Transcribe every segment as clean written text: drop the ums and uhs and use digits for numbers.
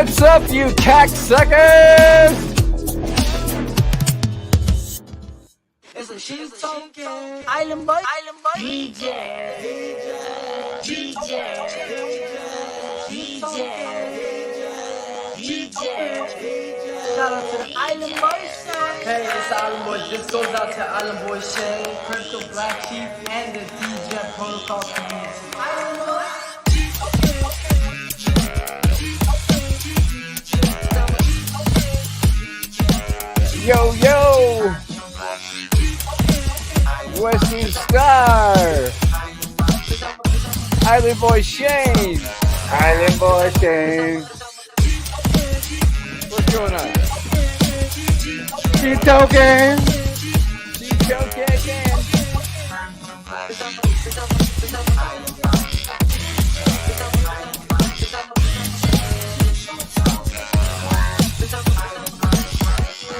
What's up, you cocksuckers? It's a shit talking island boy. DJ. Shout out to the Island Boys. Hey, it's Island Boys. This goes out to Island Boy Shane, Crypto BlackSheep, and the DJ Protocol community. Island Boys. Yo, yo! Western Star! Island Boy Shane! Island Boy Shane. What's going on? She token. She choking again.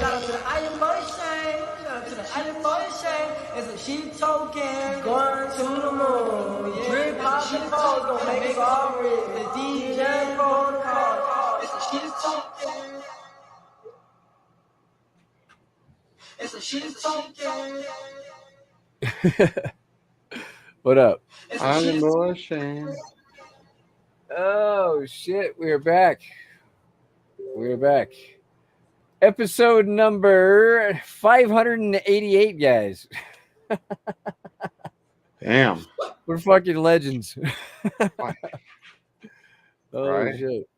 Shout out to the Island Boys. Shout out to the Island Boys. It's a shit token going to the moon. Drip popping balls gonna make us all rich. The DJ Protocol. It's a shit token. It's a shit token. What up? Island Boy Shane. Oh, shit. We are back. We're back. Episode number 588, guys. Damn. We're fucking legends. Oh, Right. shit.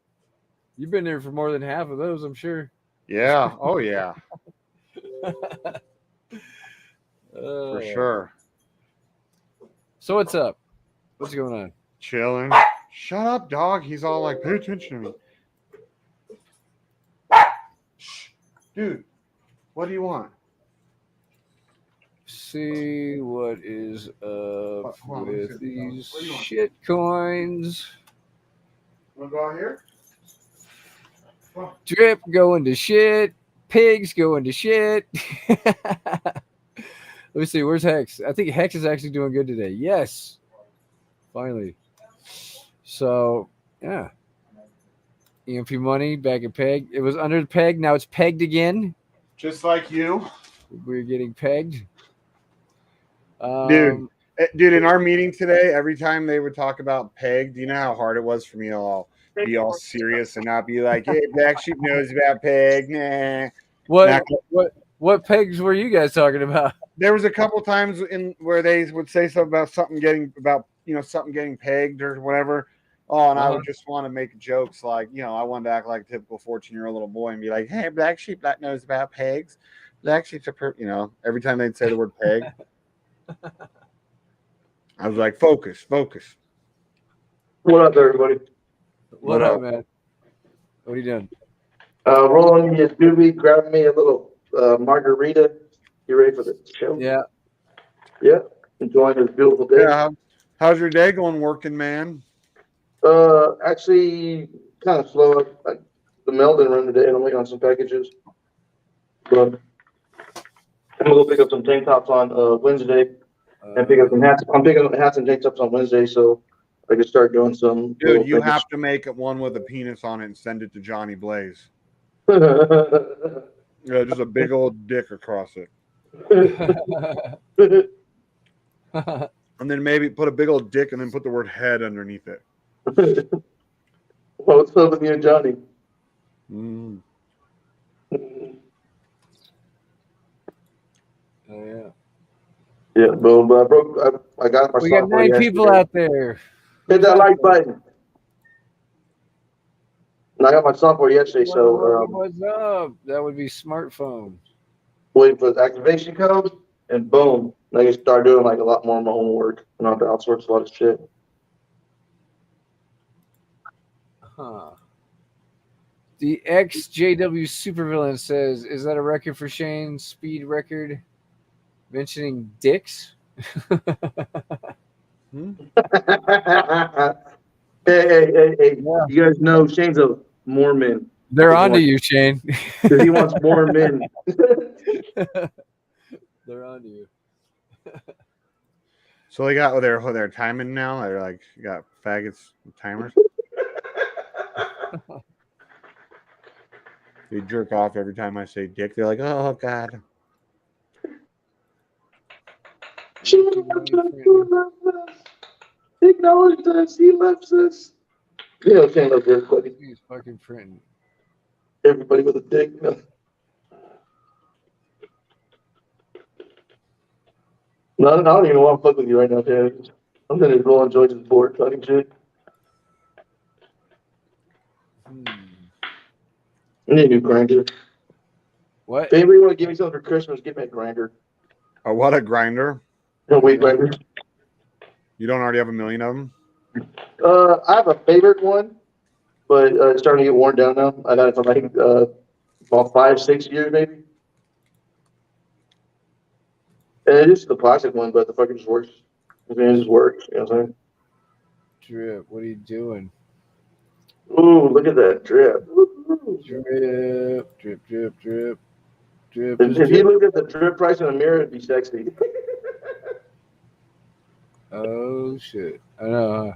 You've been there for more than half of those, I'm sure. Yeah. Oh yeah. For For sure. So what's up? What's going on? Chilling. Shut up, dog. He's all like, pay attention to me. Shh. Dude, what do you want? See what is up Hold on, let me with see. these What do you want? shit coins. Want to go out here? Drip going to shit. Pigs going to shit. Let me see. Where's Hex? I think Hex is actually doing good today. Yes. Finally. So, yeah. EMP money back at peg. It was under the peg. Now it's pegged again. Just like you. We're getting pegged. Dude, in our meeting today, every time they would talk about peg, do you know how hard it was for me to be all serious and not be like, hey, BlackSheep knows about peg. Nah. What pegs were you guys talking about? There was a couple times in where they would say something about something getting pegged or whatever. Oh, and I would just want to make jokes like, I wanted to act like a typical 14-year-old little boy and be like, hey, BlackSheep that knows about pegs. BlackSheep's every time they'd say the word peg. I was like, focus. What up, everybody? What up, man? What are you doing? Rolling me a doobie, grabbing me a little margarita. You ready for the show? Yeah. Yeah. Enjoying this beautiful day. Yeah. How's your day going working, man? Actually, kind of slow. The mail didn't run today, and I'm waiting on some packages. But I'm gonna go pick up some tank tops on Wednesday, and pick up some hats. I'm picking up hats and tank tops on Wednesday, so I can start doing some. Dude, you have to make it one with a penis on it and send it to Johnny Blaze. Yeah, just a big old dick across it. And then maybe put a big old dick and then put the word head underneath it. Well, what's up with you and Johnny? Mm. Oh, yeah. Yeah, boom. But I got my. We got 9 people out there. Hit that like button. And I got my software yesterday, so What's up? That would be smartphone. waiting for the activation code, and boom, I can start doing like a lot more of my own work, and I have to outsource a lot of shit. Huh. The XJW supervillain says, "Is that a record for Shane? Speed record?" Mentioning dicks. Hey! Yeah. You guys know Shane's a Mormon. They're onto you, Shane. Because he wants more men. They're onto you. So they got their timing now. They're like, you got faggots with timers. They jerk off every time I say dick. They're like, oh God. She loves us. He loves us. He acknowledged us. He loves us. You know, can't love everybody. He's fucking printing. Everybody with a dick. You know? No, I don't even want to fuck with you right now, Dan. I'm gonna roll on George's board, talking shit. I need a new grinder. What? If anybody want to give me something for Christmas, give me a grinder. Oh, what a grinder. A weight grinder. You don't already have a million of them? I have a favorite one, but it's starting to get worn down now. I got it for like about 5-6 years maybe. And it is the plastic one, but the fucking just works. I mean, it just works. You know what I'm saying? Drip, what are you doing? Ooh, look at that drip. Woo-hoo. Drip, drip, drip, drip, drip. If you look at the drip price in the mirror, it'd be sexy. Oh shit! I know. Huh?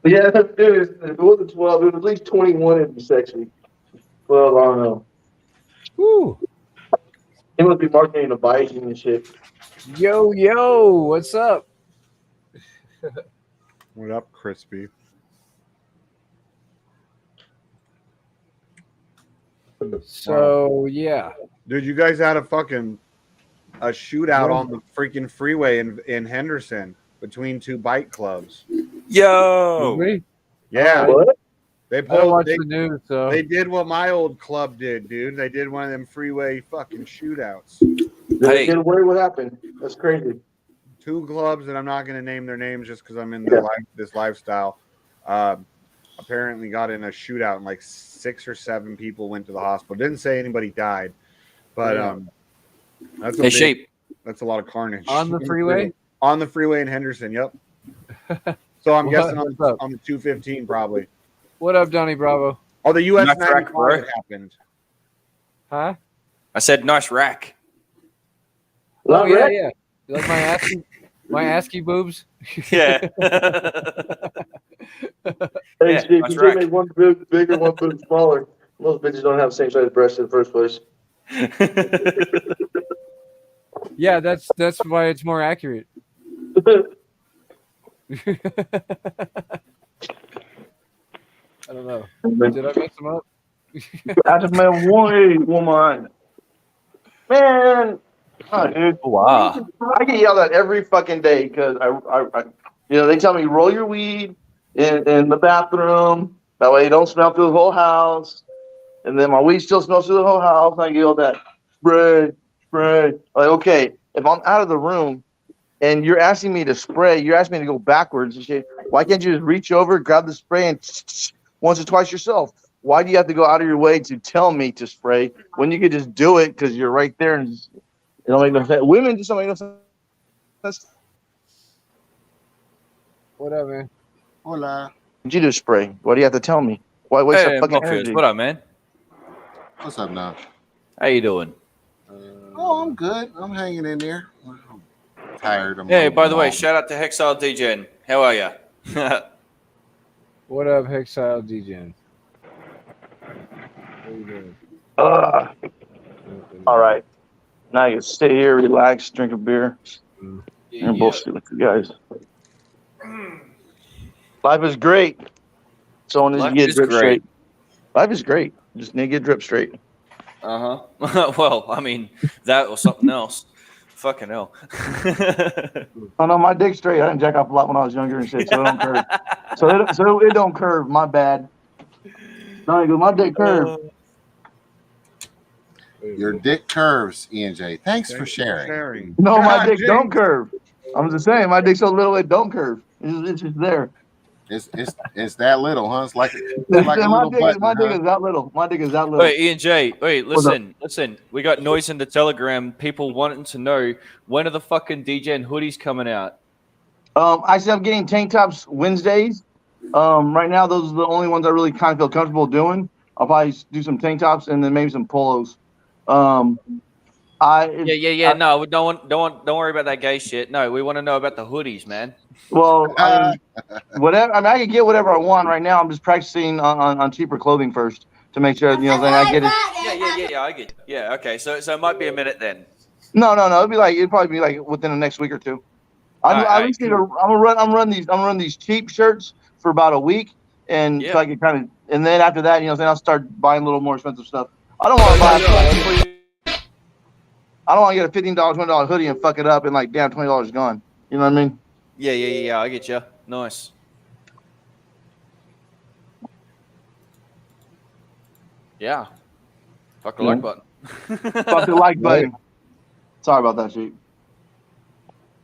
Yeah, dude, if it wasn't 12, it was at least 21, it'd be sexy. Well, I don't know. Woo! He must be marketing a bike and shit. Yo, what's up? What up, Crispy? So yeah, Dude, you guys had a shootout on the freaking freeway in Henderson between two bike clubs. Yo. Really? Yeah. What? They I don't watch pulled. the news, so They did what my old club did, dude. They did one of them freeway fucking shootouts. Hey. Get away what happened. That's crazy. Two clubs, and I'm not going to name their names just because I'm in this lifestyle. Apparently got in a shootout, and like 6 or 7 people went to the hospital. Didn't say anybody died, but that's a Shape. That's a lot of carnage on the freeway. On the freeway in Henderson. Yep. So I'm guessing on What's up? the 215 probably. What up, Donnie Bravo? Oh, the US Nice 95 rack, bro. happened. Huh? I said nice rack. Oh Not yeah, right? yeah. You like my ASCII boobs? Yeah. Hey, Yeah, Steve, that's you right. make one boob bigger, one boob smaller. Most bitches don't have the same size breasts in the first place. Yeah, that's why it's more accurate. I don't know. Did I mess them up? That's my woman. Man, dude. Wow. I get yelled at every fucking day because I they tell me roll your weed in the bathroom. That way you don't smell through the whole house. And then my weed still smells through the whole house. And I get yelled at, spray. Like, okay, if I'm out of the room and you're asking me to spray, you're asking me to go backwards and shit. Why can't you just reach over, grab the spray, and once or twice yourself? Why do you have to go out of your way to tell me to spray when you could just do it because you're right there and it don't make no sense? Women just don't make no sense. What up, man? Hola. Did you do spray? Why do you have to tell me? Why waste Hey, that fucking Morpheus, energy? what up, man? What's up now? How you doing? Oh, I'm good. I'm hanging in there. I'm tired. Hey, by the way, shout out to Hexile Degen. How are ya? What up, Hexile Degen? What are you doing? All right. Now you can stay here, relax, drink a beer, and bullshit with you guys. Life is great. So I need to Life get is drip great. straight. Life is great. Just need to get drip straight. Uh-huh. Well, I mean, that or something else. Fucking hell. Oh no, my dick's straight. I didn't jack off a lot when I was younger and shit, so it don't curve. So it don't curve. My bad. No, my dick curved. Your dick curves, ENJ. Thanks for sharing. No, my God, dick James. don't curve. I'm just saying, my dick's so little it don't curve. It's just there. It's that little, huh? It's like a my little dick, button, my dick huh? is that little. My dick is that little. Wait, Ian J. Wait, listen. We got noise in the Telegram. People wanting to know when are the fucking DJ hoodies coming out? I said I'm getting tank tops Wednesdays. Right now, those are the only ones I really kind of feel comfortable doing. I'll probably do some tank tops and then maybe some polos. No, we don't worry about that gay shit. No, we want to know about the hoodies, man. Well, whatever. I mean, I can get whatever I want right now. I'm just practicing on cheaper clothing first. to make sure I get it. Yeah. I get. Yeah. Okay. So it might be a minute then. No. It'd probably be like within the next week or two. I at least need cool. I'm gonna run these cheap shirts for about a week, and so I can kind of, and then after that, then I'll start buying a little more expensive stuff. I don't want to buy. I don't want to get a $15, $20 hoodie and fuck it up and like damn $20 gone. You know what I mean? Yeah. I get you. Nice. Yeah. Fuck the like button. Fuck the like button. Sorry about that, Sheep.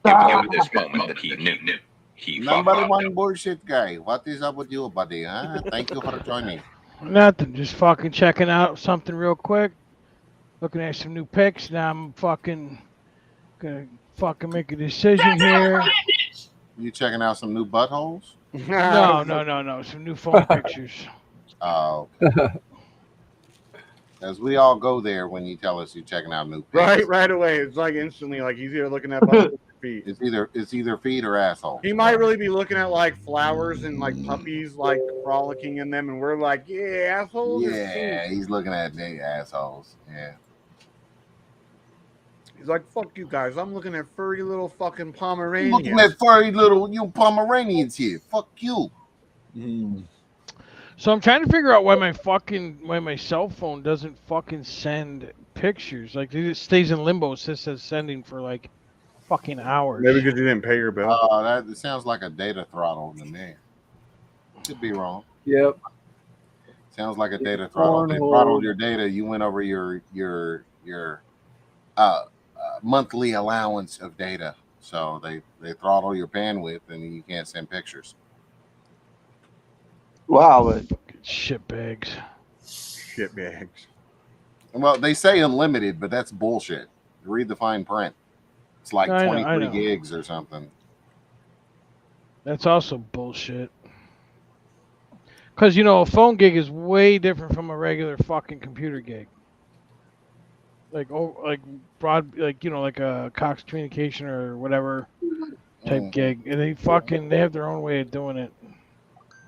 It was this moment that he knew. He Number fucked one up. bullshit guy. What is up with you, buddy? Huh? Thank you for joining. Nothing. Just fucking checking out something real quick. Looking at some new pics. Now I'm fucking gonna fucking make a decision here. You checking out some new buttholes? No. Some new phone pictures. Oh. As we all go there when you tell us you're checking out new pics. Right away. It's like instantly, like he's either looking at buttholes or feet. It's either feet or asshole. He might really be looking at like flowers and like puppies like frolicking in them, and we're like, yeah, assholes. Yeah, he's looking at the assholes. Yeah. He's like, fuck you guys. I'm looking at furry little fucking I'm Pomeranians. looking at furry little you Pomeranians here. Fuck you. So I'm trying to figure out why my cell phone doesn't fucking send pictures. Like it stays in limbo. It says sending for like fucking hours. Maybe because you didn't pay your bill. That sounds like a data throttle to me. Could be wrong. Yep. Sounds like a data throttle. They throttled your data. You went over your monthly allowance of data, so they throttle your bandwidth, and you can't send pictures. Wow, but Fucking shitbags. Shitbags. Well, they say unlimited, but that's bullshit. Read the fine print. It's like I know, 23 gigs or something. That's also bullshit. Because a phone gig is way different from a regular fucking computer gig. Like like a Cox Communication or whatever type gig, and they have their own way of doing it.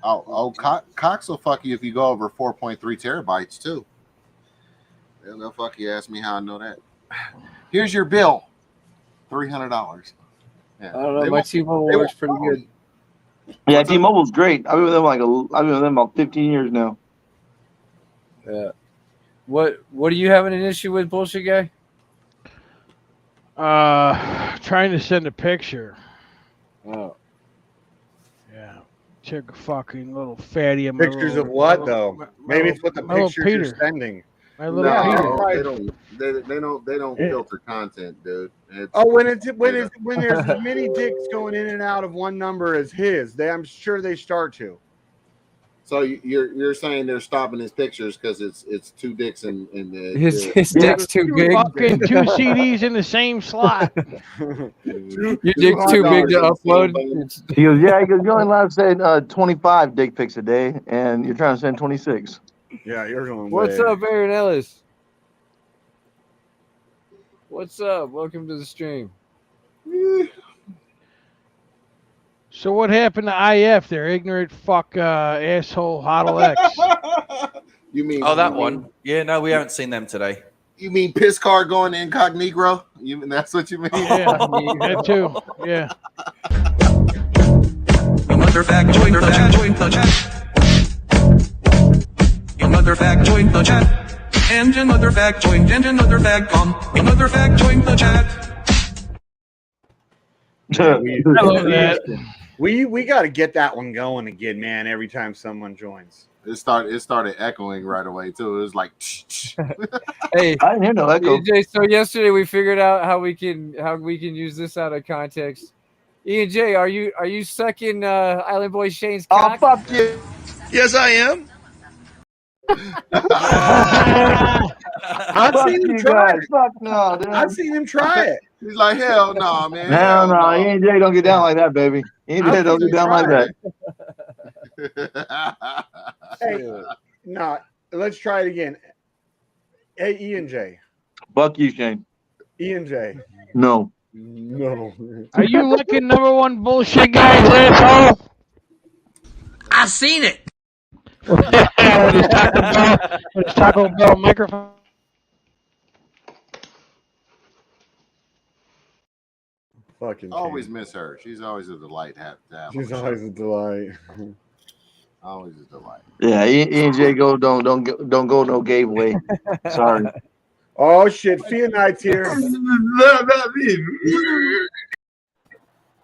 Cox will fuck you if you go over 4.3 terabytes too. They'll fuck you. Ask me how I know that. Here's your bill, $300. Yeah. I don't know. My T-Mobile works pretty good. yeah, T-Mobile's great. I've been with them about 15 years now. Yeah. What are you having an issue with, bullshit guy? Trying to send a picture. Oh. Yeah. Took a fucking little fatty of Pictures of what though? Maybe it's what the my little pictures you're Peter. sending. My little Peter. No, they don't filter content, dude. When there's as many dicks going in and out of one number as his, I'm sure they start to. So you're saying they're stopping his pictures because it's two dicks in the His dick's too big. Fucking two CDs in the same slot. Your dick's too big to upload. He goes, yeah. He goes, you only allowed to send 25 dick pics a day, and you're trying to send 26. Yeah, you're going. What's up, Aaron Ellis? What's up? Welcome to the stream. So what happened to IF there? Ignorant fuck asshole Hodl X. You mean? Oh, that one. Yeah, no, we haven't seen them today. You mean piss car going incognito? That's what you mean? Yeah, that too. Yeah. Your mother back join the chat. Your mother back join the chat. And your mother back joined and another back gone. Your mother back joined the chat. I love that. We got to get that one going again, man. Every time someone joins, it started echoing right away too. It was like, Hey, I didn't hear no echo. EJ, so yesterday we figured out how we can use this out of context. E&J, are you sucking Island Boy Shane's cock? Oh, fuck you. Yes, I am. I've seen him try it. Fuck no, dude. I've seen him try it. He's like, hell no, man. Hell no. EJ don't get down like that, baby. EJ don't get down like that. Hey, no, let's try it again. Hey, E&J. Fuck you, Shane. E&J. No. No. Are you looking number one bullshit guys, asshole? I seen it. With his Taco Bell microphone. Fucking Always King. miss her. She's always a delight to have on She's the show. always a delight. Always a delight. Yeah, E and J go don't go no gay way. Sorry. Oh shit, Fia Knight's here.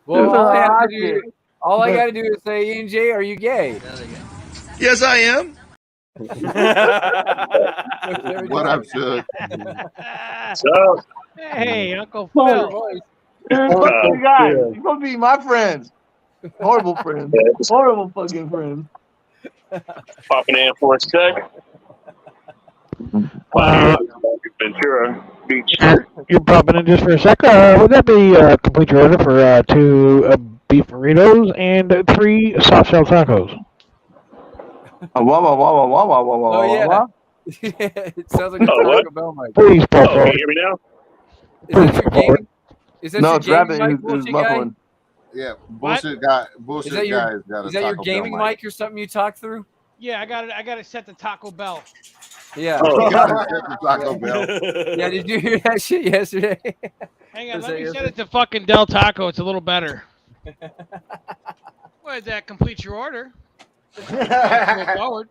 Well, I all I got to do is say, Ian J, are you gay? Yes, I am. Every What time. up, Suge? So, Hey, Uncle Your Phil. voice. Fuck you guys. You're supposed to be my friends. Horrible friends. Horrible fucking friends. popping in for a sec. Ventura Beach. You're popping in just for a sec. Would that be complete your order for 2 beef burritos and 3 soft shell tacos? Wah. Oh, yeah. It sounds like a Oh, what? Taco Bell mic. Please, Oh, Paul. can you hear me now? Is that your gaming? Is that No, your it's gaming rapping. mic, It was bullshit guy? muffling. Yeah, bullshit guy. Bullshit Is that your- guy's got a Is that your Taco Bell gaming mic or something you talk through? Yeah, I got it set to Taco Bell. Yeah. Oh, You got to check the Taco Bell. Yeah, did you hear that shit yesterday? Hang on, Is let that me your set thing? it to fucking Del Taco. It's a little better. Well, that completes your order. Go forward.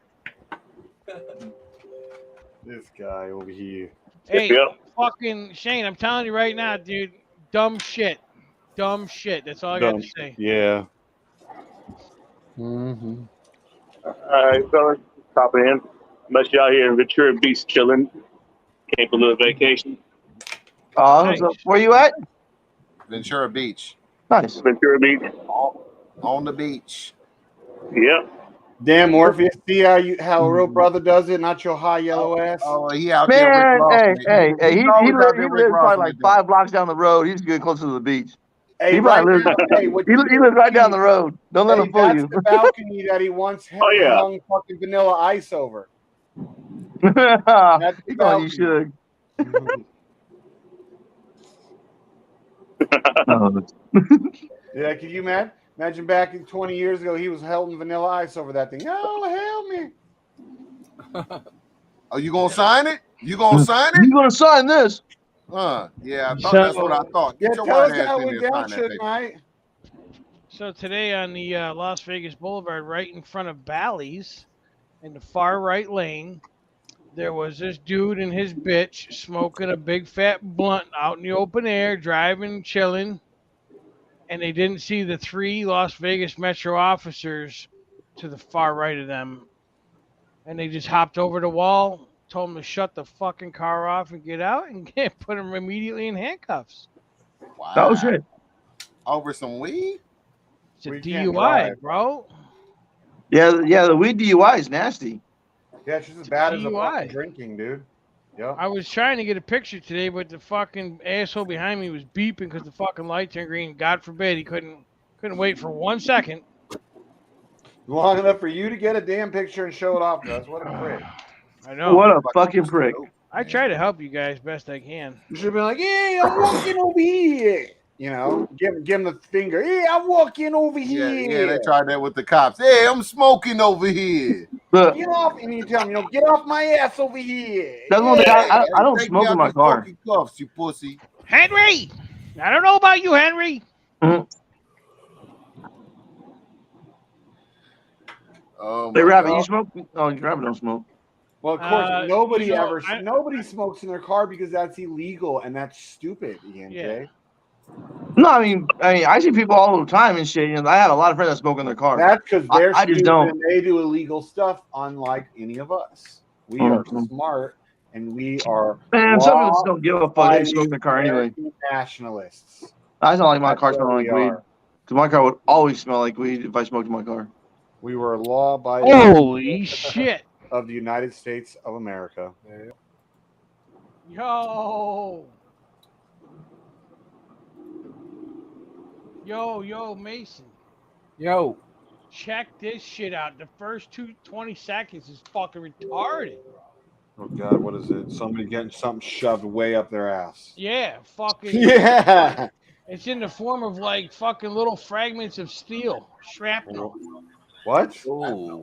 This guy over here. Hey, Yep. fucking Shane, I'm telling you right now, dude. Dumb shit. Dumb shit. That's all I got Dumb. to say. Yeah. Mm-hmm. All right, fellas, popping in. Much y'all here in Ventura Beach chilling. Came for a little vacation. Nice. So where you at? Ventura Beach. Nice. Ventura Beach. On the beach. Yep. Damn, Morpheus, see how a real brother does it, not your high yellow ass. Oh, he out there Rick Man, Rossing it. hey, He's he always out lives there Rick probably Rossing like it, though. 5 blocks down the road. He's good closer to the beach. Hey, He right probably now, lives. hey, what He you lives right do, down the road. Don't let hey, him fool that's you. the balcony that he once Oh, yeah. hung fucking Vanilla Ice over. He That's the thought you balcony. should. Yeah, can you imagine back in 20 years ago, he was holding Vanilla Ice over that thing. Oh, help me. Oh, you gonna sign it? You gonna sign You it? gonna sign this? Yeah, I thought that's what I thought. Yeah, Get your tell white us ass how in it went there down, sign that Suge paper. Knight. So today on the Las Vegas Boulevard, right in front of Bally's, in the far right lane, there was this dude and his bitch smoking a big fat blunt out in the open air, driving, chilling, and they didn't see the 3 Las Vegas Metro officers to the far right of them, and they just hopped over the wall, told them to shut the fucking car off and get out, and put him immediately in handcuffs. Wow. Oh shit. Over some weed? It's a We can't DUI, drive. bro. Yeah, the weed DUI is nasty. Yeah, it's just as bad as a DUI. fucking drinking, dude. Yep. I was trying to get a picture today, but the fucking asshole behind me was beeping because the fucking light turned green. God forbid he couldn't wait for 1 second. Long enough for you to get a damn picture and show it off to us. What a prick. I know. What a fucking prick. I try to help you guys best I can. You should have been like, "Hey, I'm walking over here." You know, give him the finger. Hey, I'm walking over Yeah, here. they tried that with the cops. Hey, I'm smoking over here. Look, Get off, and you tell him, get off my ass over here. that's one thing. I don't Take smoke me in out my the car. fucking cuffs, you pussy. Henry! I don't know about you, Henry. Oh Hey, my Rabbit, God. you smoke? Oh, Rabbit don't smoke. Well, of course, nobody you know, nobody smokes in their car because that's illegal and that's stupid, ENJ. Yeah. No, I mean, I see people all the time and shit. You know, I have a lot of friends that smoke in their car. That's because they're I just stupid don't. and they do illegal stuff, unlike any of us. We are smart and we are Man, some people just don't give a fuck. They smoke in their car anyway. nationalists. I don't like my That's car what smelling we like weed. are. Because my car would always smell like weed if I smoked in my car. We were law-abiding Holy shit. of the United States of America. Yo, Mason. Yo. Check this shit out. The first 20 seconds is fucking retarded. Oh God, what is it? Somebody getting something shoved way up their ass. Yeah, fucking. Yeah. It's in the form of like fucking little fragments of steel, shrapnel. What? Ooh.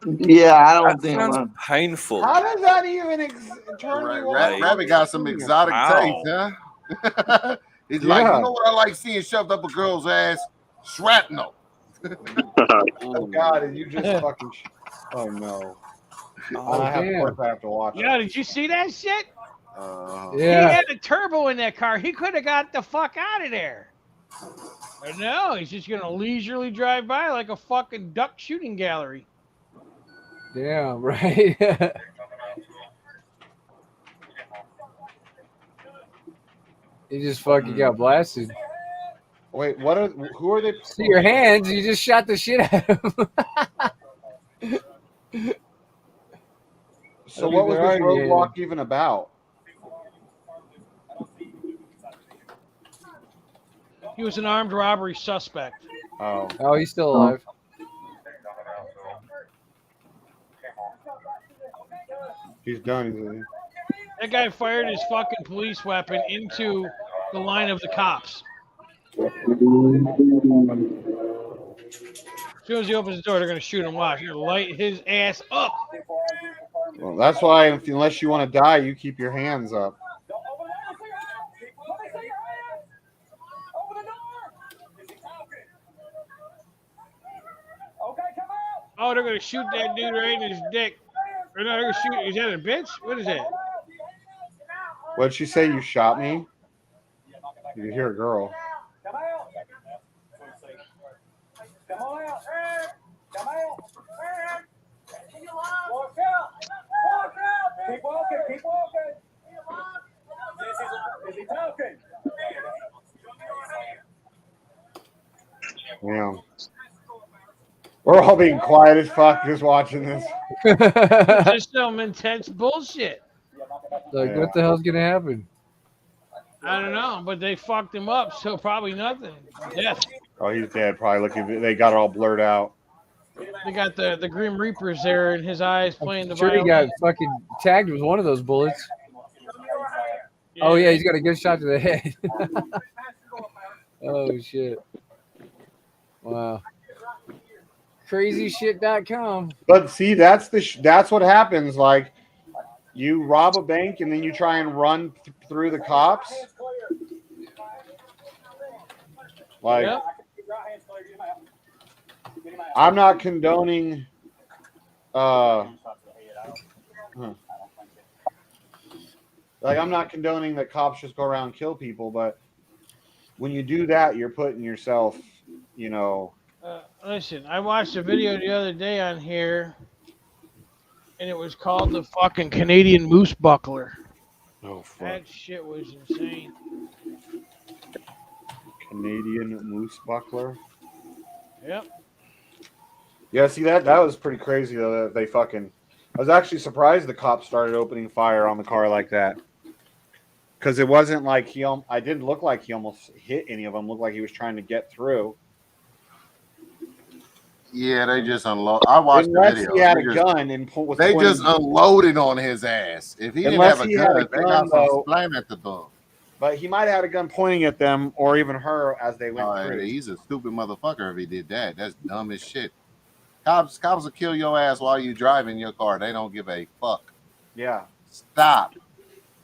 Yeah, I don't That think. sounds painful. How does that even turn you on? Rabbit got some exotic Ow. taste, huh? He's like, Yeah. you know what I like seeing shoved up a girl's ass? Shrapnel. Oh God, and you just fucking. Oh no. Oh, I have, of damn. course, I have to watch Yeah, it. did you see that shit? He Yeah. had a turbo in that car. He could have got the fuck out of there. But no, he's just gonna leisurely drive by like a fucking duck shooting gallery. Damn, right? He just fucking got blasted. Wait, who are they? See your hands, you just shot the shit out of him. So what was this roadblock even about? He was an armed robbery suspect. Oh. Oh, he's still alive. He's done. Isn't he? That guy fired his fucking police weapon into the line of the cops. As soon as he opens the door, they're gonna shoot him. Watch, you're gonna light his ass up. Well, that's why, unless you want to die, you keep your hands up. Oh, they're gonna shoot that dude right in his dick. Or no, they're gonna shoot. Is that a bitch? What is that? What'd she say? You shot me? You hear a girl. Keep walking, keep walking. Is he talking? Yeah. We're all being quiet as fuck just watching this. It's just some intense bullshit. Like, what the hell's gonna happen? I don't know, but they fucked him up, so probably nothing. Death. Oh, he's dead. Probably looking. They got it all blurred out. They got the Grim Reapers there in his eyes playing the Sure, he violin. got fucking tagged with one of those bullets. Oh yeah, he's got a good shot to the head. Oh shit! Wow. CrazyShit.com. But see, that's what happens. Like, you rob a bank and then you try and run through the cops. Like, Yep. I'm not condoning. Like, I'm not condoning that cops just go around and kill people, but when you do that, you're putting yourself, you know. Listen, I watched a video the other day on here, and it was called the fucking Canadian Moose Buckler. Oh, fuck. That shit was insane. Canadian Moose Buckler. Yep. Yeah, see, that was pretty crazy, though, that they fucking... I was actually surprised the cops started opening fire on the car like that. Because it wasn't like I didn't look like he almost hit any of them. It looked like he was trying to get through. Yeah, they just unload. I watched the video. He had a gun and they just unloaded on his ass. If he didn't have a gun, they got some splam at the door. But he might have had a gun pointing at them or even her as they went through. He's a stupid motherfucker if he did that. That's dumb as shit. Cops will kill your ass while you driving your car. They don't give a fuck. Yeah. Stop.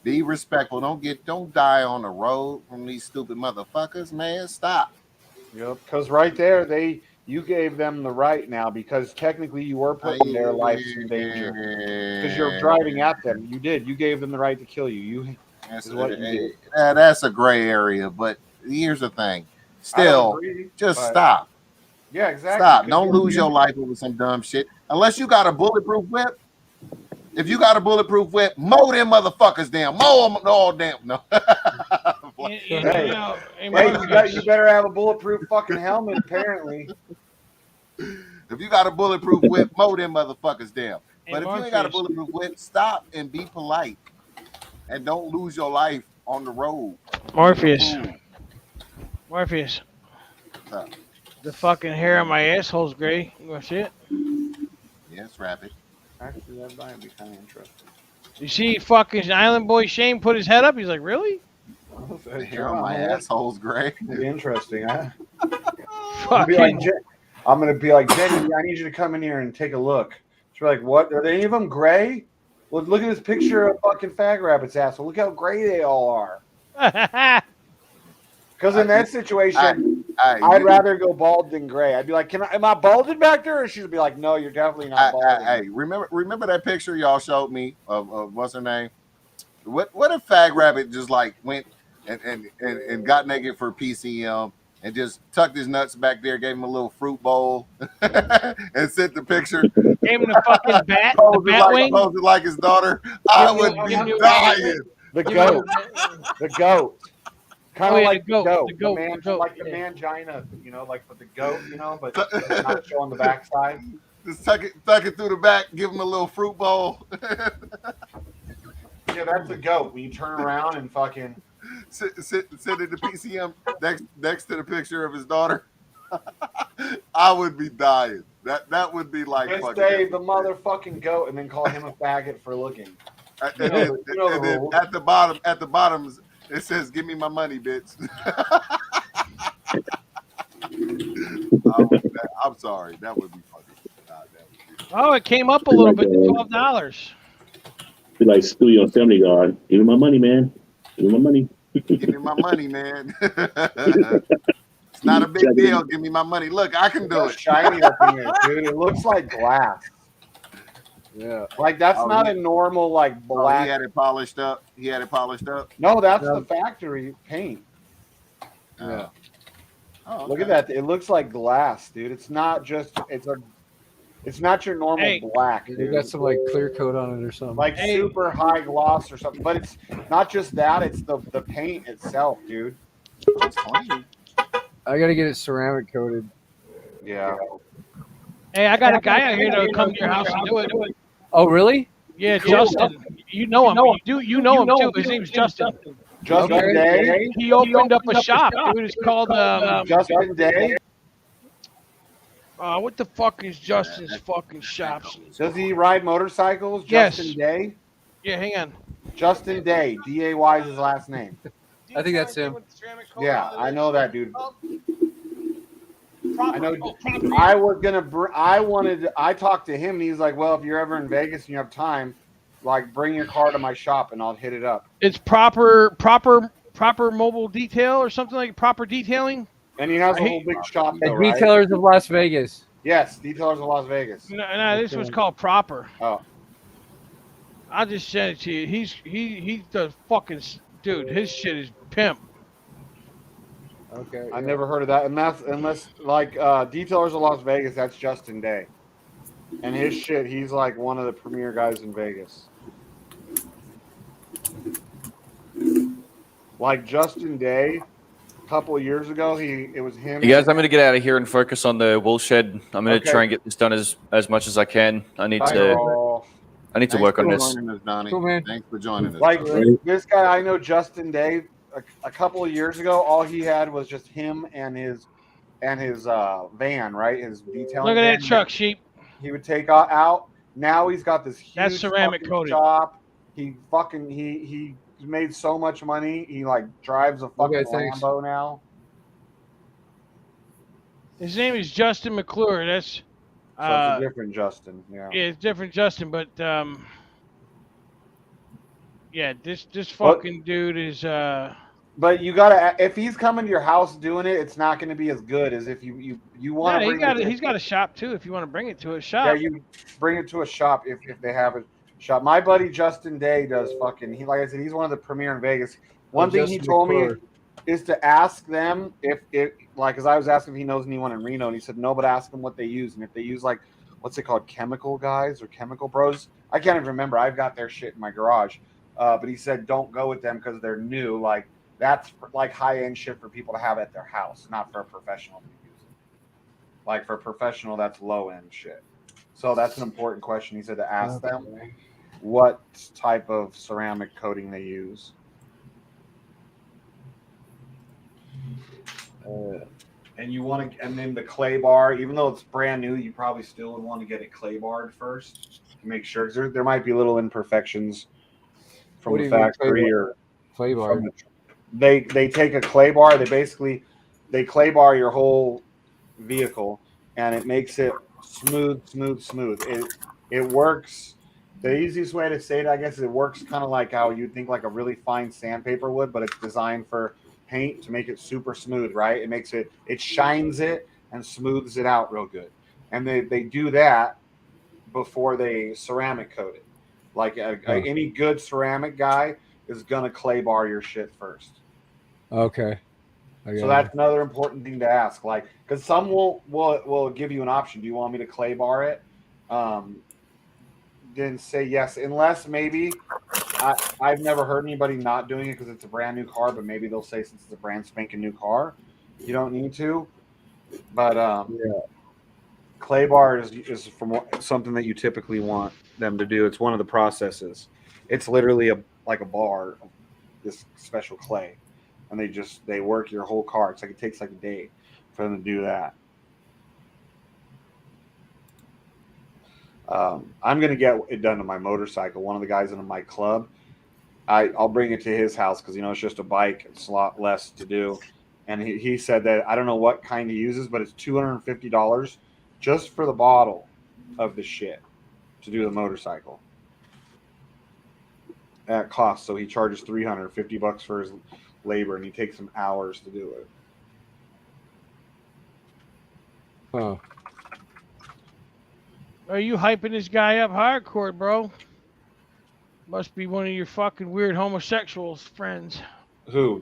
Be respectful. Don't die on the road from these stupid motherfuckers, man. Stop. Yep. Because right there, you gave them the right now because technically you were putting their lives in danger because you're driving at them. You did. You gave them the right to kill you. That's a gray area. But here's the thing. Still, stop. Yeah, exactly. Stop. Don't lose your life over some dumb shit. Unless you got a bulletproof whip. If you got a bulletproof whip, mow them motherfuckers down. Mow them all down. No. You better have a bulletproof fucking helmet, apparently. If you got a bulletproof whip, mow them motherfuckers down. But if you ain't got a bulletproof whip, stop and be polite. And don't lose your life on the road. Morpheus. The fucking hair on my asshole's gray. You want to see it? Yes, Rapid. Actually, that might be kind of interesting. You see fucking Island Boy Shane put his head up? He's like, really? The hair on my asshole's gray. It'd be interesting, huh? I'm gonna be like, Jenny, I need you to come in here and take a look. She's like, what? Are any of them gray? Well, look at this picture of fucking Fag Rabbit's ass. Well, look how gray they all are. Because in that situation, I'd rather go bald than gray. I'd be like, am I balding back there? Or she'd be like, no, you're definitely not balding. Hey, remember that picture y'all showed me of what's her name? What if Fag Rabbit just like went and got naked for PCM and just tucked his nuts back there, gave him a little fruit bowl, and sent the picture. Gave him the fucking bat, the bat wing. Posed like his daughter. I would be dying. The goat. The goat. Kind of like the goat. The goat. Like the mangina, you know, like with the goat, you know, but not showing the backside. Just tuck it through the back, give him a little fruit bowl. Yeah, that's the goat. When you turn around and fucking sit in the PCM next to the picture of his daughter. I would be dying. That would be like just say the motherfucking goat and then call him a faggot for looking. And then at the bottom it says, "Give me my money, bitch." I'm sorry. That would be funny. Oh, it came up a little bit to $12. Be like Stewie on Family Guy. Give me my money, man. Give me my money. Give me my money, man. It's not a big deal. Give me my money. Look, I can do it. Shiny up in here, dude. It looks like glass. Yeah, like that's not a normal like black. He had it polished up. No, that's the factory paint. Yeah. Oh, okay. Look at that. It looks like glass, dude. It's not just. It's not your normal black. Dude. They got some like clear coat on it or something. Like super high gloss or something. But it's not just that. It's the paint itself, dude. That's funny. I gotta get it ceramic coated. Yeah. Hey, I got a guy out here to come to your house and do it. Oh, really? Yeah, Justin. You know him. You know him too. His name's Justin. Justin Day. He opened up a shop, dude. It's called Justin Day. What the fuck is Justin's fucking shop? Does he ride motorcycles? Justin Day? Yeah, hang on. Justin Day. D-A-Y is his last name. I think that's him. Yeah, I know that dude. I know. I talked to him and he's like, well, if you're ever in Vegas and you have time, like bring your car to my shop and I'll hit it up. It's proper mobile detail or something like proper detailing. And he has a whole big shop. The Detailers of Las Vegas. Yes, Detailers of Las Vegas. No, this was called Proper. Oh. I just sent it to you. He's the fucking dude. His shit is pimp. Okay. I never heard of that. Unless like Detailers of Las Vegas, that's Justin Day. And his shit, he's like one of the premier guys in Vegas. Like Justin Day, a couple of years ago, it was him. You guys, I'm going to get out of here and focus on the wool shed. I'm going to try and get this done as much as I can. I need to work on this. Cool, man. Thanks for joining us. Like this guy, I know Justin Day. A couple of years ago, all he had was just him and his van, right? His detailing. Look at that truck, Sheep. He would take out. Now he's got this huge That's ceramic coated shop. He made so much money. He like drives a fucking Lambo now. His name is Justin McClure. That's so it's a different Justin. Yeah, it's different Justin, but yeah, this fucking dude is. But you gotta, if he's coming to your house doing it, it's not going to be as good as if you want to. He's got a shop too. If you want to bring it to a shop, yeah, you bring it to a shop if they have a shop. My buddy Justin Day does fucking. He, like I said, he's one of the premier in Vegas. One thing he told me is to ask them if like, because I was asking if he knows anyone in Reno, and he said no, but ask them what they use, and if they use like what's it called, chemical guys or chemical bros. I can't even remember. I've got their shit in my garage, but he said don't go with them because they're new. Like. That's like high-end shit for people to have at their house, not for a professional to use. Like for a professional, that's low-end shit. So that's an important question. He said to ask them what type of ceramic coating they use. And you want to, and then the clay bar, even though it's brand new, you probably still would want to get it clay barred first to make sure, because there might be little imperfections from the factory or clay bar. They take a clay bar. They clay bar your whole vehicle, and it makes it smooth. it works. The easiest way to say it, I guess, is it works kind of like how you'd think like a really fine sandpaper would, but it's designed for paint to make it super smooth, right? It shines it and smooths it out real good. And they do that before they ceramic coat it. Like any good ceramic guy is gonna clay bar your shit first. Okay. So that's another important thing to ask, like, because some will give you an option. Do you want me to clay bar it? Then say yes, unless maybe I've never heard anybody not doing it because it's a brand new car, but maybe they'll say since it's a brand spanking new car, you don't need to. But clay bar is from something that you typically want them to do. It's one of the processes. It's literally like a bar of this special clay, and they work your whole car. It's like it takes like a day for them to do that. I'm gonna get it done to my motorcycle. One of the guys in my club, I'll bring it to his house because it's just a bike. It's a lot less to do. And he said that I don't know what kind he uses, but it's $250 just for the bottle of the shit to do the motorcycle. That costs. So he charges $350 for his labor, and he takes some hours to do it. Huh. Are you hyping this guy up hardcore, bro? Must be one of your fucking weird homosexuals friends. Who?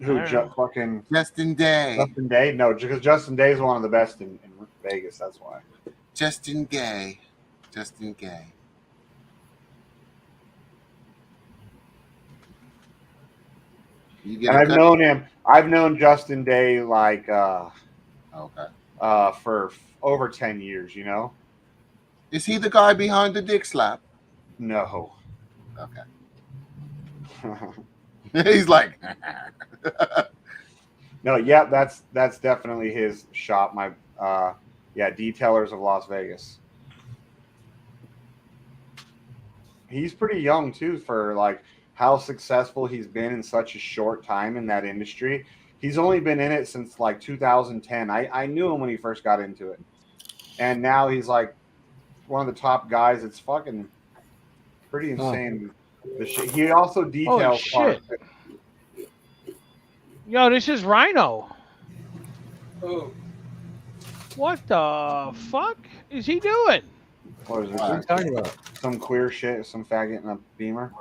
Fucking Justin Day. Justin Day? No, because Justin Day is one of the best in Vegas. That's why. Justin Gay. Justin Gay. And I've known him. I've known Justin Day like for over 10 years. Is he the guy behind the dick slap? No. Okay. He's like. No, yeah, that's definitely his shop. My Detailers of Las Vegas. He's pretty young too for like how successful he's been in such a short time in that industry. He's only been in it since like 2010. I knew him when he first got into it, and now he's like one of the top guys. It's fucking pretty insane. The shit. He also details cars. Yo, this is Rhino. Oh. What the fuck is he doing? What is What are you talking about? Some queer shit, some faggot in a Beamer.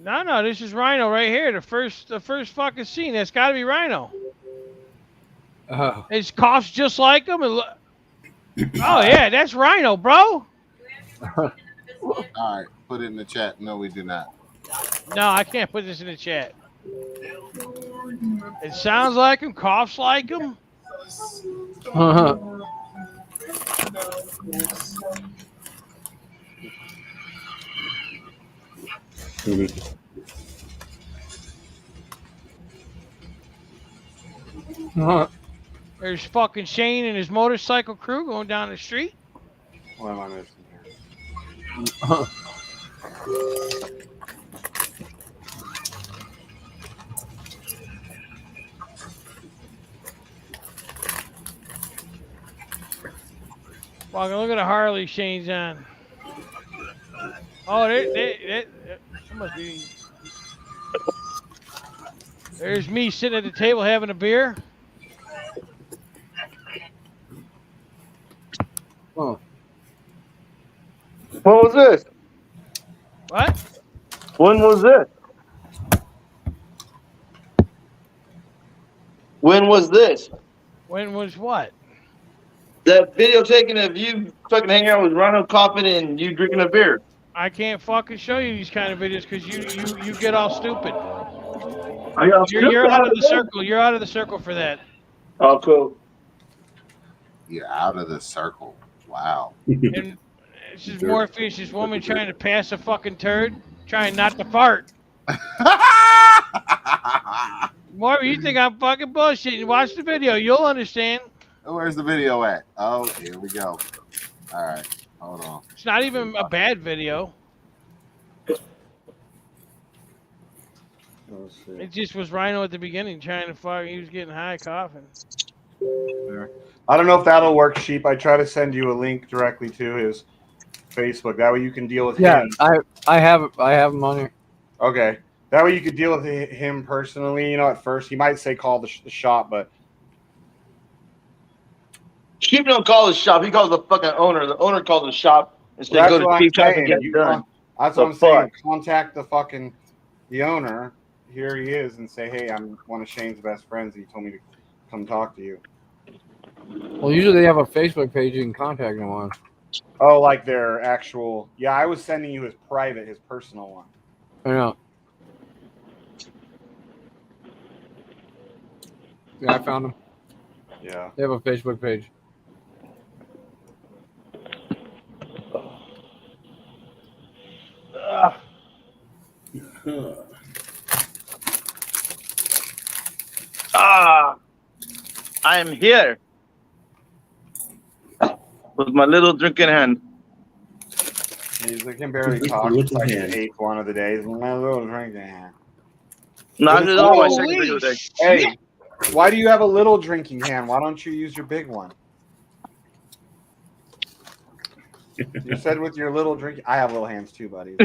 No, this is Rhino right here. The first fucking scene. That's got to be Rhino. Oh. His coughs just like him. Oh yeah, that's Rhino, bro. All right, put it in the chat. No, we do not. No, I can't put this in the chat. It sounds like him, coughs like him. There's fucking Shane and his motorcycle crew going down the street. What am I missing here? Well, look at the Harley Shane's on. Oh, they must be. There's me sitting at the table having a beer. Oh. When was this? What? When was this? When was this? When was what? That video taken of you fucking hanging out with Rhino coughing and you drinking a beer. I can't fucking show you these kind of videos because you get all stupid. You're out of the circle. You're out of the circle for that. Oh, cool. You're out of the circle. Wow. And it's just Morpheus, this woman trying to pass a fucking turd, trying not to fart. Morpheus, you think I'm fucking bullshitting? Watch the video. You'll understand. Where's the video at? Oh, here we go. All right. Hold on. It's not even a bad video. It just was Rhino at the beginning trying to fuck. He was getting high coughing. I don't know if that'll work, Sheep. I try to send you a link directly to his Facebook. That way you can deal with Yeah, him. I have him on here. Okay. That way you could deal with him personally. You know, at first he might say call the shop, but Sheep don't call the shop. He calls the fucking owner. The owner calls the shop and says, that's "Go to what I'm Sheep's house and saying. get it done." That's The what I'm saying. fuck? Contact the owner. Here he is, and say, "Hey, I'm one of Shane's best friends. He told me to come talk to you." Well, usually they have a Facebook page you can contact them on. Oh, like their actual? Yeah, I was sending you his private, his personal one. I know. Yeah, I found them. Yeah. They have a Facebook page. I am here with my little drinking hand. He's like, can barely talk. It's like the eighth one of the days. My little drinking hand. No, this is only my second Holy video day. Hey, why do you have a little drinking hand? Why don't you use your big one? You said with your little drink. I have little hands too, buddy.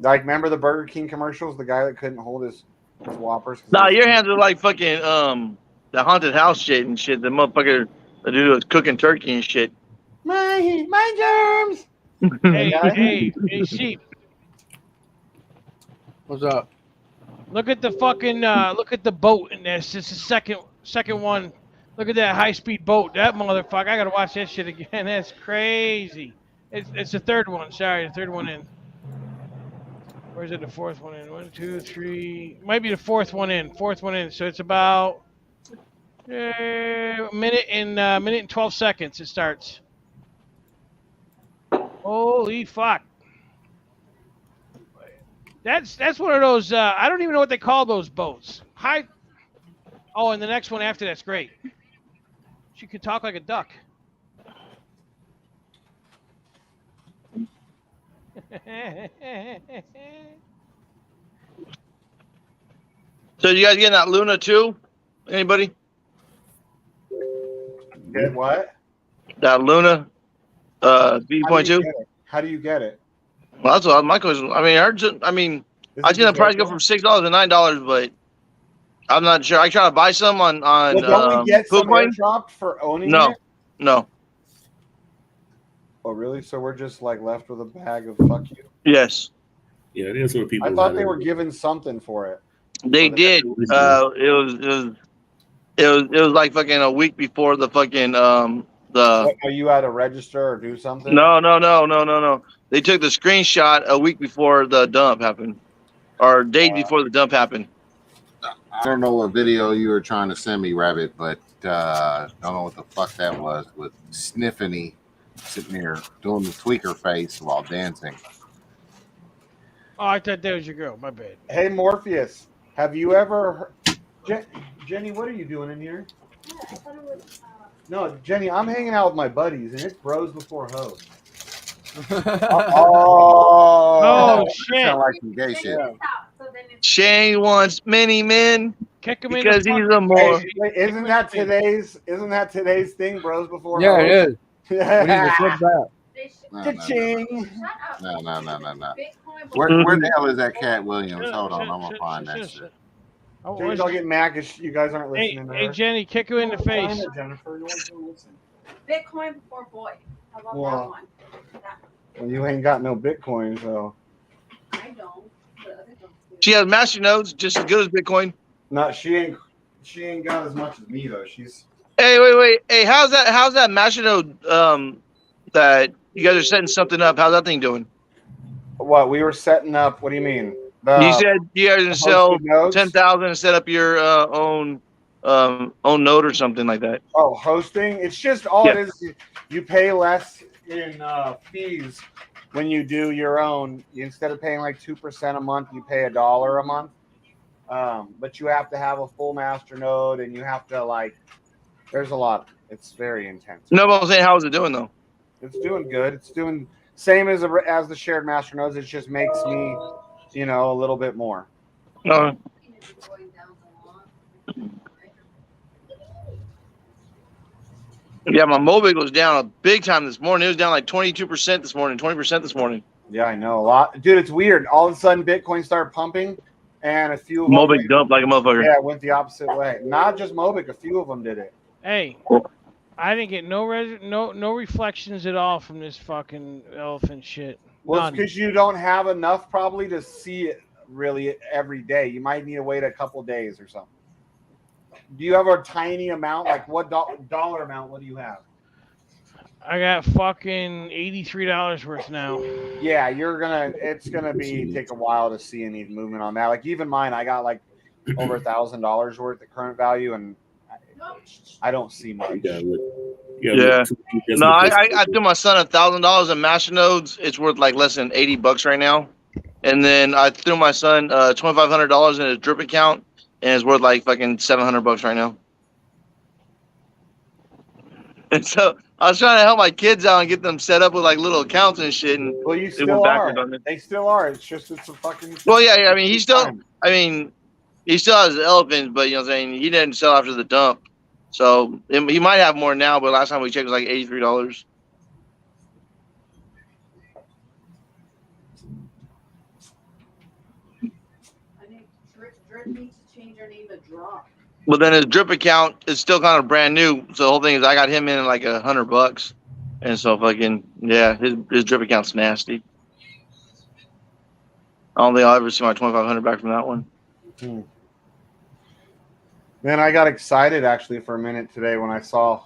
Like, remember the Burger King commercials? The guy that couldn't hold his Whoppers. Nah, your hands are like fucking the haunted house shit and shit. The motherfucker, the dude was cooking turkey and shit. My germs. Hey, Sheep. What's up? Look at the fucking look at the boat in this. It's the second one. Look at that high speed boat. That motherfucker. I gotta watch that shit again. That's crazy. It's the third one. Sorry, the third one in. Where's it? The fourth one in? 1, 2, 3. Might be the fourth one in. Fourth one in. So it's about a minute and 12 seconds. It starts. Holy fuck. That's one of those. I don't even know what they call those boats. High. Oh, and the next one after that's great. She could talk like a duck. So you guys getting that Luna too? Anybody? Get what? That Luna B.2? How do you get it? Well, that's what my question. I mean, I seen the price go from $6 to $9, but I'm not sure. I try to buy some on Well, don't we get some Coin? airdropped for owning No, it? no. Oh, really? So we're just like left with a bag of fuck you. Yes. Yeah, that's what people. I thought they were giving something for it. They did. It was like fucking a week before the fucking the. What, are you at a register or do something? No. They took the screenshot a week before the dump happened, or days before the dump happened. I don't know what video you were trying to send me, Rabbit, but don't know what the fuck that was with Sniffany sitting there doing the tweaker face while dancing. Oh, I thought that was your girl. My bad. Hey, Morpheus, have you ever heard... Jenny, what are you doing in here? Yeah, I thought it was... No, Jenny, I'm hanging out with my buddies, and it's bros before hoes. Oh, shit. Sound like some gay shit. Shane wants many men Kick him because in he's the a more. Hey, wait, isn't that today's thing, bros before Yeah, hoes? it is. What is it? What's that? Cha-ching. No. Where the hell is that Cat Williams? Hold on, I'm gonna find that shit. Oh, Jenny, don't get mad because you guys aren't hey, listening to hey, her. Jenny, kick her in the face. Jennifer, you want to listen? Bitcoin before boy. I love Well, that one. Well, you ain't got no Bitcoin, so. I don't. But other don't do. She has master nodes just as good as Bitcoin. No, she ain't got as much as me though. She's. Hey, wait. Hey, how's that master node that you guys are setting something up? How's that thing doing? What we were setting up? What do you mean? You said you guys gonna sell nodes? 10,000 and set up your own node or something like that. Oh, hosting. It's just all it is. You pay less in fees when you do your own. Instead of paying like 2% a month, you pay $1 a month. But you have to have a full master node, and you have to like. There's a lot. It's very intense. No, but I'm saying, how is it doing though? It's doing good. It's doing same as the shared master nodes. It just makes me, a little bit more. No. Yeah, my Mobic was down a big time this morning. It was down like 22% this morning, 20% this morning. Yeah, I know a lot, dude. It's weird. All of a sudden, Bitcoin started pumping, and a few of them Mobic dumped like a motherfucker. Yeah, went the opposite way. Not just Mobic, a few of them did it. Hey, I didn't get no reflections at all from this fucking elephant shit. Well, it's None. because you don't have enough probably to see it really every day. You might need to wait a couple days or something. Do you have a tiny amount? Like what dollar amount? What do you have? I got fucking $83 worth now. Yeah, it's gonna take a while to see any movement on that. Like even mine, I got like over $1,000 worth of current value, and I don't see much. Yeah. No, I threw my son $1,000 in masternodes. It's worth like less than $80 right now. And then I threw my son $2,500 in his drip account, and it's worth like fucking $700 right now. And so I was trying to help my kids out and get them set up with like little accounts and shit. And well, you still are. They still are. It's just it's a fucking. Well, yeah. I mean, he still has elephants, but you know what I'm saying, he didn't sell after the dump. So he might have more now, but last time we checked it was like $83. I think Drip needs to change her name to Drop. But then his drip account is still kind of brand new. So the whole thing is I got him in like $100. And so fucking, yeah, his drip account's nasty. I don't think I'll ever see my $2,500 back from that one. Man, I got excited actually for a minute today when I saw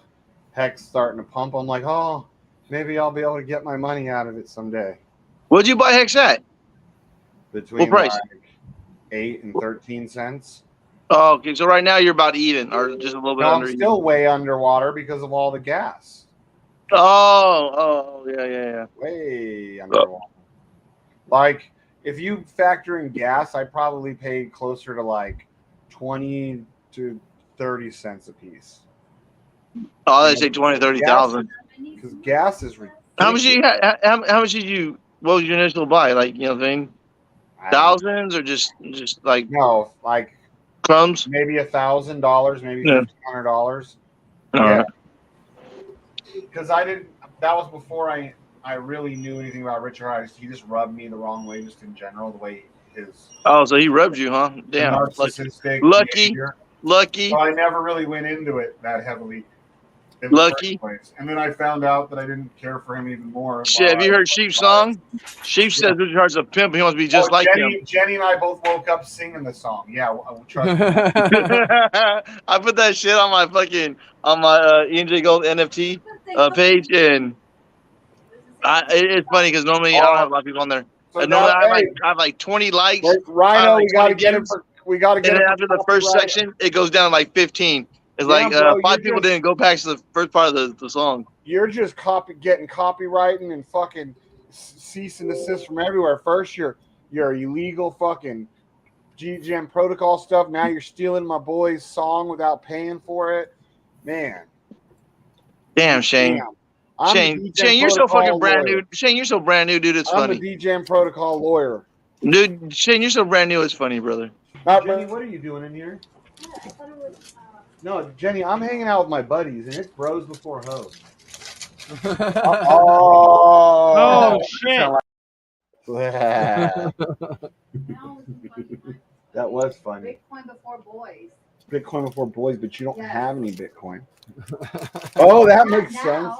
Hex starting to pump. I'm like, oh, maybe I'll be able to get my money out of it someday. What'd you buy Hex at? Between what price? Like 8 and 13 cents. Oh, okay. So right now you're about even, or just a little bit under. I'm still way underwater because of all the gas. Oh, yeah. Way underwater. Like, if you factor in gas, I probably paid closer to like 20 to 30 cents a piece. Oh, they say 20, 30,000. Because gas is ridiculous. How much did you? What was your initial buy? Like, you know what I mean? Thousands or just like no, like crumbs? Maybe $1,000, maybe $1,500. Yeah. Because I didn't. That was before I really knew anything about Richard Harris. He just rubbed me the wrong way, just in general, the way his. Oh, so he rubbed you, huh? Damn. Narcissistic. Lucky. So I never really went into it that heavily. Lucky. And then I found out that I didn't care for him even more. Shit, have you heard Sheep's song? Sheep says Richard Hart's a pimp. He wants to be just like him. Jenny and I both woke up singing the song. Yeah, trust me. I put that shit on my ENJ Gold NFT page, and it's funny because normally I don't have a lot of people on there. So normally I have like 20 likes. Rhino, we got to get him. We got to get him. And then after the first section, it goes down to like 15. It's like bro, 5 people didn't go past the first part of the song. You're just getting copywriting and fucking cease and desist from everywhere. First, you're illegal fucking GGM protocol stuff. Now you're stealing my boy's song without paying for it. Man. Damn, Shane. Shane, you're so fucking brand new. Shane, you're so brand new, dude. It's funny. I'm a DGM protocol lawyer. Dude, Shane, you're so brand new. It's funny, brother. Jenny, what are you doing in here? Yeah, I thought it was. No, Jenny, I'm hanging out with my buddies, and it's bros before hoes. Oh shit! That was funny. Bitcoin before boys. Bitcoin before boys, but you don't have any Bitcoin. Oh, that makes sense.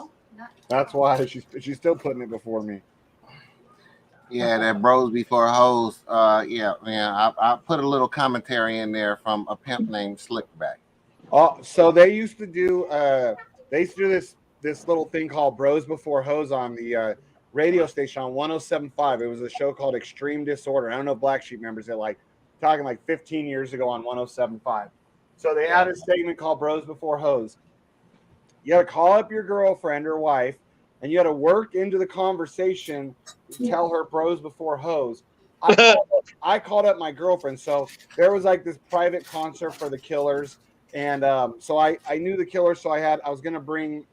That's why she's still putting it before me. Yeah, that bros before hoes. Yeah, man. I put a little commentary in there from a pimp named Slickback. Oh, so they used to do this little thing called Bros Before Hoes on the radio station on 107.5. It was a show called Extreme Disorder. I don't know if BlackSheep members it, like talking like 15 years ago on 107.5. So they had a segment called Bros Before Hoes. You had to call up your girlfriend or wife, and you had to work into the conversation to tell her bros before hoes. I called up my girlfriend. So there was like this private concert for the Killers. And so I knew the Killers, so I was going to bring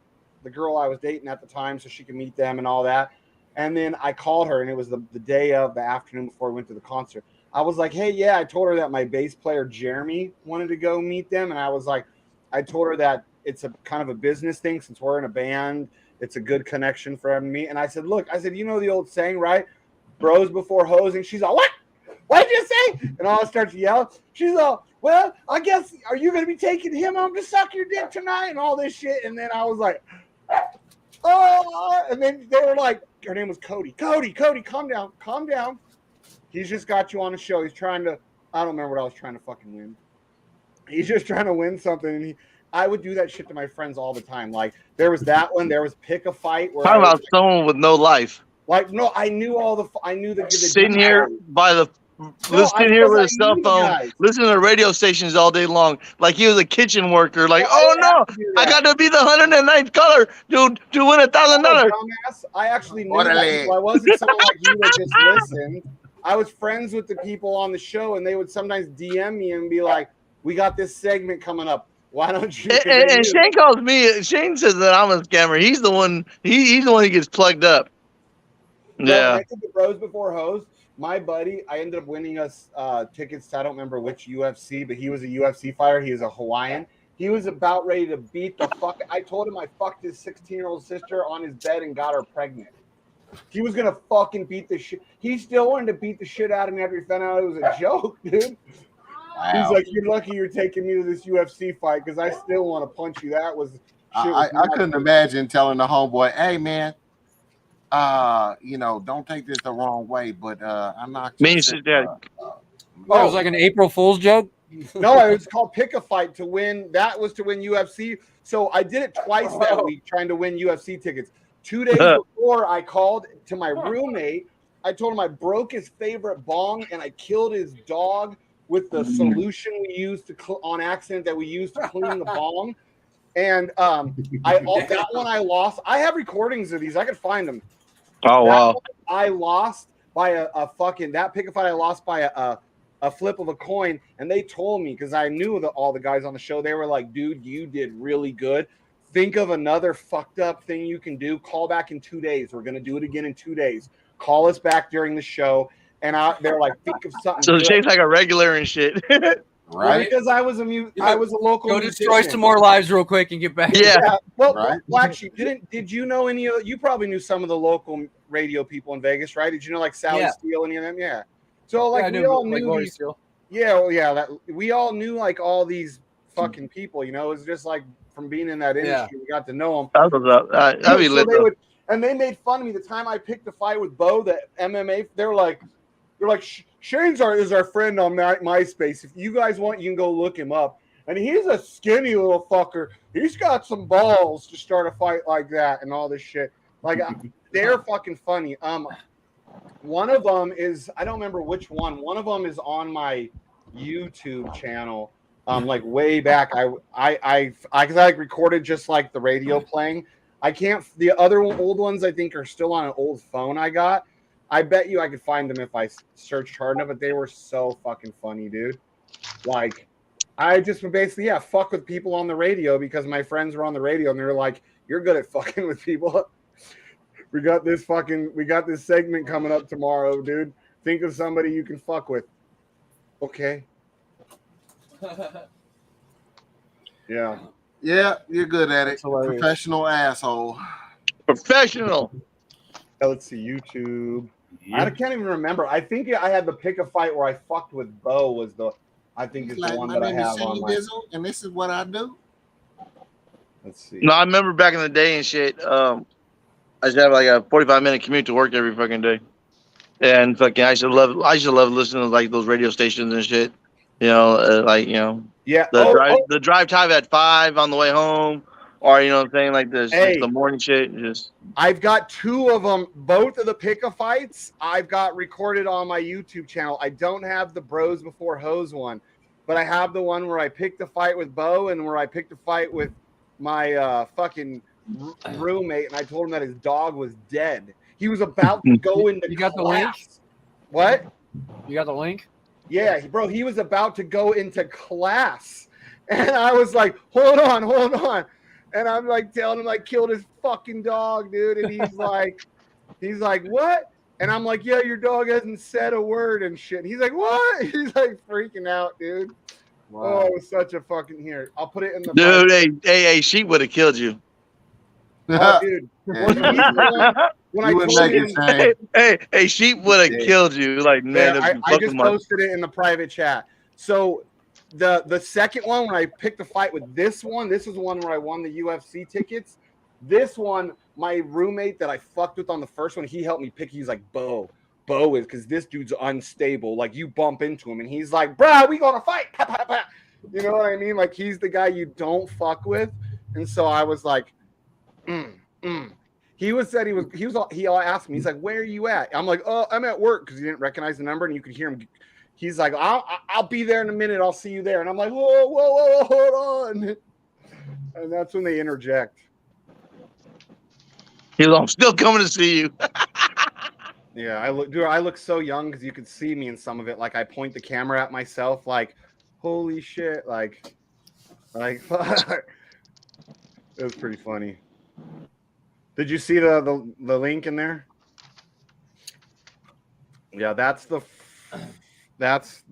the girl I was dating at the time so she could meet them and all that. And then I called her, and it was the day of the afternoon before we went to the concert. I was like, hey, yeah, I told her that my bass player Jeremy wanted to go meet them. And I was like, I told her that it's a kind of a business thing since we're in a band. It's a good connection for me. And I said, look, I said, you know the old saying, right? Bros before hoes. And she's all, what? What did you say? And all starts to yell. She's all, well, I guess, are you going to be taking him home to suck your dick tonight? And all this shit. And then I was like, oh, and then they were like, her name was Cody. Cody, calm down. Calm down. He's just got you on the show. He's trying to, I don't remember what I was trying to fucking win. He's just trying to win something. And I would do that shit to my friends all the time. Like, there was that one. There was Pick a Fight. Where Talking about someone with no life. Like, no, I knew the sitting here by the listening here with a cell phone, listening to radio stations all day long, like he was a kitchen worker. Like, oh no, I got to be the 109th color to win $1,000. I actually knew that, so I wasn't someone like you that just listened. I was friends with the people on the show, and they would sometimes DM me and be like, "We got this segment coming up. Why don't you?" And Shane calls me. Shane says that I'm a scammer. He's the one. He's the one who gets plugged up. Yeah. I did the Bros Before Hoes. My buddy, I ended up winning us tickets to, I don't remember which UFC, but he was a UFC fighter. He was a Hawaiian. He was about ready to beat the fuck. I told him I fucked his 16-year-old sister on his bed and got her pregnant. He was gonna fucking beat the shit. He still wanted to beat the shit out of me after he found out it was a joke, dude. Wow. He's like, "You're lucky you're taking me to this UFC fight because I still want to punch you." That was. I couldn't imagine telling the homeboy, "Hey man, don't take this the wrong way, but I'm not." It was like an April Fool's joke. No, it was called Pick a Fight to win. That was to win UFC. So I did it twice that week trying to win UFC tickets. 2 days before, I called to my roommate. I told him I broke his favorite bong and I killed his dog with the solution we used on accident that we used to clean the bong. And that one I lost. I have recordings of these. I could find them. Oh, wow. I lost by a fucking, that Pick a Fight I lost by a flip of a coin. And they told me, because I knew all the guys on the show, they were like, dude, you did really good. Think of another fucked up thing you can do. Call back in 2 days. We're going to do it again in 2 days. Call us back during the show. And they're like, think of something. So Shane's like a regular and shit. Right? Well, because I was a local. Go destroy some more lives real quick and get back. Yeah. Well, BlackSheep, did you know any of? You probably knew some of the local radio people in Vegas, right? Did you know like Sally Steele, any of them? Yeah. So like we all knew these. Yeah, well, yeah. That we all knew like all these fucking people. It was just like from being in that industry, we got to know them. That was up. That'd be lit. And they made fun of me the time I picked a fight with Bo, the MMA. They're like, Shane's is our friend on MySpace. If you guys want, you can go look him up. And he's a skinny little fucker. He's got some balls to start a fight like that and all this shit. Like, they're fucking funny. One of them is, I don't remember which one. One of them is on my YouTube channel. Like way back, I recorded just like the radio playing. I can't. The other old ones I think are still on an old phone I got. I bet you I could find them if I searched hard enough. But they were so fucking funny, dude. Like, I just would basically fuck with people on the radio because my friends were on the radio and they were like, "You're good at fucking with people." We got this segment coming up tomorrow, dude. Think of somebody you can fuck with. Okay. Yeah. Yeah, you're good at it. Professional asshole. Professional. Let's see, YouTube. I can't even remember. I think I had the Pick a Fight where I fucked with Bo was the I think is the one that I have on my. And this is what I do. Let's see. No, I remember back in the day and shit. I used to have like a 45-minute commute to work every fucking day, and fucking I used to love listening to like those radio stations and shit. Yeah. The drive time at 5 on the way home, or what I'm saying, like this, the morning shit. Just I've got two of them. Both of the Pick a Fights I've got recorded on my YouTube channel. I don't have the Bros Before Hoes one, but I have the one where I picked a fight with Bo and where I picked a fight with my fucking roommate, and I told him that his dog was dead. He was about to go into. You got class. the link? What? You got the link? Yeah, bro, he was about to go into class. And I was like, hold on. And I'm like telling him I killed his fucking dog, dude. And he's like, what? And I'm like, yeah, your dog hasn't said a word and shit. And he's like, what? He's like freaking out, dude. Oh, it was such a fucking here. I'll put it in the Dude, hey, Sheep would have killed you. Oh, dude. Yeah. When he's the one, when You I wouldn't told make him, it, Shane. Hey, Sheep would have killed you. Like, man, yeah, if you I fuck just with Mark. posted it in the private chat. So the second one, when I picked the fight with this one, this is the one where I won the UFC tickets. This one, my roommate that I fucked with on the first one, he helped me pick. He's like, Bo is because this dude's unstable. Like you bump into him and he's like, bro, we gonna fight. Pa, pa, pa. You know what I mean? Like he's the guy you don't fuck with. And so I was like, He asked me, he's like, where are you at? I'm like, oh, I'm at work because he didn't recognize the number and you could hear him. He's like, I'll be there in a minute. I'll see you there. And I'm like, whoa, hold on. And that's when they interject. He's like, I'm still coming to see you. Yeah, I look so young because you could see me in some of it. Like I point the camera at myself, like, holy shit, like fuck. It was pretty funny. Did you see the link in there? Yeah, that's the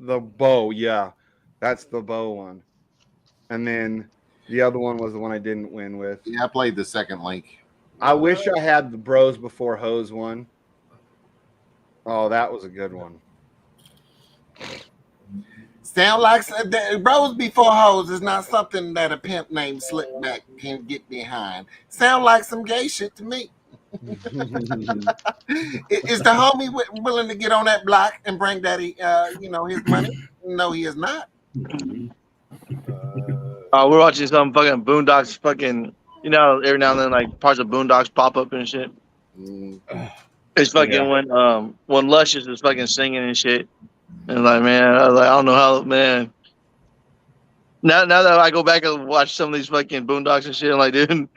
bow. Yeah, that's the bow one. And then the other one was the one I didn't win with. Yeah, I played the second link. I wish I had the bros before hoes one. Oh, that was a good one. Sound like bros before hoes is not something that a pimp named Slickback can get behind. Sound like some gay shit to me. Is the homie willing to get on that block and bring daddy, his money? No, he is not. We're watching some fucking Boondocks fucking, every now and then like parts of Boondocks pop up and shit. It's fucking when Luscious is fucking singing and shit. And like, man, I was like, I don't know how, man. Now that I go back and watch some of these fucking Boondocks and shit, I'm like, dude.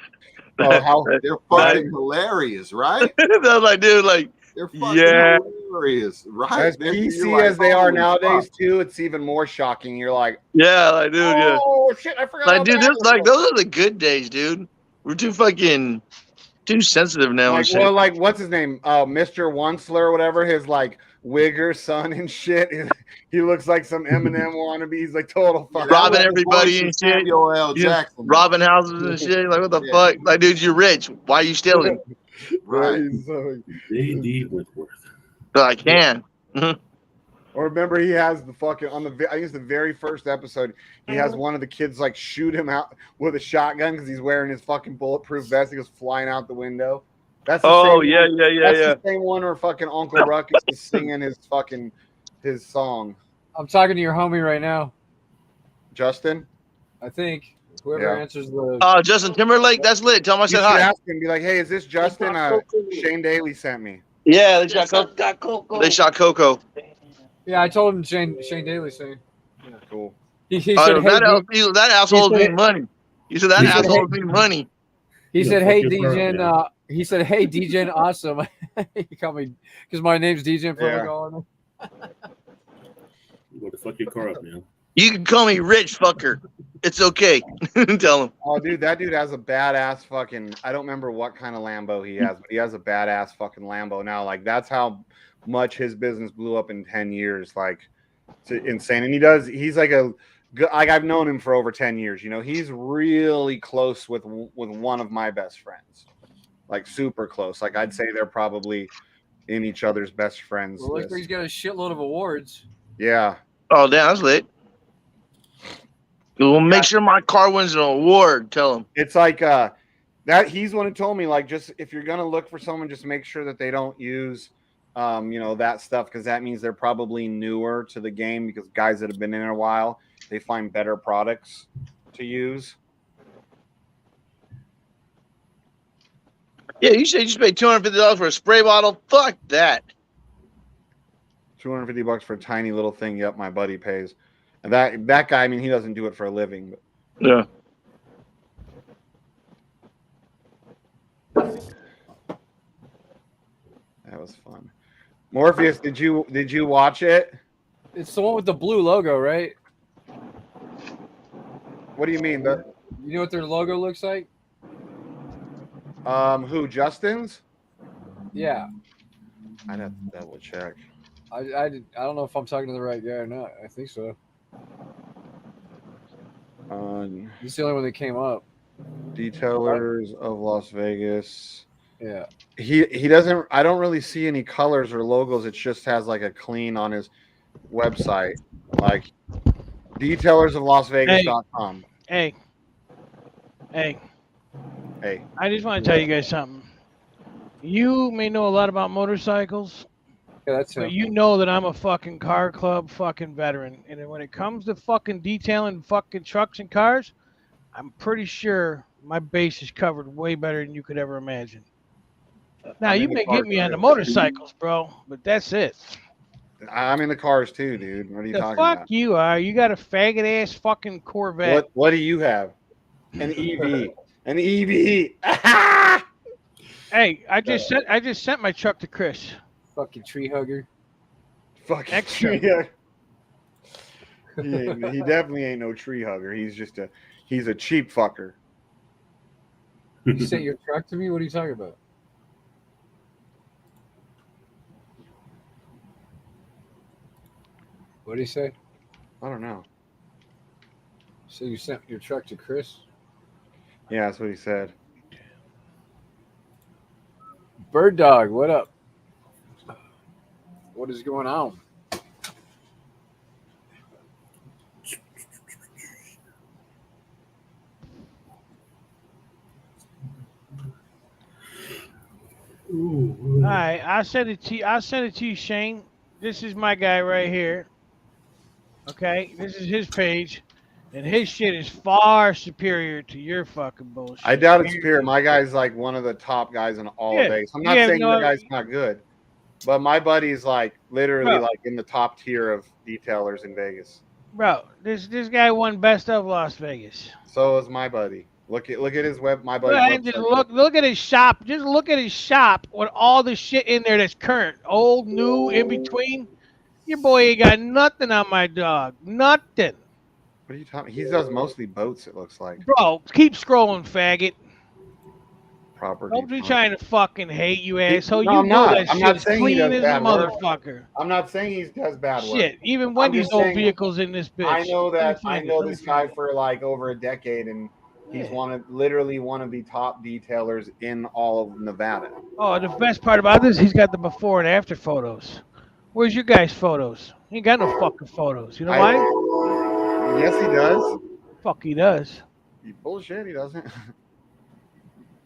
How they're fucking hilarious, right? I was like, dude, like, they're fucking hilarious, right? As PC as they are nowadays, too, it's even more shocking. You're like, yeah, like, dude, oh shit, I forgot. Like, dude, those are the good days, dude. We're too sensitive now. Like, and shit. well, like what's his name? Mr. Onceler or whatever. His like wigger son and shit. He looks like some Eminem wannabe. He's like total fuck. Robbing everybody and shit. Samuel L. Jackson. Robbing houses and shit. Like, what the fuck? Like, dude, you're rich. Why are you stealing? Right. J.D. Whitworth. But I can. Or remember, he has the fucking I think it's the very first episode. He has one of the kids like shoot him out with a shotgun because he's wearing his fucking bulletproof vest. He goes flying out the window. That's the same one. That's the same one where fucking Uncle Ruckus is singing his song. I'm talking to your homie right now, Justin. I think whoever answers the. Oh, Justin Timberlake, that's lit. Tell him I said hi. Ask him, be like, hey, is this Justin? Shane Daly sent me. Yeah, they shot Coco. They shot Coco. Yeah, I told him Shane Daly saying. Yeah, cool. He said, that asshole needs money. He said that asshole needs money. He said, "Hey, Degen." He said, "Hey, Degen, awesome." He called me because my name's Degen. You want to fuck your car up, man. You can call me rich fucker. It's okay. Tell him. Oh, dude, that dude has a badass fucking. I don't remember what kind of Lambo he has, but he has a badass fucking Lambo now. Like that's how much his business blew up in 10 years. Like it's insane. And he's like I've known him for over 10 years. He's really close with one of my best friends. Like super close. Like I'd say they're probably in each other's best friends. Well, look, he's got a shitload of awards. Yeah. Oh, damn, that's lit. We'll make sure my car wins an award. Tell him. It's like that. He's the one who told me, like, just if you're gonna look for someone, just make sure that they don't use, that stuff because that means they're probably newer to the game. Because guys that have been in it a while, they find better products to use. Yeah, you said you just paid $250 for a spray bottle. Fuck that. $250 for a tiny little thing. Yep, my buddy pays. And that guy, I mean, he doesn't do it for a living. But... Yeah. That was fun. Morpheus, did you watch it? It's the one with the blue logo, right? What do you mean? You know what their logo looks like? Who? Justin's? Yeah. I'd have to double check. I don't know if I'm talking to the right guy or not. I think so. This is the only one that came up. Detailers of Las Vegas. Yeah. He doesn't. I don't really see any colors or logos. It just has like a clean on his website, like detailersoflasvegas.com. Hey. Hey. I just want to tell you guys something. You may know a lot about motorcycles, Yeah, that's but him. you know that I'm a fucking car club fucking veteran. And then when it comes to fucking detailing fucking trucks and cars, I'm pretty sure my base is covered way better than you could ever imagine. Now, I'm you in the may get cars me on the too. motorcycles, bro, but that's it. I'm in the cars too, dude. What are you The talking fuck about? you are. You got a faggot ass fucking Corvette. What do you have? An EV. An EV. Hey, I just sent my truck to Chris. Fucking tree hugger. Fucking Extra. tree hugger. He definitely ain't no tree hugger. He's a cheap fucker. You sent your truck to me? What are you talking about? What did he say? I don't know. So you sent your truck to Chris? Yeah, that's what he said. Bird Dog, what up? What is going on? All right, I'll send it to you. I'll send it to you, Shane. This is my guy right here. Okay, this is his page, and his shit is far superior to your fucking bullshit. I doubt it's superior. My guy's like one of the top guys in all of Vegas. I'm not saying your guy's not good, but my buddy's like literally like in the top tier of detailers in Vegas. Bro, this guy won Best of Las Vegas. So is my buddy. Look at his my buddy's Go ahead, website. just look at his shop. Just look at his shop with all the shit in there that's current, old, new, in between. Your boy ain't got nothing on my dog. Nothing. What are you talking? He does mostly boats. It looks like. Bro, keep scrolling, faggot. Property. Don't be trying to fucking hate you, asshole. No, you I'm know not. that I'm not shit's saying he clean does as a bad work. motherfucker. I'm not saying he does bad work. Shit, even I'm Wendy's just old saying, vehicles in this bitch. I know that. I know Let me this find guy it. for like over a decade, and he's literally one of the top detailers in all of Nevada. Oh, the best part about this, he's got the before and after photos. Where's your guys' photos? He ain't got no fucking photos. You know why? Yes, he does. Fuck, he does. You bullshit. He doesn't.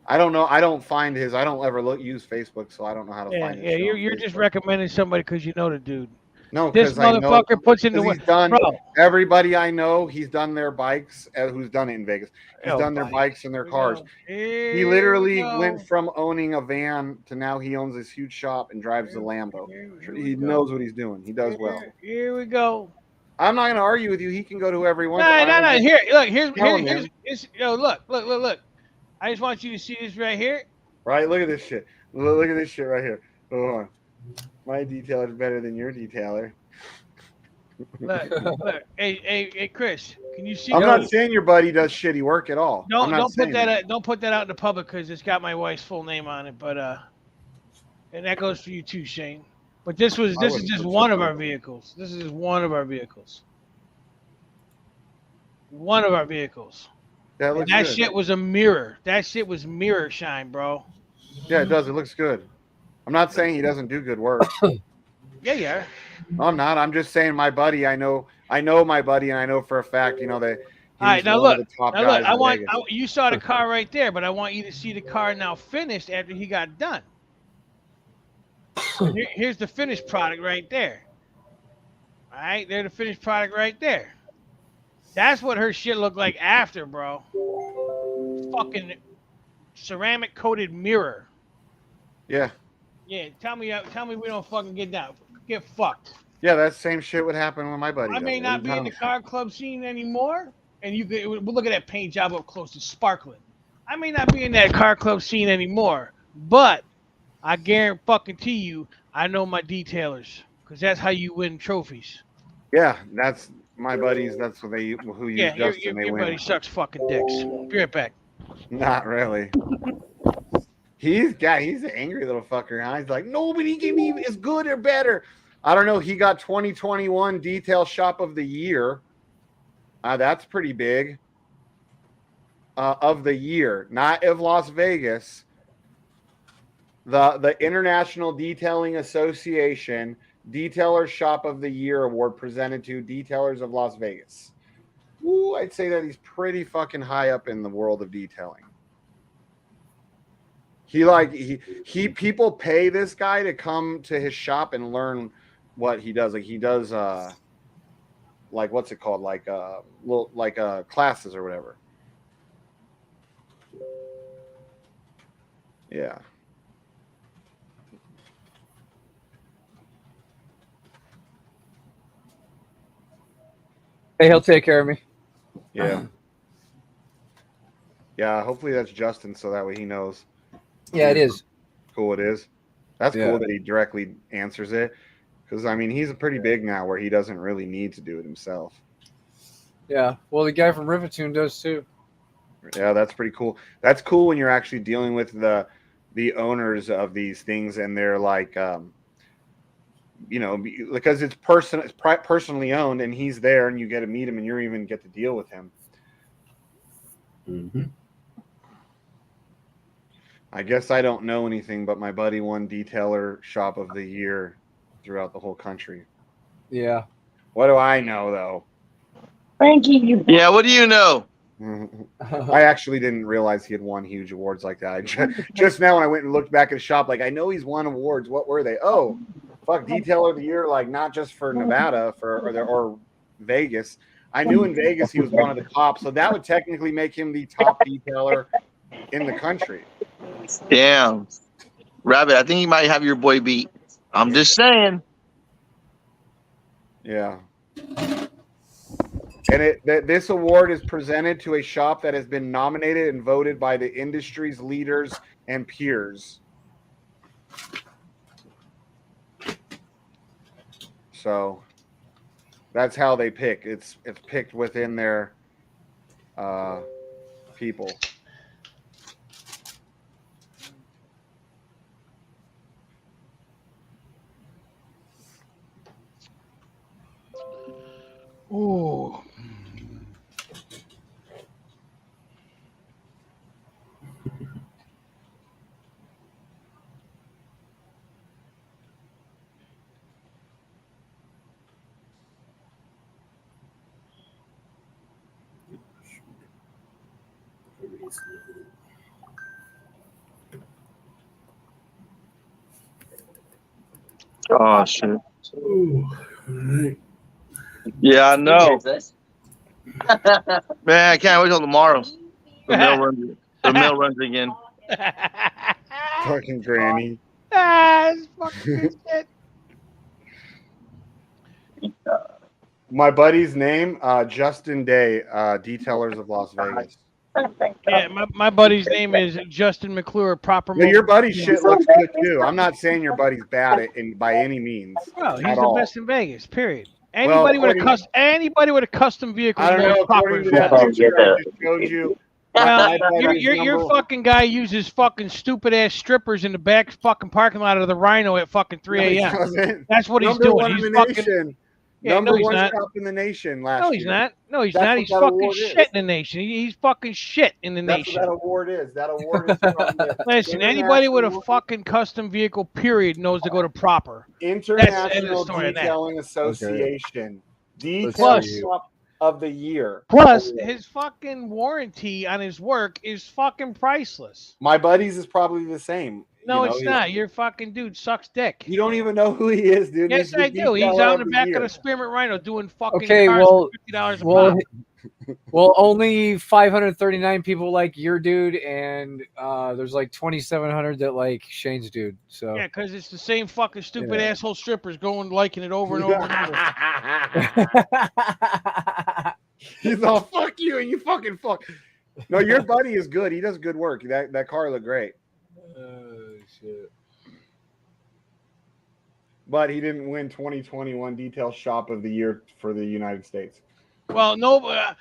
I don't know. I don't find his. I don't ever use Facebook, so I don't know how to find his. Yeah, you're just recommending somebody because you know the dude. No, this because I know motherfucker puts in the he's work. done. Bro, Everybody I know, he's done their bikes. Who's done it in Vegas? He's done their bikes and their cars. He literally went from owning a van to now he owns this huge shop and drives the Lambo. He knows what he's doing. He does well. Here we go. I'm not going to argue with you. He can go to whoever he wants. No. Here, look. Here's look. I just want you to see this right here. Right, look at this shit. Look at this shit right here. Hold on. My detailer is better than your detailer. Look. Hey, Chris, can you see? I'm not saying your buddy does shitty work at all. Don't put that out in the public because it's got my wife's full name on it. But and that goes for you too, Shane. But this is just one of our vehicles. This is one of our vehicles. One of our vehicles. That shit was a mirror. That shit was mirror shine, bro. Yeah, it does. It looks good. I'm not saying he doesn't do good work. Yeah. No, I'm not. I'm just saying my buddy. I know my buddy, and I know for a fact, that all right, now one look. of the top Now guys look. You saw the car right there, but I want you to see the car now finished after he got done. Here's the finished product right there. All right, there's the finished product right there. That's what her shit looked like after, bro. Fucking ceramic coated mirror. Yeah. Yeah, tell me we don't fucking get down. Get fucked. Yeah, that same shit would happen when my buddy. I may not be in the car club scene anymore, and we'll look at that paint job up close. It's sparkling. I may not be in that car club scene anymore, but I guarantee you, I know my detailers because that's how you win trophies. Yeah, that's my buddies. That's what who use Justin. Your buddy sucks fucking dicks. Be right back. Not really. He's an angry little fucker. Huh? He's like, nobody can be as good or better. I don't know. He got 2021 Detail Shop of the Year. That's pretty big. of the year, not of Las Vegas. The International Detailing Association Detailer Shop of the Year Award presented to Detailers of Las Vegas. Ooh, I'd say that he's pretty fucking high up in the world of detailing. He people pay this guy to come to his shop and learn what he does. Like he does like what's it called? Like classes or whatever. Yeah. Hey, he'll take care of me. Yeah. Yeah, hopefully that's Justin so that way he knows. Yeah, it is. Cool it is. That's Yeah. cool that he directly answers it. Because, I mean, he's pretty big now where he doesn't really need to do it himself. Yeah. Well, the guy from Rivatoon does too. Yeah, that's pretty cool. That's cool when you're actually dealing with the owners of these things and they're like, because it's personally owned and he's there and you get to meet him and you even get to deal with him. Mm-hmm. I guess I don't know anything, but my buddy won Detailer Shop of the Year throughout the whole country. Yeah. What do I know, though? Frankie. Yeah, what do you know? I actually didn't realize he had won huge awards like that. Just now when I went and looked back at his shop, like, I know he's won awards. What were they? Oh, fuck, Detailer of the Year, like, not just for Nevada or Vegas. I knew in Vegas he was one of the top, so that would technically make him the top detailer in the country. Damn. Rabbit, I think you might have your boy beat. I'm just saying. Yeah. And this award is presented to a shop that has been nominated and voted by the industry's leaders and peers. So that's how they pick. It's picked within their people. Ooh. Oh, shit. Ooh. All right. Yeah, I know. Man, I can't wait till tomorrow. The mill runs again. Fucking granny. It's fucking shit. My buddy's name, Justin Day, Detailers of Las Vegas. Yeah, my buddy's name is Justin McClure. Proper. Well, your buddy's shit looks good too. I'm not saying your buddy's bad by any means. Well, he's at the all. best in Vegas. Period. Well, Anybody with a custom vehicle. I don't know. According to that picture I just showed you. Your fucking guy uses fucking stupid ass strippers in the back fucking parking lot of the Rhino at fucking 3 a.m. That's what he's doing. He's fucking. Yeah, Number one not. shop in the nation last year. No, he's not. No, he's not. He's fucking shit in the nation. He's fucking shit in the nation. That's what that award is. That award is from the Listen, anybody with a fucking custom vehicle, period, knows to go to Proper. International Detailing Association. Plus, Shop of the Year. Plus, his fucking warranty on his work is fucking priceless. My buddy's is probably the same. No, it's not. Your fucking dude sucks dick. You don't even know who he is, dude. Yes, I do. He's out in the back of the Spearmint Rhino doing fucking cars for $50 a pop. Well, only 539 people like your dude, and there's like 2,700 that like Shane's dude. So yeah, because it's the same fucking stupid asshole strippers liking it over and over and over. He's all fuck you and you fucking fuck. No, your buddy is good. He does good work. That car looked great. Shit. But he didn't win 2021 Detail Shop of the Year for the United States. Well, no,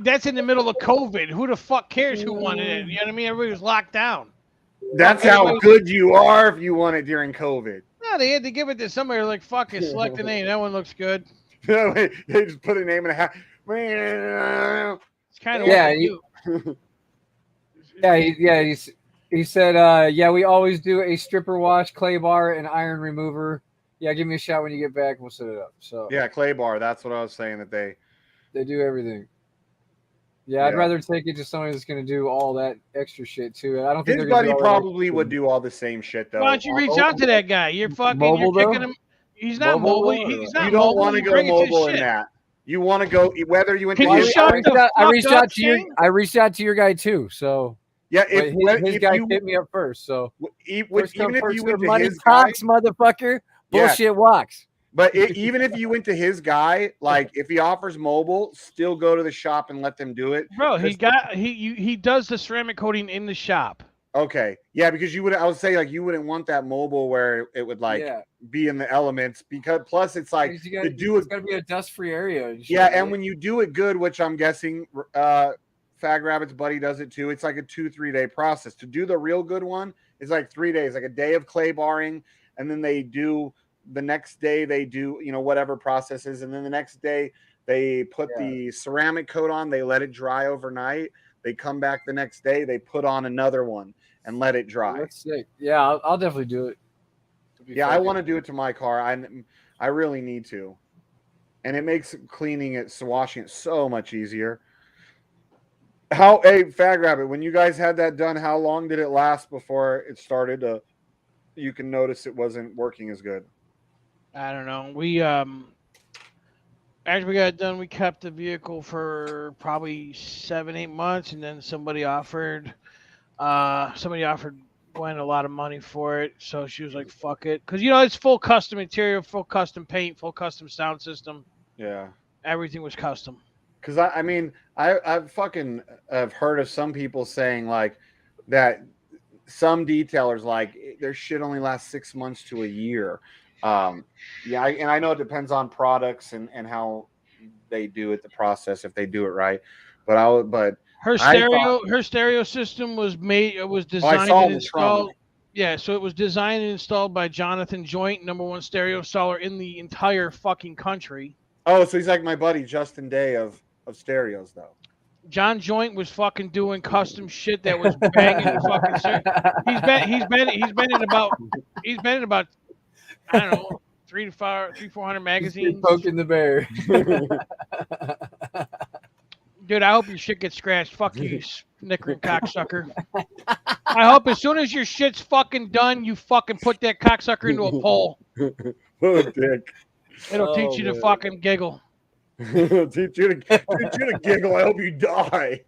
that's in the middle of COVID. Who the fuck cares who won it? You know what I mean? Everybody was locked down. That's how good you are if you won it during COVID. No, they had to give it to somebody like, fuck it, select a name. That one looks good. They just put a name in a hat. It's kind of He said, yeah, we always do a stripper wash, clay bar, and iron remover. Yeah, give me a shot when you get back. We'll set it up. So Yeah, clay bar. That's what I was saying that they do everything. Yeah, I'd rather take it to somebody that's going to do all that extra shit too. And I don't think His they're going to buddy do all that probably would do all the same shit though. Why don't you reach out to that guy? You're Mobile, you're kicking though? him. He's not Mobile, mobile. though, or He's what? not You don't mobile. want to You go bring it to his mobile in shit. that. You want to go whether you went Can to you his shut guy. the I fuck reached up, out to your Shane? I reached out to your guy too. So Yeah, but his if guy you hit me up first. So even if you went to money his guy, talks, motherfucker. Yeah. Bullshit walks. but even if you went to his guy, like if he offers mobile, still go to the shop and let them do it. Bro, he does the ceramic coating in the shop. Okay, yeah, because I would say like you wouldn't want that mobile where it would like be in the elements because plus it's like It's got to be a dust-free area. And shit, yeah, right? and when you do it good, which I'm guessing Fag Rabbit's buddy does it too, it's like a 2-3 day process. To do the real good one is like 3 days, like a day of clay barring, and then they do the next day they do whatever processes, and then the next day they put the ceramic coat on, they let it dry overnight, they come back the next day, they put on another one and let it dry. That's sick. Yeah, I'll definitely do it. Yeah, I want to do it to my car. I really need to, and it makes cleaning it, washing it so much easier. Hey, Fag Rabbit, when you guys had that done, how long did it last before it started to? You can notice it wasn't working as good. I don't know. We after we got it done, we kept the vehicle for probably 7-8 months, and then somebody offered Gwen a lot of money for it, so she was like, "Fuck it," because it's full custom interior, full custom paint, full custom sound system. Yeah, everything was custom. Because I've fucking have heard of some people saying like that. Some detailers like their shit only lasts 6 months to a year. And I know it depends on products and how they do it, the process, if they do it right. But her stereo system was designed and installed. Yeah, so it was designed and installed by Jonathan Joint, #1 stereo installer in the entire fucking country. Oh, so he's like my buddy Justin Day of stereos though. John Joint was fucking doing custom shit that was banging the fucking stereo. He's been in about I don't know 300-400 magazines. Poking the bear. Dude, I hope your shit gets scratched. Fuck you, snickering cocksucker. I hope as soon as your shit's fucking done, you fucking put that cocksucker into a pole. What a dick. It'll teach you to fucking giggle. teach you to giggle. I hope you die.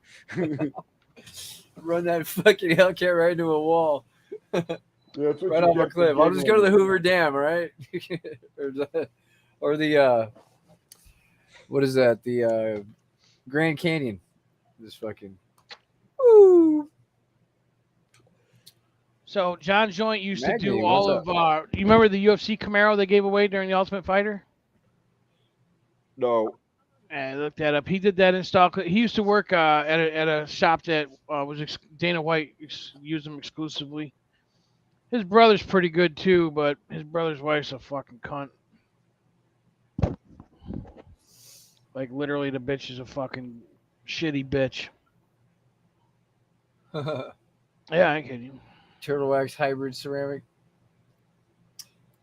Run that fucking Hellcat right into a wall. Right off a cliff. I'll just go to the Hoover Dam, right? or the what is that? The Grand Canyon. Just fucking woo. So John Joint used to do all of you remember the UFC Camaro they gave away during the Ultimate Fighter? No. I looked that up. He did that install. He used to work at a shop that was Dana White used them exclusively. His brother's pretty good too, but his brother's wife's a fucking cunt. Like literally, the bitch is a fucking shitty bitch. Yeah, I kid you. Turtle wax hybrid ceramic.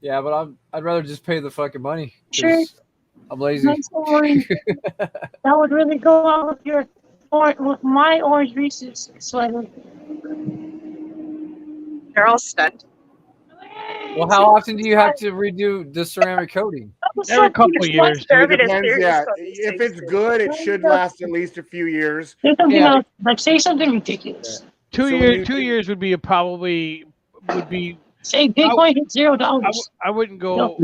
Yeah, but I'd rather just pay the fucking money. Sure. I'm lazy. That would really go out with my orange Reese's sweater. They're all stunned. Well, how often do you have to redo the ceramic coating? Every couple of years. It depends, yeah. If it's good, it should last at least a few years. Yeah. Like say something ridiculous. Yeah. 2 years would be say Bitcoin hit $0. I wouldn't go.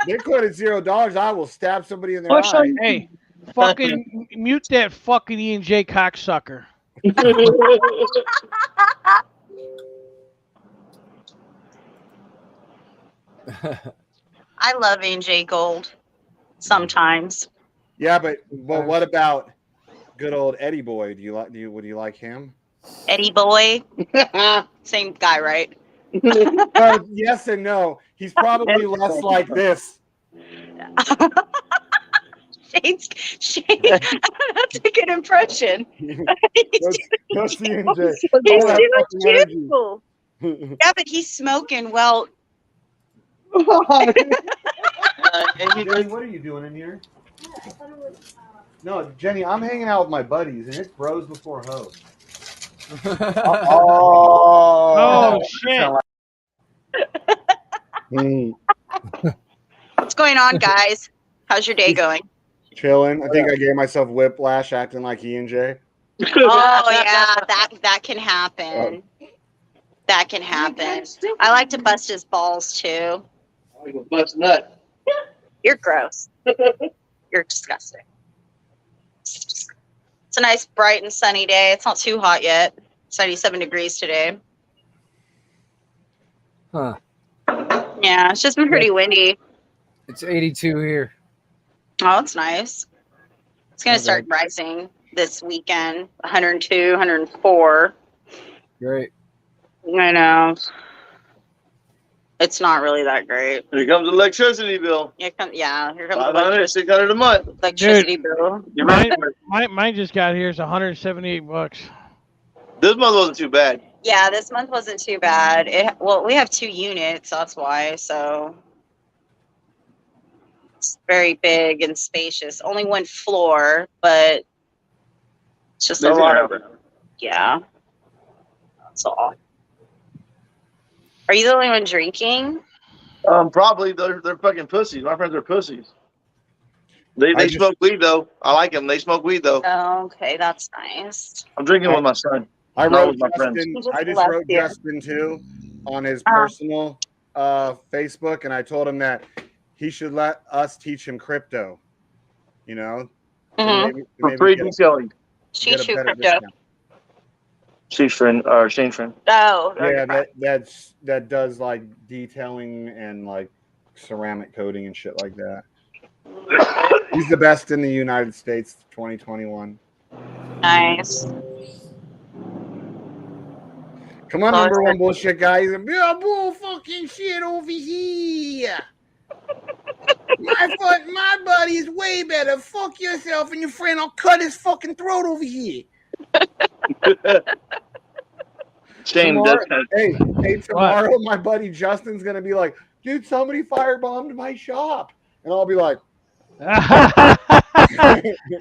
Bitcoin at $0. I will stab somebody in their eye. Hey, fucking mute that fucking E&J cocksucker. I love NJ Gold sometimes. Yeah, but what about good old Eddie Boy? Would you like him? Eddie Boy, same guy, right? Yes and no. He's probably less like this. Shane, I don't know how to take an impression. That's CNJ. He's All that doing fucking energy. too. Yeah, but he's smoking. Well, Jenny, what are you doing in here? No, Jenny, I'm hanging out with my buddies, and it's bros before hoes. Oh shit! what's going on, guys? How's your day going? Chilling. I think I gave myself whiplash acting like E&J. Oh yeah, that can happen. That can happen. I like to bust his balls too. You bust nut. You're gross. You're disgusting. It's a nice, bright, and sunny day. It's not too hot yet. It's 97 degrees today. Huh. Yeah, it's just been pretty windy. It's 82 here. Oh, it's nice. It's going to Not start rising this weekend. 102, 104. Great. I know. It's not really that great. Here comes the electricity bill. Here comes the 500, 600 a month. electricity bill. Mine just got here. It's $178. This month wasn't too bad. Yeah, this month wasn't too bad. Well, we have 2 units, that's why. So it's very big and spacious. Only 1 floor, but it's just a lot of. Yeah, that's all. Are you the only one drinking? Probably. They're fucking pussies. My friends are pussies. They smoke weed though. I like them. They smoke weed though. Oh, okay, that's nice. I'm drinking with my son. I not wrote with my friends. Justin. I just wrote Justin too on his personal Facebook, and I told him that he should let us teach him crypto. You know, For free detailing. Teach you crypto. She's friend or Shane's friend. Oh, Yeah, that does like detailing and like ceramic coating and shit like that. He's the best in the United States, 2021. Nice. Come on, number one bullshit guys. Yeah, bull fucking shit over here. My buddy is way better. Fuck yourself and your friend. I'll cut his fucking throat over here. Shane Tomorrow, does. tomorrow my buddy Justin's gonna be like, dude, somebody firebombed my shop. And I'll be like,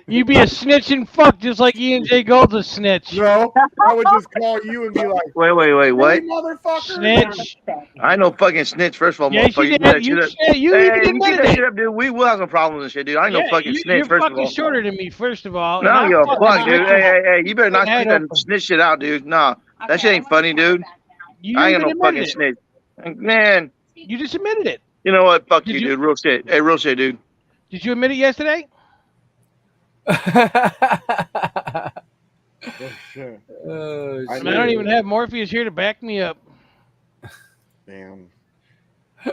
You be a snitching fuck just like E&J Gold's a snitch. No, I would just call you and be like, Wait, what? hey, motherfucker. Snitch. I ain't no fucking snitch, first of all, Yes, motherfucker. you did. You Get admitted that it. shit up, dude. We will have some problems and shit, dude. I ain't no fucking snitch, You're first of fucking all. shorter than me, first of all. No, and you're I'm a fuck, dude. fucking- Hey, you better not keep that snitch shit out, dude. Nah, that shit ain't funny, dude. I ain't no fucking snitch. Man. You just admitted it. You know what? Fuck you, dude. Real shit. Hey, real shit, dude. Did you admit it yesterday? Oh, shit. I don't even have Morpheus here to back me up. Damn. You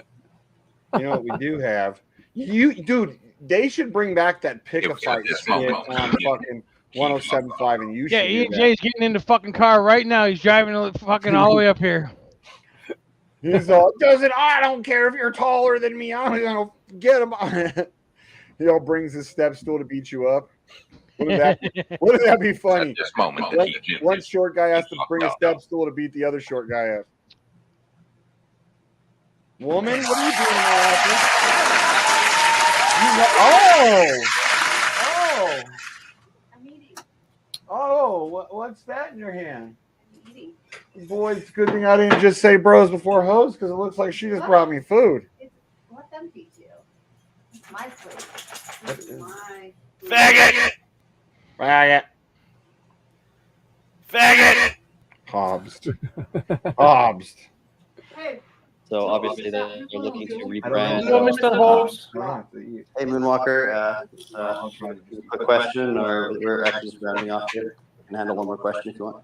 know what we do have? Dude, they should bring back that pick a fight shit on fucking 107.5 and you Yeah, should do E&J's getting in the fucking car right now. He's driving fucking all the way up here. He's all, I don't care if you're taller than me. I'm gonna get him. He all brings his step stool to beat you up. Wouldn't that be funny? At this moment, one short guy has to bring a step stool to beat the other short guy up. Woman, what are you doing in my office? What's that in your hand? Boy, it's a good thing I didn't just say bros before hoes because it looks like she just brought me food. Let them feed you. It's my food. This is my Faggot! Hobbs. So obviously they're looking to rebrand. Hello, Mr. Hobbs. Hey, Moonwalker. Quick question, or we're actually just rounding off here. I can handle one more question if you want.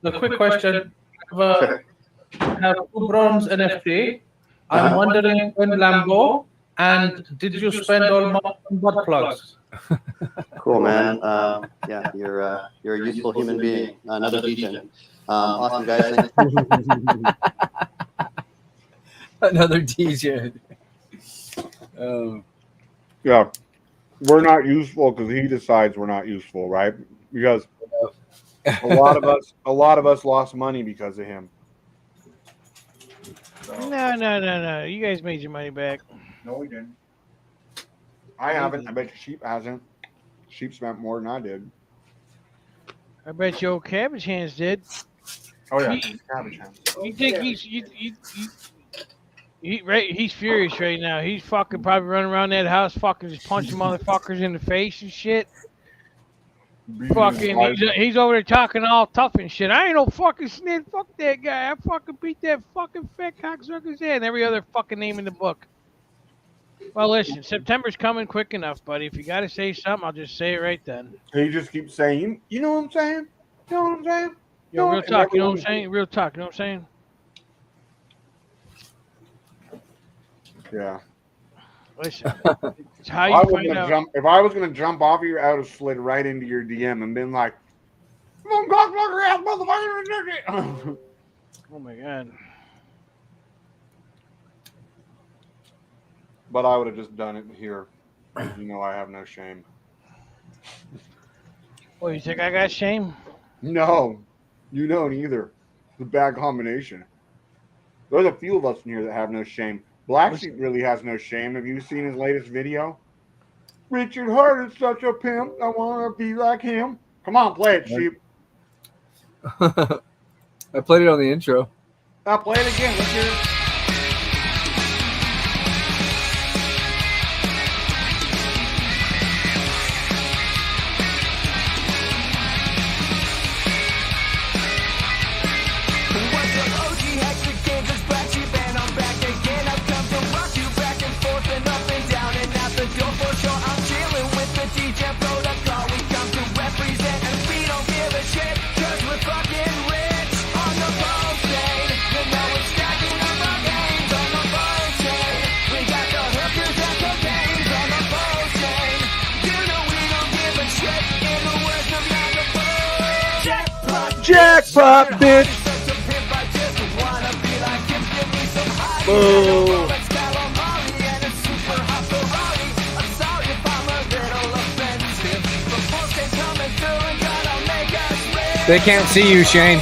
The quick question. I have 2 bronze NFT. I'm wondering when Lambo, and did you spend all money on butt plugs? Cool, man. Yeah, you're a useful human being. Another Degen. Awesome, guys. Another DJ. Yeah. we're not useful because he decides we're not useful, right? Because a lot of us lost money because of him. No. You guys made your money back. No, we didn't. I haven't. I bet your sheep hasn't. Sheep spent more than I did. I bet you old Cabbage Hands did. Oh yeah, He- cabbage hands. You think he's furious right now. He's fucking probably running around that house, fucking just punching motherfuckers in the face and shit. Fucking, he's over there talking all tough and shit. I ain't no fucking snitch. Fuck that guy. I fucking beat that fucking fat cocksucker's head and every other fucking name in the book. Well, listen, September's coming quick enough, buddy. If you got to say something, I'll just say it right then. He just keeps saying, you know what I'm saying? You know what I'm saying? Yo, real talk, you know what I'm saying? Real talk, you know what I'm saying? Yeah. Listen, it's how you find out. If I was gonna jump off you, I would have slid right into your DM and been like, "Come on, cockblocker ass motherfucker!" Oh my god. But I would have just done it here. You know, I have no shame. Oh, you think I got shame? No, you don't either. It's a bad combination. There's a few of us in here that have no shame. BlackSheep really has no shame. Have you seen his latest video? Richard Hart is such a pimp. I want to be like him. Come on, play it, Sheep. I played it on the intro. I'll play it again. Let's hear it. Jackpot, bitch! Boo! They can't see you, Shane.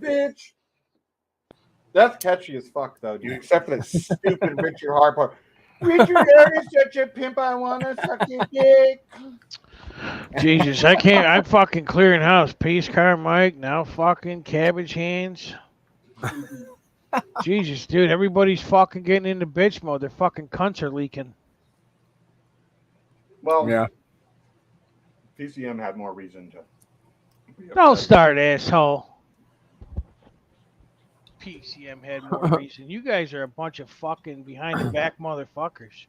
Bitch. That's catchy as fuck, though, dude. Except for that stupid Richard Hart part. Richard Hart is such a pimp. I want to suck his dick. Jesus, I can't. I'm fucking clearing house. Peace car, Mike. Now fucking Cabbage Hands. Jesus, dude. Everybody's fucking getting into bitch mode. Their fucking cunts are leaking. Well, yeah. PCM had more reason to. Don't start, asshole. PCM had more reason. You guys are a bunch of fucking behind the back motherfuckers.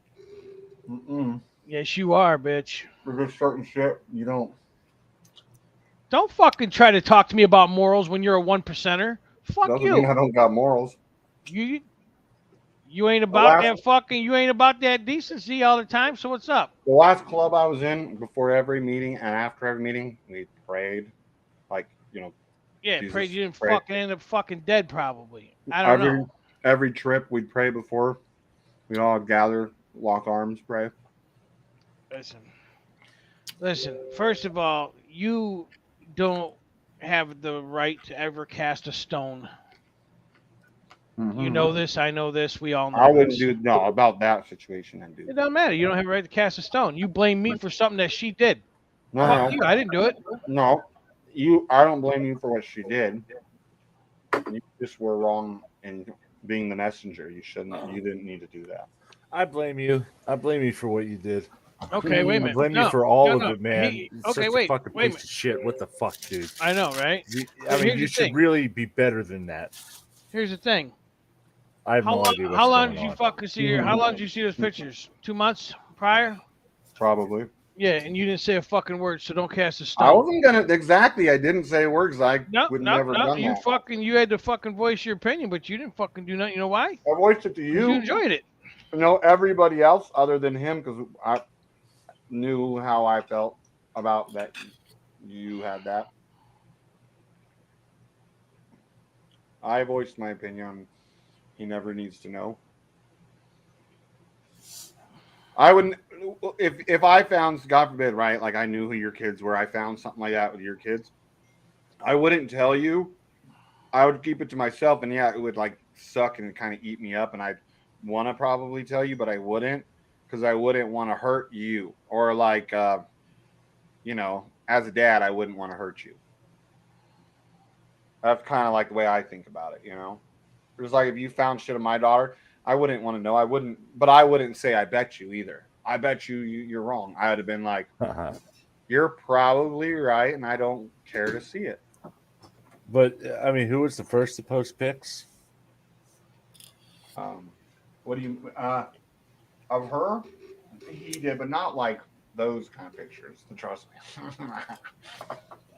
Yes, you are, bitch. We're just starting shit. You don't. Don't fucking try to talk to me about morals when you're a 1%er. Fuck Doesn't you. mean I don't got morals. You ain't about that fucking. You ain't about that decency all the time. So what's up? The last club I was in, before every meeting and after every meeting, we prayed, like, you know. Yeah, Jesus, prayed you didn't fucking end up fucking dead, probably. I don't know. Every trip we'd pray before. We'd all gather, lock arms, pray. Listen. First of all, you don't have the right to ever cast a stone. Mm-hmm. You know this. I know this. We all know. I wouldn't do about that situation. And do. It doesn't matter. You don't have a right to cast a stone. You blame me for something that she did. No, Fuck you. I didn't do it. No, I don't blame you for what she did. You just were wrong in being the messenger. You didn't need to do that. I blame you. I blame you for what you did. Okay, wait a minute. I blame you for all of it, man. Okay, wait. Fucking wait a piece of shit. What the fuck, dude? I know, right? I mean, you should really be better than that. Here's the thing. I have no idea. How long did you fucking see How long did you see those pictures? 2 months prior? Probably. Yeah, and you didn't say a fucking word, so don't cast a I stone. wasn't gonna exactly. I didn't say words. I would never done You that. you had to fucking voice your opinion, but you didn't fucking do nothing. You know why? I voiced it to Because you. you enjoyed it. Everybody else other than him, because I knew how I felt about that. You had that. I voiced my opinion. He never needs to know. I wouldn't if I found, God forbid, right? Like I knew who your kids were. I found something like that with your kids. I wouldn't tell you. I would keep it to myself, and yeah, it would like suck and kind of eat me up, and I'd want to probably tell you, but I wouldn't because I wouldn't want to hurt you or like, as a dad, I wouldn't want to hurt you. That's kind of like the way I think about it. It's like if you found shit of my daughter, I wouldn't want to know. I wouldn't say I bet you either. I bet you're wrong. I would have been like, you're probably right, and I don't care to see it. But I mean, who was the first to post pics? What do you of her? He did, but not like those kind of pictures. Trust me.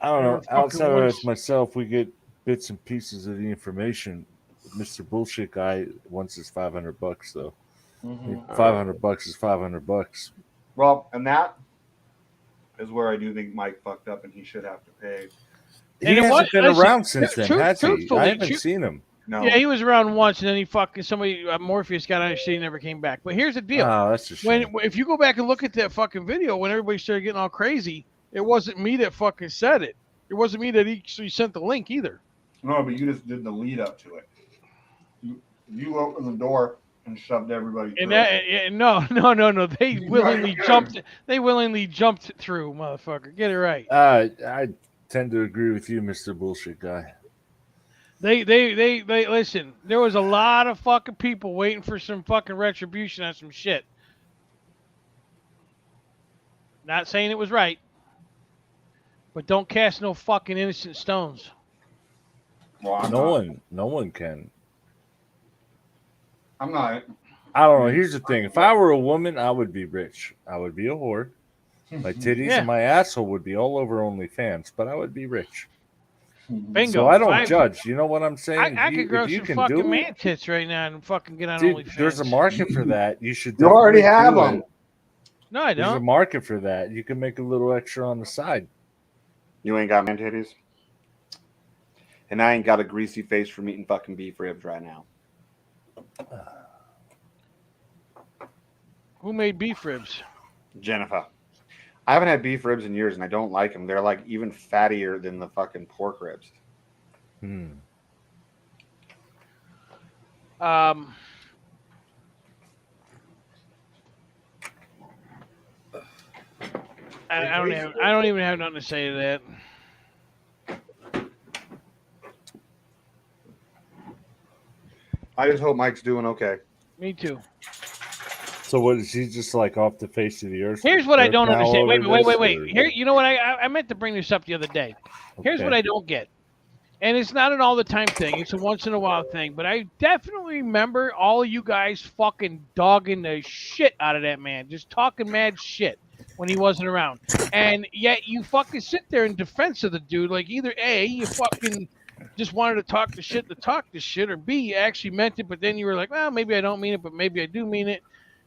I don't know. Outside of myself, we get bits and pieces of the information. Mr. Bullshit Guy wants his $500 though. Mm-hmm. $500 is $500. Well, and that is where I do think Mike fucked up, and he should have to pay. He hasn't been around since then, has he? I haven't seen him. No. Yeah, he was around once, and then he fucking Morpheus got on his shit and never came back. But here's the deal: that's a shame. if you go back and look at that fucking video, when everybody started getting all crazy, it wasn't me that fucking said it. It wasn't me that actually sent the link either. No, but you just did the lead up to it. You opened the door and shoved everybody through. No. They willingly jumped. They willingly jumped through, motherfucker. Get it right. I tend to agree with you, Mr. Bullshit Guy. They listen. There was a lot of fucking people waiting for some fucking retribution on some shit. Not saying it was right, but don't cast no fucking innocent stones. Well, no one can. I'm not. I don't know. Here's the thing: if I were a woman, I would be rich. I would be a whore. My titties and my asshole would be all over OnlyFans, but I would be rich. Bingo. So I don't judge. You know what I'm saying? I could grow some fucking man tits right now and fucking get on OnlyFans. There's a market for that. You should. You already have them. No, I don't. There's a market for that. You can make a little extra on the side. You ain't got man titties, and I ain't got a greasy face from eating fucking beef ribs right now. Who made beef ribs? Jennifer. I haven't had beef ribs in years, and I don't like them. They're like even fattier than the fucking pork ribs. I don't even have nothing to say to that. I just hope Mike's doing okay. Me too. So what is he just like off the face of the earth? Here's what I don't understand. Wait. Or... Here, you know what? I meant to bring this up the other day. Here's what I don't get. And it's not an all the time thing. It's a once in a while thing. But I definitely remember all of you guys fucking dogging the shit out of that man. Just talking mad shit when he wasn't around. And yet you fucking sit there in defense of the dude. Like either A, you fucking just wanted to talk the shit, or B, you actually meant it, but then you were like, well, maybe I don't mean it, but maybe I do mean it.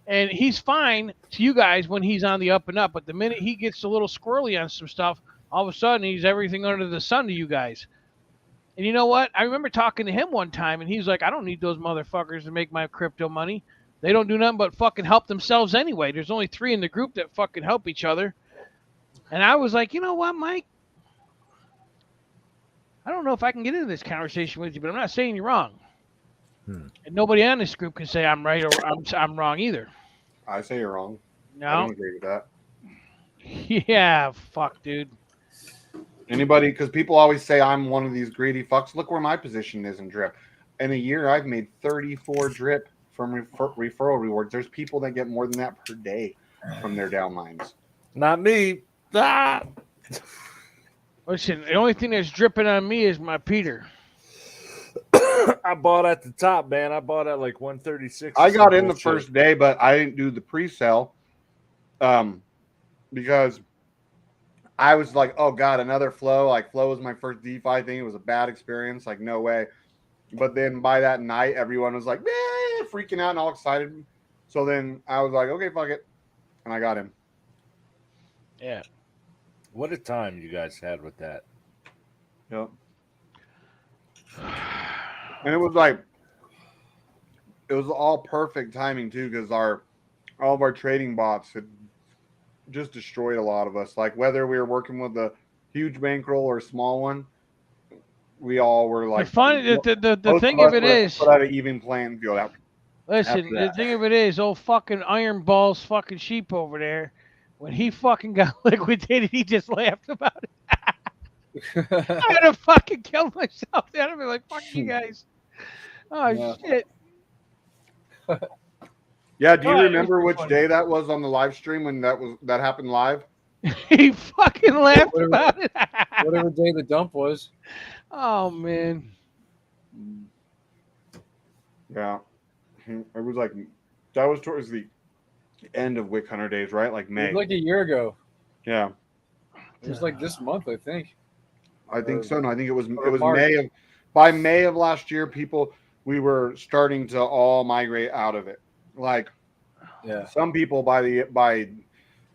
And he's fine to you guys when he's on the up and up. But the minute he gets a little squirrely on some stuff, all of a sudden he's everything under the sun to you guys. And you know what? I remember talking to him one time, and he's like, I don't need those motherfuckers to make my crypto money. They don't do nothing but fucking help themselves anyway. There's only 3 in the group that fucking help each other. And I was like, you know what, Mike? I don't know if I can get into this conversation with you, but I'm not saying you're wrong. And nobody on this group can say I'm right or I'm wrong either. I say you're wrong. No. I don't agree with that. Yeah, fuck, dude. Anybody, because people always say I'm one of these greedy fucks. Look where my position is in drip. In a year, I've made 34 drip from referral rewards. There's people that get more than that per day from their downlines. Not me. Ah! Listen, the only thing that's dripping on me is my Peter. I bought at the top, man. I bought at like 136. I got in the first day, but I didn't do the pre-sale. because I was like, oh God, another flow. Like flow was my first DeFi thing. It was a bad experience. Like, no way. But then by that night, everyone was like, freaking out and all excited. So then I was like, okay, fuck it. And I got him. Yeah. What a time you guys had with that. Yep. And it was like, it was all perfect timing too, because all of our trading bots had just destroyed a lot of us. Like whether we were working with a huge bankroll or a small one, we all were like. The thing of it is, put out an even playing field. Listen, the thing of it is, old fucking Iron Balls fucking sheep over there, when he fucking got liquidated, he just laughed about it. I had to fucking kill myself. Then I'd be like, fuck you guys. Oh, Yeah. shit. Yeah, do you Oh, it was remember pretty which funny. day that was on the live stream when that happened live? He fucking laughed about it. Whatever day the dump was. Oh, man. Yeah. It was like, that was towards the end of Wick Hunter days, right? Like It May. was like a year ago. Yeah. It was like this month, I think. I think so. No, I think it was March. by May of last year, we were starting to all migrate out of it. Like Yeah. some people by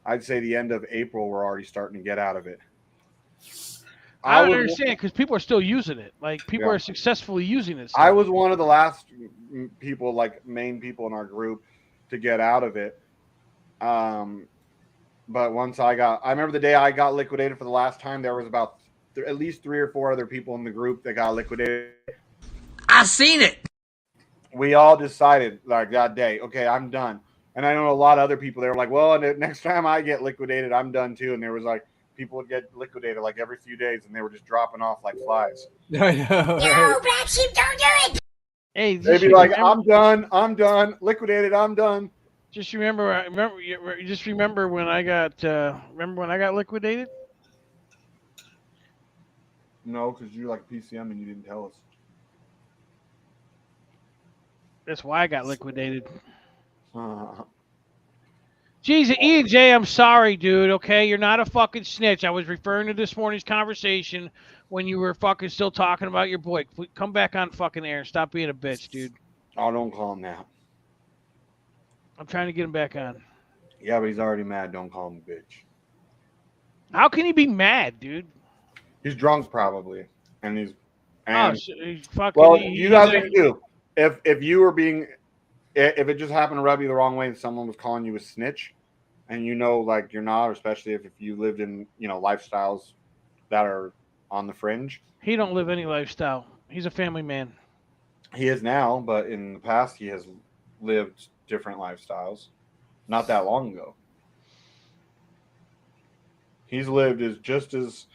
I'd say the end of April were already starting to get out of it. I don't understand because people are still using it. Like people Yeah. are successfully using it. I was one of the last people, like main people in our group, to get out of it. But once I remember the day I got liquidated for the last time, there was about at least 3 or 4 other people in the group that got liquidated. I seen it. We all decided like that day, okay, I'm done. And I know a lot of other people, they were like, well, next time I get liquidated, I'm done too. And there was like, people would get liquidated like every few days and they were just dropping off like flies. I know. No, BlackSheep, don't do it. Hey, They'd be like, I'm done, liquidated, I'm done. Just remember when I got liquidated. No, because you like PCM and you didn't tell us. That's why I got liquidated. Jeez, Ian J, I'm sorry, dude. Okay, you're not a fucking snitch. I was referring to this morning's conversation when you were fucking still talking about your boy. Come back on fucking air and stop being a bitch, dude. Oh, don't call him that. I'm trying to get him back on. Yeah, but he's already mad. Don't call him a bitch. How can he be mad, dude? He's drunk probably, and he's. He's fucking. Well, you guys can do. If you were being, if it just happened to rub you the wrong way, and someone was calling you a snitch, and you know, like you're not, especially if you lived in lifestyles that are on the fringe. He don't live any lifestyle. He's a family man. He is now, but in the past he has lived different lifestyles. Not that long ago. He's lived just as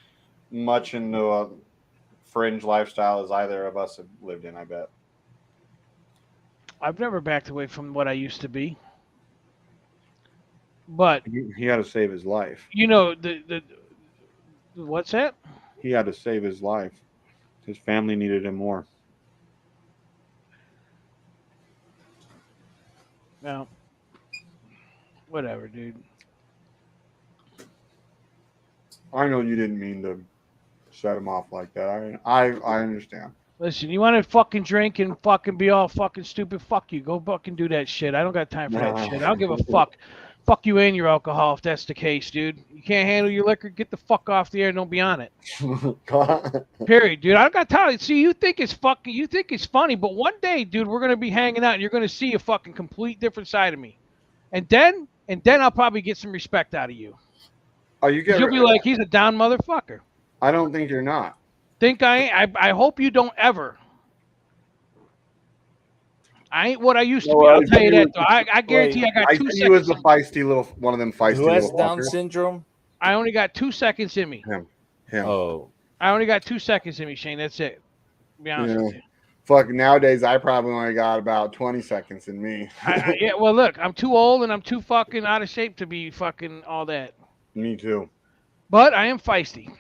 much in the fringe lifestyle as either of us have lived in, I bet. I've never backed away from what I used to be. But he had to save his life. You know the what's that? He had to save his life. His family needed him more. No. Whatever, dude. I know you didn't mean to set him off like that. I understand. Listen, you want to fucking drink and fucking be all fucking stupid? Fuck you. Go fucking do that shit. I don't got time for that shit. I don't give a fuck. Fuck you and your alcohol if that's the case, dude. You can't handle your liquor, get the fuck off the air and don't be on it. Period, dude. I don't got time. See, you think it's funny, but one day, dude, we're gonna be hanging out and you're gonna see a fucking complete different side of me. And then I'll probably get some respect out of you. Oh, you'll be like, he's a down motherfucker. I don't think you're not. Think I hope you don't ever. I ain't what I used to be. I'll tell you that, though. I guarantee I got 2 seconds. He was the feisty little one of them feisty Who has little Down fuckers. syndrome? I only got 2 seconds in me. Him. Oh. I only got 2 seconds in me, Shane. That's it. To be honest with you. Fuck, nowadays I probably only got about 20 seconds in me. Yeah, well, look, I'm too old and I'm too fucking out of shape to be fucking all that. Me too. But I am feisty.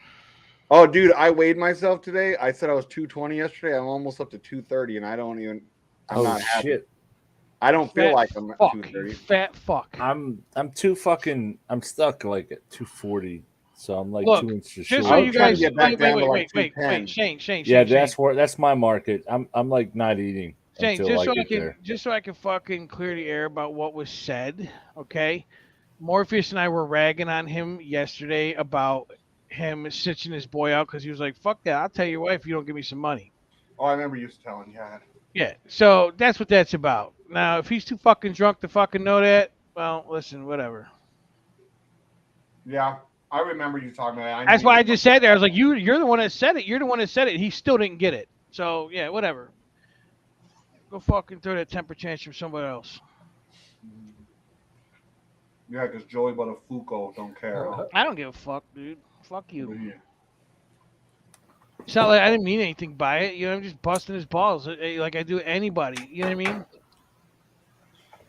Oh, dude, I weighed myself today. I said I was 220 yesterday. I'm almost up to 230, and I don't even. I'm not happy. Shit. I don't feel Fat like I'm at fuck, 230. you fat fuck. I'm stuck like at 240, so I'm like Look, 2 inches just short. so I you was trying to guys, get back down to like wait, 210. Shane. Yeah, that's my market. I'm like not eating Shane, until I get there. just so I can fucking clear the air about what was said, okay? Morpheus and I were ragging on him yesterday about him stitching his boy out because he was like, "Fuck that! I'll tell your wife if you don't give me some money." Oh, I remember you telling yeah. Yeah, so that's what that's about. Now, if he's too fucking drunk to fucking know that, well, listen, whatever. Yeah, I remember you talking about that. That's why I just said there. I was like, you're the one that said it. You're the one that said it. He still didn't get it. So yeah, whatever. Go fucking throw that temper tantrum somewhere else. Yeah, because Joey but a Foucault don't care. I don't give a fuck, dude. Fuck you. It's not like I didn't mean anything by it. You know, I'm just busting his balls like I do anybody. You know what I mean?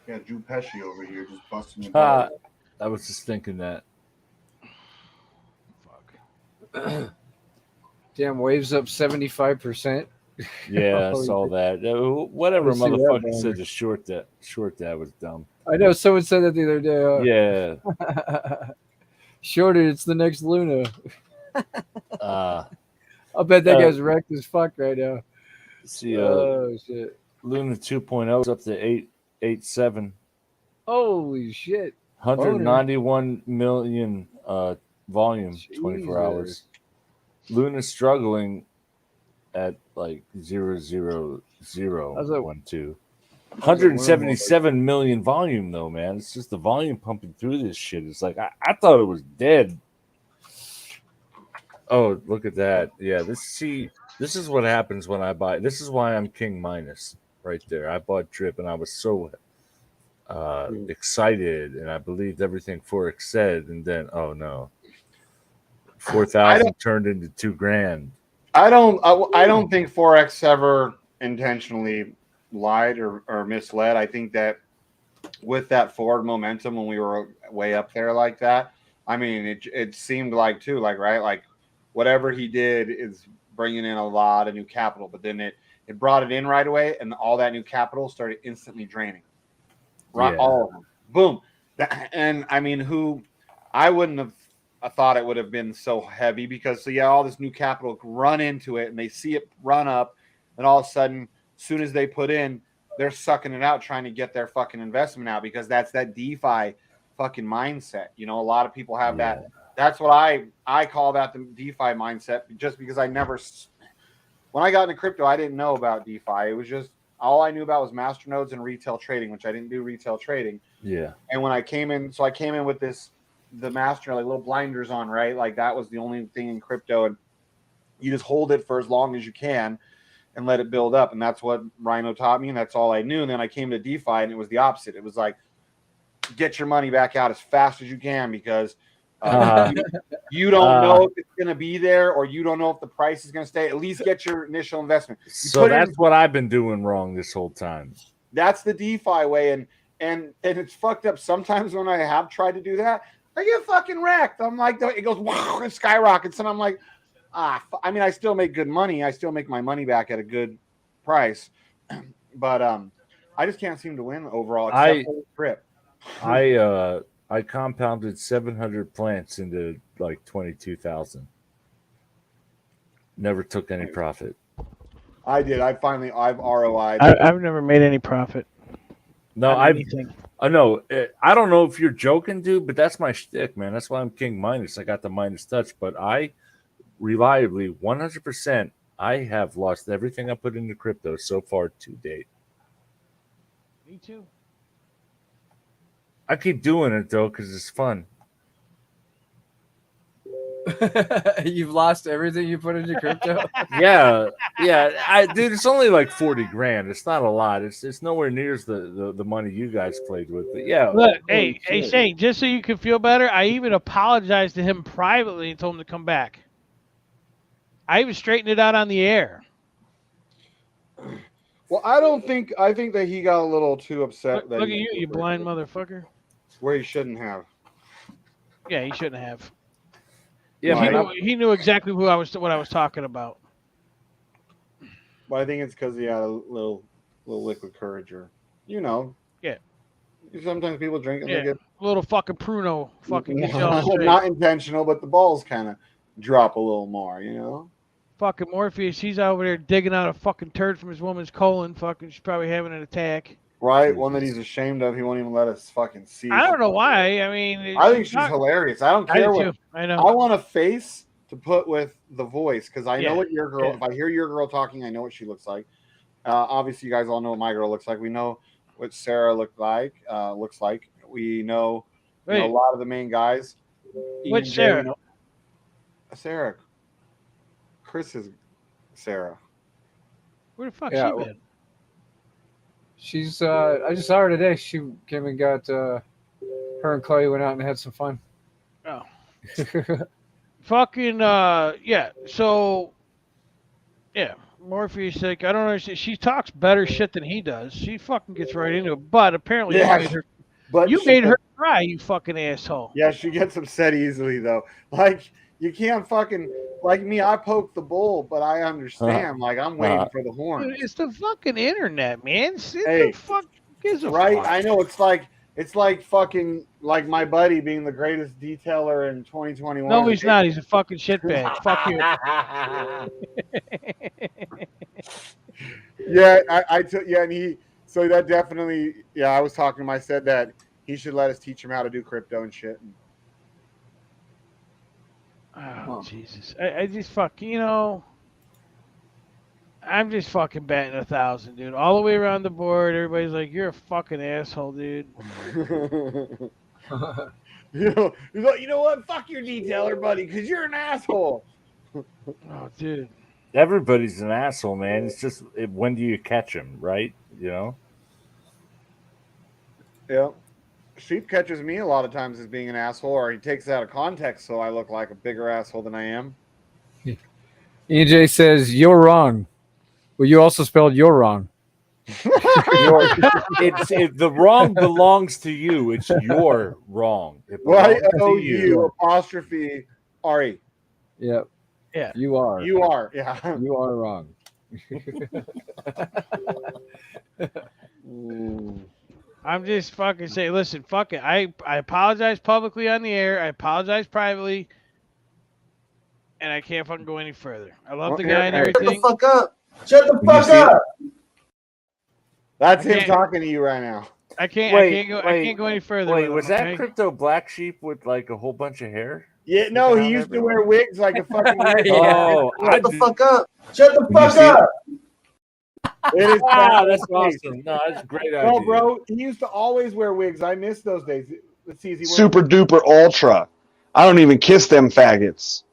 Yeah, Drew Pesci over here just busting your I balls. was just thinking that. Damn, waves up 75%. Yeah, I saw that. Whatever Let's see that motherfucker banner. said to short that was dumb. I know someone said that the other day. Yeah. Shorter, it's the next Luna. Uh, I bet that guy's wrecked as fuck right now. See, oh shit! Luna 2.0 is up to 887. Holy shit! 191 million volume, 24 hours. Luna's struggling at like 00012. 177 million volume though, man. It's just the volume pumping through this shit. It's like I thought it was dead. Oh, look at that. Yeah, this is what happens when I buy. This is why I'm king minus right there. I bought drip and I was so excited and I believed everything Forex said, and then oh no. 4,000 turned into $2,000. I don't think Forex ever intentionally lied or misled. I think that with that forward momentum when we were way up there like that, I mean, it seemed like too, like, right, like whatever he did is bringing in a lot of new capital, but then it brought it in right away, and all that new capital started instantly draining. Right, yeah. all of them, boom. And I mean, I wouldn't have. I thought it would have been so heavy because all this new capital run into it and they see it run up, and all of a sudden, as soon as they put in, they're sucking it out, trying to get their fucking investment out because that's that DeFi fucking mindset. You know, a lot of people have that. That's what I call that the DeFi mindset, just because when I got into crypto, I didn't know about DeFi. It was just all I knew about was masternodes and retail trading, which I didn't do retail trading. Yeah. And when I came in with the master, like little blinders on, right? Like that was the only thing in crypto, and you just hold it for as long as you can and let it build up. And that's what Rhino taught me, and that's all I knew. And then I came to DeFi, and it was the opposite. It was like, get your money back out as fast as you can because you don't know if it's going to be there, or you don't know if the price is going to stay. At least get your initial investment. So that's what I've been doing wrong this whole time. That's the DeFi way, and it's fucked up. Sometimes when I have tried to do that, I get fucking wrecked. I'm like, it goes wow, it skyrockets, and I'm like, I mean, I still make good money. I still make my money back at a good price, but I just can't seem to win overall. Except for the trip. I compounded 700 plants into like 22,000. Never took any profit. I did. I've ROI'd. I've never made any profit. No, I know. I don't know if you're joking, dude, but that's my shtick, man. That's why I'm king minus. I got the minus touch, but I reliably 100%. I have lost everything I put into crypto so far to date. Me too. I keep doing it though because it's fun. You've lost everything you put into crypto. Yeah. Dude, it's only like 40 grand. It's not a lot. It's nowhere near the money you guys played with. But yeah. Look, hey, Shane, just so you can feel better, I even apologized to him privately and told him to come back. I even straightened it out on the air. Well, I think that he got a little too upset. Look at you, you blind motherfucker. Where he shouldn't have. Yeah, he shouldn't have. Yeah, he knew exactly what I was talking about. But I think it's because he had a little liquid courageer. You know. Yeah. Sometimes people drink and Yeah. they get A little fucking pruno fucking gets you all straight. not intentional, but the balls kind of drop a little more, you know. Fucking Morpheus, he's over there digging out a fucking turd from his woman's colon. Fucking, she's probably having an attack. Right, one that he's ashamed of. He won't even let us fucking see. I don't know why. I mean, I think she's hilarious. I don't care do what. too. I know. I want a face to put with the voice because I know Yeah. what your girl. Yeah. If I hear your girl talking, I know what she looks like. Obviously, you guys all know what my girl looks like. We know what Sarah looks like. We know, a lot of the main guys. Which Sarah? Sarah. Chris's Sarah. Where the fuck Yeah, she been? She's I just saw her today. She came and got her and Chloe went out and had some fun. Oh. Fucking yeah. So yeah, Morpheus like I don't know. She talks better shit than he does. She fucking gets right into it. But apparently you made her cry. You fucking asshole. Yeah, she gets upset easily though. Like you can't fucking like me. I poke the bull, but I understand. Like I'm waiting for the horn. Dude, it's the fucking internet, man. Hey, the fuck gives a right? fuck? I know it's like fucking like my buddy being the greatest detailer in 2021. No, he's not. He's a fucking shitbag. Fuck you. Yeah, I took and he so that definitely I was talking to him. I said that he should let us teach him how to do crypto and shit. Oh, Jesus. I just fucking, I'm just fucking batting 1,000, dude. All the way around the board, everybody's like, you're a fucking asshole, dude. He's like, you know what? Fuck your detailer, buddy, because you're an asshole. Oh, dude. Everybody's an asshole, man. It's just when do you catch him, right? Yeah. Sheep catches me a lot of times as being an asshole, or he takes it out of context, so I look like a bigger asshole than I am. EJ says you're wrong. Well, you also spelled you're wrong. The wrong belongs to you. It's your wrong. YOU apostrophe RE. Yep. Yeah. You are. You are. Yeah. You are wrong. I'm just fucking saying, listen, fuck it. I apologize publicly on the air. I apologize privately. And I can't fucking go any further. I love the guy and everything. Shut the fuck up. Shut the fuck up. That's him talking to you right now. I can't go any further. Wait, with was him, that okay? Crypto Black Sheep with like a whole bunch of hair? Yeah, no, he used to wear wigs like a fucking. Oh, Shut the fuck up. Shut the fuck up. It is that's awesome. No, that's a great idea. No, bro, he used to always wear wigs. I miss those days. Let's see, is he Super duper ultra. I don't even kiss them faggots.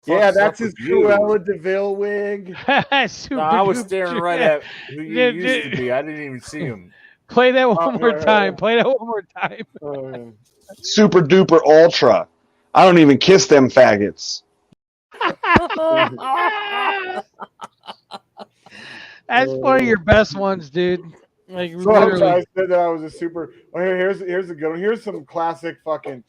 Yeah, that's his Cruella DeVille wig. No, I was staring right at who you used to be. I didn't even see him. Play that one more time. Play that one more time. Super duper ultra. I don't even kiss them faggots. That's one of your best ones, dude. Like So literally. I said that I was a super. Oh, here's a good one. Here's some classic fucking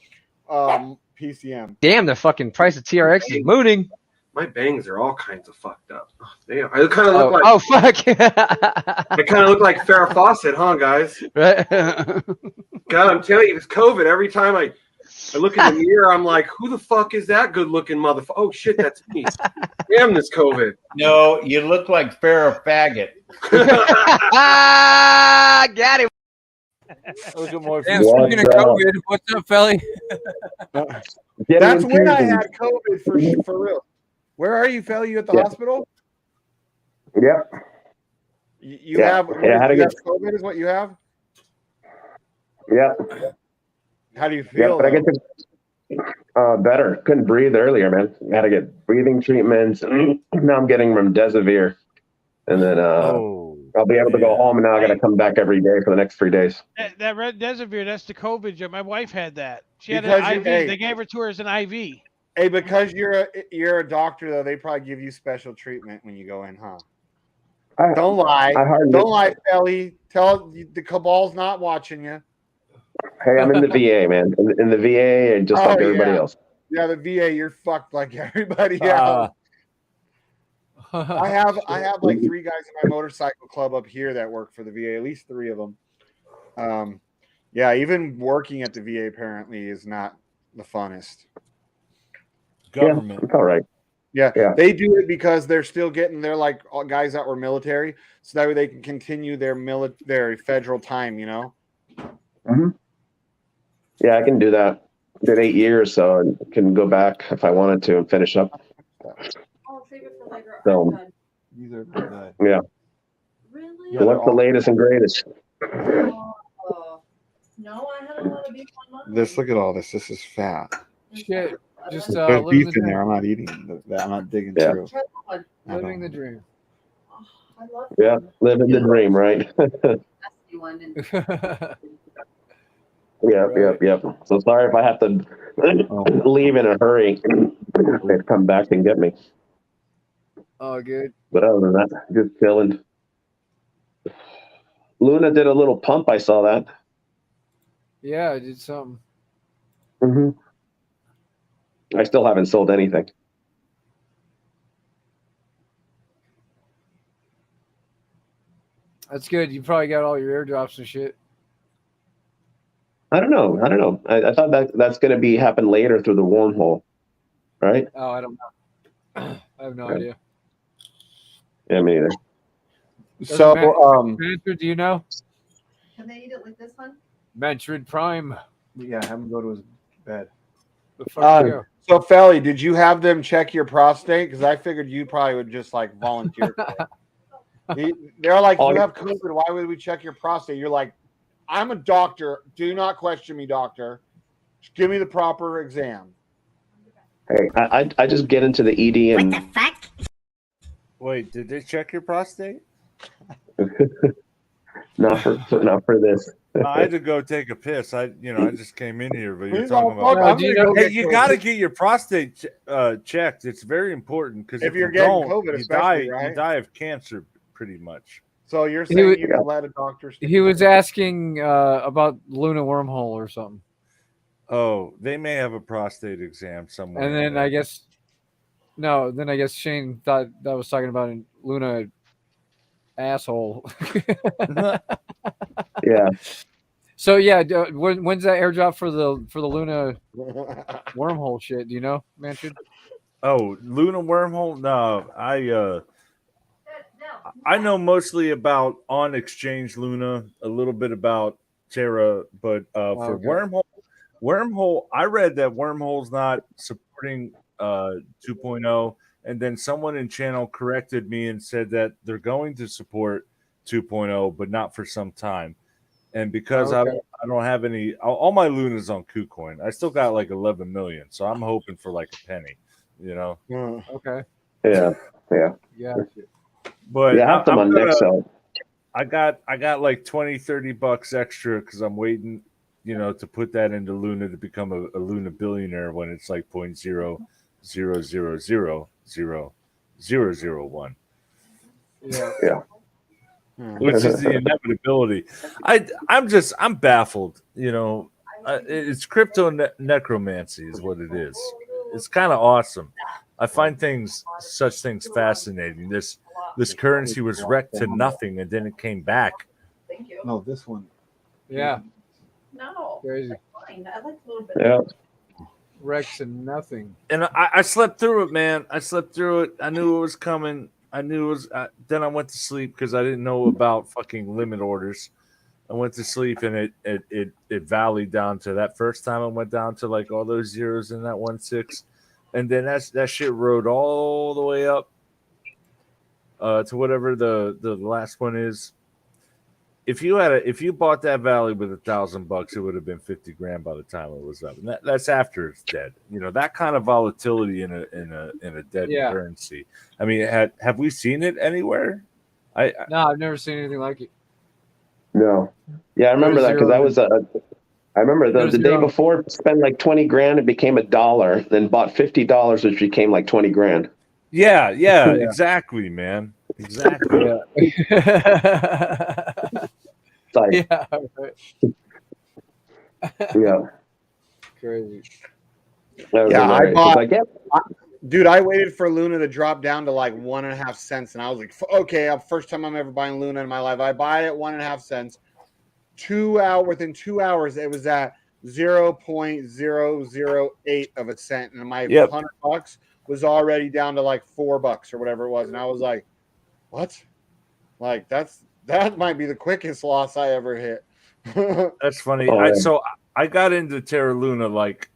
PCM. Damn, the fucking price of TRX is mooning. My bangs are all kinds of fucked up. Oh, damn, I kind of look like. Oh fuck! I kind of look like Farrah Fawcett, huh, guys? Right. God, I'm telling you, it's COVID. Every time I look in the mirror, I'm like, who the fuck is that good-looking motherfucker? Oh shit, that's me. Damn this COVID. No, you look like Farrah Faggot. Got him. Look at more. Damn, speaking of COVID, what's up, Felly? That's when I had COVID for real. Where are you, Phil? You at the hospital? Yep. You have COVID is what you have? Yep. How do you Yeah, feel? but I get to better. Couldn't breathe earlier, man. Had to get breathing treatments. Now I'm getting remdesivir, and then I'll be able to go home. And now I got to come back every day for the next 3 days. That remdesivir, that's the COVID jab. My wife had that. She had Because an you- IV. hey. They gave her to her as an IV. Hey, because you're a doctor though, they probably give you special treatment when you go in, huh? Don't lie. Don't lie, Felly. Tell the cabal's not watching you. Hey, I'm in the VA, man. In the VA, and just like everybody else. Yeah, the VA, you're fucked like everybody else. I have like 3 guys in my motorcycle club up here that work for the VA, at least 3 of them. Yeah, even working at the VA apparently is not the funnest. Government. Yeah, it's all right. Yeah, Yeah. they do it because they're still getting their like guys that were military, so that way they can continue their federal time. You know. Mm-hmm. Yeah, I can do that. Did 8 years, so I can go back if I wanted to and finish up. I'll save it for later. So, I'm done. These are good. yeah. Really? Yeah, So they're what's the all latest and greatest? Oh. No, I had a lot of beef on mine. This. Look at all this. This is fat. Shit. Just There's living beef the in there. dream. I'm not eating that. I'm not digging Yeah. through. Try that one. Living the dream. I love Yeah, living the dream, right? nasty one. And Yep. So sorry if I have to leave in a hurry. They'd come back and get me. Oh, good. But other than that, just chilling. Luna did a little pump. I saw that. Yeah, I did something. Mm-hmm. I still haven't sold anything. That's good. You probably got all your airdrops and shit. I don't know. I thought that's going to be happen later through the wormhole, right? Oh, I don't know. I have no idea. Yeah, me neither. So, Manfred, do you know? can they eat it like this one? Manfred Prime. Yeah, have him go to his bed. The fuck you go? So, Felly, did you have them check your prostate? Because I figured you probably would just like volunteer. They're like, you have COVID. Why would we check your prostate? You're like, I'm a doctor. Do not question me, doctor. Just give me the proper exam. Hey, I just get into the ED and. What the fuck? Wait, did they check your prostate? not for this. I had to go take a piss. I just came in here, but you're Please talking don't about. fuck, Hey, you got to get your prostate checked. It's very important because If if you're you getting don't, COVID, you especially, die. right? You die of cancer, pretty much. So you're saying you can let a doctor? He was asking about Luna wormhole or something. Oh, they may have a prostate exam somewhere. And then I guess Shane thought that was talking about in Luna asshole. Yeah. So yeah, when's that airdrop for the Luna wormhole shit? Do you know, Manfred? Oh, Luna wormhole? No, I know mostly about On Exchange Luna, a little bit about Terra, but for Wormhole, I read that Wormhole's not supporting 2.0, and then someone in channel corrected me and said that they're going to support 2.0, but not for some time. And because I don't have any, all my Luna's on KuCoin. I still got like 11 million, so I'm hoping for like a penny, you know. Okay. Yeah. Yeah. But yeah, I have them on Nexo. I got like $20-$30 extra because I'm waiting, to put that into Luna to become a Luna billionaire when it's like 0.000000001. Yeah. Which is the inevitability. I'm baffled. It's crypto necromancy is what it is. It's kind of awesome. I find such things fascinating. This currency was wrecked to nothing, and then it came back. Thank you. No, this one. Yeah. No. Crazy. Fine. I like a little bit. Yeah. Wrecks and nothing. And I slept through it, man. I slept through it. I knew it was coming. I knew it was. Then I went to sleep because I didn't know about fucking limit orders. I went to sleep and it valleyed down to that first time. I went down to like all those zeros in that 1.6, and then that shit rode all the way up to whatever the last one is. If you bought that valley with $1,000, it would have been 50 grand by the time it was up. And that's after it's dead. That kind of volatility in a dead currency. I mean, have we seen it anywhere? No, I've never seen anything like it. No. Yeah, I remember that because I remember the day before, spent like 20 grand, it became $1, then bought $50, which became like 20 grand. Yeah, exactly, man. Exactly. Like, yeah. Right. Yeah. Crazy. Yeah, I bought. Dude, I waited for Luna to drop down to like 1.5 cents, and I was like, okay, first time I'm ever buying Luna in my life. I buy it at 1.5 cents. within 2 hours, it was at 0.008 of a cent, and my Yep. $100 was already down to like $4 or whatever it was, and I was like, "What? Like that might be the quickest loss I ever hit." That's funny. So I got into Terra Luna like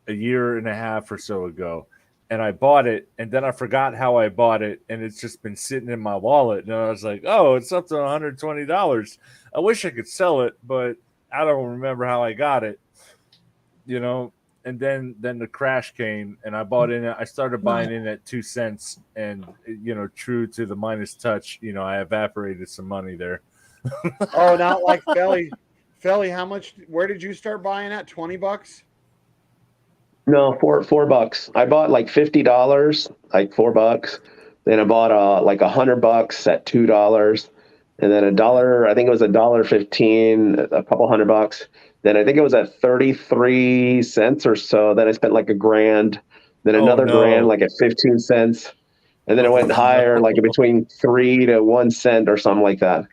a year and a half or so ago, and I bought it, and then I forgot how I bought it, and it's just been sitting in my wallet, and I was like, "Oh, it's up to $120. I wish I could sell it, but I don't remember how I got it." You know, and then the crash came, and I bought in. I started buying in at 2 cents, and true to the Midas touch, I evaporated some money there. Oh, not like Felly. Felly, how much? Where did you start buying at? $20? No, $4. I bought like $50, like $4. Then I bought like $100 at $2, and then $1. I think it was $1.15, a couple $100. Then I think it was at 33 cents or so. Then I spent like $1,000. Then another grand, like at 15 cents, and then it went higher, like between 3 to 1 cent or something like that.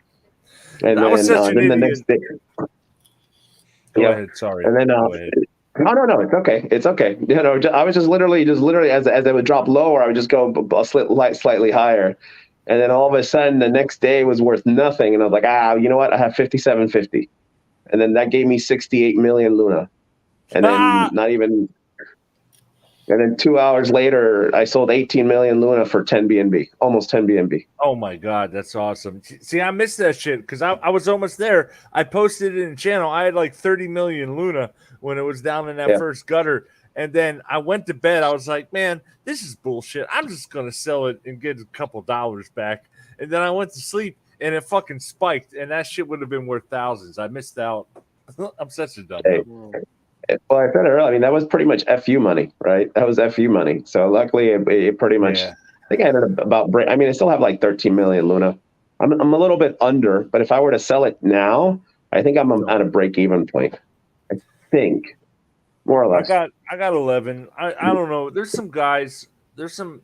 And I was such an then the idiot. next day. Go ahead. Sorry. And then Go ahead. no, it's okay. It's okay. I was just literally as it would drop lower, I would just go slightly higher, and then all of a sudden the next day was worth nothing, and I was like, you know what? I have 57.50, and then that gave me 68 million Luna, and then not even, and then 2 hours later I sold 18 million Luna for 10 BNB, almost 10 BNB. Oh my God, that's awesome. See, I missed that shit because I was almost there. I posted it in the channel. I had like 30 million Luna when it was down in that first gutter. And then I went to bed. I was like, man, this is bullshit. I'm just going to sell it and get a couple dollars back. And then I went to sleep and it fucking spiked. And that shit would have been worth thousands. I missed out. I'm such a dumb. Well, I said it earlier. I mean, that was pretty much FU money, right? That was FU money. So luckily, it pretty much. Yeah. I think I ended up about break. I mean, I still have like 13 million Luna. I'm a little bit under, but if I were to sell it now, I think I'm at a break-even point. I think, more or less. I got 11. I don't know. There's some guys. There's a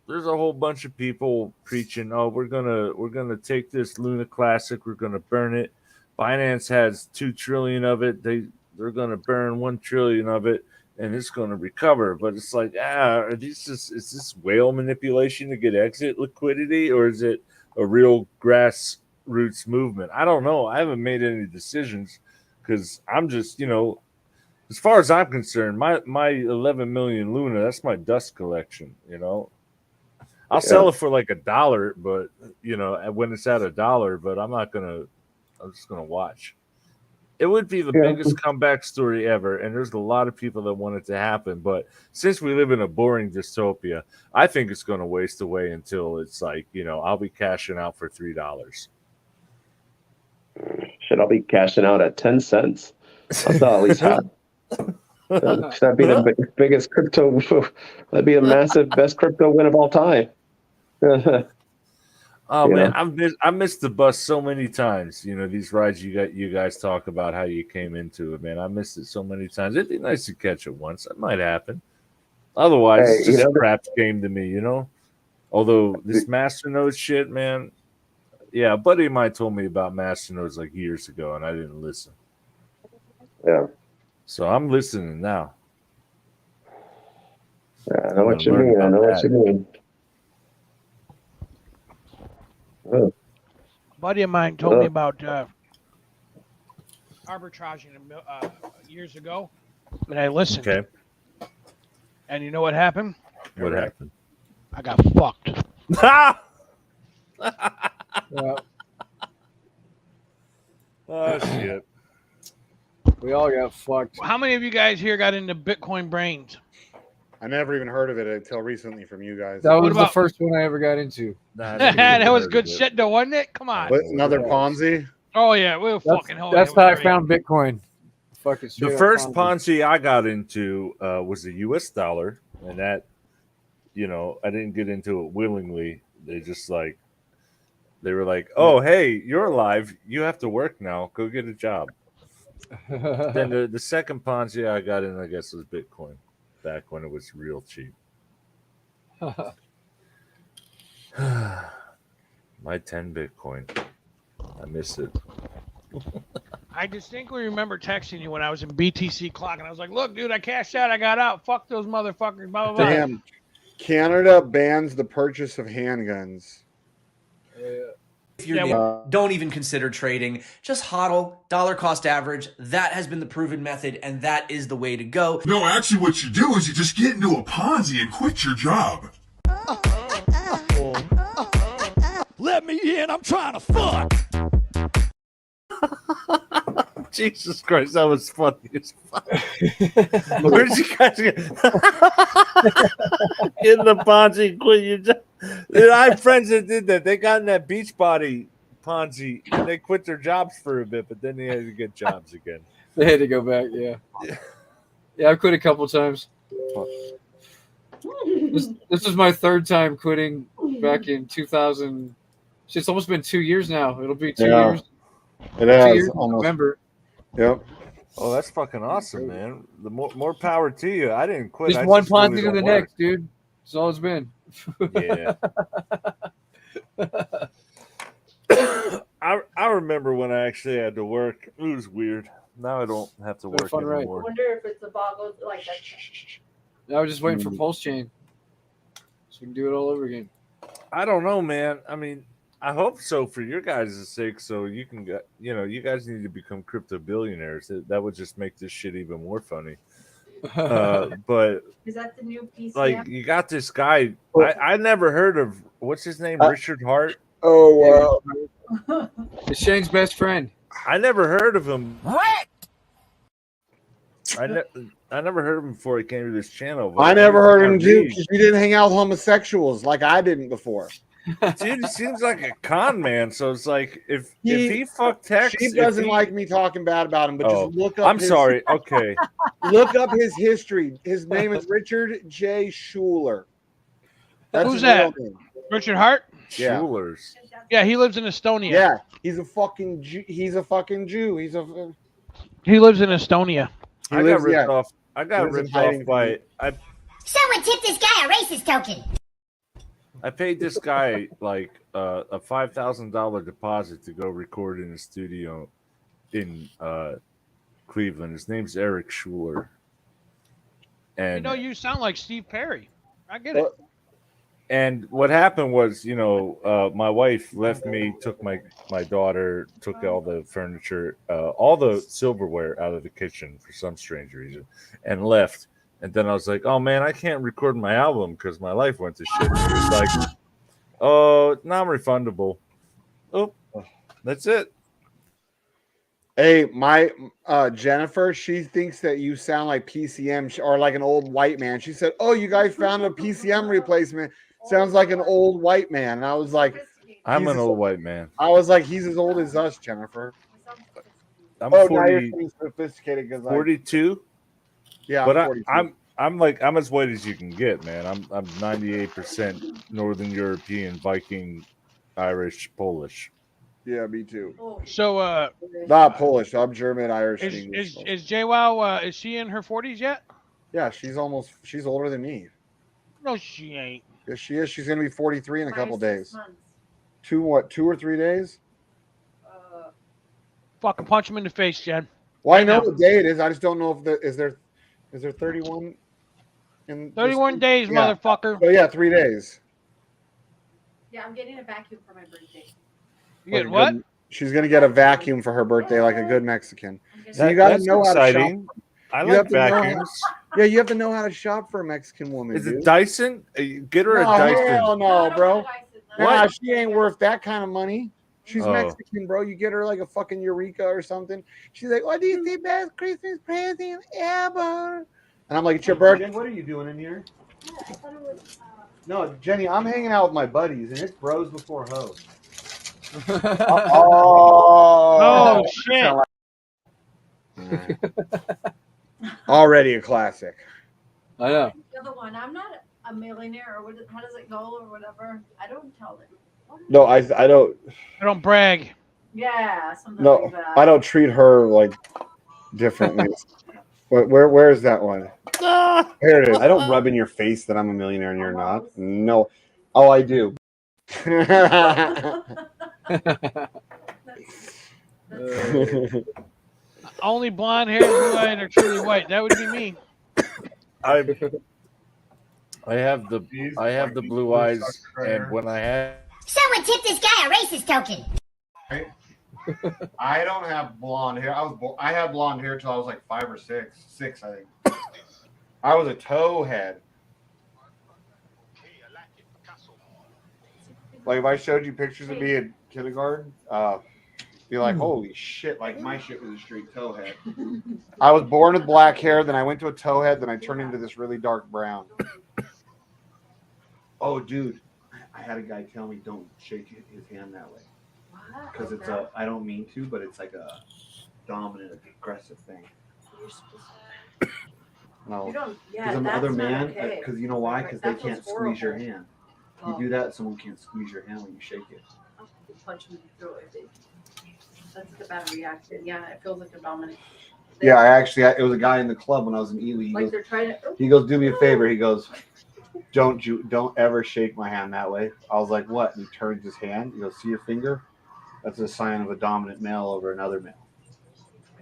whole bunch of people preaching. Oh, we're gonna take this Luna Classic. We're gonna burn it. Binance has 2 trillion of it. They're gonna burn 1 trillion of it, and it's gonna recover. But it's like, is this whale manipulation to get exit liquidity, or is it a real grassroots movement? I don't know. I haven't made any decisions because I'm just, as far as I'm concerned, my 11 million Luna, that's my dust collection. I'll sell it for like $1, but when it's at $1, but I'm just gonna watch. It would be the biggest comeback story ever, and there's a lot of people that want it to happen. But since we live in a boring dystopia, I think it's going to waste away until it's like, I'll be cashing out for $3. I'll be cashing out at 10 cents. I'll sell at least half. That'd be the biggest crypto. That'd be a massive, best crypto win of all time. Oh man, I missed the bus so many times. These rides you guys talk about how you came into it, man. I missed it so many times. It'd be nice to catch it once. That might happen. Otherwise, it's just a crap game to me, Although this Masternode shit, man. Yeah, a buddy of mine told me about Masternodes like years ago, and I didn't listen. Yeah. So I'm listening now. Yeah, I know what you mean. I know what you mean. A buddy of mine told me about arbitraging years ago, and I listened. Okay. And you know what happened? What happened? I got fucked. Oh shit. We all got fucked. How many of you guys here got into Bitcoin brains? I never even heard of it until recently from you guys. That was the first one I ever got into. That was good shit, though, wasn't it? Come on. What, another Ponzi? Oh yeah, we're fucking hell. That's how I found Bitcoin. The first Ponzi I got into was the U.S. dollar, and that, I didn't get into it willingly. They were like, "Oh, hey, you're alive. You have to work now. Go get a job." Then the second Ponzi I got in, I guess, was Bitcoin, back when it was real cheap. My 10 Bitcoin. I miss it. I distinctly remember texting you when I was in BTC clock, and I was like, "Look, dude, I cashed out. I got out. Fuck those motherfuckers." Blah blah blah. Damn. Canada bans the purchase of handguns. If you're new, don't even consider trading. Just hodl, dollar cost average. That has been the proven method, and that is the way to go. No, actually, what you do is you just get into a Ponzi and quit your job. Let me in, I'm trying to fuck. Jesus Christ, that was funny as fuck. Where'd you guys get in the Ponzi? Quit your job. Dude, I have friends that did that. They got in that Beachbody Ponzi and they quit their jobs for a bit, but then they had to get jobs again. They had to go back. Yeah. Yeah, I quit a couple times. This is my third time quitting back in 2000. It's almost been 2 years now. It'll be 2 years. It 2 has years in almost. November. Yep. Oh, that's fucking awesome, man. The more power to you. I didn't quit. Just I one just really Ponzi to don't the work. next, dude. That's all it's been. Yeah. I remember when I actually had to work. It was weird. Now I don't have to work fun ride. I anymore. wonder if it's a boggle like that. I was just waiting for Pulse Chain, so we can do it all over again. I don't know, man. I mean, I hope so for your guys' sake. So you can get, you guys need to become crypto billionaires. That would just make this shit even more funny. But Is that the new PCM? like, you got this guy. I never heard of what's his name, Richard Hart. Oh wow. It's Shane's best friend. I never heard of him. What? I never heard of him before he came to this channel. But I never heard him do read. because you didn't hang out with homosexuals like I didn't before. Dude, he seems like a con man. So it's like if he fucked Tex, She doesn't like me talking bad about him, but just look up. I'm sorry. Okay. Look up his history. His name is Richard J. Schuler. That's Who's his that? real name. Richard Hart? Yeah. Schulers. Yeah, he lives in Estonia. Yeah, he's a fucking Jew. He's a fucking Jew. He lives in Estonia. I got ripped off. I got lives in ripped off hiding by. Someone tip this guy a racist token. I paid this guy like a $5,000 deposit to go record in a studio in Cleveland. His name's Eric Schuler. And You sound like Steve Perry. I get it. And what happened was, my wife left me, took my daughter, took all the furniture, all the silverware out of the kitchen for some strange reason, and left. And then I was like, oh, man, I can't record my album because my life went to shit. And she was like, oh, non-refundable. Oh, that's it. Hey, my Jennifer, she thinks that you sound like PCM or like an old white man. She said, oh, you guys found a PCM replacement. Sounds like an old white man. And I was like, I'm an old white man. I was like, he's as old as us, Jennifer. I'm now 40, you're being sophisticated because 42. Yeah, but I'm 42. I'm as white as you can get, man. I'm 98% Northern European, Viking, Irish, Polish. Yeah, me too. So Not Polish. I'm German, Irish, and English. is JWoww is she in her 40s yet? Yeah, she's older than me. No, she ain't. Yes, she is. She's gonna be 43 in a couple days. 2 or 3 days? Fucking punch him in the face, Jen. Well, I know what day it is. I just don't know if is there 31 in 31 days, motherfucker. Oh yeah, 3 days. Yeah, I'm getting a vacuum for my birthday. You getting what? She's gonna get a vacuum for her birthday, like a good Mexican. So you gotta That's know how to exciting. shop. I You like have to know how- vacuums. Yeah, you have to know how to shop for a Mexican woman. Is dude. it Dyson? Get her a No, Dyson. hell no, bro. What? Nah, she ain't worth that kind of money. She's Oh. Mexican, bro. You get her like a fucking Eureka or something. She's like, "What do you think best Christmas present ever?" And I'm like, "It's your birthday. What are you doing in here?" No, Jenny, I'm hanging out with my buddies, and it's bros before hoes. Oh, shit. Already a classic. I know. The other one, I'm not a millionaire, or how does it go, or whatever. I don't tell them. No, I don't. I don't brag. Yeah, something No, like that. I don't treat her like differently. Where is that one? Here it is. I don't rub in your face that I'm a millionaire and you're not. No. Oh, I do. Only blonde hair, blue-eyed, or truly white. That would be me. I have the blue eyes, and when I had Someone tip this guy a racist token. I don't have blonde hair. I had blonde hair till I was like 5 or 6, I think. I was a towhead. Like if I showed you pictures of me in kindergarten, be like, holy shit! Like my shit was a straight towhead. I was born with black hair, then I went to a towhead, then I turned into this really dark brown. Oh, dude, I had a guy tell me don't shake his hand that way because it's a. I don't mean to, but it's like a dominant, aggressive thing. No, because I'm the other man. Because you know why? Because they can't squeeze your hand. You do that, someone can't squeeze your hand when you shake it. Punch them in the throat. That's like a bad reaction. Yeah, it feels like a dominant. Yeah, it was a guy in the club when I was in Ely. He goes, do me a favor. He goes, don't ever shake my hand that way. I was like, what? And he turns his hand. He goes, see your finger? That's a sign of a dominant male over another male.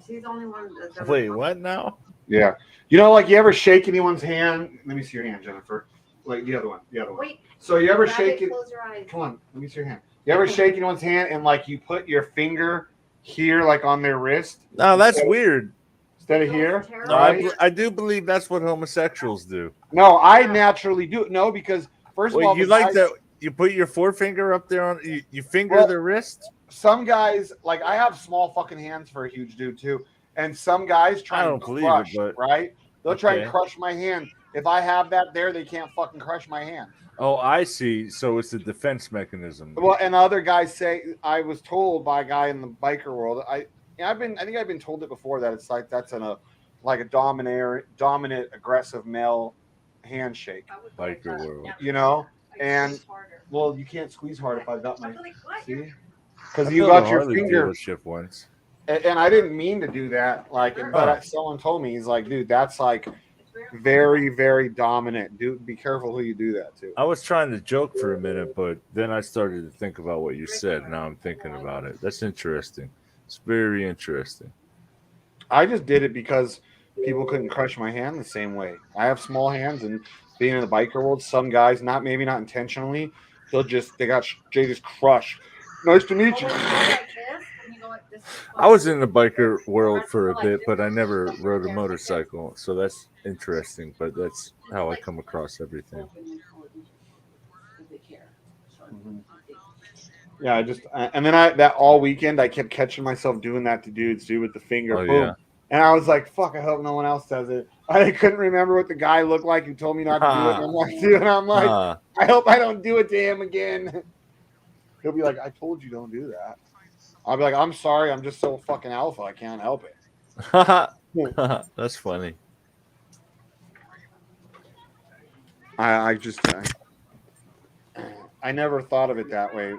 He's the only one that's ever. Wait, what now? Yeah. You know, like you ever shake anyone's hand? Let me see your hand, Jennifer. Like the other one. Wait. So you ever shake it? Close your eyes. Come on, let me see your hand. You ever shake anyone's hand and like you put your finger here, like on their wrist? No, that's weird. Instead of here? No, Right? I do believe that's what homosexuals do. No, I naturally do. No, because first of all, you like that you put your forefinger up there on you finger their wrist? Some guys, like I have small fucking hands for a huge dude too. And some guys try and crush, right? They'll try and crush my hand. If I have that there, they can't fucking crush my hand. Oh, I see. So it's a defense mechanism. Well, and other guys say, I was told by a guy in the biker world, I think I've been told it before that it's like that's a dominant, aggressive male handshake. Biker world. You know? And well, you can't squeeze hard if I've got my see? Because I've you built got a your Harley finger. dealership once. And I didn't mean to do that. But someone told me, he's like, dude, that's like very, very dominant. Dude, be careful who you do that to. I was trying to joke for a minute, but then I started to think about what you said. Now I'm thinking about it. That's interesting. It's very interesting. I just did it because people couldn't crush my hand the same way. I have small hands, and being in the biker world, some guys, maybe not intentionally, they just crush. Nice to meet you. I was in the biker world for a bit, but I never rode a motorcycle, so that's interesting. But that's how I come across everything. Yeah, and then that all weekend I kept catching myself doing that to dudes, with the finger, boom. Yeah. And I was like, "Fuck! I hope no one else does it." I couldn't remember what the guy looked like who told me not to do it. And I'm like, dude, I hope I don't do it to him again. He'll be like, "I told you don't do that." I'll be like, "I'm sorry, I'm just so fucking alpha, I can't help it." That's funny. I never thought of it that way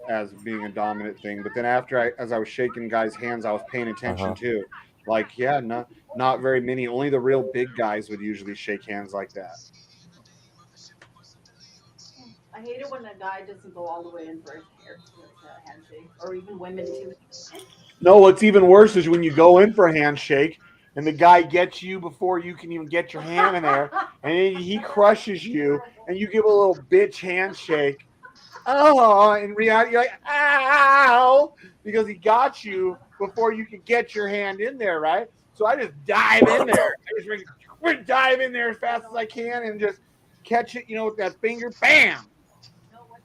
as being a dominant thing, but then as I was shaking guys' hands, I was paying attention too. Like, yeah, not very many. Only the real big guys would usually shake hands like that. I hate it when a guy doesn't go all the way in for a handshake, or even women too. No, what's even worse is when you go in for a handshake and the guy gets you before you can even get your hand in there, and he crushes you, and you give a little bitch handshake. Oh, in reality, you're like, ow, because he got you before you could get your hand in there, right? So I just dive in there. I just dive in there as fast as I can and just catch it, with that finger, bam.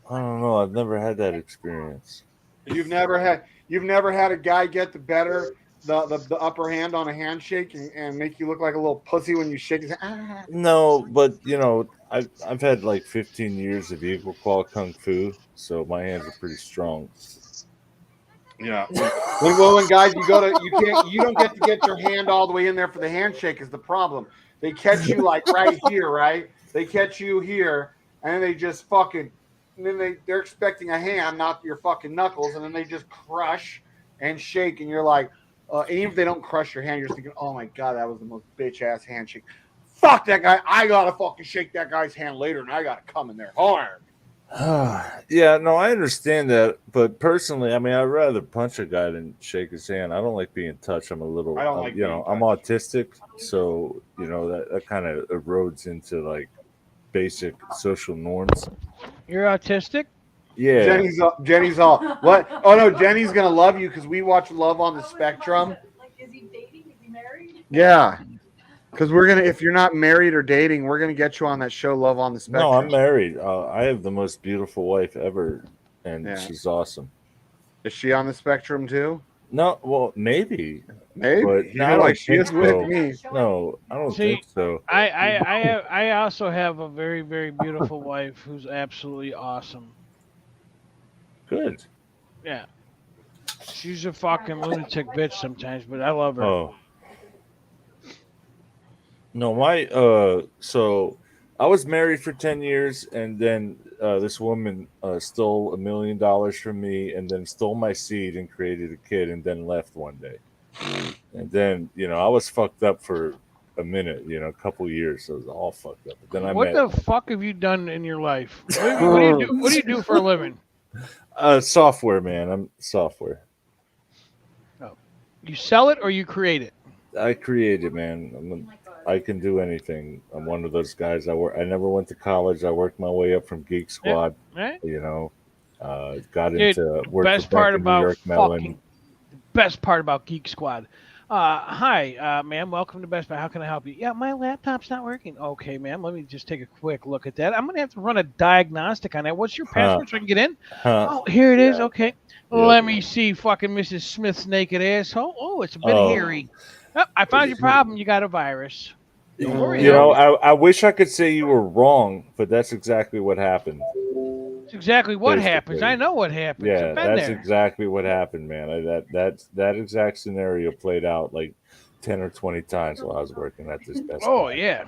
I don't know. I've never had that experience. You've never had a guy get the upper hand on a handshake and make you look like a little pussy when you shake his hand? No, but I've had like 15 years of equal qual kung fu, so my hands are pretty strong. Yeah. When guys, you don't get to get your hand all the way in there for the handshake is the problem. They catch you like right here, right? They catch you here, and then they just fucking, and then they're expecting a hand, not your fucking knuckles, and then they just crush and shake, and you're like, and even if they don't crush your hand, you're just thinking, oh my God, that was the most bitch ass handshake. Fuck that guy. I gotta fucking shake that guy's hand later, and I gotta come in there hard. Yeah, no, I understand that, but personally, I mean, I'd rather punch a guy than shake his hand. I don't like being touched. I'm a little, I don't like being I'm touched. autistic, so that kind of erodes into like basic social norms. You're autistic? Yeah. Jenny's all what? Oh no, Jenny's gonna love you because we watch Love on the Spectrum. Like, is he dating? Is he married? Yeah, because we're gonna. If you're not married or dating, we're gonna get you on that show, Love on the No, I'm Spectrum. married. I have the most beautiful wife ever, and Yeah. she's awesome. Is she on the spectrum too? No, well, maybe, Maybe. but You no, I feel like don't she think is with so. me. No, I don't See, think so. I also have a very, very beautiful wife who's absolutely awesome. Good. Yeah. She's a fucking lunatic bitch sometimes, but I love her. Oh. No, so I was married for 10 years, and then this woman stole $1 million from me, and then stole my seed and created a kid, and then left one day. And then, I was fucked up for a minute, a couple years. I was all fucked up. But then I What met the fuck have you done in your life? What do you do? What do you do for a living? software, man. I'm software. Oh. You sell it or you create it? I created, man. I can do anything. I'm one of those guys. I never went to college. I worked my way up from Geek Squad. Right? Got Dude, into the work for best part Bank of New about York Mellon. the best part about Geek Squad. Hi, ma'am. Welcome to Best Buy. How can I help you? Yeah, my laptop's not working. Okay, ma'am. Let me just take a quick look at that. I'm gonna have to run a diagnostic on that. What's your password so I can get in? Oh, here it is. Okay. Let me see, fucking Mrs. Smith's naked asshole. Oh, it's a bit hairy. Oh, I found your problem. You got a virus. Don't worry. I wish I could say you were wrong, but that's exactly what happened. It's exactly what happens. Basically. I know what happens. Yeah, I've been that's there. exactly what happened, man. That exact scenario played out like 10 or 20 times while I was working at this Best Oh Buy. yeah.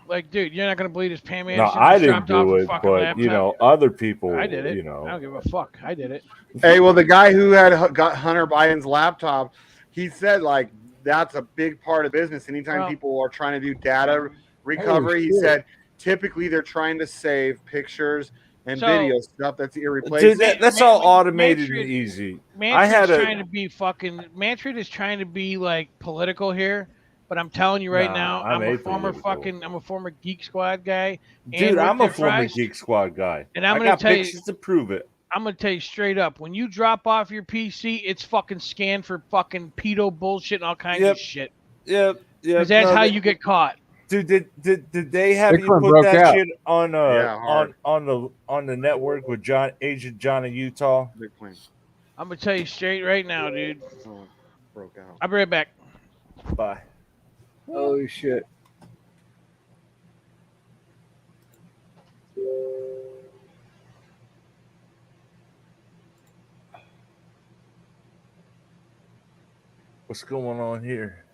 Like, dude, you're not gonna believe this. Pam No, Anderson I just didn't dropped off do a it, fucking but laptop. other people, I did it. I don't give a fuck. I did it. Hey, well, the guy who got Hunter Biden's laptop, he said like that's a big part of business. Anytime Well- people are trying to do data recovery, he shit. said typically they're trying to save pictures and So- video stuff that's irreplaceable. Dude, that's all automated and easy. I had Manfred's trying to be fucking. Manfred is trying to be like political here, but I'm telling you right Nah, now, I'm I'm a former apolitical. I'm a former Geek Squad guy. Dude, and I'm a Richard former Price, Geek Squad guy. And I'm I gonna got tell you- pictures to prove it. I'm gonna tell you straight up. When you drop off your PC, it's fucking scanned for fucking pedo bullshit and all kinds of shit. Yep. Because that's how you get caught. Dude, did they have you Bitcoin put broke that out. shit on Yeah, hard. on the network with Agent John in Utah? Bitcoin I'm gonna tell you straight right now, dude. broke out. I'll be right back. Bye. Holy shit. What's going on here?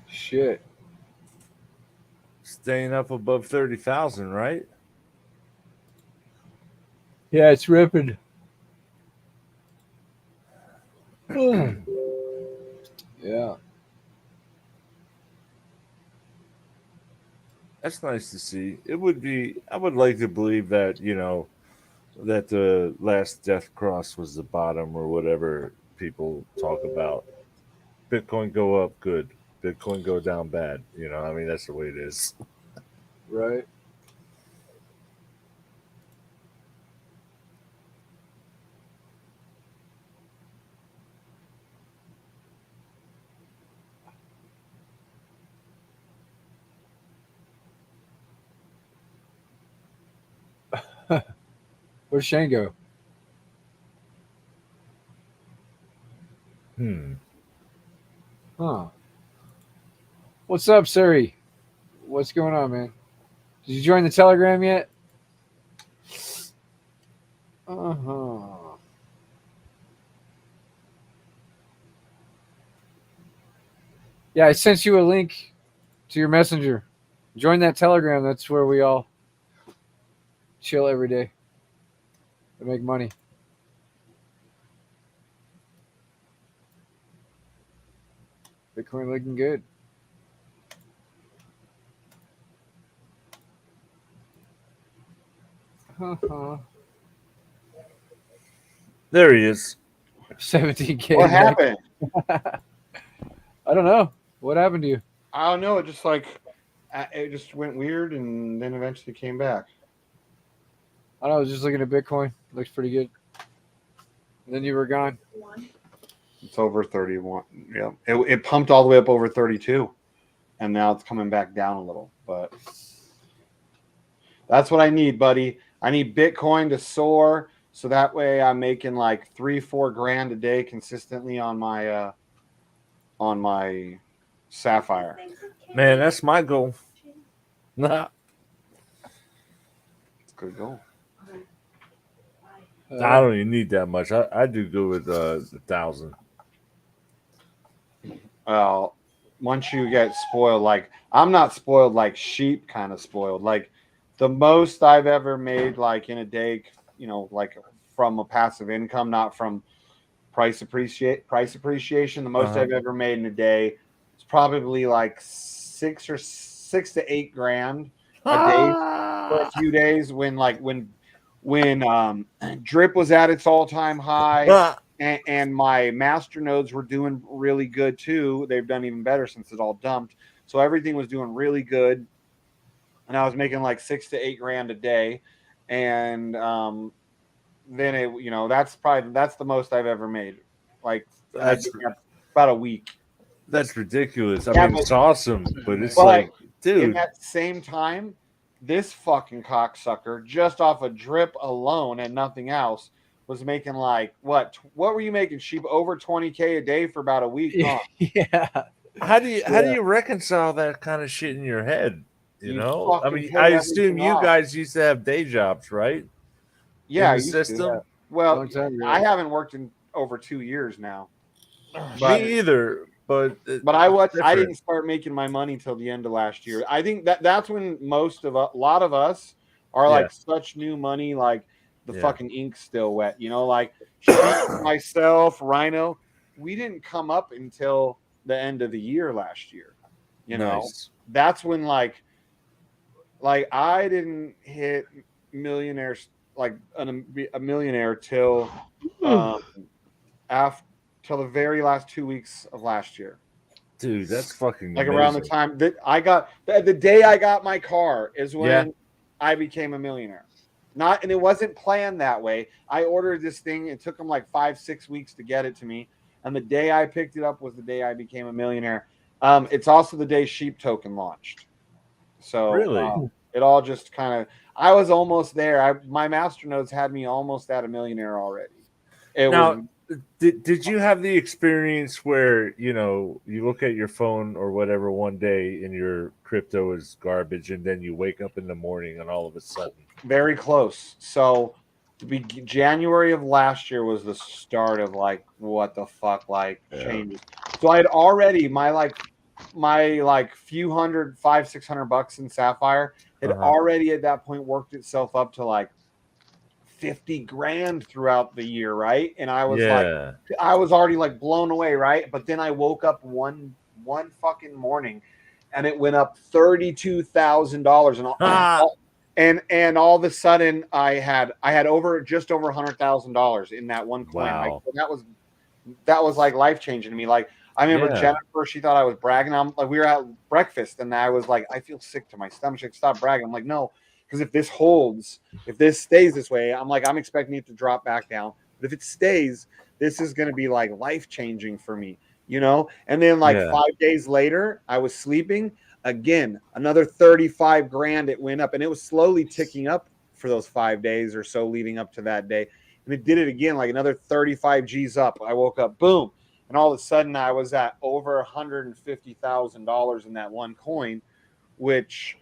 Shit. Staying up above 30,000, right? Yeah, it's ripping. Yeah. That's nice to see. I would like to believe that, that the last death cross was the bottom or whatever people talk about. Bitcoin go up, good. Bitcoin go down, bad. I mean, that's the way it is. Right. Where's Shane go? Huh. What's up, Siri? What's going on, man? Did you join the Telegram yet? Uh-huh. Yeah, I sent you a link to your messenger. Join that Telegram. That's where we all chill every day to make money. Bitcoin looking good. There he is. 17K. What Nick. happened? I don't know. What happened to you? I don't know. It just it just went weird, and then eventually came back. I don't know. I was just looking at Bitcoin. Looks pretty good. And then you were gone. It's over 31. Yeah, it pumped all the way up over 32, and now it's coming back down a little. But that's what I need, buddy. I need Bitcoin to soar, so that way I'm making like 3-4 grand a day consistently on my Sapphire. Man, that's my goal. Nah. It's a good goal. I don't even need that much. I do good with 1,000. Well, once you get spoiled, like I'm not spoiled like sheep kind of spoiled. Like the most I've ever made like in a day, like from a passive income, not from price appreciation. The most I've ever made in a day is probably like 6 to 8 grand a day for a few days when drip was at its all-time high. And my master nodes were doing really good too. They've done even better since it all dumped. So everything was doing really good. And I was making like 6 to 8 grand a day. And then that's the most I've ever made. Like That's about a week. That's ridiculous. I Yeah, mean, but- it's awesome, but it's But like, in dude. that same time, this fucking cocksucker, just off a drip alone and nothing else, was making like what were you making, Sheep? Over 20K a day for about a week, huh? Yeah. How do you reconcile that kind of shit in your head? You know, I fucking mean, pay I assume everything you off. guys used to have day jobs, right? Yeah, In I the used to. system. Yeah. Well, Long time ago. I haven't worked in over 2 years now. Me either, but I different. didn't start making my money till the end of last year. I think that's when a lot of us are Yeah. like such new money, like the Yeah. fucking ink's still wet, like Sheep, myself, Rhino, we didn't come up until the end of the year last year. Nice. That's when like I didn't hit millionaires like a millionaire till after till the very last 2 weeks of last year. Dude, that's fucking Like amazing. around the time that I got the day I got my car is when Yeah. I became a millionaire. And it wasn't planned that way. I ordered this thing. It took them like 5-6 weeks to get it to me. And the day I picked it up was the day I became a millionaire. It's also the day Sheep Token launched. So Really? it all just kind of, I was almost there. My masternodes had me almost at a millionaire already. Now, did you have the experience where you look at your phone or whatever one day and your crypto is garbage, and then you wake up in the morning and all of a sudden very close? So January of last year was the start of like what the fuck changes. So I had already my few hundred, $500-600 in Sapphire had already at that point worked itself up to like 50 grand throughout the year, right? And I was I was already like blown away, right? But then I woke up one fucking morning and it went up $32,000 and all of a sudden I had just over $100,000 in that one coin. Wow. Like, that was like life changing to me. Like I remember Jennifer, she thought I was bragging. I'm like, we were at breakfast and I was like, I feel sick to my stomach. She's like, stop bragging. I'm like, no, because if this stays this way, I'm expecting it to drop back down. But if it stays, this is going to be like life changing for me, And then 5 days later, I was sleeping again, another 35 grand. It went up and it was slowly ticking up for those 5 days or so leading up to that day. And it did it again, like another 35 G's up. I woke up, boom. And all of a sudden I was at over $150,000 in that one coin, which,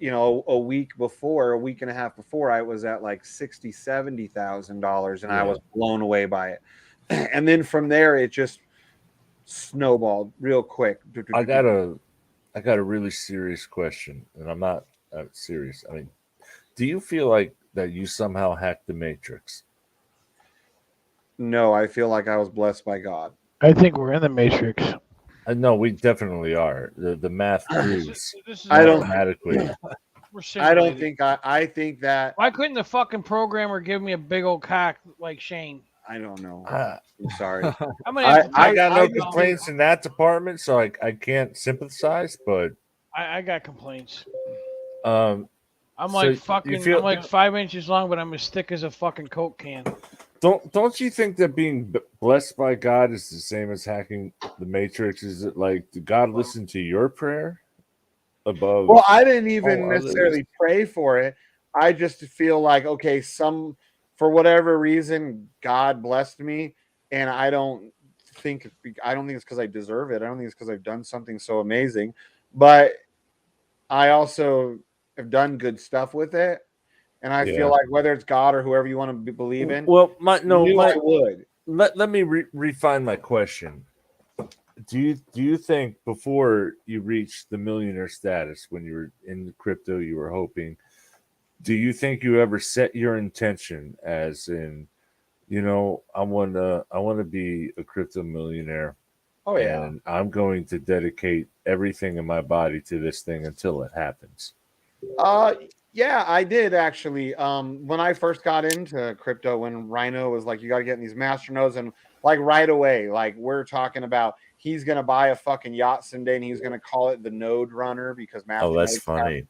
a week and a half before, I was at like $60,000-$70,000 and I was blown away by it. And then from there, it just snowballed real quick. I got a really serious question, and I'm not serious. I mean, do you feel like that you somehow hacked the Matrix? No, I feel like I was blessed by God. I think we're in the Matrix. No, we definitely are. The math proves I don't- mathematically. I don't think I think that Why couldn't the fucking programmer give me a big old cock like Shane? I don't know. I'm sorry. I'm gonna have to I talk got no to him. complaints in that department, so I can't sympathize. But I got complaints. I'm like fucking. I'm like 5 inches long, but I'm as thick as a fucking Coke can. Don't you think that being blessed by God is the same as hacking the Matrix? Is it like did God listen to your prayer above? Well, I didn't even all necessarily others? pray for it. I just feel like okay, for whatever reason, God blessed me, and I don't think it's because I deserve it. I don't think it's because I've done something so amazing, but I also have done good stuff with it, and I feel Yeah. like whether it's God or whoever you want to believe in, Well, I would. Let me refine my question. Do you think before you reached the millionaire status when you were in crypto, you were hoping? Do you think you ever set your intention as in, I want to be a crypto millionaire? Oh, yeah. And I'm going to dedicate everything in my body to this thing until it happens. Yeah, I did actually. When I first got into crypto, when Rhino was like, you got to get in these masternodes, and like right away, like we're talking about, he's gonna buy a fucking yacht someday, and he's gonna call it the Node Runner because Oh, that's masternodes funny.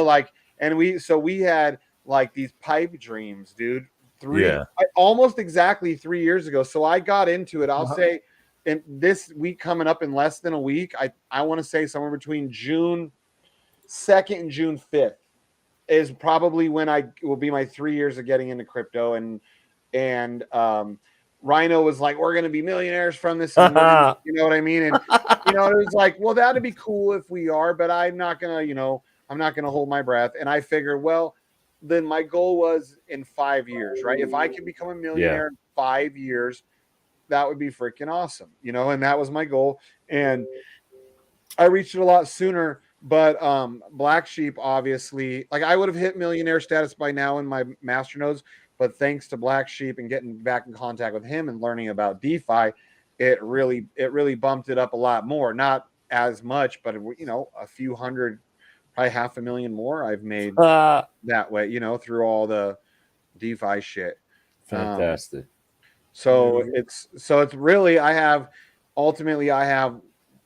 like, and we had like these pipe dreams, dude. Yeah. Almost exactly 3 years ago. So I got into it. I'll Uh-huh. say, in this week coming up in less than a week, I want to say somewhere between June 2nd and June 5th. Is probably when I will be my 3 years of getting into crypto, and Rhino was like, we're gonna be millionaires from this, and you know what I mean? And it was like, well, that'd be cool if we are, but I'm not gonna hold my breath. And I figured, well, then my goal was in 5 years, right? If I can become a millionaire in 5 years, that would be freaking awesome, and that was my goal. And I reached it a lot sooner. But Black Sheep, obviously, like I would have hit millionaire status by now in my masternodes, but thanks to Black Sheep and getting back in contact with him and learning about DeFi, it really bumped it up a lot more. Not as much, but a few hundred, probably 500,000 more I've made that way, through all the DeFi shit. Fantastic. So it's really I have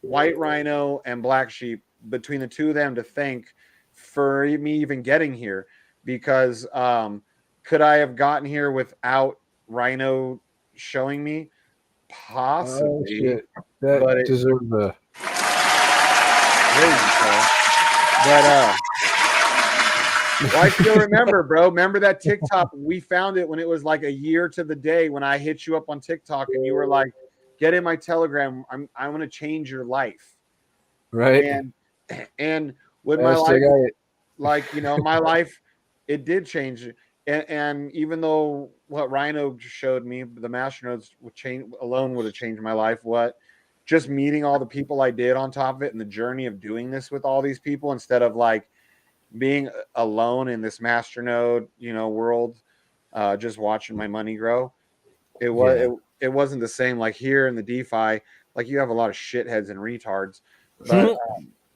White Rhino and Black Sheep, between the two of them, to thank for me even getting here, because could I have gotten here without Rhino showing me? Possibly. Oh, shit. That deserves a. There you go. But well, I still remember, bro. Remember that TikTok? We found it when it was like a year to the day when I hit you up on TikTok and you were like, get in my Telegram. I'm going to change your life. Right. And with my life, my life, it did change. And even though what Rhino showed me, the masternodes would have changed my life. Just meeting all the people I did on top of it, and the journey of doing this with all these people, instead of like being alone in this masternode, world, just watching my money grow. It wasn't the same. Like here in the DeFi, like you have a lot of shitheads and retards, but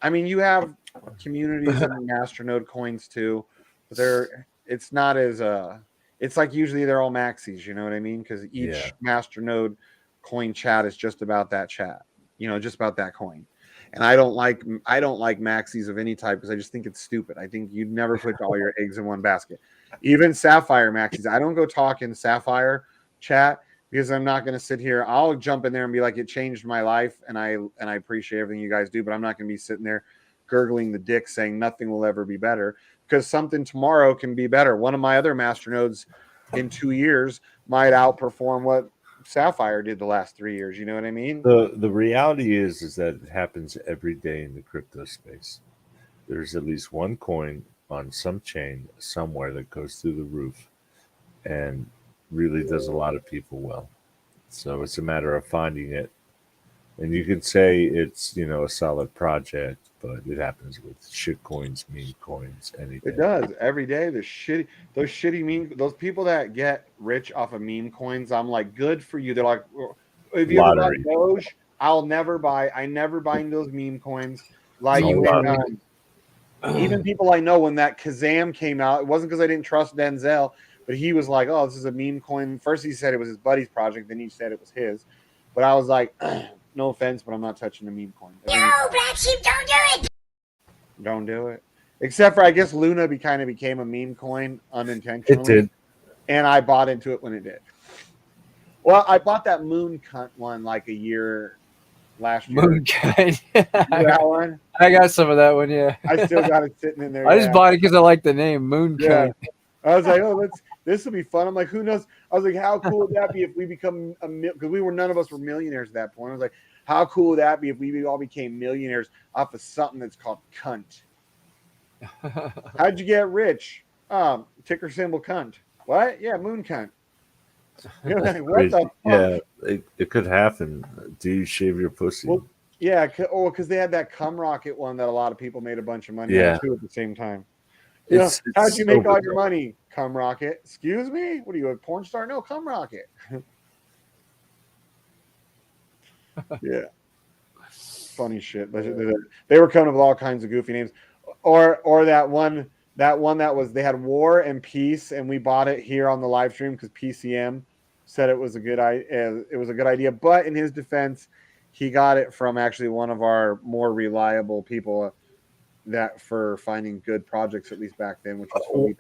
I mean, you have communities in the masternode coins too, but it's not as it's like usually they're all maxis, you know what I mean? Because each masternode coin chat is just about that chat, just about that coin. And I don't like maxis of any type because I just think it's stupid. I think you'd never put all your eggs in one basket. Even Sapphire maxis, I don't go talk in Sapphire chat because I'm not going to sit here. I'll jump in there and be like, it changed my life, and I appreciate everything you guys do, but I'm not going to be sitting there gurgling the dick saying nothing will ever be better, because something tomorrow can be better. One of my other masternodes in 2 years might outperform what Sapphire did the last 3 years. You know what I mean? The reality is that it happens every day in the crypto space. There's at least one coin on some chain somewhere that goes through the roof and really does a lot of people well. So it's a matter of finding it. And you can say it's, a solid project, but it happens with shit coins, meme coins, anything. It does every day. Those shitty meme, those people that get rich off of meme coins, I'm like, good for you. They're like, if you ever bought Doge, I never buy those meme coins. Like, Even people I know, when that Kazam came out, it wasn't because I didn't trust Denzel, but he was like, "Oh, this is a meme coin." First, he said it was his buddy's project, then he said it was his. But I was like, "No offense, but I'm not touching the meme coin." No, BlackSheep, don't do it. Don't do it. Except for, I guess, Luna kind of became a meme coin unintentionally. It did. And I bought into it when it did. Well, I bought that Moon Cunt one like a year last year. Moon Cunt. That one? I got some of that one, yeah. I still got it sitting in there. I just bought it because I like the name Moon Yeah. Cunt. I was like, oh, this will be fun. I'm like, who knows? I was like, how cool would that be if we become because none of us were millionaires at that point. I was like, how cool would that be if we all became millionaires off of something that's called cunt? How'd you get rich? Ticker symbol cunt. What? Yeah, Moon Cunt. You're like, what the fuck? Yeah, it could happen. Do you shave your pussy? Well, yeah, because they had that cum rocket one that a lot of people made a bunch of money Yeah. on too at the same time. It's How'd you so make all your bizarre. money? Cum rocket. Excuse me? What are you, a porn star? No, cum rocket. Yeah. Funny shit. They were coming up with all kinds of goofy names. Or that one that was, they had War and Peace, and we bought it here on the live stream because PCM said it was a good idea. But in his defense, he got it from actually one of our more reliable people that for finding good projects, at least back then, which was Felipe.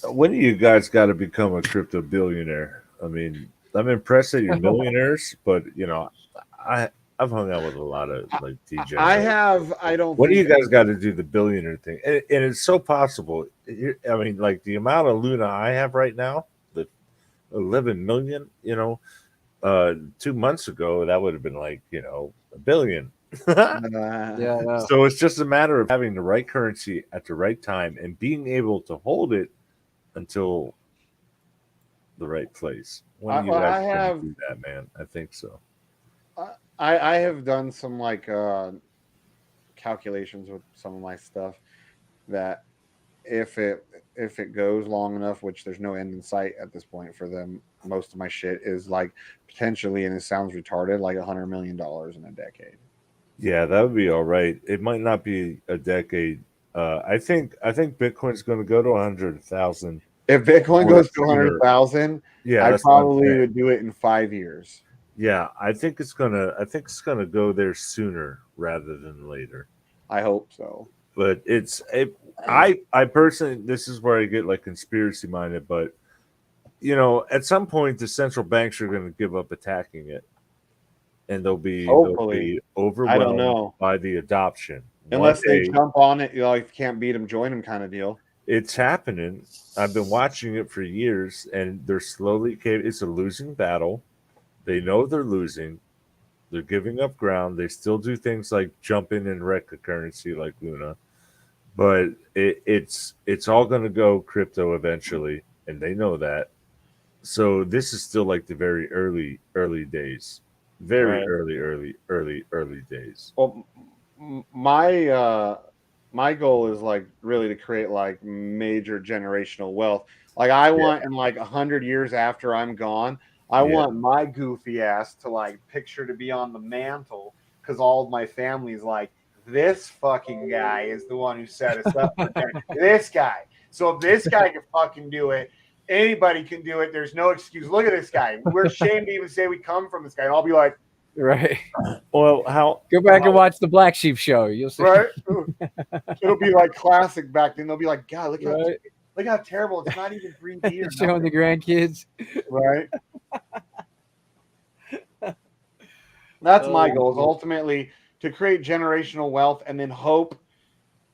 When do you guys got to become a crypto billionaire? I mean, I'm impressed that you're millionaires, but I've hung out with a lot of like DJs. What do you guys got to do the billionaire thing? And it's so possible. I mean, like the amount of Luna I have right now, the 11 million. 2 months ago that would have been like $1 billion. Yeah. So it's just a matter of having the right currency at the right time and being able to hold it until the right place. When do you guys gonna do that, man? I think so. I have done some like calculations with some of my stuff that if it goes long enough, which there's no end in sight at this point for them, most of my shit is like potentially, and it sounds retarded, like $100 million in a decade. Yeah, that would be all right. It might not be a decade. I think Bitcoin's going to go to 100,000. If Bitcoin goes to 100,000, yeah, I probably would do it in 5 years. Yeah, I think it's gonna go there sooner rather than later. I hope so. But I personally, this is where I get like conspiracy minded, but at some point the central banks are going to give up attacking it, and they'll be overwhelmed I don't know. by the adoption. Unless they jump on it, if you can't beat them, join them kind of deal. It's happening. I've been watching it for years, and they're slowly. It's a losing battle. They know they're losing. They're giving up ground. They still do things like jump in and wreck a currency like Luna, but it's all going to go crypto eventually, and they know that. So this is still like the very early days, very early days. Well, my goal is like really to create like major generational wealth. Like I want in like 100 years after I'm gone, I want my goofy ass to like picture to be on the mantle because all of my family's like, this fucking guy is the one who set us up. This guy. So if this guy can fucking do it, anybody can do it. There's no excuse. Look at this guy. We're ashamed to even say we come from this guy. And I'll be like, right. Well, go back and watch the Black Sheep show. You'll see. Right. It'll be like classic back then. They'll be like, God, look how terrible. It's not even 3D. Showing the grandkids. Right. That's my goal, is ultimately to create generational wealth and then hope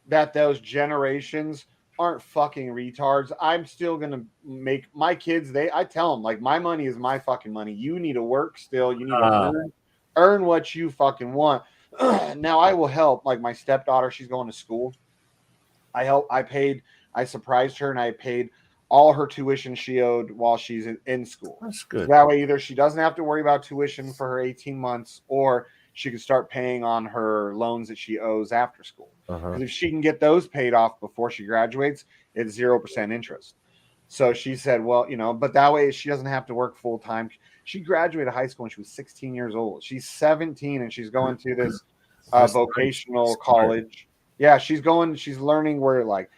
that those generations aren't fucking retards. I'm still going to make my kids, I tell them, like, my money is my fucking money. You need to work still. You need to earn what you fucking want. Now, I will help. Like, my stepdaughter, she's going to school. I surprised her and I paid all her tuition she owed while she's in school. That's good. So that way, either she doesn't have to worry about tuition for her 18 months or she can start paying on her loans that she owes after school. Because if she can get those paid off before she graduates, it's 0% interest. So she said, well, but that way she doesn't have to work full time. She graduated high school when she was 16 years old. She's 17 and she's going to this vocational college. Yeah, she's learning where like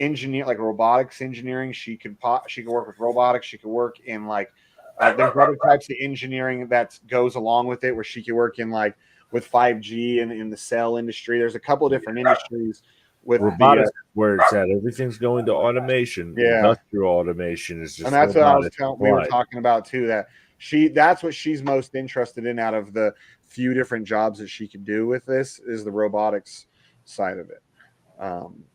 engineer, like robotics engineering. She can work with robotics. She can work in like there's other types of engineering that goes along with it, where she can work in like with 5G and in the cell industry. There's a couple different industries with robotics is where it's at. Everything's going to automation. Yeah. Industrial automation is just and that's what I was robotics telling. We were applied. talking about too, that that's what she's most interested in out of the few different jobs that she could do with this, is the robotics side of it.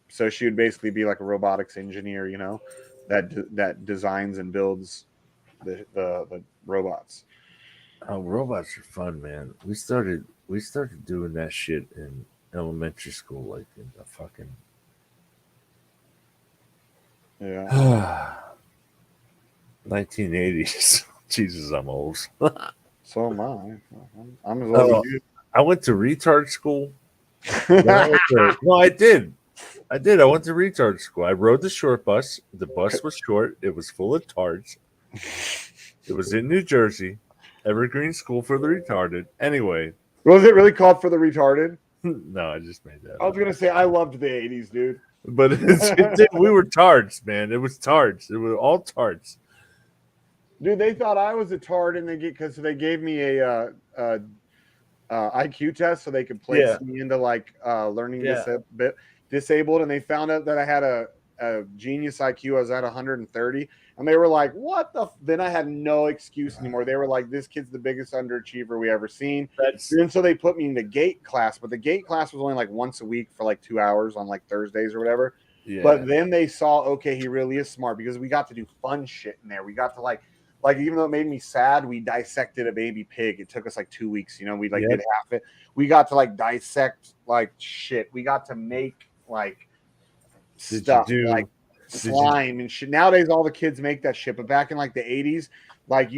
So she would basically be like a robotics engineer, you know, that designs and builds the robots. Oh, robots are fun, man. We started doing that shit in elementary school, like in the fucking Yeah. 1980s. Jesus, I'm old. So am I. I'm as old as you. I went to retard school. No, I did. I went to retard school. I rode the short bus. The bus was short. It was full of tards. It was in New Jersey. Evergreen School for the Retarded. Anyway. Was it really called for the retarded? No, I just made that I was going to say, I loved the 80s, dude. But we were tards, man. It was tards. It was all tards. Dude, they thought I was a tard, and because they gave me a IQ test so they could place me into like learning disabled, and they found out that I had a genius IQ. I was at 130, and they were like, "What the?" Then I had no excuse anymore. They were like, "This kid's the biggest underachiever we ever seen." And so they put me in the gate class, but the gate class was only like once a week for like 2 hours on like Thursdays or whatever. Yeah. But then they saw, okay, he really is smart, because we got to do fun shit in there. We got to like even though it made me sad, we dissected a baby pig. It took us like 2 weeks, you know, we like did half it. We got to like dissect like shit. We got to make like stuff like slime and shit. Nowadays all the kids make that shit, but back in like the 80s, like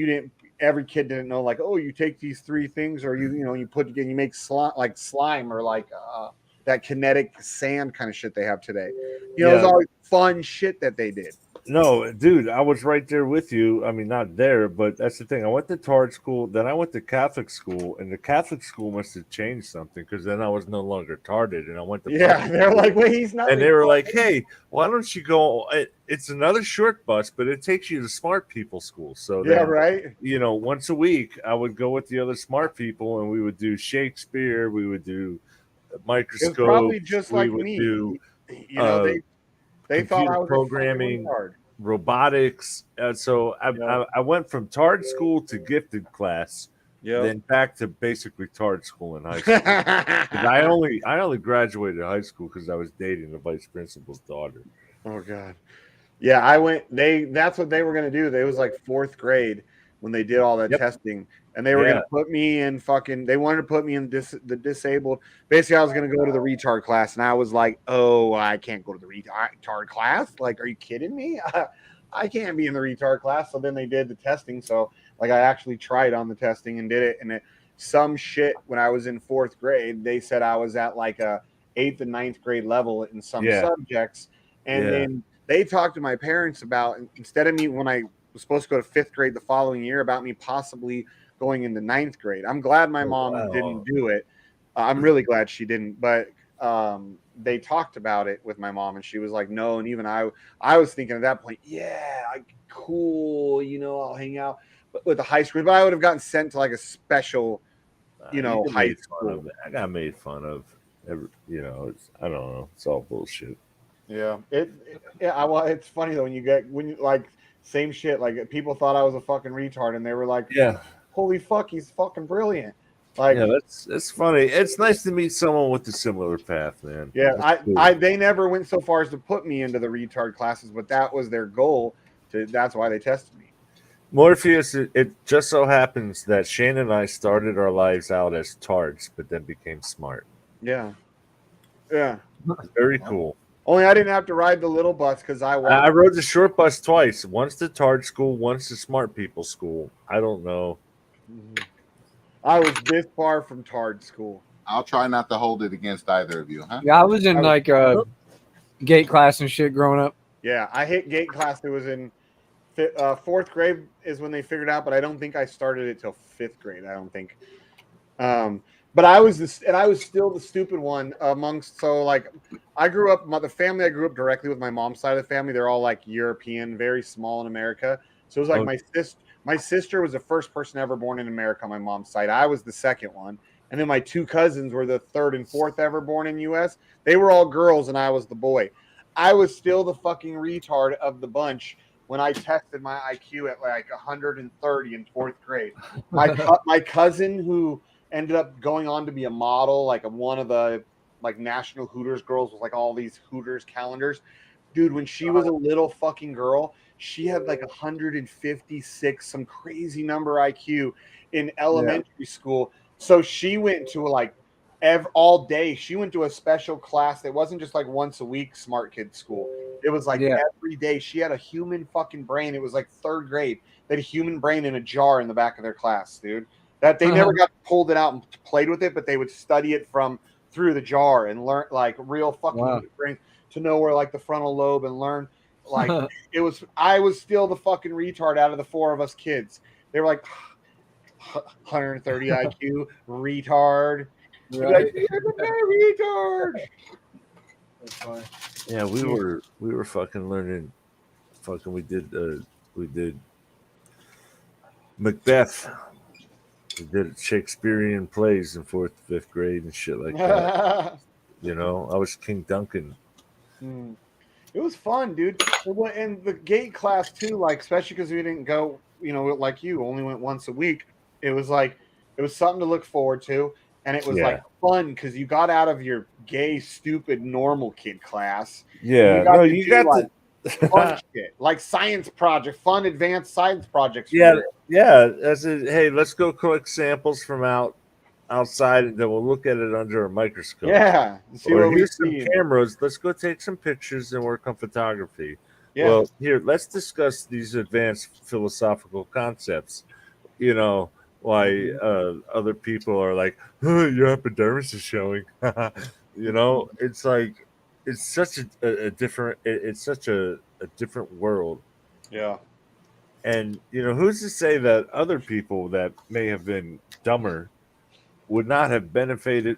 every kid didn't know, like, oh, you take these 3 things, or you put together, you make slime or like that kinetic sand kind of shit they have today. You know, it was always fun shit that they did. No, dude, I was right there with you. I mean, not there, but that's the thing. I went to tard school, then I went to Catholic school, and the Catholic school must have changed something, because then I was no longer tarded, and I went to they're like, wait, he's not. And they were like, hey, why don't you go? It's another short bus, but it takes you to smart people school. So then, right. You know, once a week, I would go with the other smart people, and we would do Shakespeare, we would do microscope, probably just we like would me. do, You know, they thought I was programming, a robotics. So I went from tard school to gifted class, then back to basic retard school in high school. 'Cause I only graduated high school because I was dating the vice principal's daughter. Oh God, yeah, I went. That's what they were gonna do. They was like 4th grade when they did all that testing, and they were gonna put me in fucking. They wanted to put me in the disabled. Basically, I was gonna go to the retard class, and I was like, "Oh, I can't go to the retard class. Like, are you kidding me? I can't be in the retard class." So then they did the testing. So like, I actually tried on the testing and did it, and some shit when I was in 4th grade, they said I was at like a 8th and 9th grade level in some subjects, and then they talked to my parents about, instead of me when I was supposed to go to 5th grade the following year, about me possibly going into 9th grade. I'm glad my mom didn't do it. I'm really glad she didn't, but they talked about it with my mom, and she was like, no. And even I was thinking at that point, cool, you know, I'll hang out with the high school, but I would have gotten sent to like a special, high school. I got made fun of. You know, I don't know. It's all bullshit. Yeah, well, it's funny though when you like same shit. Like, people thought I was a fucking retard, and they were like, holy fuck, he's fucking brilliant." Like, yeah, that's funny. It's nice to meet someone with a similar path, man. Yeah, they never went so far as to put me into the retard classes, but that was their goal. That's why they tested me. Morpheus, it just so happens that Shane and I started our lives out as tards, but then became smart. Yeah. Very cool. Only I didn't have to ride the little bus because I rode the short bus twice. Once to tard school, once to smart people school. I don't know. I was this far from tard school. I'll try not to hold it against either of you, huh? Yeah, I was in like gate class and shit growing up. Yeah, I hit gate class. It was in 4th grade is when they figured out, but I don't think I started it till 5th grade. I don't think. But I was this, and I was still the stupid one amongst. So like, I grew up. The family I grew up directly with, my mom's side of the family, they're all like European, very small in America. So it was like Oh. my sister was the first person ever born in America on my mom's side. I was the second one, and then my two cousins were the third and fourth ever born in U.S. They were all girls, and I was the boy. I was still the fucking retard of the bunch when I tested my IQ at like 130 in fourth grade. My cousin who ended up going on to be a model, like one of the like national Hooters girls with like all these Hooters calendars. Dude, when she was a little fucking girl, she had like 156, some crazy number IQ in elementary school. So she went to like all day. She went to a special class that wasn't just like once a week smart kid school. It was like every day. She had a human fucking brain. It was like third grade. They had a human brain in a jar in the back of their class, dude. That they never got pulled it out and played with it, but they would study it from through the jar and learn like real fucking human brains to know where like the frontal lobe and learn like it was. I was still the fucking retard out of the four of us kids. They were like 130 IQ retard. Right. Like, you're the retard. That's fine. Yeah, we were fucking learning. Fucking, we did Macbeth. We did Shakespearean plays in 4th, 5th grade and shit like that. You know, I was King Duncan. It was fun, dude. And the gate class too, like especially because we didn't go, you know, like you only went once a week. It was like it was something to look forward to, and it was like fun because you got out of your gay, stupid, normal kid class. Yeah, no, you got like the fun shit, like science project, fun advanced science projects. As hey, let's go collect samples from outside, and then we'll look at it under a microscope. Yeah, see or what we here's some see. cameras. Let's go take some pictures and work on photography. Yeah. Well, here, let's discuss these advanced philosophical concepts. You know, why other people are like, oh, your epidermis is showing. You know, it's like it's such a different. It's such a different world. Yeah. And you know, who's to say that other people that may have been dumber would not have benefited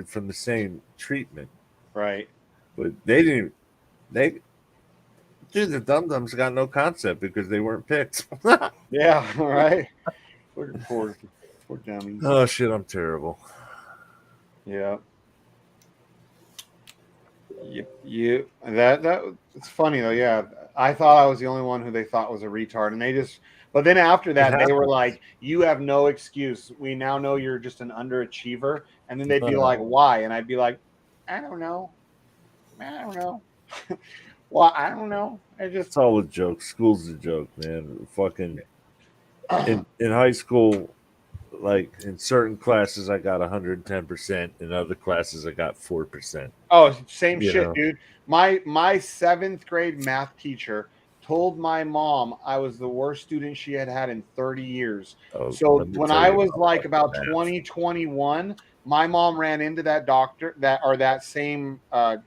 from the same treatment? Right. But they didn't. They dude, the dum dums got no concept because they weren't picked. Yeah. Right. Poor dummies. Oh shit, I'm terrible. Yeah. Yep. That it's funny though. Yeah, I thought I was the only one who they thought was a retard, and they just. But then after that, they were like, "You have no excuse. We now know you're just an underachiever." And then they'd be like, "Why?" And I'd be like, "I don't know. Well, I don't know. It's all a joke. School's a joke, man. Fucking in high school, like in certain classes, I got 110%. In other classes, I got 4%. Oh, same shit, dude. My 7th grade math teacher told my mom I was the worst student she had had in 30 years. So when I was like about 2021, my mom ran into that same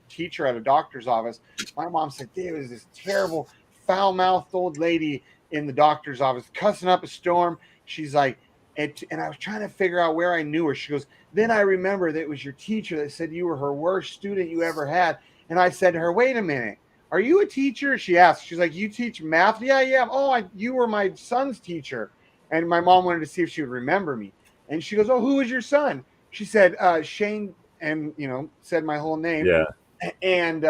teacher at a doctor's office. My mom said, there was this terrible, foul-mouthed old lady in the doctor's office cussing up a storm. She's like, and I was trying to figure out where I knew her. She goes, then I remember that it was your teacher that said you were her worst student you ever had. And I said to her, wait a minute, are you a teacher? She asked. She's like, you teach math? Yeah. Oh, you were my son's teacher. And my mom wanted to see if she would remember me. And she goes, oh, who is your son? She said, Shane, and, said my whole name. Yeah. And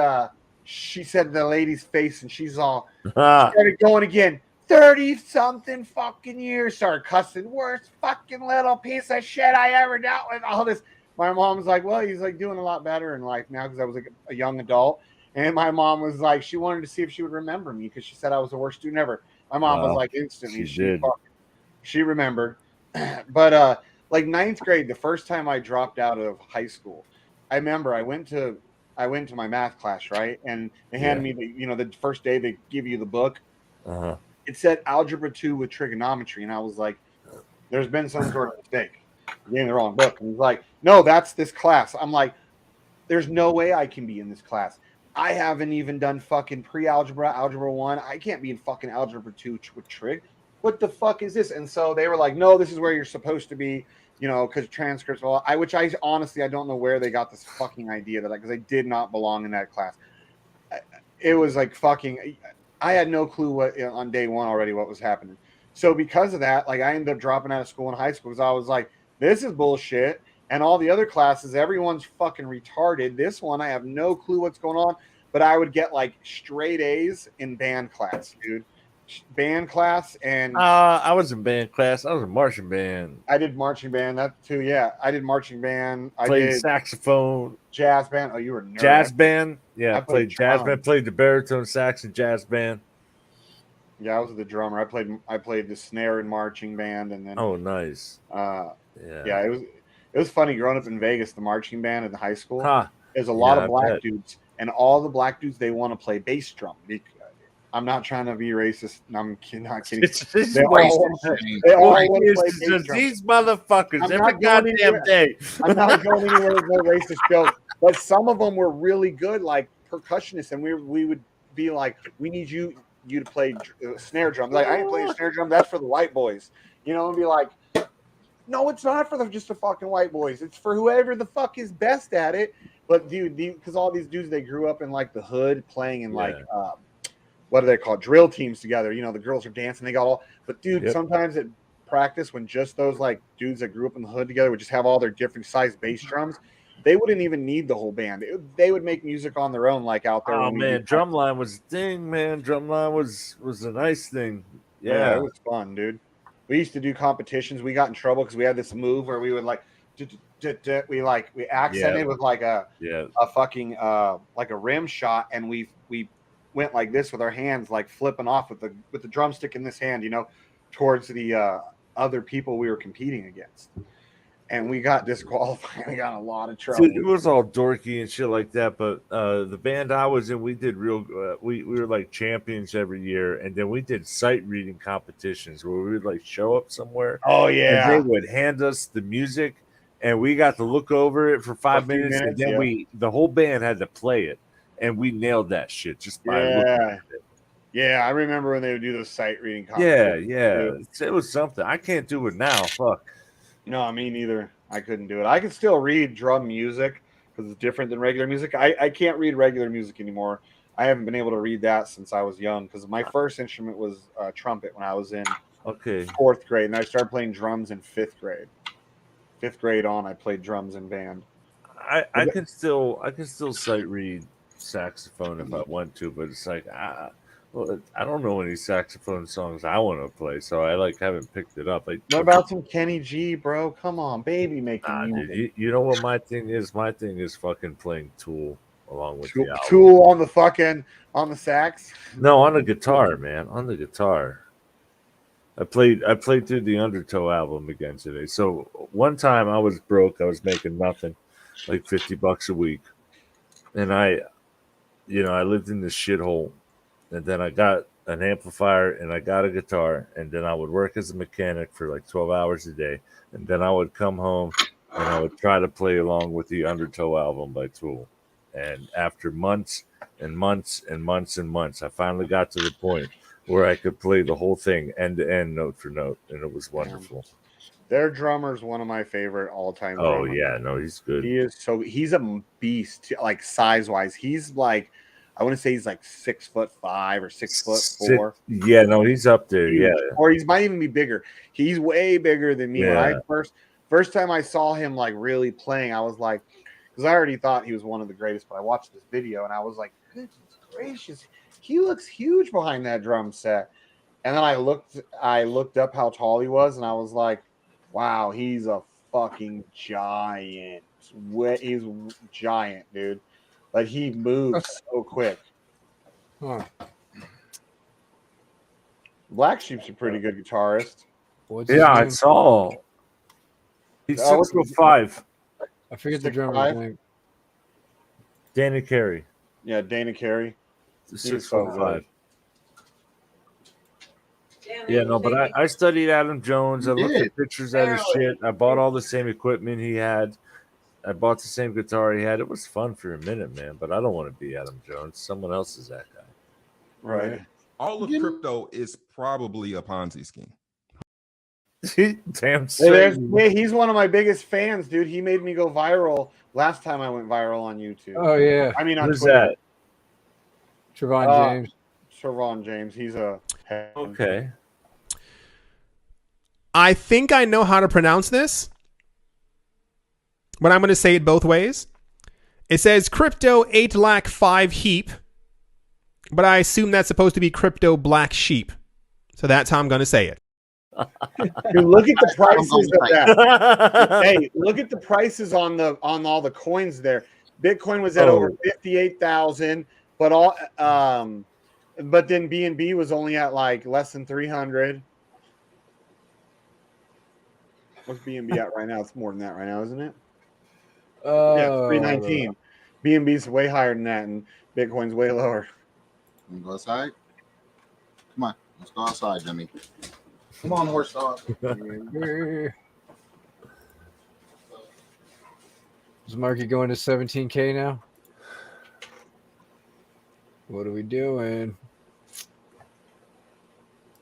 she said the lady's face, and she's all, started going again. 30-something fucking years, started cussing, worst fucking little piece of shit I ever dealt with. All this. My mom's like, well, he's like doing a lot better in life now because I was like a young adult. And my mom was like, she wanted to see if she would remember me because she said I was the worst student ever. My mom was like, instantly, she remembered. But like 9th grade, the first time I dropped out of high school, I remember I went to my math class, right? And they handed me the first day they give you the book. Uh-huh. It said algebra 2 with trigonometry, and I was like, there's been some sort of mistake. You're getting the wrong book. And he's like, no, that's this class. I'm like, there's no way I can be in this class. I haven't even done fucking pre-algebra, algebra 1. I can't be in fucking algebra 2 with trig. What the fuck is this? And so they were like, no, this is where you're supposed to be. you know, because transcripts. Well, which I honestly I don't know where they got this fucking idea that because I did not belong in that class. It was like fucking. I had no clue what on day one already what was happening. So because of that, like I ended up dropping out of school in high school because I was like, this is bullshit. And all the other classes, everyone's fucking retarded. This one, I have no clue what's going on. But I would get like straight A's in band class, dude. Band class and I was in band class. I was in marching band. I did marching band that too. Yeah, I did marching band. I Played did saxophone. Jazz band. Oh, you were a nerd. Jazz band. Yeah, I played jazz band. Played the baritone sax and jazz band. Yeah, I was the drummer. I played the snare in marching band, and then oh, nice. Yeah, it was funny growing up in Vegas. The marching band in the high school. Huh. There's a lot Yeah, of black dudes, and all the black dudes they want to play bass drum. I'm not trying to be racist. I'm not kidding. They all want to play bass drum. These motherfuckers every goddamn day. I'm not going anywhere with no racist jokes, but some of them were really good, like percussionists, and we would be like, we need you to play snare drum. Like, I ain't playing snare drum. That's for the white boys, you know. And be like, no, it's not for just the fucking white boys. It's for whoever the fuck is best at it. But dude, because all these dudes, they grew up in like the hood, playing in like what are they called, drill teams together. You know, the girls are dancing. They got all. But dude, sometimes at practice, when just those like dudes that grew up in the hood together would just have all their different size bass drums, they wouldn't even need the whole band. They would make music on their own, like out there. Oh man, drumline was a thing, man. Drumline was a nice thing. Yeah, it was fun, dude. We used to do competitions. We got in trouble because we had this move where we would like we accented with like a fucking like a rim shot, and we went like this with our hands, like flipping off with the drumstick in this hand, you know, towards the other people we were competing against. And we got disqualified. We got in a lot of trouble. Dude, it was all dorky and shit like that. But the band I was in, we did real. We were like champions every year, and then we did sight reading competitions where we would like show up somewhere. Oh yeah, and they would hand us the music, and we got to look over it for 5 minutes, and then the whole band had to play it, and we nailed that shit just by looking at it. Yeah, I remember when they would do those sight reading competitions. Yeah, it was something. I can't do it now. Fuck. No, me neither. I couldn't do it. I can still read drum music because it's different than regular music. I can't read regular music anymore. I haven't been able to read that since I was young because my first instrument was trumpet when I was in 4th grade, and I started playing drums in 5th grade. 5th grade on, I played drums in band. I can still sight read saxophone if I want to, but it's like well, I don't know any saxophone songs I want to play, so I like haven't picked it up. Like, what about some Kenny G, bro? Come on, baby, making music. Dude, you know what my thing is? My thing is fucking playing Tool along with the album. Tool on the sax. No, on the guitar, man, on the guitar. I played through the Undertow album again today. So one time I was broke, I was making nothing, like $50 a week, and I lived in this shithole. And then I got an amplifier and I got a guitar, and then I would work as a mechanic for like 12 hours a day. And then I would come home and I would try to play along with the Undertow album by Tool. And after months and months and months and months, I finally got to the point where I could play the whole thing end to end, note for note. And it was wonderful. Their drummer's one of my favorite all-time drummers. drummers. Yeah, no, he's good. He's a beast, like size-wise. He's like, I want to say he's like 6'5" or 6'4". Yeah, no, he's up there. Yeah, or he might even be bigger. He's way bigger than me. Yeah. When I first time I saw him like really playing, I was like, because I already thought he was one of the greatest, but I watched this video and I was like, goodness gracious, he looks huge behind that drum set. And then I looked up how tall he was, and I was like, wow, he's a fucking giant. He's giant, dude. But he moves so quick. Huh. BlackSheep's a pretty good guitarist. I saw. He's 6'5". I forget the drummer's name. Dana Carey. Yeah, Dana Carey. 6'5". Yeah, no, but I studied Adam Jones. I looked at pictures of his shit. I bought all the same equipment he had. I bought the same guitar he had. It was fun for a minute, man, but I don't want to be Adam Jones. Someone else is that guy. Right. All of crypto is probably a Ponzi scheme. Damn Hey, straight. he's one of my biggest fans, dude. He made me go viral last time I went viral on YouTube. Oh yeah. I mean on Who's Twitter. that? Trevon James. Trevon James. He's a Okay. I think I know how to pronounce this, but I'm going to say it both ways. It says crypto 8 lakh 5 heap, but I assume that's supposed to be crypto black sheep. So that's how I'm going to say it. Dude, look at the prices of that. Hey, look at the prices on all the coins there. Bitcoin was at over 58,000, but then BNB was only at like less than 300. What's BNB at right now? It's more than that right now, isn't it? Yeah, it's 319. BNB's way higher than that, and Bitcoin's way lower. You go outside? Come on, let's go outside, Jimmy. Come on, horse dog. Is market going to 17K now? What are we doing?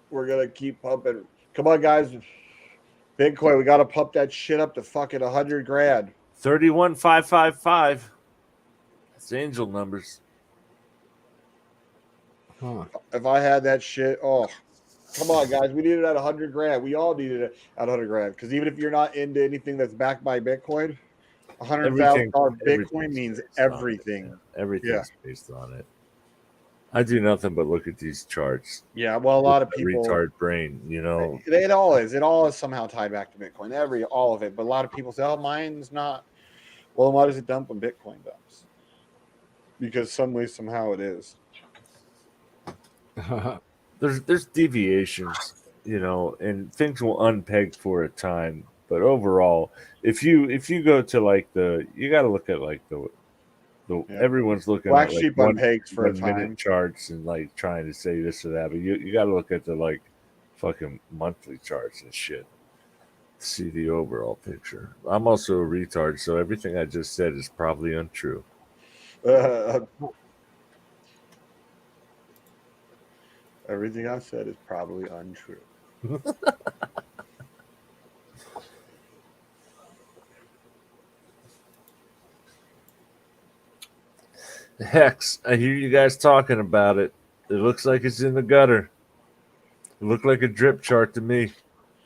We're gonna keep pumping. Come on, guys. Bitcoin, we gotta pump that shit up to fucking 100 grand. 31,555. That's angel numbers. Huh. If I had that shit, come on, guys. We need it at 100 grand. We all need it at 100 grand. Because even if you're not into anything that's backed by Bitcoin, $100,000 Bitcoin means everything. Everything's based on it. I do nothing but look at these charts. Yeah, well, a lot of people retard brain, you know. It all is somehow tied back to Bitcoin. All of it. But a lot of people say, "Oh, mine's not." Well, why does it dump when Bitcoin dumps? Because some way, somehow, it is. There's deviations, you know, and things will unpeg for a time. But overall, if you go to like you got to look at like the everyone's looking at like BlackSheep unpegs for a 1 time. minute charts and like trying to say this or that, but you got to look at the like fucking monthly charts and shit to see the overall picture. I'm also a retard, so everything I just said is probably untrue. Everything I said is probably untrue. Hex, I hear you guys talking about it. It looks like it's in the gutter. It looked like a drip chart to me.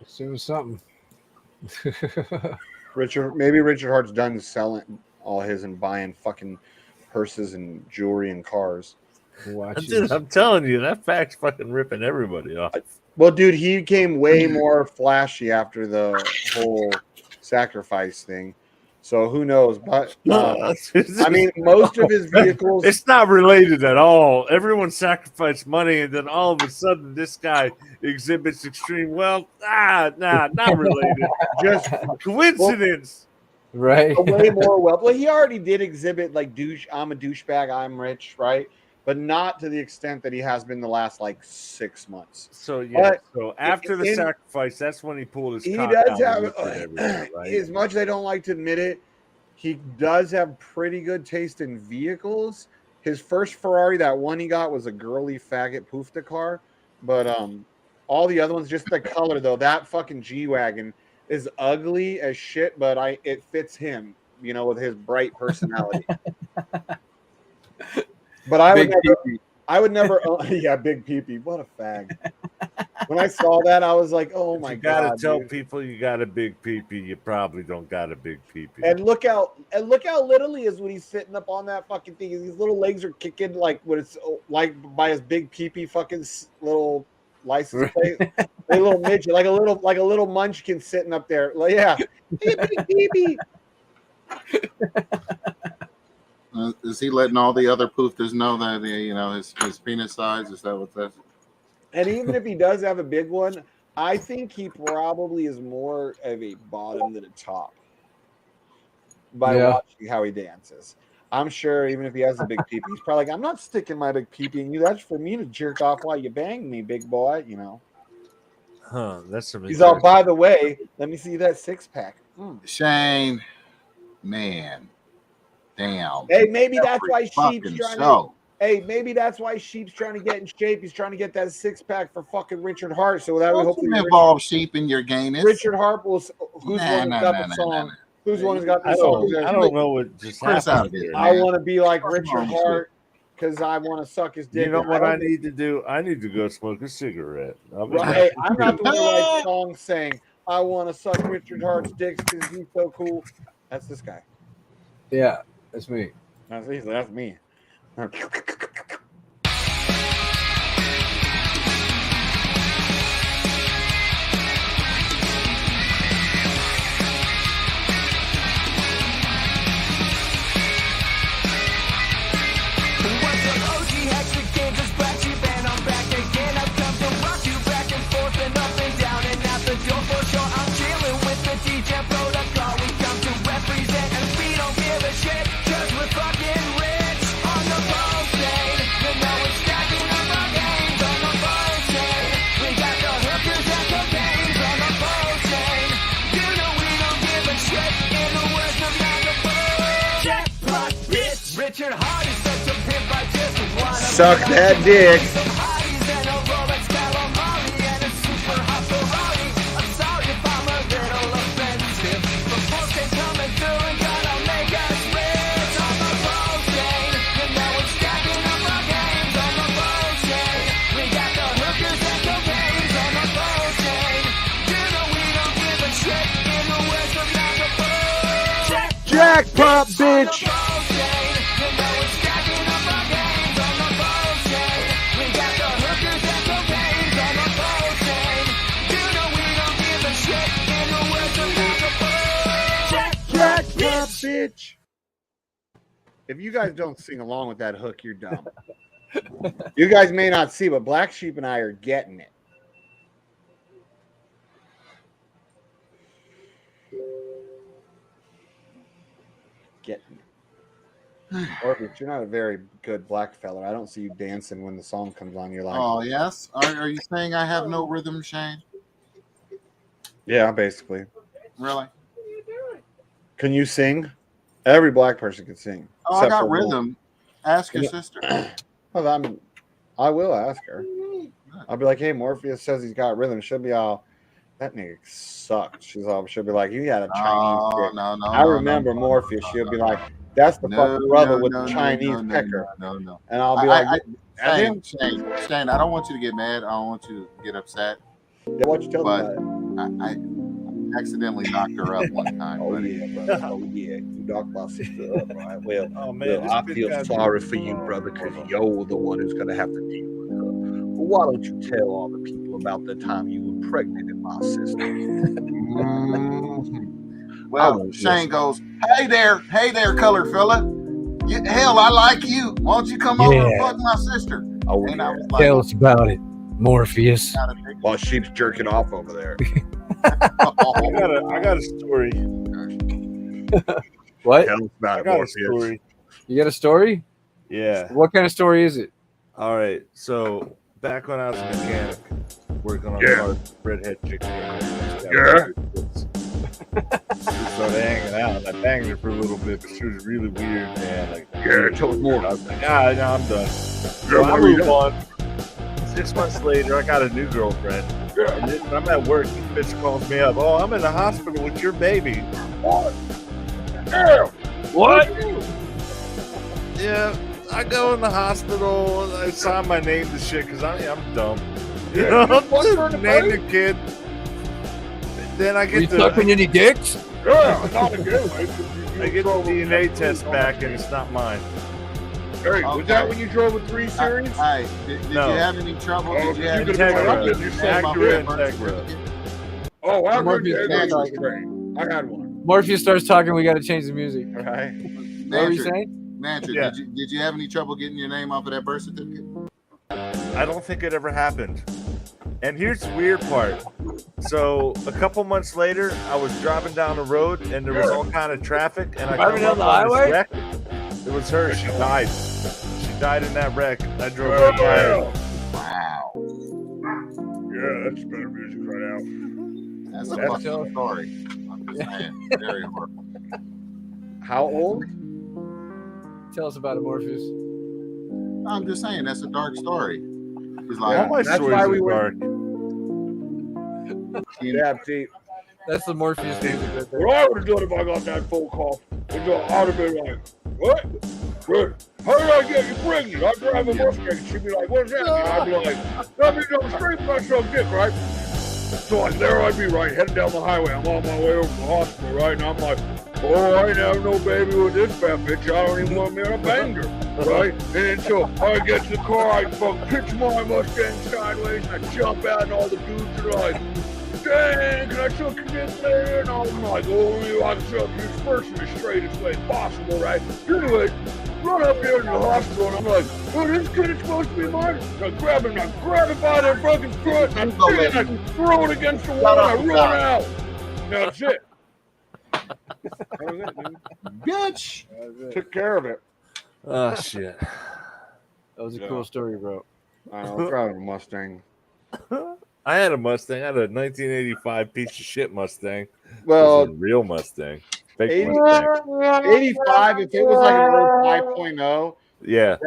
It's doing something. Maybe Richard Hart's done selling all his and buying fucking purses and jewelry and cars. Dude, I'm telling you, that fact's fucking ripping everybody off. Well, dude, he became way more flashy after the whole sacrifice thing. So who knows? But I mean, most of his vehicles. It's not related at all. Everyone sacrificed money, and then all of a sudden, this guy exhibits extreme wealth. Not related. Just coincidence. Right. Way more wealth. Well, he already did exhibit like I'm a douchebag, I'm rich, right? But not to the extent that he has been the last like 6 months. So yeah. So after the sacrifice, that's when he pulled his. He cock does out have, right? as much as I don't like to admit it, he does have pretty good taste in vehicles. His first Ferrari, that one he got, was a girly faggot poofta car. But all the other ones, just the color though, that fucking G-Wagon is ugly as shit, but it fits him, you know, with his bright personality. But I would never yeah, big peepee. What a fag. When I saw that, I was like, oh my god. You gotta tell people you got a big peepee. You probably don't got a big peepee. And look how little he is when he's sitting up on that fucking thing. His little legs are kicking like when it's like by his big peepee fucking little license plate. A little midget, like a little munchkin sitting up there. Like, yeah. Peepee. Is he letting all the other poofters know that his penis size? Is that what that's? And even if he does have a big one, I think he probably is more of a bottom than a top by watching how he dances. I'm sure even if he has a big peepee, he's probably like, I'm not sticking my big peepee in you. That's for me to jerk off while you bang me, big boy, you know. Huh, that's some. He's all, by the way, let me see that 6-pack. Shane, man. Damn. Hey, maybe that's why Sheep's trying to. Hey, maybe that's why Sheep's trying to get in shape. He's trying to get that 6-pack for fucking Richard Hart. So that way, hopefully, involve Sheep in your gayness. Richard Hart will. Who's one that's got the song? Who's one that's got the song? I don't know what just happened here. I want to be like Richard Hart because I want to suck his dick. You know what I need to do? I need to go smoke a cigarette. Hey, I'm not the one who writes songs saying I want to suck Richard Hart's dicks because he's so cool. That's this guy. Yeah, that's me. That's me. Suck that dick. Jackpot, bitch. Bitch. If you guys don't sing along with that hook, you're dumb. You guys may not see, but Black Sheep and I are getting it. Getting it. Orbit, you're not a very good black fella. I don't see you dancing when the song comes on. You're like, oh yes. Are you saying I have no rhythm, Shane? Yeah, basically. Really? Can you sing? Every black person can sing. Oh, I got rhythm. Ask your sister. Well, I will ask her. I'll be like, hey, Morpheus says he's got rhythm. She'll be all, that nigga sucks. She'll be like, you got a Chinese dick. No, I remember Morpheus. She'll be like, that's the fucking brother with the Chinese pecker. No. And I'll be like, Shane, I don't want you to get mad. I don't want you to get upset. Yeah, what you tell me about it? I accidentally knocked her up one time. Oh, yeah, brother. Oh, yeah. You knocked my sister up, right? Well, oh, man, I feel sorry for you, brother, because you're the one who's going to have to deal with her. Well, why don't you tell all the people about the time you were pregnant in my sister? Well, Shane goes, hey there, colored fella. Hell, I like you. Why don't you come over and fuck my sister? Oh, and yeah. I was like, Tell us about it, Morpheus. While Sheep's jerking off over there. I got a story. What? I got a story. You got a story? Yeah. What kind of story is it? All right. So back when I was a mechanic, working on cars, redhead chicks. Yeah. We started hanging out, and I banged her for a little bit, but she was really weird, man. Like, tell us more. I was like, no, I'm done. So I moved on. 6 months later, I got a new girlfriend. And then when I'm at work, this bitch calls me up. Oh, I'm in the hospital with your baby. What? Yeah. What? Yeah, I go in the hospital. I sign my name to shit because I'm dumb. You know, name the kid. Then I get sucking any dicks? Yeah, not again. I get the DNA test back, and it's not mine. Hey, was that when you drove a 3 Series? Hey, did you have any trouble? Did you have any Acura Integra. Oh, I had one. Morpheus starts talking. We got to change the music. All right. What were you saying? Mantra, Yeah. did you have any trouble getting your name off of that birth certificate? I don't think it ever happened. And here's the weird part. So a couple months later, I was driving down the road, and there was all kind of traffic, and I Driving come down up the on highway? this wreck. It was her. She died. She died in that wreck. I drove right by her. Wow. Yeah, that's better music right now. That's a fucking story. I'm just saying. Very horrible. How old? Tell us about it, Morpheus. I'm just saying that's a dark story. He's like, Yeah, my that's stories why are we were. dark. Yeah, see, That's the Morpheus music right there. What I would have done if I got that phone call is I would have been like, what? How did I get you pregnant? I drive a Mustang. She'd be like, what does that mean? I'd be like, that means I'm straight myself dick, right? So like, there I'd be, right, heading down the highway. I'm on my way over to the hospital, right? And I'm like, oh, I ain't having no baby with this fat bitch. I don't even want me to bang her, right? And so I get to the car, I fucking pitch my Mustang sideways, and I jump out, and all the dudes are like, dang, can I suck your dick later? And I'm like, oh, I can suck you first in the straightest way possible, right? Anyway, run up here to the hospital, and I'm like, oh, this kid is supposed to be mine. So I grab him by their fucking throat, and I throw it against the wall, and I run out. That's it. That was it, dude. Bitch. Took care of it. Oh shit. That was a cool story, bro. I was driving a Mustang. I had a Mustang. I had a 1985 piece of shit Mustang. Well, it was a real Mustang. Fake 80, Mustang. 85, if it was like an old 5.0, Yeah.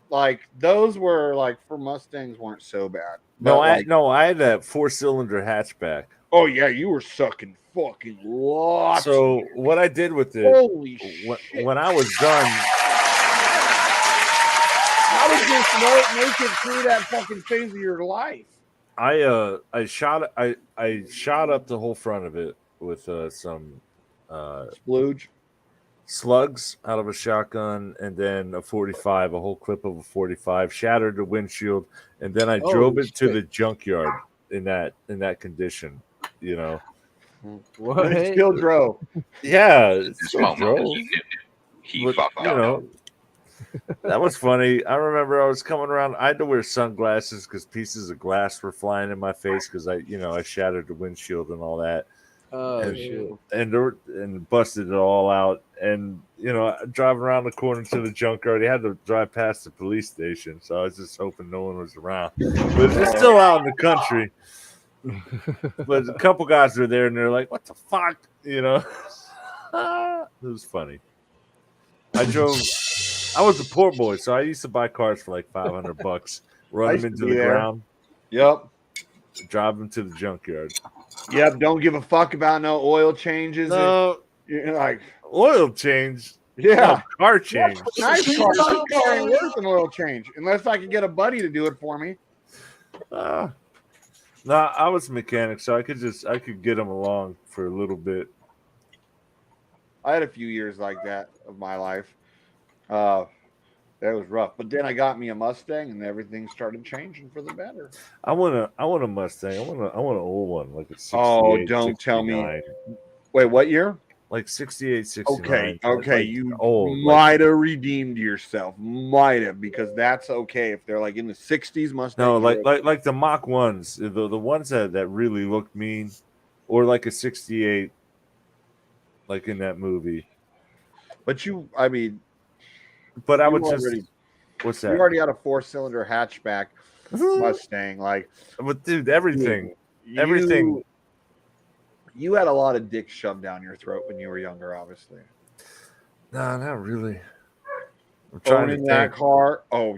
like those were like for Mustangs weren't so bad. No, But, I had that 4-cylinder hatchback. Oh yeah, you were sucking fucking lots. So what I did with it, Holy shit. when I was done, How did you make it through that fucking phase of your life? I shot up the whole front of it with some splooge slugs out of a shotgun, and then a 45, a whole clip of a 45, shattered the windshield, and then I drove it to the junkyard in that condition, you know. What? It still drove. Yeah, it still drove. He But, fucked you know, that was funny. I remember I was coming around. I had to wear sunglasses because pieces of glass were flying in my face because I shattered the windshield and all that. Oh and, shit! And busted it all out. And driving around the corner to the junkyard, he had to drive past the police station. So I was just hoping no one was around. But it's still out in the country. But a couple guys were there, and they're like, "What the fuck?" You know. It was funny. I was a poor boy, so I used to buy cars for like $500, run them into the ground. Yep. Drive them to the junkyard. Yep. Don't give a fuck about no oil changes. No, You're like oil change. Yeah. No, car change. Nice car. This car ain't worth an oil change unless I could get a buddy to do it for me. No, I was a mechanic, so I could get them along for a little bit. I had a few years like that of my life. That was rough. But then I got me a Mustang, and everything started changing for the better. I want a Mustang. I want an old one, like a 68. Oh, don't tell me. Wait, what year? Like 68, 69. Okay. Like You old, might have redeemed yourself. Might have, because that's okay if they're like in the 60s Mustang. No, like the Mach 1s, the ones that really look mean, or like a 68, like in that movie. But But I you would already- just. What's that? You already had a 4-cylinder hatchback Mustang, like. But dude, everything. You had a lot of dick shoved down your throat when you were younger, obviously. No, not really. I'm trying Owning to that think. car. Oh,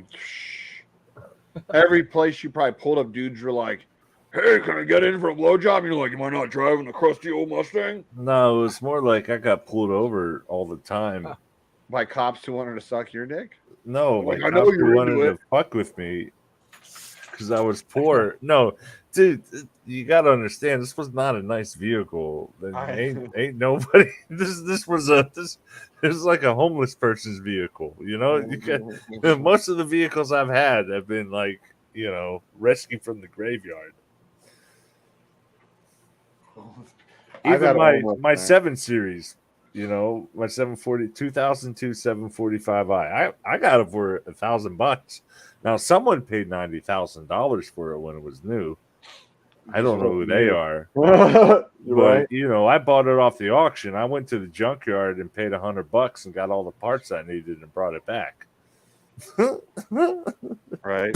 every place you probably pulled up, dudes were like, "Hey, can I get in for a blowjob?" And you're like, "Am I not driving a crusty old Mustang?" No, it was more like I got pulled over all the time. By cops who wanted to suck your dick? No, Like, like I know cops you're who wanted into to fuck with me because I was poor. No, dude, you got to understand, this was not a nice vehicle. Ain't nobody. This was like a homeless person's vehicle. You know, most of the vehicles I've had have been like rescued from the graveyard. Even my 7 Series. My 2002 745i. I got it for $1,000. Now someone paid $90,000 for it when it was new. I don't know who they are. But Right. I bought it off the auction. I went to the junkyard and paid $100 and got all the parts I needed and brought it back. Right.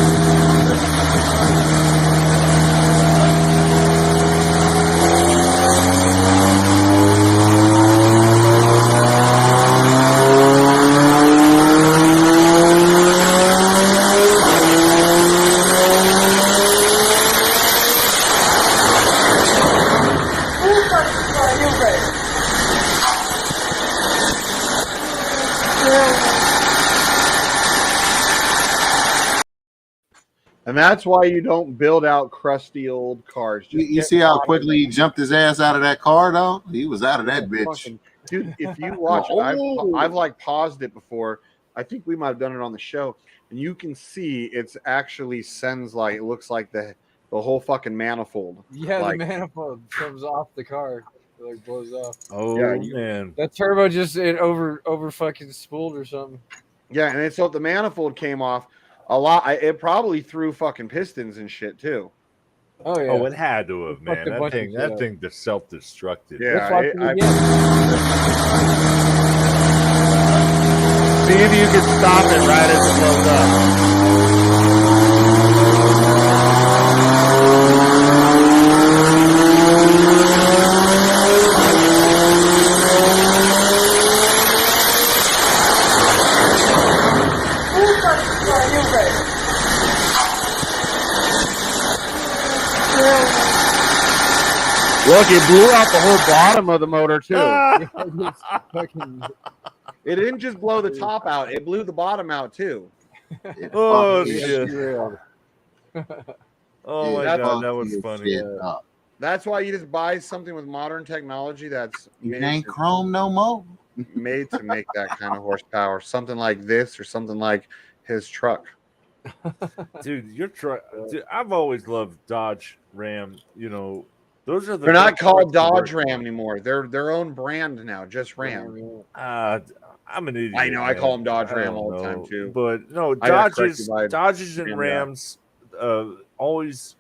And that's why you don't build out crusty old cars. You see how quickly he jumped his ass out of that car, though? He was out of that bitch. Fucking, dude, if you watch, I've like paused it before. I think we might have done it on the show, and you can see it's actually sends like it looks like the whole fucking manifold. Yeah, like, the manifold comes off the car. It like blows off. Oh Yeah, man, that turbo just it over fucking spooled or something. Yeah, and so the manifold came off a lot. It probably threw fucking pistons and shit too. Oh yeah. Oh, it had to have, man. a That bunch of thing, shit that up. thing just self-destructed. Yeah, see if you can stop it right as it blows up. Look, it blew out the whole bottom of the motor too. It didn't just blow the top out; it blew the bottom out too. Oh shit! Oh my god, that was funny. That's why you just buy something with modern technology that's ain't chrome no more. Made to make that kind of horsepower. Something like this or something like his truck. Dude, your truck. Dude, I've always loved Dodge Ram. You know, those are the. They're not called Dodge Ram anymore. They're their own brand now, just Ram. I'm an idiot. I know. I call them Dodge Ram all the time know. too. But no, I got corrected Dodges by and Ram Rams, always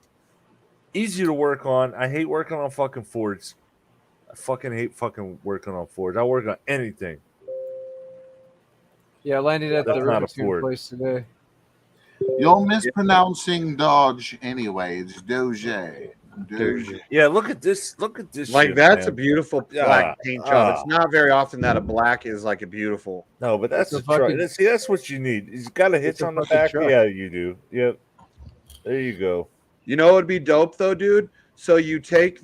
easy to work on. I hate working on fucking Fords. I fucking hate fucking working on Fords. I work on anything. Yeah, I landed at That's the not a Ripperton Ford. place today. You're mispronouncing Dodge anyway. It's Doge. Yeah, look at this. Look at this. Like shit, that's man. a beautiful black paint job. It's not very often that a black is like a beautiful. No, but that's It's a a truck. fucking- See, that's what you need. He's got a hitch It's a on the fucking back. truck. Yeah, you do. Yep. There you go. You know what would be dope though, dude? So you get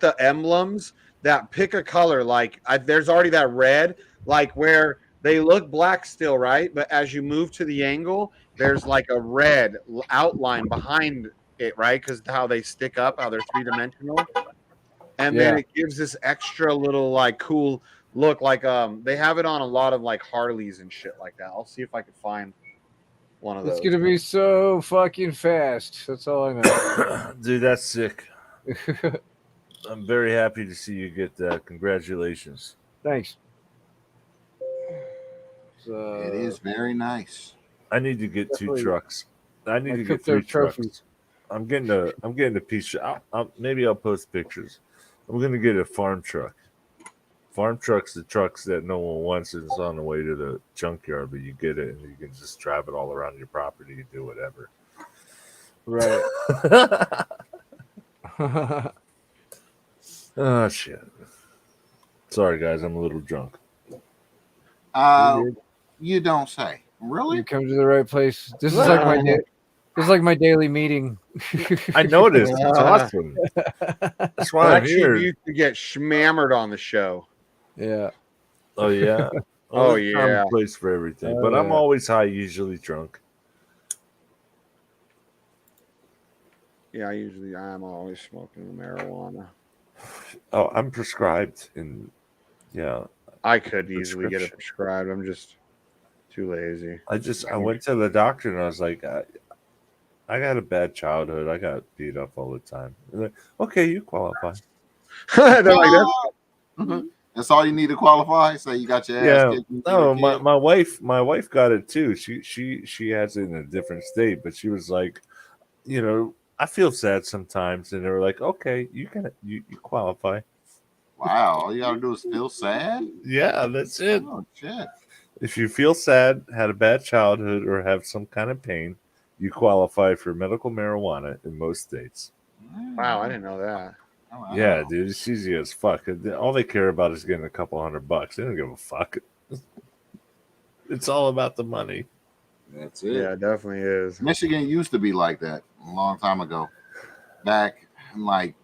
the emblems that pick a color. Like there's already that red, like where they look black still, right? But as you move to the angle, there's like a red outline behind it, right? Because how they stick up, how they're 3-dimensional. And then it gives this extra little like cool look. Like they have it on a lot of like Harleys and shit like that. I'll see if I can find one of those. It's gonna be so fucking fast. That's all I know. Dude, that's sick. I'm very happy to see you get that. Congratulations. Thanks. It is very nice. I need to get two Definitely. trucks. I need I to get cooked their 3 trucks. trophies. I'm getting a piece. Maybe I'll post pictures. I'm gonna get a farm truck. Farm trucks, the trucks that no one wants, and it's on the way to the junkyard, but you get it and you can just drive it all around your property and do whatever. Right. Oh shit. Sorry guys, I'm a little drunk. You don't say. Really? You come to the right place. This is like my this is like my daily meeting. I noticed. It's awesome. That's why I'm here. You used to get schmammered on the show. Yeah. Oh yeah. Oh, there's a time and yeah. place for everything. But I'm yeah. always high, usually drunk. Yeah, I'm always smoking marijuana. Oh, I'm prescribed in I could easily get it prescribed. I'm just too lazy. I went to the doctor and I was like, I got a bad childhood. I got beat up all the time. They're like, okay, you qualify. They're like, that's That's all you need to qualify. So you got your ass Yeah, kicked. when you no, were a kid? my wife got it too. She has it in a different state, but she was like, I feel sad sometimes, and they were like, okay, you qualify. Wow, all you gotta do is feel sad. Yeah, that's it. Oh shit. If you feel sad, had a bad childhood, or have some kind of pain, you qualify for medical marijuana in most states. Wow, I didn't know that. Wow. Yeah, dude, it's easy as fuck. All they care about is getting a couple $100. They don't give a fuck. It's all about the money. That's it. Yeah, it definitely is. Michigan used to be like that a long time ago. Back in like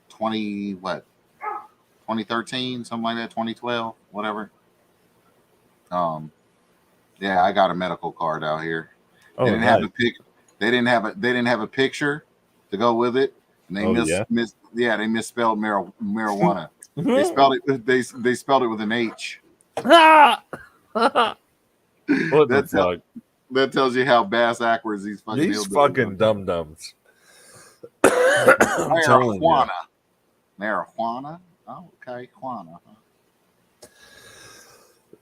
2013, something like that, 2012, whatever. Yeah, I got a medical card out here. Oh, They didn't have nice. the they didn't have a picture to go with it, and they they misspelled marijuana. They spelled it they spelled it with an H. What the fuck? That tells you how backwards these fucking dum dums. I'm telling you. Marijuana. Oh, okay, Juana.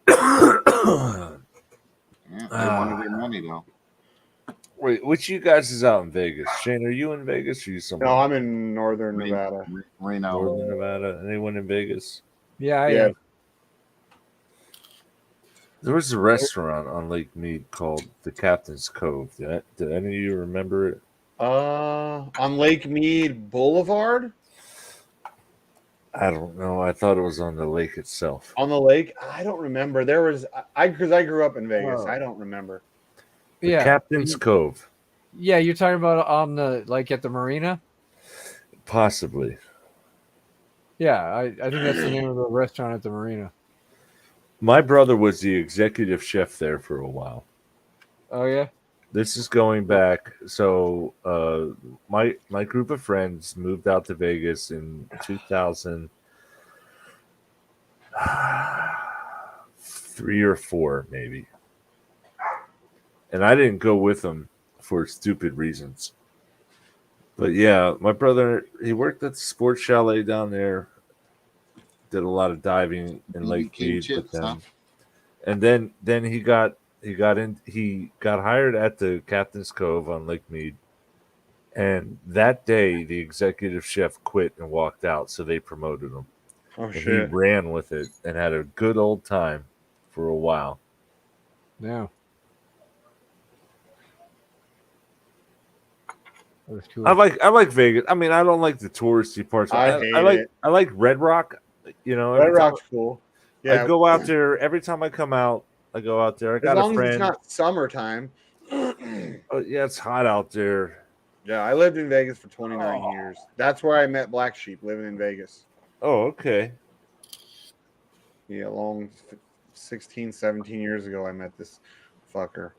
Yeah, they wanted their money though. Wait, which you guys is out in Vegas? Shane, are you in Vegas or are you somewhere? No, I'm in northern Nevada. Reno. Northern Nevada. Anyone in Vegas? Yeah, I am. There was a restaurant on Lake Mead called the Captain's Cove. Did any of you remember it? On Lake Mead Boulevard? I don't know. I thought it was on the lake itself. On the lake? I don't remember. There was because I grew up in Vegas. I don't remember. The Captain's Cove. Yeah, you're talking about on the at the marina? Possibly. Yeah, I think that's the name of the restaurant at the marina. My brother was the executive chef there for a while. Oh yeah? This is going back. So my group of friends moved out to Vegas in 2003 or 4, maybe. And I didn't go with them for stupid reasons. But yeah, my brother, he worked at the sports chalet down there. Did a lot of diving in Lake Mead, and then he got hired at the Captain's Cove on Lake Mead, and that day the executive chef quit and walked out, so they promoted him. Oh and shit! He ran with it and had a good old time for a while. Yeah. Cool. I like Vegas. I mean, I don't like the touristy parts. I like Red Rock. You know, Red Rock's cool. Yeah, I go out there every time I come out. I go out there. I got a friend. As long as it's not summertime. Oh, yeah, it's hot out there. Yeah, I lived in Vegas for 29 years. That's where I met BlackSheep, living in Vegas. Oh, okay. Yeah, 16, 17 years ago, I met this fucker.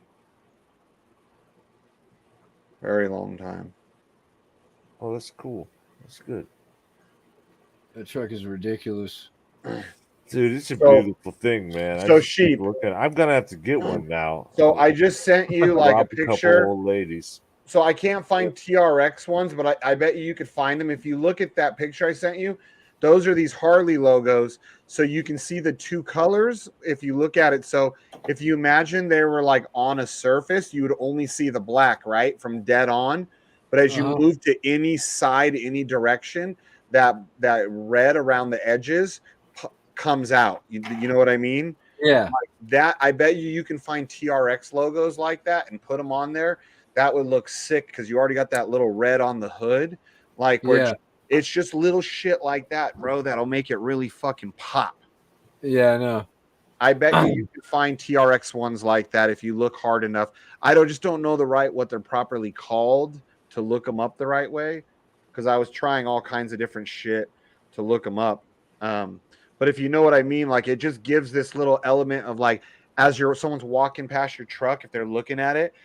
Very long time. Oh, that's cool. That's good. That truck is ridiculous. Dude, it's a beautiful thing, man. So Sheep. I'm gonna have to get one now. So I just sent you like a picture. Couple old ladies. So I can't find TRX ones, but I bet you could find them. If you look at that picture I sent you, those are these Harley logos. So you can see the two colors if you look at it. So if you imagine they were like on a surface, you would only see the black, right? From dead on. But as you move to any side, any direction, that red around the edges comes out. You know what I mean? Yeah. Like that, I bet you can find TRX logos like that and put them on there. That would look sick because you already got that little red on the hood. Like where it's just little shit like that, bro, that'll make it really fucking pop. Yeah, I know. I bet you can find TRX ones like that if you look hard enough. I just don't know what they're properly called to look them up the right way, because I was trying all kinds of different shit to look them up. But if you know what I mean, like it just gives this little element of like, as someone's walking past your truck, if they're looking at it,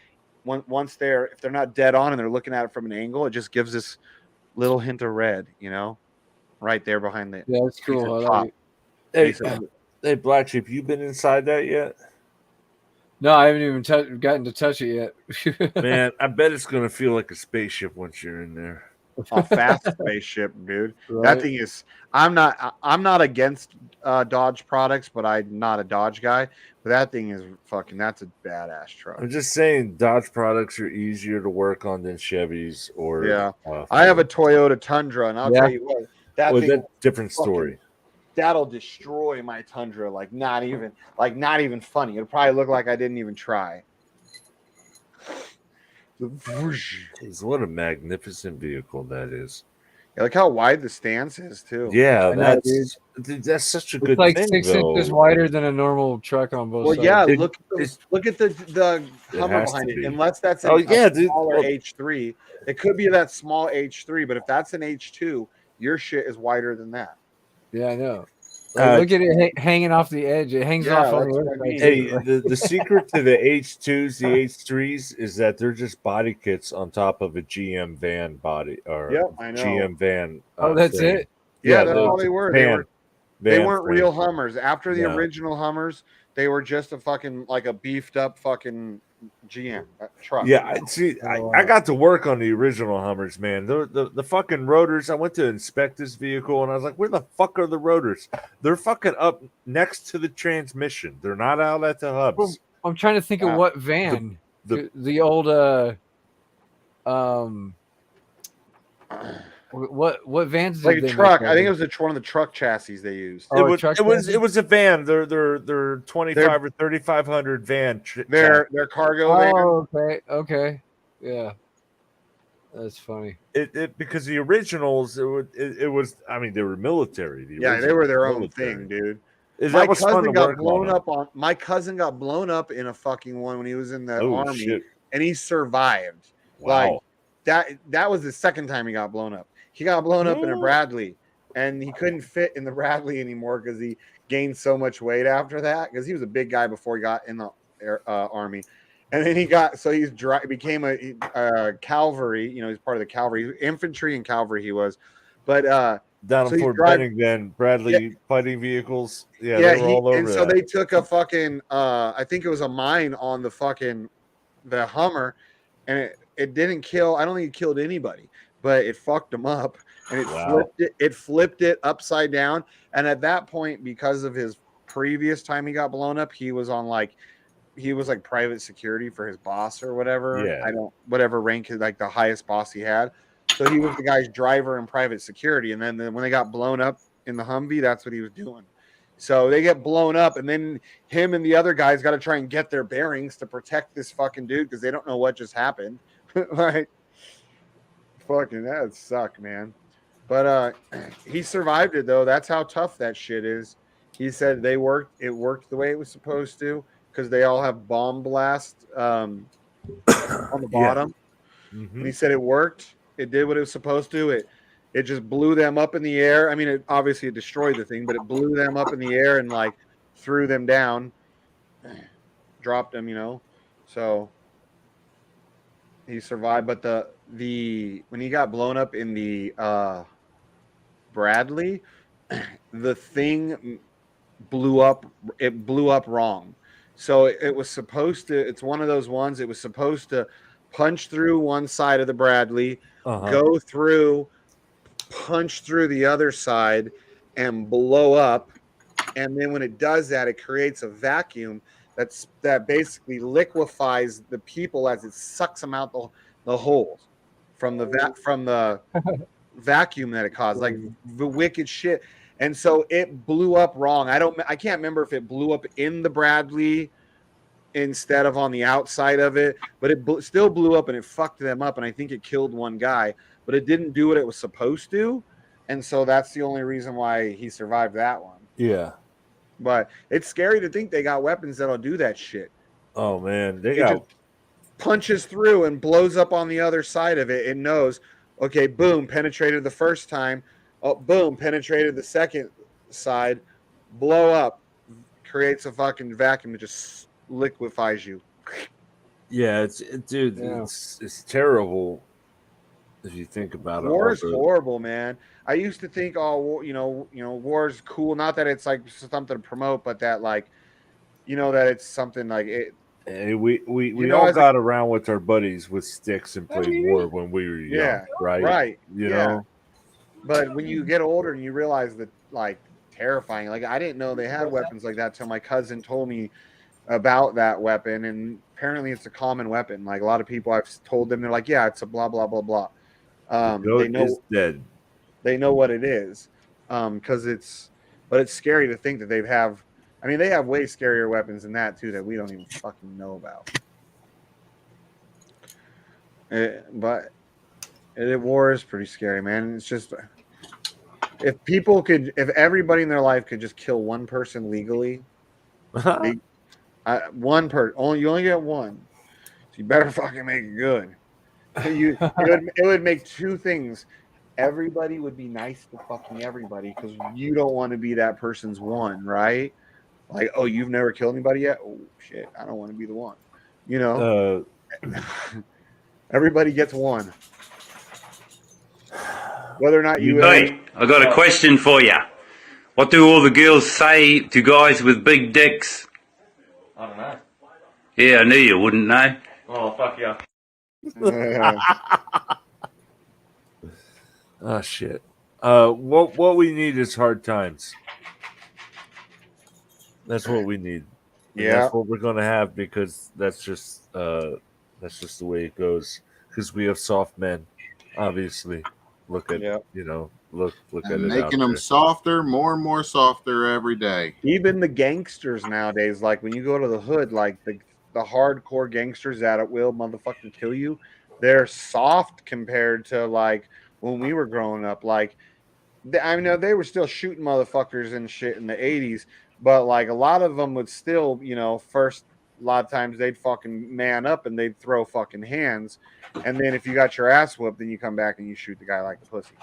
if they're not dead on and they're looking at it from an angle, it just gives this little hint of red, you know, right there behind the. Yeah, that's cool. Hey, BlackSheep, you been inside that yet? No, I haven't even gotten to touch it yet. Man, I bet it's gonna feel like a spaceship once you're in there. A fast spaceship, dude. Right? That thing is. I'm not against Dodge products, but I'm not a Dodge guy. But that thing is fucking. That's a badass truck. I'm just saying, Dodge products are easier to work on than Chevys or. Yeah, I have a Toyota Tundra, and I'll tell you what. That's a different story. That'll destroy my Tundra. Like not even funny. It'll probably look like I didn't even try. Jeez, what a magnificent vehicle that is. Yeah, look how wide the stance is too. Yeah, that's such a good like thing. 6 inches wider than a normal truck on both sides. Yeah, look at the Hummer behind it. Unless that's smaller H3. It could be that small H3, but if that's an H2, your shit is wider than that. Yeah, I know. Like, look at it hanging off the edge. It hangs off on the other side. Hey, too. the secret to the H2s, the H3s, is that they're just body kits on top of a GM van body or Yep, I know. GM van. Oh, that's frame. it? Yeah, that's all they were. They weren't frame. real Hummers. After the No. original Hummers, they were just a fucking like a beefed up fucking GM truck. Yeah, I got to work on the original Hummers, man. The fucking rotors. I went to inspect this vehicle, and I was like, "Where the fuck are the rotors? They're fucking up next to the transmission. They're not out at the hubs." Well, I'm trying to think of what van. The old what vans did Like they a truck. make? I think it was one of the truck chassis they used. It was a van. They're 25 or 3500 van. Their cargo van. Oh, okay, yeah. That's funny. It because the originals it was I mean they were military. They were their own thing, dude. That was fun to work on. My cousin got blown up in a fucking one when he was in the army, shit. and he survived. Wow. Like that was the second time he got blown up. He got blown up in a Bradley, and he couldn't fit in the Bradley anymore because he gained so much weight after that. Because he was a big guy before he got in the army, and then became a cavalry. You know, he's part of the cavalry, infantry and cavalry. He was, but down in Fort Benning, then Bradley fighting vehicles. Yeah, they were all over and so they took a fucking I think it was a mine on the Hummer, and it didn't kill. I don't think it killed anybody, but it fucked them up, and it flipped it upside down. And at that point, because of his previous time he got blown up, he was like private security for his boss or whatever. Yeah. Whatever rank is like the highest boss he had. So he was the guy's driver in private security. And then when they got blown up in the Humvee, that's what he was doing. So they get blown up, and then him and the other guys got to try and get their bearings to protect this fucking dude because they don't know what just happened. Like, fucking that suck, man. But he survived it though. That's how tough that shit is. He said it worked the way it was supposed to because they all have bomb blast on the bottom. Mm-hmm. And he said it worked. It did what it was supposed to. It just blew them up in the air. I mean, it obviously destroyed the thing, but it blew them up in the air and like threw them down, dropped them, you know. So he survived. But when he got blown up in the Bradley, the thing blew up. It blew up wrong. So it was supposed to. It's one of those ones. It was supposed to punch through one side of the Bradley, go through, punch through the other side, and blow up. And then when it does that, it creates a vacuum that basically liquefies the people as it sucks them out the holes from the vacuum that it caused, like the wicked shit. And so it blew up wrong. I can't remember if it blew up in the Bradley instead of on the outside of it, but it still blew up and it fucked them up. And I think it killed one guy, but it didn't do what it was supposed to. And so that's the only reason why he survived that one. Yeah. But it's scary to think they got weapons that'll do that shit. Oh man, It just punches through and blows up on the other side of it. It knows, okay, boom, penetrated the first time. Oh, boom, penetrated the second side. Blow up, creates a fucking vacuum that just liquefies you. Yeah, it's terrible if you think about it. War is horrible, man. I used to think, war is cool. Not that it's like something to promote, but that like, that it's something like it. Hey, we all got around with our buddies with sticks and played war when we were young, right? Right. You know. But when you get older and you realize that, like, terrifying. Like, I didn't know they had weapons like that till my cousin told me about that weapon, and apparently it's a common weapon. Like, a lot of people I've told them, they're like, yeah, it's a blah blah blah blah. They know is dead. They know what it is, because it's scary to think that they have. I mean, they have way scarier weapons than that too that we don't even fucking know about. But war is pretty scary, man. It's just if everybody in their life could just kill one person legally, one person. You only get one, so you better fucking make it good. It would make two things. everybody would be nice to fucking everybody because you don't want to be that person's one, right? Like, oh, you've never killed anybody yet? Oh shit, I don't want to be the one. You know, everybody gets one. Whether or not you. Hey, I got a question for you. What do all the girls say to guys with big dicks? I don't know. Yeah, I knew you wouldn't know. Oh, fuck yeah. Oh shit. What we need is hard times. That's what we need. And Yeah. that's what we're gonna have because that's just the way it goes. Because we have soft men, obviously. Look at look at And it out making them there. softer, more and more softer every day. Even the gangsters nowadays, like when you go to the hood, like the hardcore gangsters that will motherfucking kill you, they're soft compared to like when we were growing up. Like, I know they were still shooting motherfuckers and shit in the 80s, but like a lot of them would still, first a lot of times they'd fucking man up and they'd throw fucking hands. And then if you got your ass whooped, then you come back and you shoot the guy like a pussy.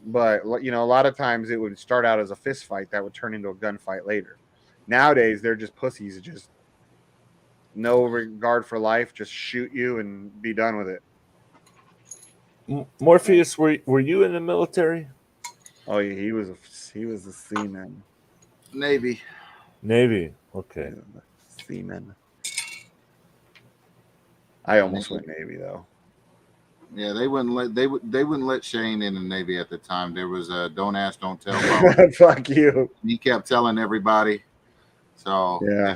But a lot of times it would start out as a fist fight that would turn into a gunfight later. Nowadays they're just pussies, just no regard for life, just shoot you and be done with it. Morpheus, were you in the military? Oh yeah, he was a seaman. Navy. Okay. Yeah, seaman. I almost went Navy though. Yeah, they wouldn't let Shane in the Navy at the time. There was a don't ask, don't tell. Fuck you. He kept telling everybody. So yeah.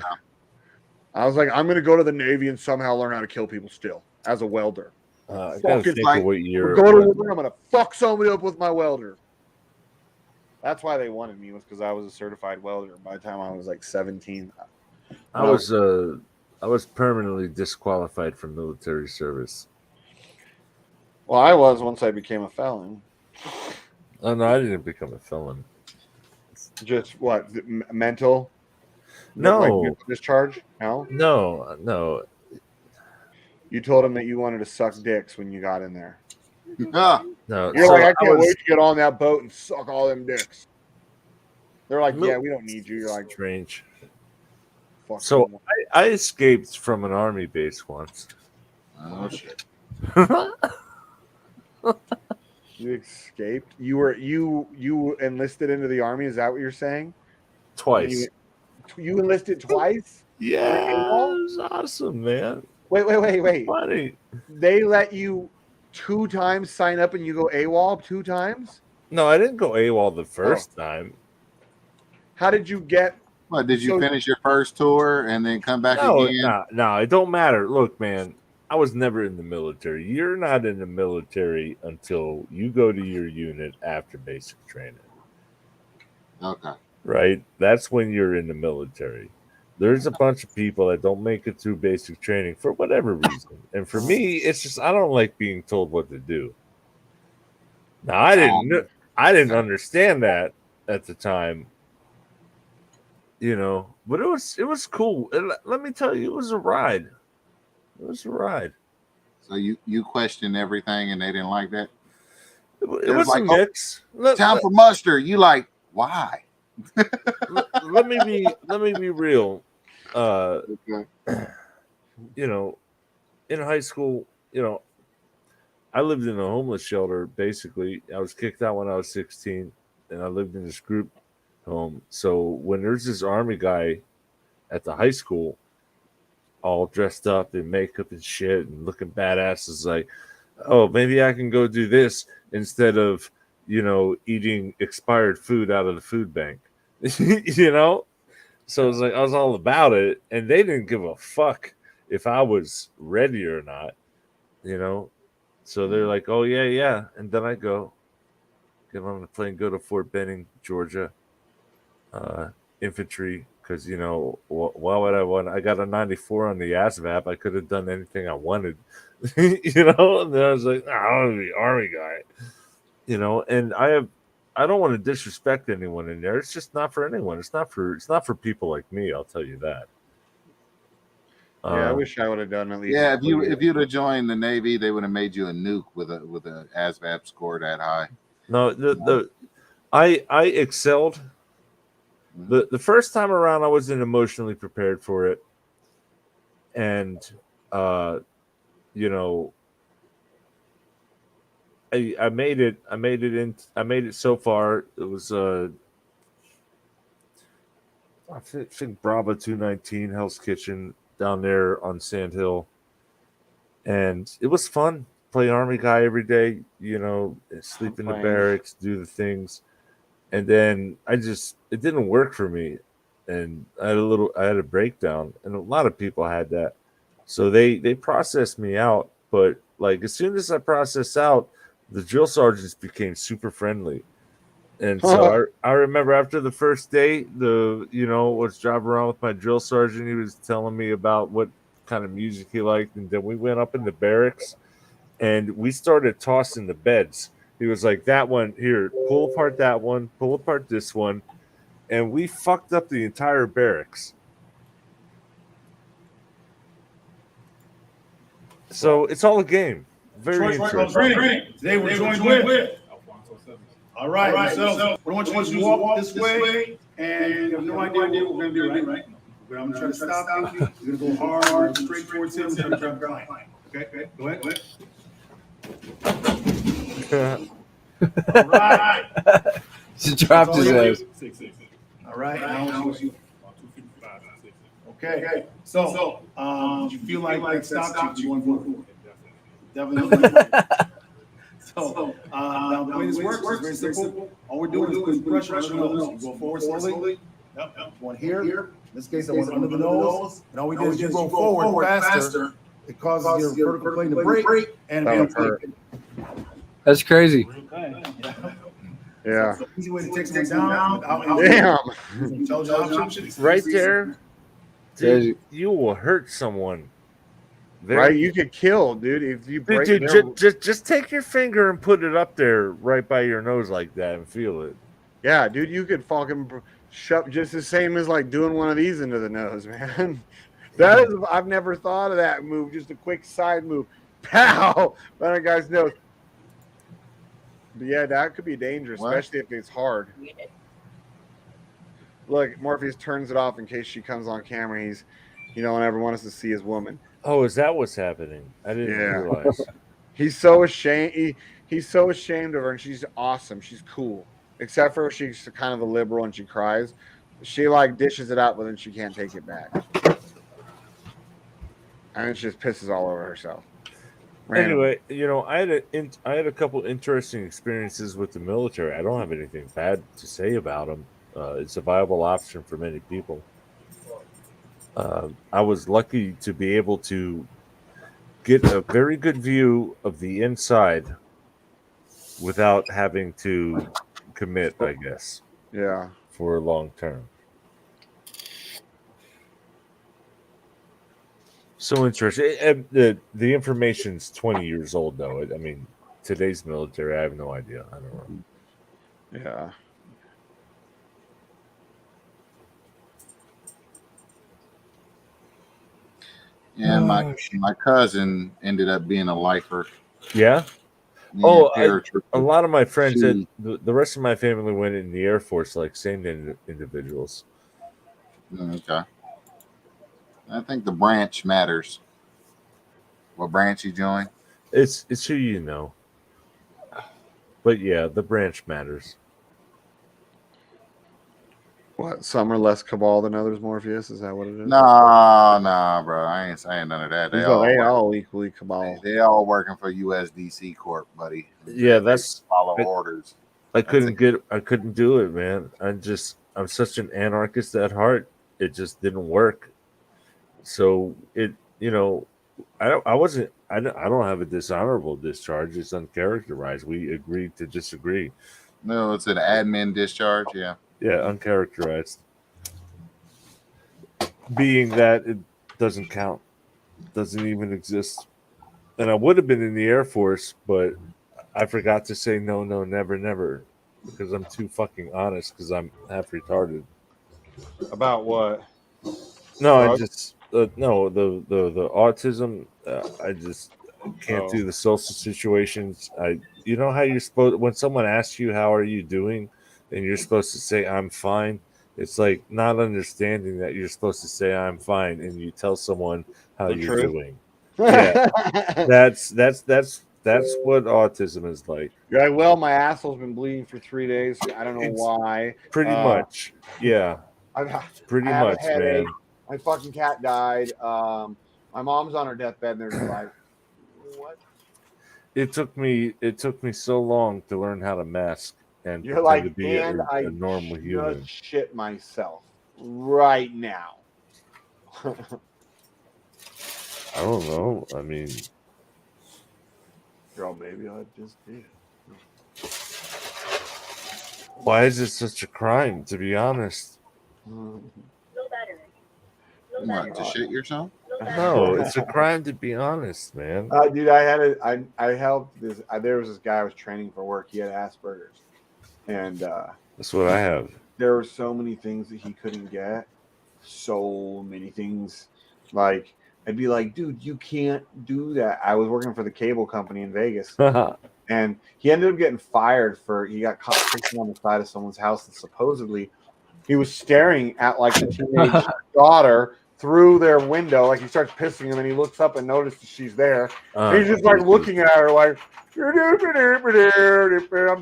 I was like, I'm gonna go to the Navy and somehow learn how to kill people still as a welder. I gotta think of what year. Go to war, I'm gonna fuck somebody up with my welder. That's why they wanted me, was because I was a certified welder by the time I was like 17. I was permanently disqualified from military service. Well, I was once I became a felon. Oh no, I didn't become a felon. Just what? Mental? No. Like mental discharge? No? No. You told him that you wanted to suck dicks when you got in there. No. You're like, I can't wait to get on that boat and suck all them dicks. They're like, yeah, we don't need you. You're like, strange. So I escaped from an army base once. Oh shit. You escaped? You enlisted into the army? Is that what you're saying? Twice. You enlisted twice? Yeah, it was awesome, man. Wait. Funny. They let you 2 times sign up and you go AWOL 2 times? No, I didn't go AWOL the first time. How did you get? What, did you finish your first tour and then come back again? No, it don't matter. Look, man, I was never in the military. You're not in the military until you go to your unit after basic training. Okay. Right? That's when you're in the military. There's a bunch of people that don't make it through basic training for whatever reason. And for me, it's just I don't like being told what to do. Now, I didn't understand that at the time. But it was cool. Let me tell you, it was a ride. It was a ride. So you questioned everything and they didn't like that? It was like, a mix. Time for muster. You like, why? let me be real. In high school, I lived in a homeless shelter. Basically, I was kicked out when I was 16, and I lived in this group home. So when there's this army guy at the high school, all dressed up in makeup and shit and looking badass, is like, oh, maybe I can go do this instead of eating expired food out of the food bank. So it was like I was all about it, and they didn't give a fuck if I was ready or not. So they're like, oh yeah, and then I go get on the plane, go to Fort Benning, Georgia, infantry, because why would I want? I got a 94 on the ASVAB. I could have done anything I wanted, And then I was like, I want to be army guy, And I don't want to disrespect anyone in there. It's just not for anyone. It's not for people like me. I'll tell you that. Yeah, I wish I would have done at least. Yeah, if you'd have joined the Navy, they would have made you a nuke with a ASVAB score that high. No, I excelled. The first time around, I wasn't emotionally prepared for it, and you know, I made it. I made it so far. It was I think Bravo 219 Hell's Kitchen down there on Sand Hill, and it was fun. Play Army guy every day. You know, sleep in the barracks, do the things, and then it didn't work for me, and I had a breakdown, and a lot of people had that. So they processed me out, but like as soon as I processed out, the drill sergeants became super friendly. And so I remember after the first day, was driving around with my drill sergeant. He was telling me about what kind of music he liked, and then we went up in the barracks and we started tossing the beds. He was like, "That one here, pull apart that one, pull apart this one," and we fucked up the entire barracks. So it's all a game. Very interesting. Today we're joined with. All right, so we want you to walk this way, and you have no idea what we're going to do, right? But I'm going to try to stop you. You're going to go hard, straight towards him, and grab the client. Okay, go ahead. All right. She dropped his ass. All right, now you. Okay, so you feel like that stopped you going forward? Definitely. So now the way this works is very simple. All we're doing is putting pressure on the nose. You go forward slowly. Yep. One here. In this case, I went under the nose. And all we did is you go forward faster. It causes your vertical plane to break and That's crazy. Yeah. So easy way to take someone down. Damn. Right there, dude, you will hurt someone. Right, you could kill, dude, if you break Dude, just take your finger and put it up there right by your nose like that and feel it. Yeah, dude, you could fucking shove just the same as like doing one of these into the nose, man. I've never thought of that move. Just a quick side move, pow, on a guy's nose. But yeah, that could be dangerous, especially if it's hard. Look, Morpheus turns it off in case she comes on camera. He's, don't ever want us to see his woman. Oh, is that what's happening? I didn't realize. He's so ashamed. He's so ashamed of her, and she's awesome. She's cool, except for she's kind of a liberal and she cries. She like dishes it out, but then she can't take it back, and she just pisses all over herself. Anyway, I had a couple interesting experiences with the military. I don't have anything bad to say about them. It's a viable option for many people. I was lucky to be able to get a very good view of the inside without having to commit, I guess. Yeah. For a long term. So interesting. The information's 20 years old, though. I mean, today's military, I have no idea. I don't know. Yeah. Yeah, my cousin ended up being a lifer. Yeah. A lot of my friends, the rest of my family went in the Air Force, like same individuals. Okay. I think the branch matters. What branch you join? It's who you know. But yeah, the branch matters. What? Some are less cabal than others, Morpheus? Is that what it is? Nah, bro. I ain't saying none of that. They all equally cabal. They all working for USDC Corp, buddy. Yeah, that's follow orders. I couldn't do it, man. I'm such an anarchist at heart. It just didn't work. So I don't have a dishonorable discharge. It's uncharacterized. We agreed to disagree. No, it's an admin discharge. Yeah. Yeah, uncharacterized. Being that it doesn't count, doesn't even exist. And I would have been in the Air Force, but I forgot to say no, never, never, because I'm too fucking honest. Because I'm half retarded. About what? No, Drugs? No, the autism. I just can't do the social situations. You know how you're supposed when someone asks you how are you doing, and you're supposed to say I'm fine. It's like not understanding that you're supposed to say I'm fine, and you tell someone how The you're truth. doing. Yeah, that's what autism is like. You're like, well, my asshole's been bleeding for 3 days. I don't know It's why. pretty much, yeah, I pretty have a much, headache. man. My fucking cat died. My mom's on her deathbed, and they're just like, what? It took me so long to learn how to mask and You're pretend to like, be and I a normal just human. shit myself right now. I don't know. I mean, Girl, maybe I just did. why is it such a crime? To be honest, What, to shit yourself? no, it's a crime to be honest, man. Dude, I helped this. There was this guy I was training for work. He had Asperger's, and That's what I have. there were so many things that he couldn't get. So many things. Like I'd be like, dude, you can't do that. I was working for the cable company in Vegas, and he ended up getting fired for he got caught pissing on the side of someone's house, and supposedly he was staring at like the teenage daughter through their window. Like he starts pissing him, and he looks up and notices she's there. And he's just like looking at her like, I'm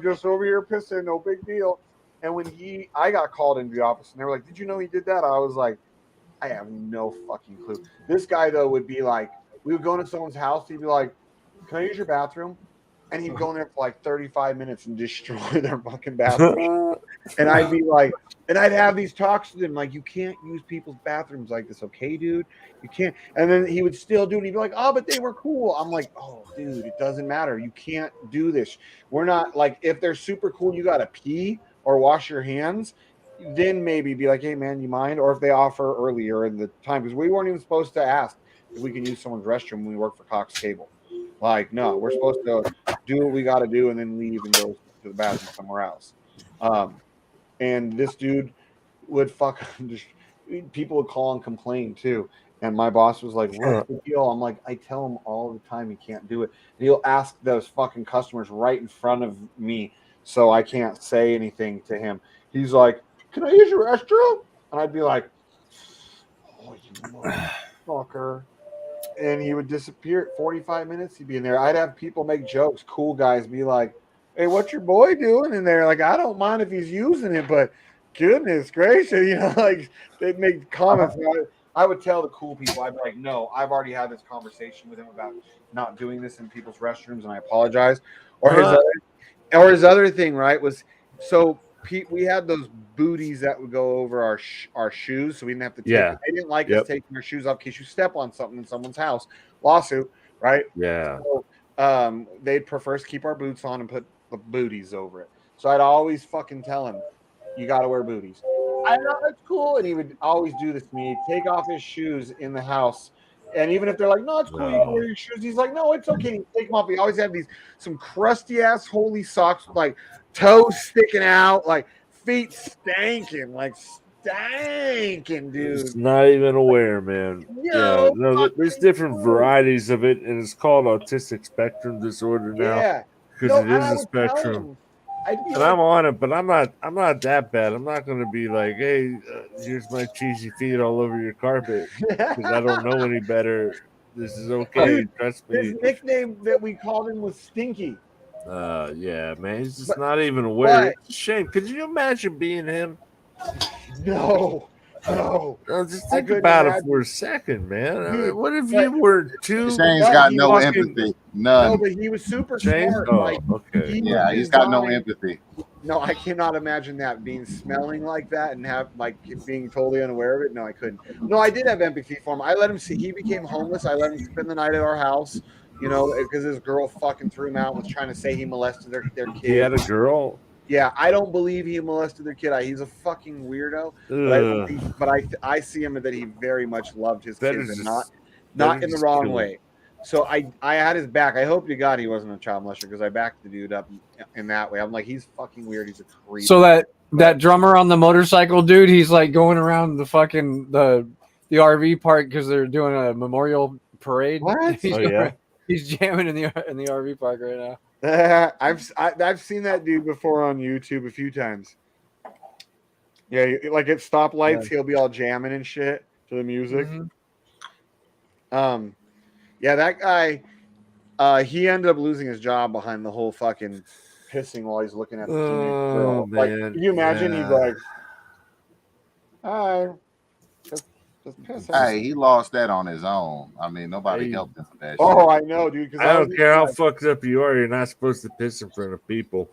just over here pissing, no big deal. And when I got called into the office, and they were like, "Did you know he did that?" I was like, "I have no fucking clue." This guy though would be like, we would go into someone's house. He'd be like, "Can I use your bathroom?" And he'd go in there for like 35 minutes and destroy their fucking bathroom. And I'd be like, and I'd have these talks with him like, "You can't use people's bathrooms like this, okay, dude? You can't." And then he would still do it. He'd be like, "Oh, but they were cool." I'm like, "Oh, dude, it doesn't matter. You can't do this. We're not like if they're super cool, you gotta pee or wash your hands." Then maybe be like, "Hey, man, you mind?" Or if they offer earlier in the time, because we weren't even supposed to ask if we can use someone's restroom when we work for Cox Cable. Like, no, we're supposed to do what we got to do and then leave and go to the bathroom somewhere else. And this dude would just people would call and complain too. And my boss was like, "What's the deal?" I'm like, "I tell him all the time he can't do it." And he'll ask those fucking customers right in front of me, so I can't say anything to him. He's like, "Can I use your restroom?" And I'd be like, "Oh, you motherfucker." And he would disappear. 45 minutes, he'd be in there. I'd have people make jokes, cool guys be like, "Hey, what's your boy doing in there?" Like, I don't mind if he's using it, but goodness gracious, like they'd make comments. I would tell the cool people, I'd be like, "No, I've already had this conversation with him about not doing this in people's restrooms, and I apologize." Or his other thing, right, was so we had those booties that would go over our shoes, so we didn't have to take. Yeah. They didn't like us taking our shoes off in case you step on something in someone's house. Lawsuit, right? Yeah. So, they'd prefer us to keep our boots on and put the booties over it. So I'd always fucking tell him, "You got to wear booties." I know it's cool, and he would always do this to me. He'd take off his shoes in the house. And even if they're like, "No, it's cool, you can wear your shoes," he's like, "No, it's okay." He'd take them off. He always had some crusty ass holy socks with like toes sticking out, like feet stanking, dude. It's not even aware, man. Yeah, no, there's different varieties of it, and it's called autistic spectrum disorder now. Yeah, because no, it and is I a would tell spectrum. him, I'd be And like, I'm on it, but I'm not that bad. I'm not going to be like, "Hey, here's my cheesy feet all over your carpet," because I don't know any better. This is okay. Dude, Trust me. his nickname that we called him was Stinky. Yeah, man. He's just not even aware. It's a shame. Could you imagine being him? No. Just I think couldn't about it imagine. for a second, man. I Dude, mean, what if you were too? Shane's got no fucking- empathy. None. No, but he was super Shane? smart. Oh, Like, okay. Yeah, he's got no empathy. No, I cannot imagine that being smelling like that and have like being totally unaware of it. No, I couldn't. No, I did have empathy for him. I let him see. He became homeless. I let him spend the night at our house. Because his girl fucking threw him out and was trying to say he molested their kid. He had a girl. Yeah, I don't believe he molested their kid. He's a fucking weirdo. But I see him that he very much loved his kids and not in the wrong way. So I had his back. I hope to God he wasn't a child molester because I backed the dude up in that way. I'm like, he's fucking weird. He's a creep. So that drummer on the motorcycle, dude, he's like going around the the RV park because they're doing a memorial parade. What? He's Oh, yeah? he's jamming in the RV park right now. I've seen that dude before on YouTube a few times. Yeah, like at stoplights, he'll be all jamming and shit to the music. Yeah, that guy, he ended up losing his job behind the whole fucking pissing while he's looking at the teenage girl. Like, man. can you imagine? He's Yeah. like, "Hi, just pissing." Hey, he lost that on his own. I mean, nobody helped him with that. Oh, shit. I know, dude. Because I don't care how fucked up you are. You're not supposed to piss in front of people.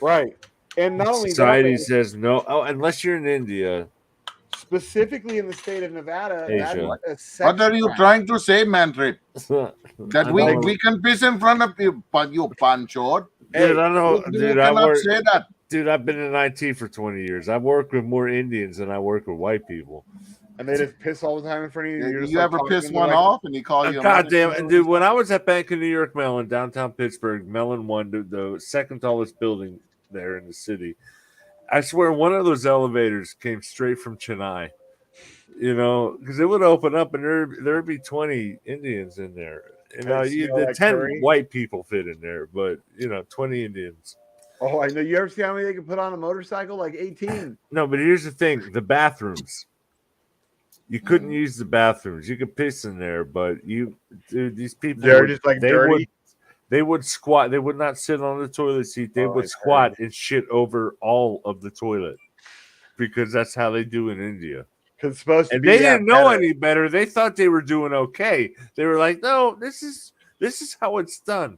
Right. And not only that, Society but says no. Oh, unless you're in India. specifically in the state of Nevada, Asia. that's a sex What are you crime. trying to say, Manfred? That I we, know. we can piss in front of you, but you panchod. Dude, I know. You Dude, I cannot work. say that. Dude, I've been in IT for 20 years. I've worked with more Indians than I work with white people. And they just piss all the time in front of you. You're just You like ever talking piss to one like- off and he call you a God damn Mexican? it, dude! When I was at Bank of New York Mellon, downtown Pittsburgh, Mellon One, the second tallest building there in the city, I swear one of those elevators came straight from Chennai. You know, because it would open up and there'd be 20 Indians in there. You know, Hey, smell the like 10 curry? white people fit in there, but 20 Indians. Oh, I know. You ever see how many they can put on a motorcycle? Like 18. No, but here's the thing: the bathrooms. You couldn't use the bathrooms. You could piss in there, but these people They're just, like, dirty? They would squat. They would not sit on the toilet seat. They would squat and shit over all of the toilet because that's how they do in India. Because it's supposed to And be. they didn't know better. any better. They thought they were doing okay. They were like, "No, this is how it's done."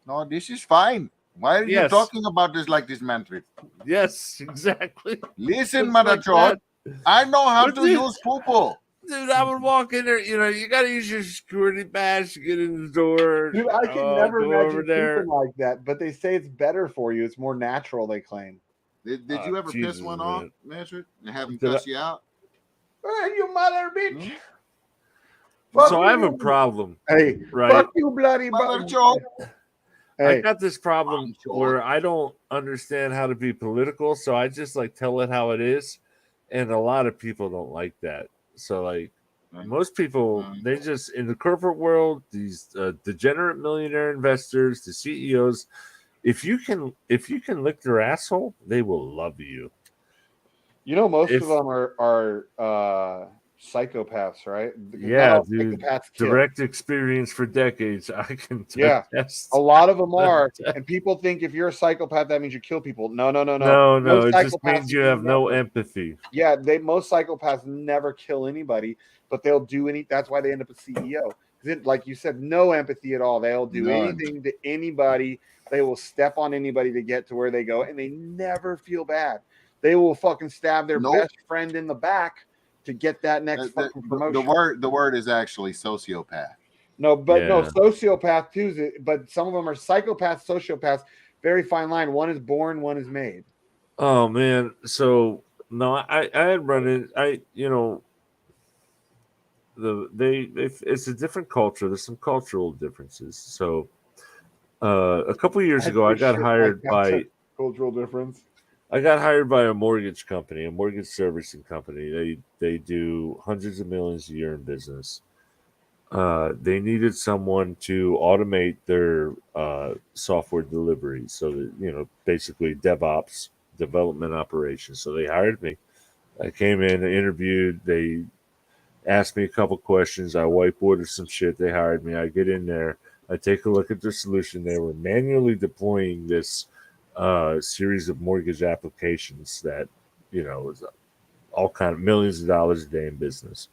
No, this is fine. Why are you Yes. talking about this like this, Manfred? Yes, exactly. Listen, It's Mother like Chod, that. I know how But to dude- use poo-poo. Dude, I would walk in there. You got to use your security badge to get in the door. Dude, I can Oh, never go over imagine there. pooping like that, but they say it's better for you. It's more natural, they claim. Did you ever Jesus, piss one man. off, Manfred, and have him Did cuss you out? Hey, you mother bitch. So I have a problem. Hey, right? fuck you, bloody Mother bug. Chod. I Hey, got this problem where I don't understand how to be political, so I just like tell it how it is, and a lot of people don't like that. So like most people, they just in the corporate world, these degenerate millionaire investors, the CEOs, if you can lick their asshole, they will love you. you know, most If- of them are psychopaths, right? Because not Yeah, all dude. psychopaths kill. Direct experience for decades. I can Yeah, attest. a lot of them are, and people think if you're a psychopath, that means you kill people. No. No, Most it just psychopaths means you have no never- empathy. Yeah, most psychopaths never kill anybody, but they'll do any. That's why they end up a CEO. Because, like you said, no empathy at all. They'll do None. anything to anybody. They will step on anybody to get to where they go, and they never feel bad. They will fucking stab their Nope. best friend in the back to get that next fucking promotion. The word is actually sociopath. No, but no, Yeah. sociopath too. But some of them are psychopaths, sociopaths. Very fine line. One is born, one is made. Oh man, so no, I had run in it's a different culture. There's some cultural differences. So a couple years ago, I got hired by cultural difference. I got hired by a mortgage company, a mortgage servicing company. They do hundreds of millions a year in business. They needed someone to automate their software delivery, so that basically DevOps, development operations. So they hired me. I came in, I interviewed. They asked me a couple questions. I whiteboarded some shit. They hired me. I get in there. I take a look at their solution. They were manually deploying this series of mortgage applications that was all kind of millions of dollars a day in business.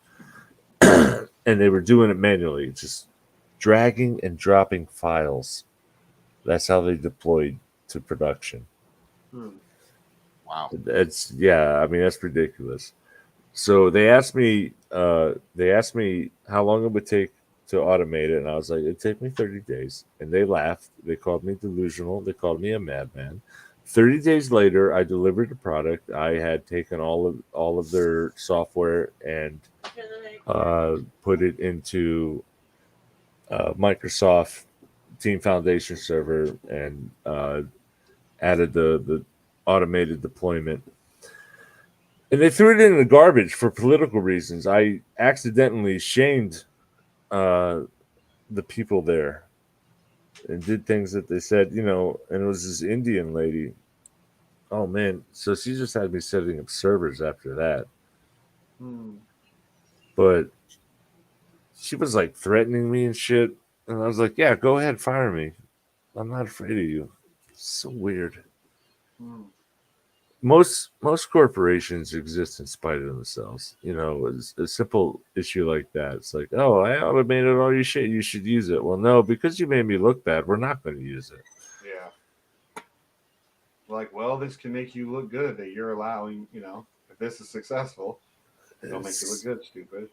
And they were doing it manually, just dragging and dropping files. That's how they deployed to production. Wow. That's that's ridiculous. So they asked me how long it would take to automate it, and I was like, it'd take me 30 days. And they laughed. They called me delusional. They called me a madman. 30 days later, I delivered the product. I had taken all of their software and put it into Microsoft Team Foundation server and added the automated deployment. And they threw it in the garbage for political reasons. I accidentally shamed the people there and did things that they said, and it was this Indian lady. Oh man, so she just had me setting up servers after that. But she was like threatening me and shit. And I was like, yeah, go ahead, fire me. I'm not afraid of you. It's so weird. Most corporations exist in spite of themselves. It's a simple issue like that. It's like, oh, I automated all your shit. You should use it. Well, no, because you made me look bad, we're not going to use it. Yeah. Like, well, this can make you look good that you're allowing, if this is successful, it'll make you look good, stupid.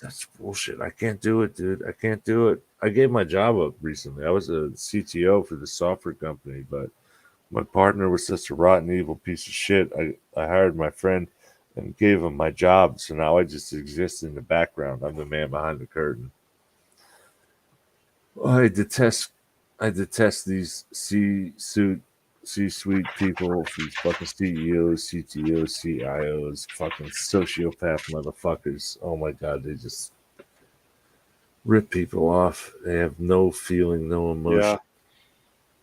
That's bullshit. I can't do it, dude. I can't do it. I gave my job up recently. I was a CTO for the software company, but my partner was such a rotten, evil piece of shit. I hired my friend and gave him my job. So now I just exist in the background. I'm the man behind the curtain. I detest these C-suite people, these fucking CEOs, CTOs, CIOs, fucking sociopath motherfuckers. Oh my god, they just rip people off. They have no feeling, no emotion. Yeah.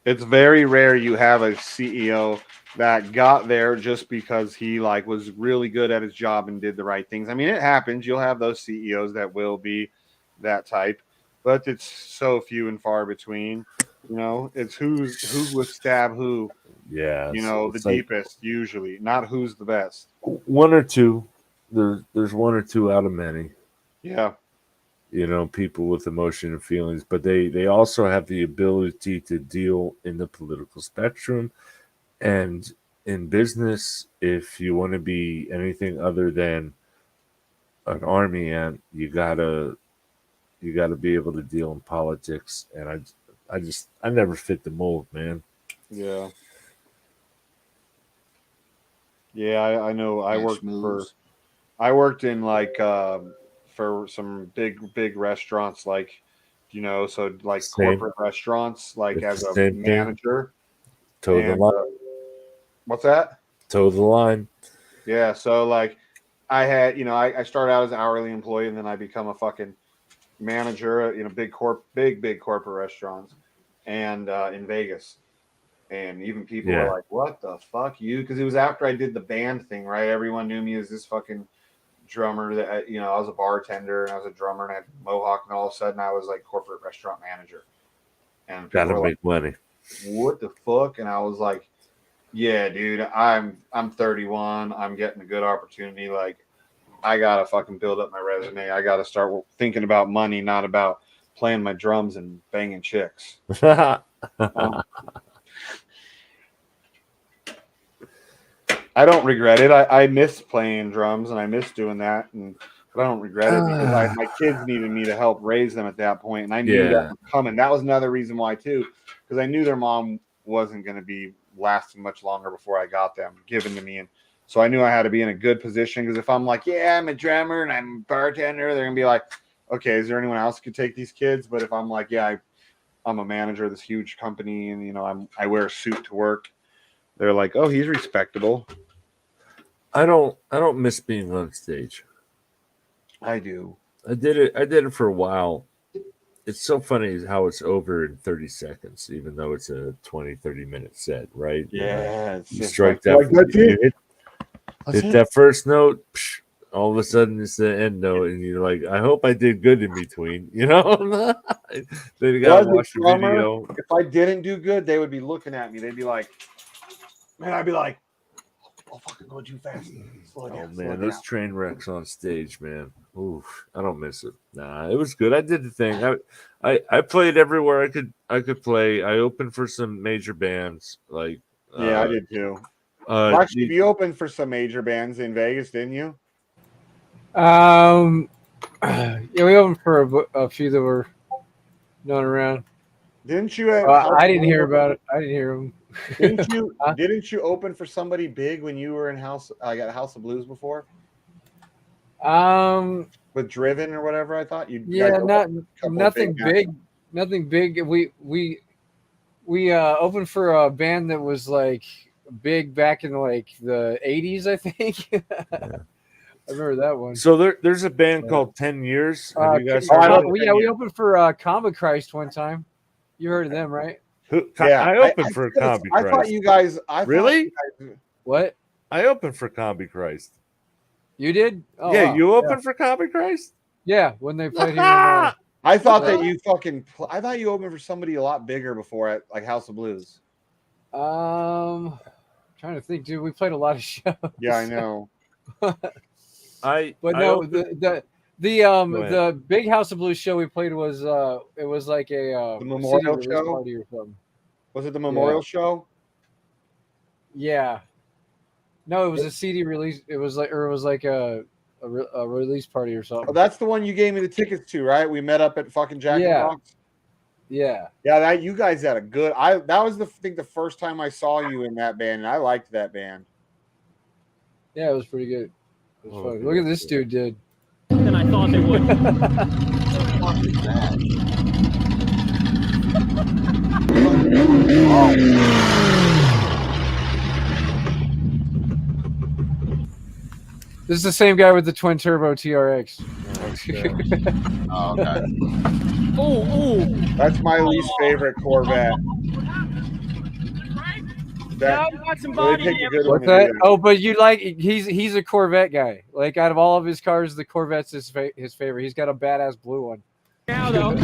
It's very rare you have a CEO that got there just because he was really good at his job and did the right things. I mean, it happens. You'll have those CEOs that will be that type, but it's so few and far between. It's who would stab who. Yeah, The deepest usually, not who's the best. One or two. There's one or two out of many. Yeah. People with emotion and feelings, but they also have the ability to deal in the political spectrum and in business. If you want to be anything other than an army ant, you gotta be able to deal in politics. And I never fit the mold, man. Yeah. Yeah, I know. I worked in for some big restaurants, corporate restaurants, It's as the a same thing. manager. Toe the And line. what's that? Toe the line. Yeah, so I had, I started out as an hourly employee, and then I become a fucking manager, big corporate restaurants, and in Vegas. And even people were like, "What the fuck, you?" Because it was after I did the band thing, right? Everyone knew me as this fucking drummer that I was a bartender and I was a drummer and I had a mohawk, and all of a sudden I was corporate restaurant manager. And people Gotta were make money. "What the fuck?" And I was like, "Yeah, dude, I'm 31. I'm getting a good opportunity. I gotta fucking build up my resume. I gotta start thinking about money, not about playing my drums and banging chicks." I don't regret it. I miss playing drums and I miss doing that, but I don't regret it because my kids needed me to help raise them at that point, and I knew that was coming. That was another reason why too, because I knew their mom wasn't going to be lasting much longer before I got them given to me, and so I knew I had to be in a good position. Because if I'm like, yeah, I'm a drummer and I'm a bartender, they're gonna be like, okay, is there anyone else who could take these kids? But if I'm like, yeah, I'm a manager of this huge company, and I wear a suit to work, they're like, oh, he's respectable. I don't miss being on stage. I do. I did it for a while. It's so funny how it's over in 30 seconds, even though it's a 20-30 minute set, right? Yeah. You strike that. Hit that first note, all of a sudden it's the end note, and you're like, I hope I did good in between, Then you gotta watch the video. If I didn't do good, they would be looking at me. They'd be like, man, I'd be like, oh, fucking go too fast. Slow down, man, those train wrecks on stage, man. Oof, I don't miss it. Nah, it was good. I did the thing. I played everywhere I could play. I opened for some major bands, yeah, I did too. Actually, you opened for some major bands in Vegas, didn't you? Yeah, we opened for a few that were known around. Didn't you? I didn't hear about it. I didn't hear them. Didn't you? Didn't you open for somebody big when you were in House of Blues before? With Driven or whatever. I thought you. Yeah, nothing big. Nothing big. We opened for a band that was big back in like the 80s, I think. I remember that one. So there's a band called 10 Years. Have you guys we heard of it? opened for Comic Christ one time. You heard of them, right? I opened for Combi Christ. I thought you guys. Really? What? I opened for Combi Christ. You did? Oh, Yeah, wow. you opened for Combi Christ? Yeah, when they played here. I thought that you I thought you opened for somebody a lot bigger before at like House of Blues. Trying to think, dude. We played a lot of shows. Yeah, I know. The big House of Blues show we played was it was like a the memorial CD show party or something. Was it the memorial show? Yeah. No, it was a CD release. It was like a release party or something. Oh, that's the one you gave me the tickets to, right? We met up at fucking Jack in the Box. Yeah. Yeah, that you guys had a good. That was the first time I saw you in that band, and I liked that band. Yeah, it was pretty good. It was fun. Look at this dude did. Than I thought they would. This is the same guy with the twin turbo TRX. Oh, okay. Oh, that's my least favorite Corvette. Now you got some body in there. What's that? Oh, but you like he's a Corvette guy. Like out of all of his cars, the Corvette's his favorite. He's got a badass blue one. Now though.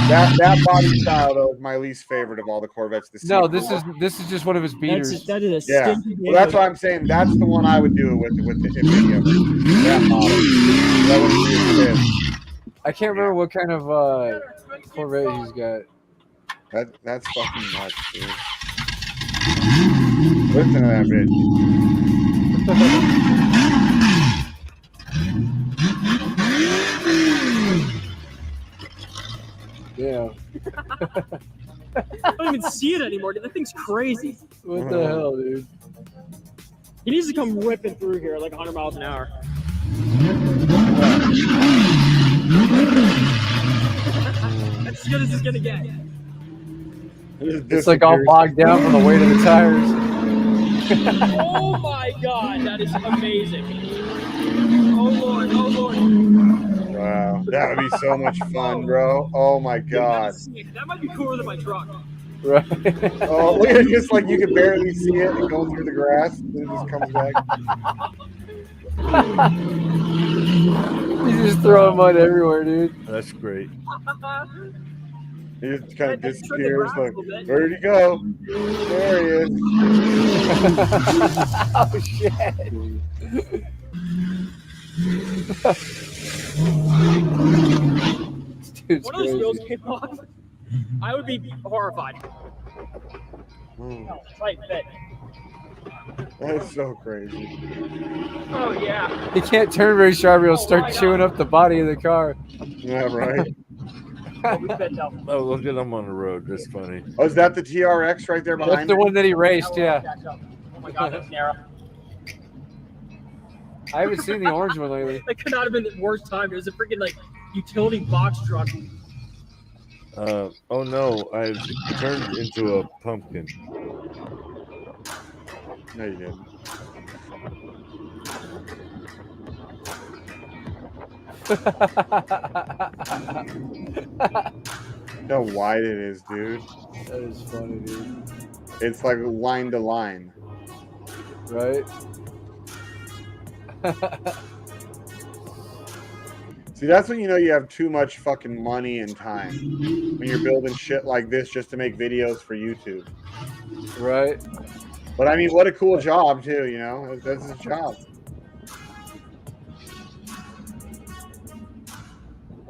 That body style though is my least favorite of all the Corvettes. No, this is just one of his beaters. That is a Yeah, well, that's what I'm saying. That's the one I would do with the any of them. That model. That would be a fit. I can't remember what kind of Corvette he's got. That's fucking nuts, dude. Listen to that bitch. Yeah. I don't even see it anymore, dude. That thing's crazy. What the hell, dude? He needs to come whipping through here like 100 miles an hour. That's as good as it's gonna get. It's like all bogged down from the weight of the tires. Oh my god, that is amazing. Oh lord, oh lord. Wow, that would be so much fun, bro. Oh my god. That might be cooler than my truck. Right. Oh, look at it, just like you can barely see it and going through the grass, and it just comes back. He's just throwing mud everywhere, dude. That's great. He just kind of disappears. Like, where'd he go? There he is. Oh shit. One of those wheels came off. I would be horrified. Right fit. That is so crazy. Oh yeah. He can't turn very sharp. He'll start chewing up the body of the car. Yeah, right. Oh, look at him on the road. That's funny. Oh, is that the TRX right there behind? That's the one that he raced. Yeah. Oh my god, that's narrow. I haven't seen the orange one lately. That could not have been the worst time. It was a freaking like utility box truck. Oh no, I've turned into a pumpkin. No, you didn't. How wide it is, dude. That is funny, dude. It's like line to line. Right? See, that's when you know you have too much fucking money and time. When you're building shit like this just to make videos for YouTube. Right? But I mean, what a cool job, too, you know? That's his job.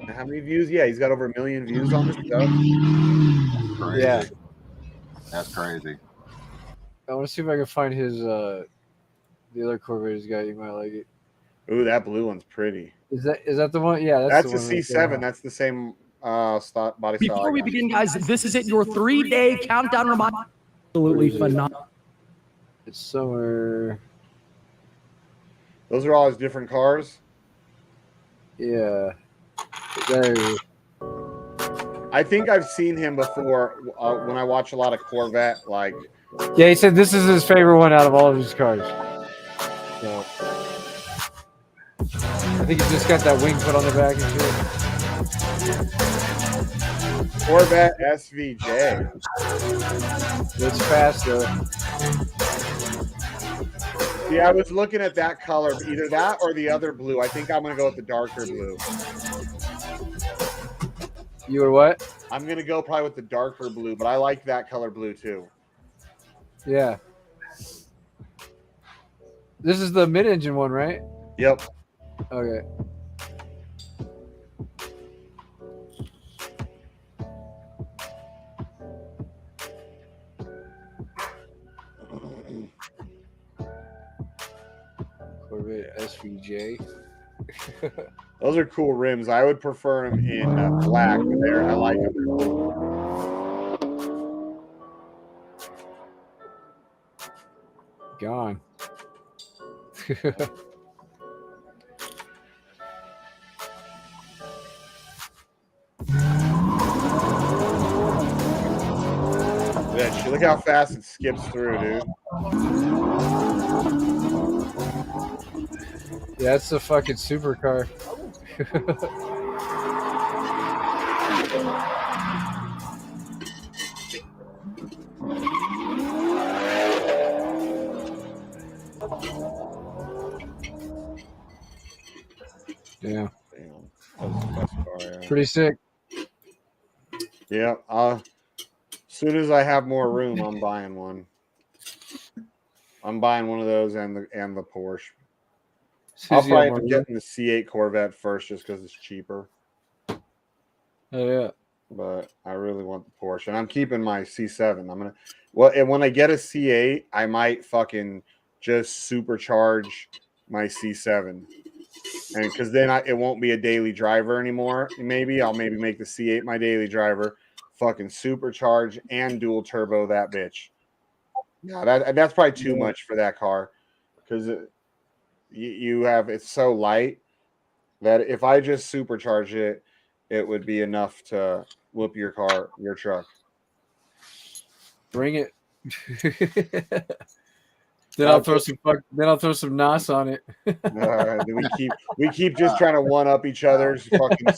How many views? Yeah, he's got over 1 million views on this stuff. Crazy. Yeah. That's crazy. I want to see if I can find his the other Corvette he's got. You might like it. Ooh, that blue one's pretty. Is that the one? Yeah, That's the the one C7. That's the same body style. Before we begin, guys, this is it. Your 3-day countdown reminder. Absolutely phenomenal. It's somewhere. Those are all his different cars. Yeah. There. I think I've seen him before when I watch a lot of Corvette, like Yeah, he said this is his favorite one out of all of his cars. So I think he just got that wing put on the back and shit. Corvette SVJ. It's fast though. See, I was looking at that color, either that or the other blue. I think I'm gonna go with the darker blue. You were what? I'm gonna go probably with the darker blue, but I like that color blue too. Yeah. This is the mid-engine one, right? Yep. Okay. Corvette SVJ. Those are cool rims. I would prefer them in black, but I like them. Gone. Yeah, look how fast it skips through, dude. Yeah, it's a fucking supercar. Yeah. That's car, yeah. Pretty sick. Yeah. As soon as I have more room, I'm buying one. I'm buying one of those and the Porsche. I'll probably end up getting the C8 Corvette first just because it's cheaper. Oh yeah. But I really want the Porsche, and I'm keeping my C7. I'm gonna. Well, and when I get a C8, I might fucking just supercharge my C7, and because then it won't be a daily driver anymore. Maybe I'll make the C8 my daily driver, fucking supercharge and dual turbo that bitch. Yeah, that's probably too much for that car, because it's so light that if I just supercharge it, it would be enough to whoop your truck. Bring it. Then I'll throw some NOS on it. we keep just trying to one up each other, fucking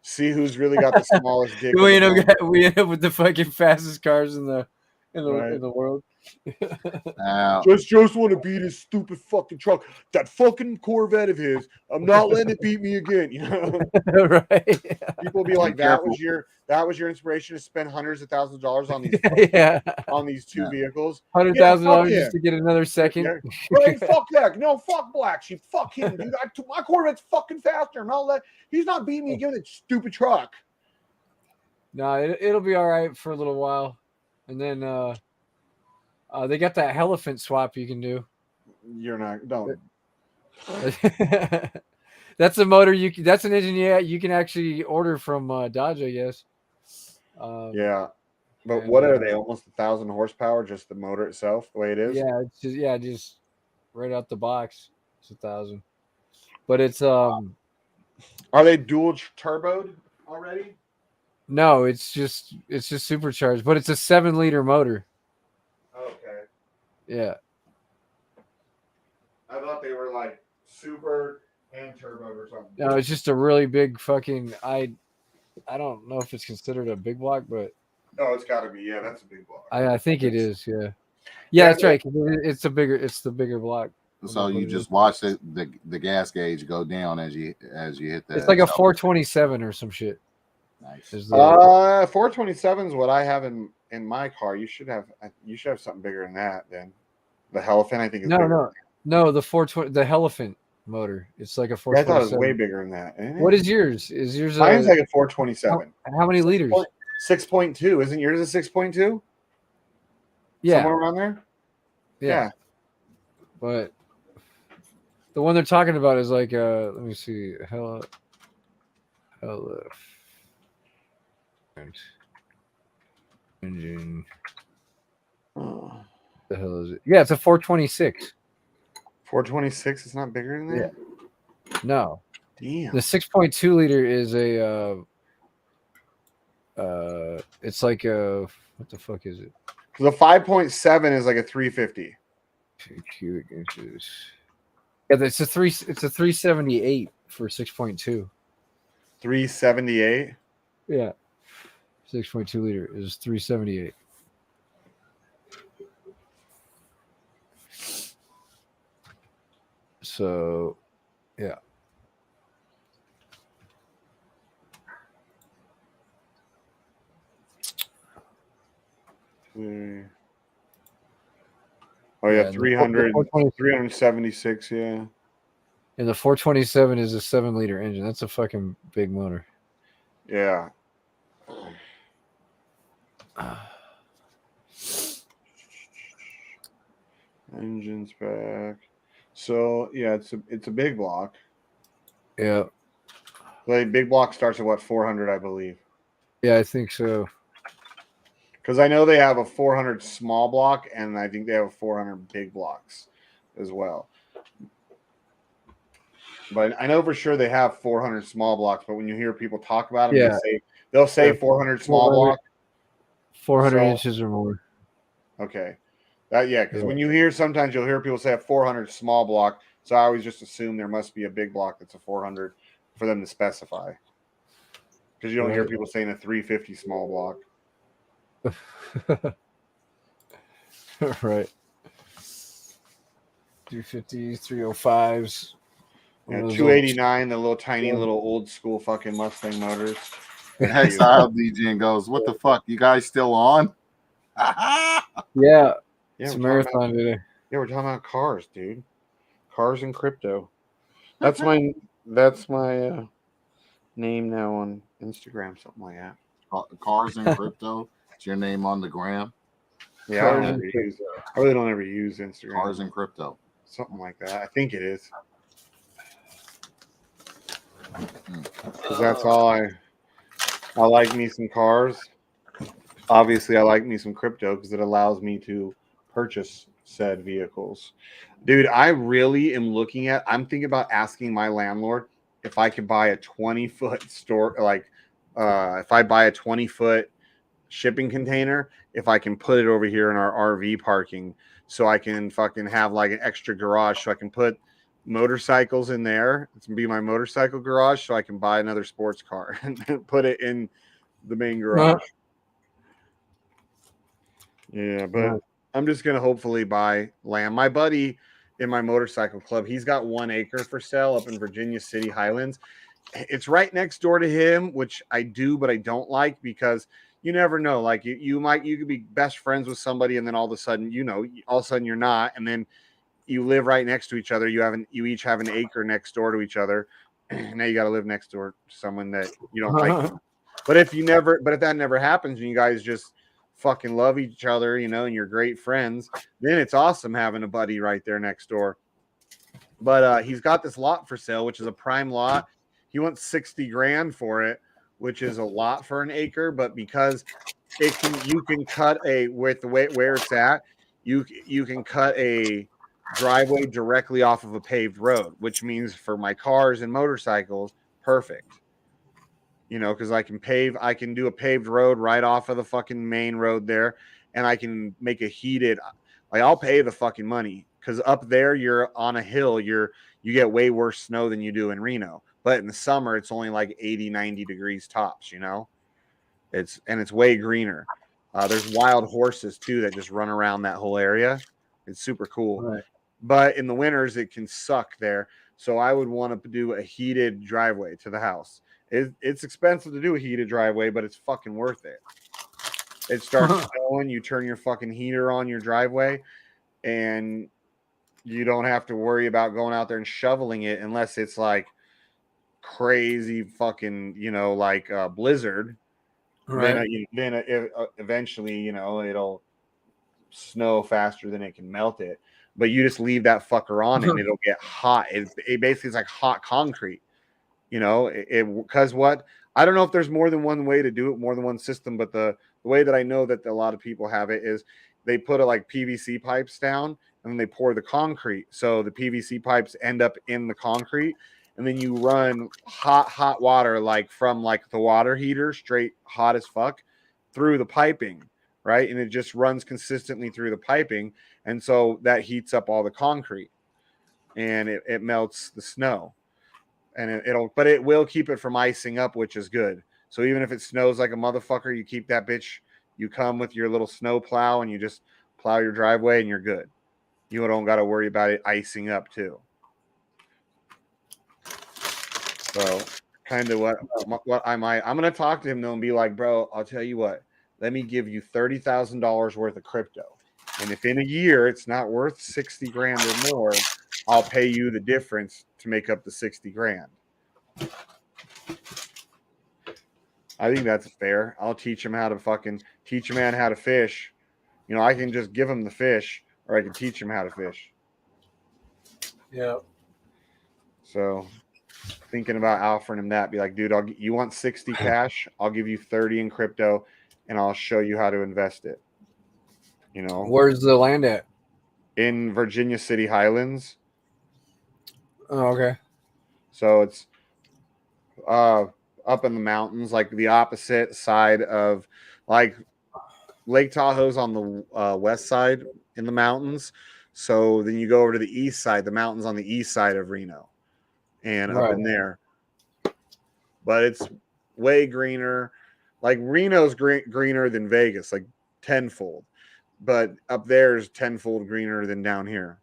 see who's really got the smallest dick. We end up with the fucking fastest cars in the world. Just want to beat his stupid fucking truck. That fucking Corvette of his. I'm not letting it beat me again. You know, right? People be like, that was your inspiration to spend hundreds of thousands of dollars on these on these two vehicles. $100,000 just to get another second. Yeah. Right? Fuck that. No, fuck BlackSheep. Fuck him, dude. My Corvette's fucking faster. He's not beating me again with that stupid truck. No, it'll be all right for a little while, and then they got that elephant swap you can do. You're not. Don't. That's a motor that's an engine you can actually order from Dodge, I guess. Yeah, but what are they? Almost 1,000 horsepower, just the motor itself, the way it is. Yeah, it's just right out the box. It's 1,000, but it's Are they dual turboed already? No, it's just supercharged, but it's a 7-liter motor. Okay. Yeah. I thought they were like super and turbo or something. No, it's just a really big fucking. I don't know if it's considered a big block, but oh, it's got to be. Yeah, that's a big block. I think it is. Yeah, that's right. It's the bigger block. So you just watch the gas gauge go down as you hit that. It's like a 427 or some shit. Nice. 427 is what I have in my car. You should have something bigger than that. Then the Elephant, I think, is no, the 420, the Elephant motor. It's like a 427. I thought it was way bigger than that. What is yours? Is yours? Mine's like a 427. How many liters? 6.2. Isn't yours a 6.2? Yeah, somewhere around there. Yeah. But the one they're talking about is like let me see, engine. The hell is it? Yeah, it's a 426. 426 is not bigger than that? Yeah. No. Damn. The 6.2 liter is a it's like a what the fuck is it? Because a 5.7 is like a 350. Cubic inches. Yeah, it's a 378 for 6.2. 378. Yeah, 6.2 liter is 378. So, yeah. Oh yeah, Yeah, 300, 376. Yeah. And the 427 is a 7-liter engine. That's a fucking big motor. Yeah. Engines back. So yeah, it's a big block. Yeah. Like big block starts at what, 400, I believe. Yeah, I think so. Because I know they have a 400 small block, and I think they have a 400 big blocks as well. But I know for sure they have 400 small blocks. But when you hear people talk about them, Yeah. they'll say Yeah, 400 small block. 400 So- inches or more. Okay. Because when you hear, sometimes you'll hear people say a 400 small block. So I always just assume there must be a big block that's a 400 for them to specify. Because you don't hear Right. people saying a 350 small block. Right. 350s, 305s. Yeah, One of those 289, the little tiny little old school fucking Mustang motors. Exile Degen goes, what the fuck? You guys still on? Yeah. Yeah, It's a we're talking marathon about, today. yeah, we're talking about cars, dude. Cars and crypto. That's my name now on Instagram, something like that. Cars and crypto. It's your name on the gram. Yeah, I really don't ever use Instagram. Cars and crypto. Something like that. I think it is. Because that's all I like me some cars. Obviously, I like me some crypto because it allows me to purchase said vehicles. Dude, I really am I'm thinking about asking my landlord if I could buy a 20-foot store, like if I buy a 20-foot shipping container, if I can put it over here in our RV parking so I can fucking have like an extra garage so I can put motorcycles in there. It's gonna be my motorcycle garage so I can buy another sports car and put it in the main garage. Yeah, but I'm just gonna hopefully buy land. My buddy in my motorcycle club, he's got 1 acre for sale up in Virginia City Highlands. It's right next door to him, which I do, but I don't like because you never know. Like you could be best friends with somebody, and then all of a sudden, all of a sudden you're not, and then you live right next to each other. You each have an acre next door to each other. Now you got to live next door to someone that you don't like. But if that never happens, and you guys just fucking love each other, and you're great friends, then it's awesome having a buddy right there next door. But he's got this lot for sale, which is a prime lot. He wants 60 grand for it, which is a lot for an acre. But because you can cut with the way where it's at, you can cut a driveway directly off of a paved road, which means for my cars and motorcycles, perfect. Because I can do a paved road right off of the fucking main road there, and I can make a heated. Like I'll pay the fucking money because up there you're on a hill, you get way worse snow than you do in Reno. But in the summer it's only like 80, 90 degrees tops. It's way greener. There's wild horses too that just run around that whole area. It's super cool. Right. But in the winters it can suck there. So I would want to do a heated driveway to the house. It's expensive to do a heated driveway, but it's fucking worth it. It starts snowing, you turn your fucking heater on your driveway, and you don't have to worry about going out there and shoveling it unless it's like crazy fucking, like a blizzard. Right. Then eventually, it'll snow faster than it can melt it. But you just leave that fucker on and it'll get hot. It basically is like hot concrete. Because what? I don't know if there's more than one way to do it, more than one system, but the way that I know that a lot of people have it is they put like PVC pipes down and then they pour the concrete. So the PVC pipes end up in the concrete, and then you run hot water like from like the water heater, straight hot as fuck, through the piping. right? And it just runs consistently through the piping, and so that heats up all the concrete, and it melts the snow, and it will keep it from icing up, which is good. So even if it snows like a motherfucker, you keep that bitch. You come with your little snow plow and you just plow your driveway, and you're good. You don't got to worry about it icing up too. So kind of what I'm going to talk to him though and be like, bro, I'll tell you what, let me give you $30,000 worth of crypto. And if in a year it's not worth 60 grand or more, I'll pay you the difference to make up the 60 grand. I think that's fair. I'll teach him how to teach a man how to fish. You know, I can just give him the fish, or I can teach him how to fish. Yeah. So thinking about offering him that, be like, dude, you want 60 cash? I'll give you 30 in crypto, and I'll show you how to invest it. You know, Where's the land at? In Virginia City Highlands. Oh, okay. So it's up in the mountains, like the opposite side of, like, Lake Tahoe's on the west side in the mountains. So then you go over to the east side, the mountains on the east side of Reno, and up in there. But it's way greener. Like Reno's greener than Vegas, like tenfold. But up there is tenfold greener than down here.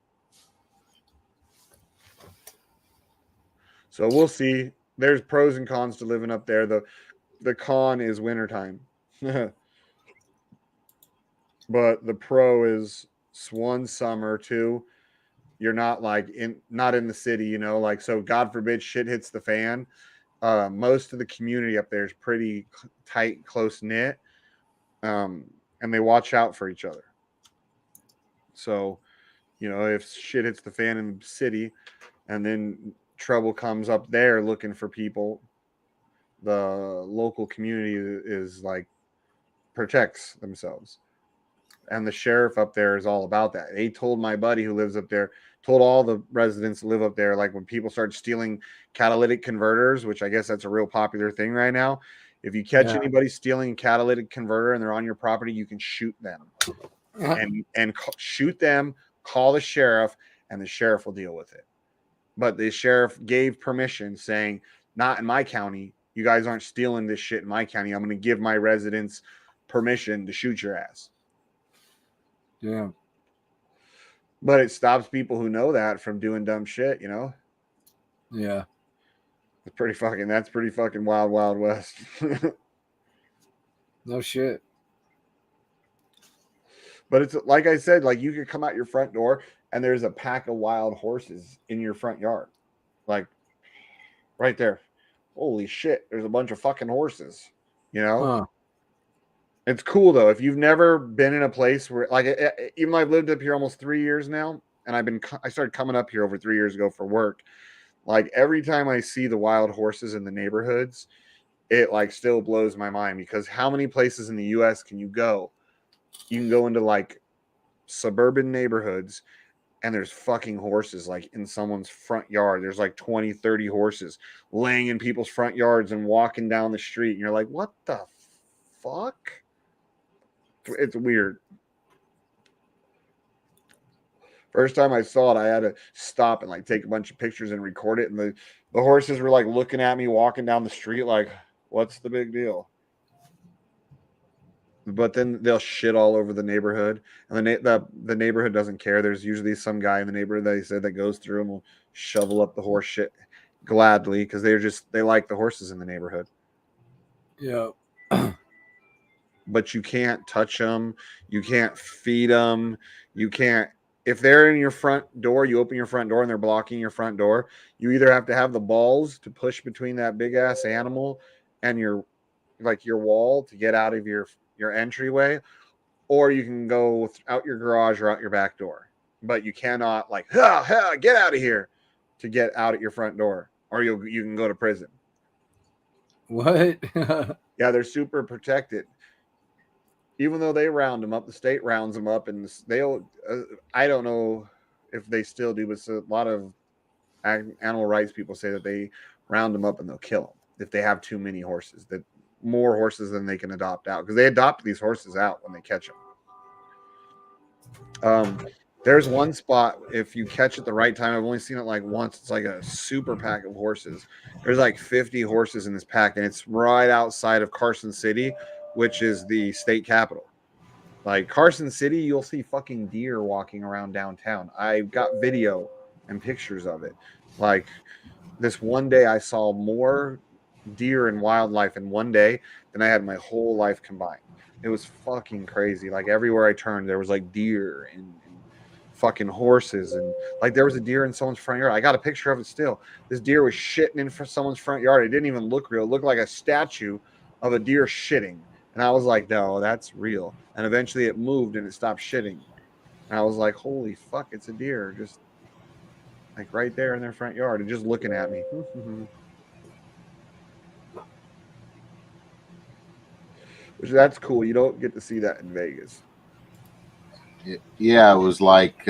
So we'll see. There's pros and cons to living up there. The con is wintertime. But the pro is one, summer, two, you're not not in the city, you know, like, so God forbid shit hits the fan. Most of the community up there is pretty tight, close knit, and they watch out for each other. So, you know, if shit hits the fan in the city and then trouble comes up there looking for people, the local community is like protects themselves. And the sheriff up there is all about that. He told my buddy who lives up there, told all the residents who live up there, like, when people start stealing catalytic converters, which I guess that's a real popular thing right now. If you catch anybody stealing a catalytic converter and they're on your property, you can shoot them and shoot them, call the sheriff, and the sheriff will deal with it. But the sheriff gave permission, saying, not in my county. You guys aren't stealing this shit in my county. I'm going to give my residents permission to shoot your ass. Yeah. But it stops people who know that from doing dumb shit, you know? Yeah. That's pretty fucking wild, wild west. No shit. But it's like I said, like, you could come out your front door and there's a pack of wild horses in your front yard. Like, right there. Holy shit, there's a bunch of fucking horses, you know? Huh. It's cool though. If you've never been in a place where, like, even though I've lived up here almost 3 years now, and I started coming up here over 3 years ago for work. Like, every time I see the wild horses in the neighborhoods, it like still blows my mind, because how many places in the US can you go? You can go into like suburban neighborhoods and there's fucking horses like in someone's front yard. There's like 20, 30 horses laying in people's front yards and walking down the street. And you're like, what the fuck? It's weird. First time I saw it, I had to stop and like take a bunch of pictures and record it. And the horses were like looking at me walking down the street like, what's the big deal? But then they'll shit all over the neighborhood, and the neighborhood doesn't care. There's usually some guy in the neighborhood that they said that goes through and will shovel up the horse shit gladly, because they like the horses in the neighborhood. Yeah. But you can't touch them. You can't feed them. You can't. If they're in your front door, you open your front door and they're blocking your front door, you either have to have the balls to push between that big ass animal and your wall to get out of your entryway, or you can go out your garage or out your back door. But you cannot like, get out of here to get out at your front door, or you can go to prison. What? Yeah, they're super protected. Even though they round them up, the state rounds them up, and they'll. I don't know if they still do, but a lot of animal rights people say that they round them up and they'll kill them if they have too many horses. That more horses than they can adopt out because they adopt these horses out when they catch them. There's one spot if you catch it the right time. I've only seen it like once. It's like a super pack of horses. There's like 50 horses in this pack, and it's right outside of Carson City, which is the state capital. Like Carson City, you'll see fucking deer walking around downtown. I got video and pictures of it. Like this one day, I saw more deer and wildlife in one day than I had my whole life combined. It was fucking crazy. Like everywhere I turned, there was like deer and fucking horses, and like there was a deer in someone's front yard. I got a picture of it still. This deer was shitting in for someone's front yard. It didn't even look real. It looked like a statue of a deer shitting. And I was like, no, that's real. And eventually it moved and it stopped shitting. And I was like, holy fuck, it's a deer. Just like right there in their front yard and just looking at me. Which that's cool. You don't get to see that in Vegas. Yeah, it was like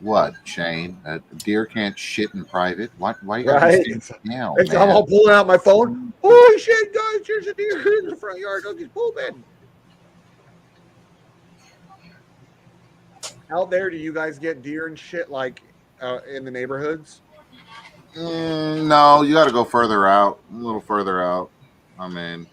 what, Shane? A deer can't shit in private. Why you gotta Right? be down, I'm all pulling out my phone. Holy shit, guys! There's a deer in the front yard. Look, he's pooping. Out there, do you guys get deer and shit like in the neighborhoods? No, you got to go further out, a little further out. I mean,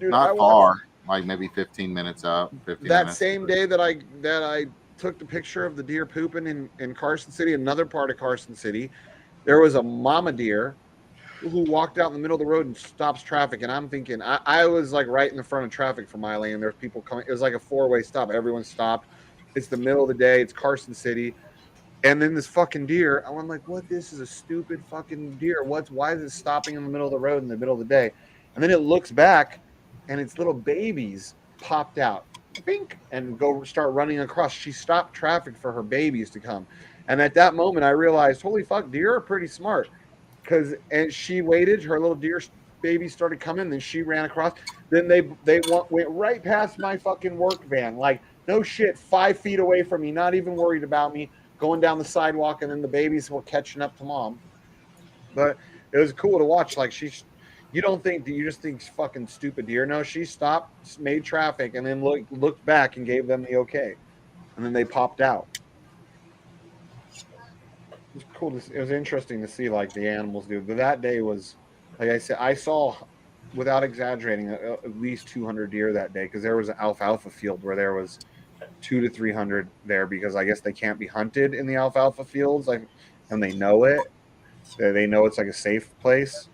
Dude, not far, like maybe 15 minutes out. 15 that minutes. same day that I took the picture of the deer pooping in Carson City, another part of Carson City, there was a mama deer who walked out in the middle of the road and stops traffic. And I'm thinking, I was like right in the front of traffic for my lane. There's people coming. It was like a 4-way stop. Everyone stopped. It's the middle of the day. It's Carson City. And then this fucking deer, I'm like, what? This is a stupid fucking deer. Why is it stopping in the middle of the road in the middle of the day? And then it looks back and its little babies popped out, bink, and go start running across. She stopped traffic for her babies to come. And at that moment, I realized, holy fuck, deer are pretty smart. And she waited, her little deer baby started coming, then she ran across. Then they went right past my fucking work van, like no shit, 5 feet away from me, not even worried about me, going down the sidewalk, and then the babies were catching up to mom. But it was cool to watch. Like you don't think that, you just think fucking stupid deer. No, she stopped, made traffic, and then looked back and gave them the okay, and then they popped out. It was cool. It was interesting to see like the animals do. But that day was, like I said, I saw, without exaggerating, at least 200 deer that day because there was an alfalfa field where there was 200 to 300 there because I guess they can't be hunted in the alfalfa fields, like, and they know it. They know it's like a safe place.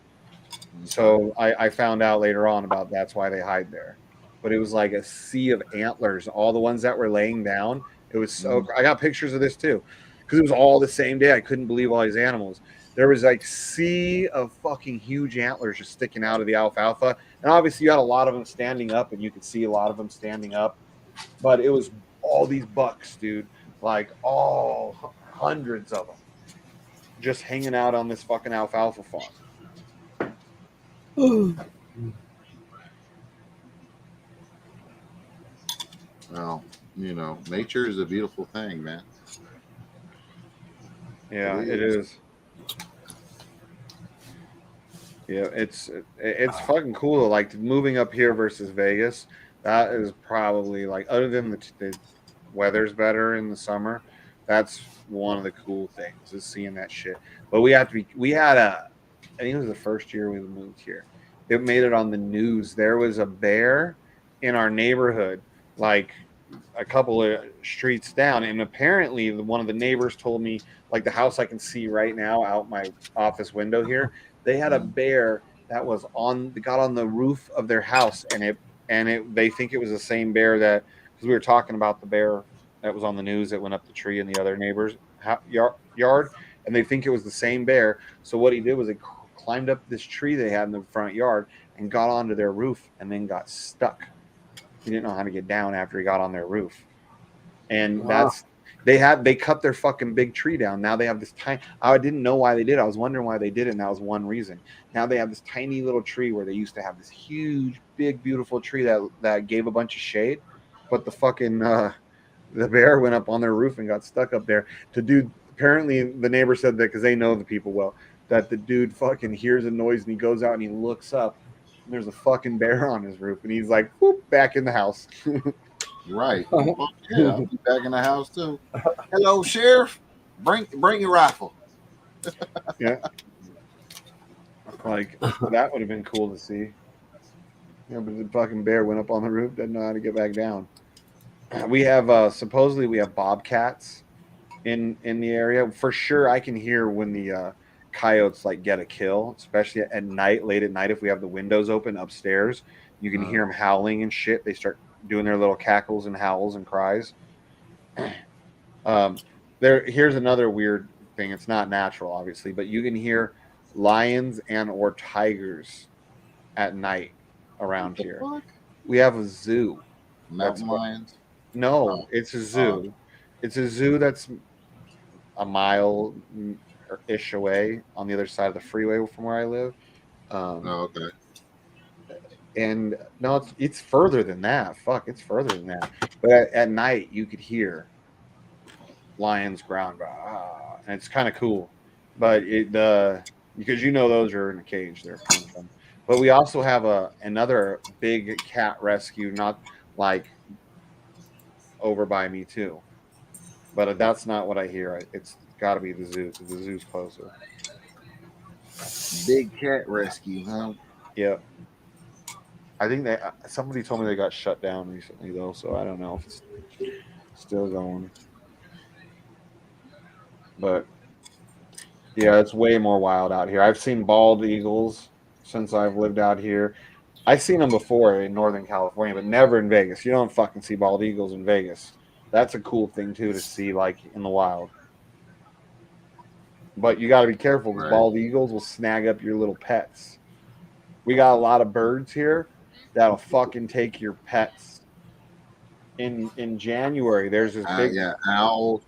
So I found out later on about that's why they hide there. But it was like a sea of antlers, all the ones that were laying down. It was so. I got pictures of this too, because it was all the same day. I couldn't believe all these animals. There was like sea of fucking huge antlers just sticking out of the alfalfa, and obviously you had a lot of them standing up, and you could see a lot of them standing up. But it was all these bucks, dude, like all hundreds of them, just hanging out on this fucking alfalfa farm. Well, nature is a beautiful thing, man. Yeah, it is. Yeah, it's fucking cool. Like moving up here versus Vegas, that is probably like, other than the weather's better in the summer, that's one of the cool things is seeing that shit. But I think it was the first year we moved here. It made it on the news. There was a bear in our neighborhood, like a couple of streets down, and apparently one of the neighbors told me, like the house I can see right now out my office window here, they had a bear that got on the roof of their house, and they think it was the same bear that, because we were talking about the bear that was on the news that went up the tree in the other neighbor's yard, and they think it was the same bear. So what he did was he climbed up this tree they had in the front yard and got onto their roof and then got stuck. He didn't know how to get down after he got on their roof. And they cut their fucking big tree down. Now they have this tiny, I didn't know why they did. I was wondering why they did it, and that was one reason. Now they have this tiny little tree where they used to have this huge, big, beautiful tree that gave a bunch of shade, but the fucking the bear went up on their roof and got stuck up there. Apparently the neighbor said that because they know the people well, that the dude fucking hears a noise and he goes out and he looks up and there's a fucking bear on his roof and he's like, whoop, back in the house. Right. Fuck yeah, I'll be back in the house too. Hello, Sheriff. Bring your rifle. Yeah. Like that would have been cool to see. Yeah, but the fucking bear went up on the roof, didn't know how to get back down. We have supposedly we have bobcats in the area. For sure I can hear when the coyotes like get a kill, especially at night, late at night if we have the windows open upstairs. You can hear them howling and shit. They start doing their little cackles and howls and cries. Here's another weird thing. It's not natural, obviously, but you can hear lions and or tigers at night around here. Fuck? We have a zoo. Mountain lions? No, it's a zoo. It's a zoo that's a mile ish away on the other side of the freeway from where I live. Okay. And no, it's further than that. Fuck, it's further than that. But at night, you could hear lions ground, and it's kind of cool. But because those are in a cage, they're playing them. But we also have another big cat rescue, not like over by me too. But that's not what I hear. It's got to be the zoo because the zoo's closer. Big cat rescue, huh? Yep. I think somebody told me they got shut down recently though, so I don't know if it's still going. But yeah, it's way more wild out here. I've seen bald eagles since I've lived out here. I've seen them before in Northern California, but never in Vegas. You don't fucking see bald eagles in Vegas. That's a cool thing too to see, like in the wild. But you got to be careful because bald eagles will snag up your little pets. We got a lot of birds here that'll fucking take your pets. In January, there's this big owls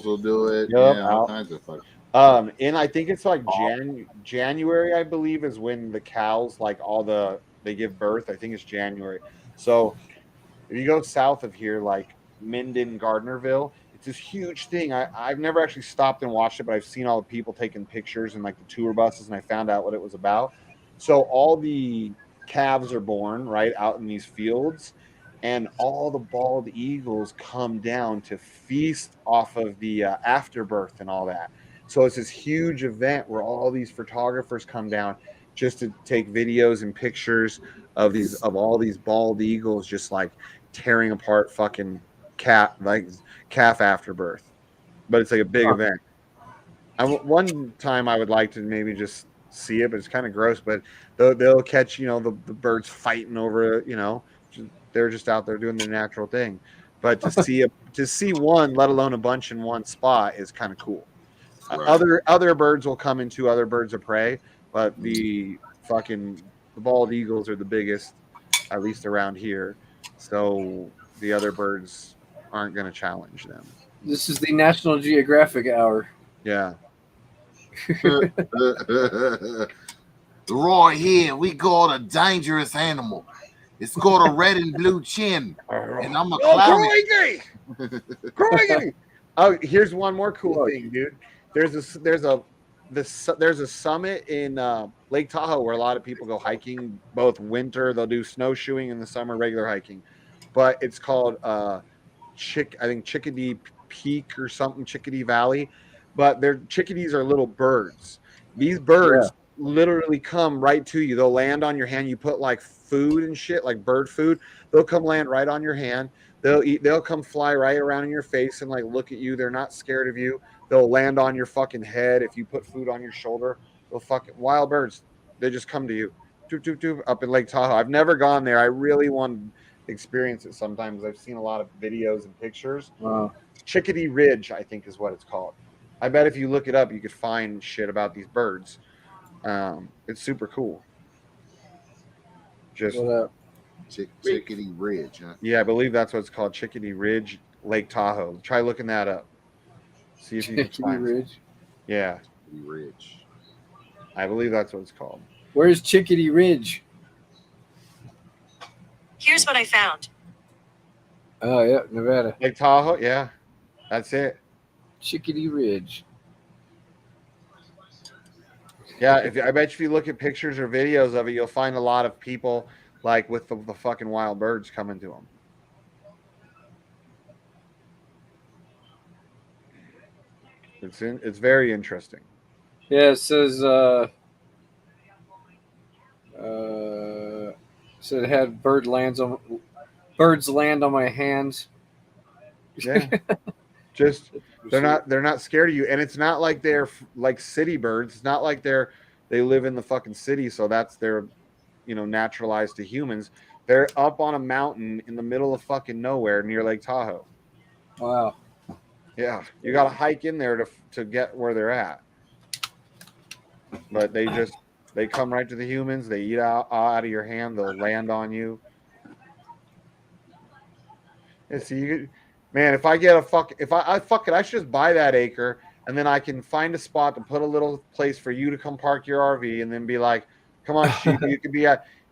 will do it. Yep, Yeah, all kinds of fuck. and I think it's like January, I believe, is when the cows they give birth. I think it's January. So if you go south of here, like Minden, Gardnerville, it's this huge thing. I've never actually stopped and watched it, but I've seen all the people taking pictures and like the tour buses, and I found out what it was about. So all the calves are born right out in these fields, and all the bald eagles come down to feast off of the afterbirth and all that. So it's this huge event where all these photographers come down just to take videos and pictures of all these bald eagles just like tearing apart fucking calf afterbirth. But it's like a big event. One time I would like to maybe just see it, but it's kind of gross. But they'll catch the birds fighting over they're just out there doing their natural thing. But to see one, let alone a bunch in one spot, is kind of cool. Right. Other birds will come into other birds of prey, but the bald eagles are the biggest, at least around here. So the other birds aren't going to challenge them. This is the National Geographic hour. Yeah. Right here, we got a dangerous animal. It's got a red and blue chin, and I'm a clown. Crikey! Oh, here's one more cool thing, dude. There's a summit in Lake Tahoe where a lot of people go hiking. Both winter, they'll do snowshoeing, in the summer, regular hiking. But it's called Chickadee Peak or something, Chickadee Valley. But their chickadees are little birds. These birds literally come right to you. They'll land on your hand. You put like food and shit, like bird food. They'll come land right on your hand. They'll come fly right around in your face and like look at you. They're not scared of you. They'll land on your fucking head if you put food on your shoulder. They'll fucking wild birds. They just come to you. Doop, doop, doop, up in Lake Tahoe. I've never gone there. I really want to experience it sometimes. I've seen a lot of videos and pictures. Wow. Chickadee Ridge, I think, is what it's called. I bet if you look it up, you could find shit about these birds. It's super cool. Just Chickadee Ridge, huh? Yeah, I believe that's what it's called. Chickadee Ridge, Lake Tahoe. Try looking that up. See if you can find Ridge. Yeah. Chickadee Ridge. I believe that's what it's called. Where's Chickadee Ridge? Here's what I found. Oh yeah, Nevada. Lake Tahoe, yeah. That's it. Chickadee Ridge. Yeah, I bet if you look at pictures or videos of it, you'll find a lot of people like with the fucking wild birds coming to them. It's very interesting. Yeah, it says said it had birds land on my hands. Yeah. Just they're not scared of you, and it's not like they're like city birds. It's not like they live in the fucking city, so that's their naturalized to humans. They're up on a mountain in the middle of fucking nowhere near Lake Tahoe. Wow. Yeah, you got to hike in there to get where they're at. But they come right to the humans. They eat out of your hand. They'll land on you. And see, man, if I get if I fuck it, I should just buy that acre, and then I can find a spot to put a little place for you to come park your RV, and then be like, "Come on, sheep,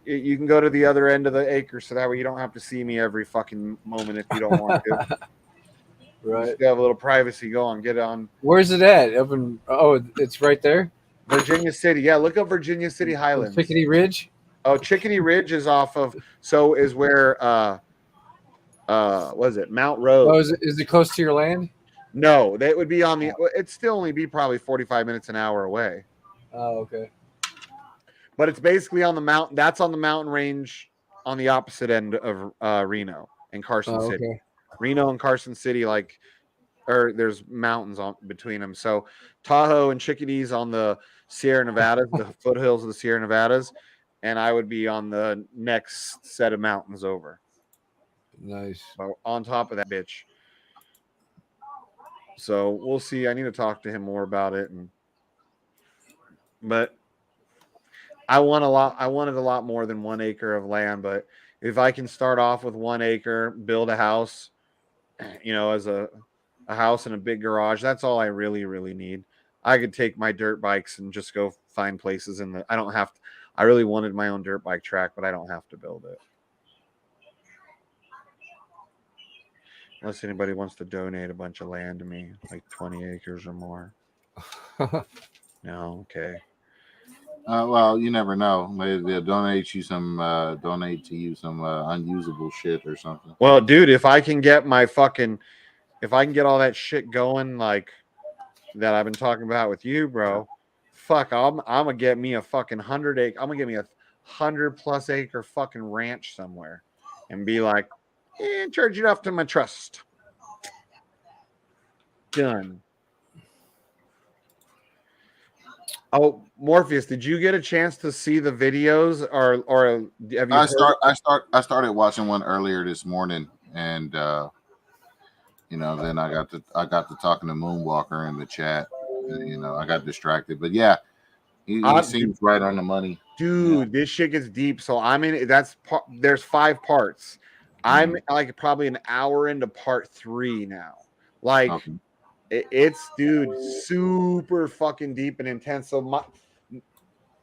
you can go to the other end of the acre, so that way you don't have to see me every fucking moment if you don't want to." Right. Just have a little privacy. Go on, get on. Where's it at? It's right there. Virginia City. Yeah, look up Virginia City Highlands. Chickadee Ridge. Oh, Chickadee Ridge is off of. So is where what is it? Mount Rose. Oh, is it close to your land? No, that would be on the. It'd still only be probably 45 minutes an hour away. Oh, okay. But it's basically on the mountain. That's on the mountain range on the opposite end of Reno and Carson City. Okay. Reno and Carson City, there's mountains on between them. So Tahoe and Chickadee's on the Sierra Nevadas, the foothills of the Sierra Nevadas, and I would be on the next set of mountains over. Nice. So on top of that bitch. So we'll see. I need to talk to him more about it, but I wanted a lot more than 1 acre of land. But if I can start off with 1 acre, build a house, as a house and a big garage, that's all I really, really need. I could take my dirt bikes and just go find places I don't have to. I really wanted my own dirt bike track, but I don't have to build it. Unless anybody wants to donate a bunch of land to me, like 20 acres or more. No, okay. Well, you never know. Maybe they'll donate to you some unusable shit or something. Well, dude, if I can get all that shit going, like that I've been talking about with you, bro, fuck, I'm gonna get me a fucking 100 acre. I'm gonna get me a 100+ acre fucking ranch somewhere, and be like, charge it off to my trust. Done. Oh, Morpheus, did you get a chance to see the videos, or have you? I started watching one earlier this morning, and then I got to talking to Moonwalker in the chat. And, I got distracted, but yeah, he seems right on the money. Dude, this shit gets deep. So there's 5 parts. I'm like probably an hour into part 3 now. Like, it's dude, super fucking deep and intense. So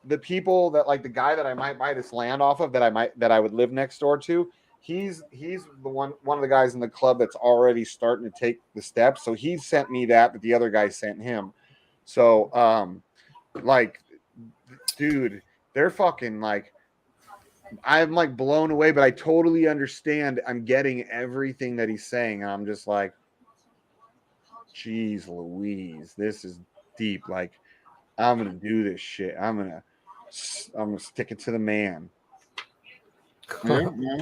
the people that, like, the guy that I might buy this land off of, that I would live next door to, he's the one of the guys in the club that's already starting to take the steps. So he sent me that, but the other guy sent him. So like, dude, they're fucking like, I'm like blown away, but I totally understand. I'm getting everything that he's saying, and I'm just like, geez Louise, this is deep. Like, I'm gonna do this shit. I'm gonna stick it to the man. Yeah.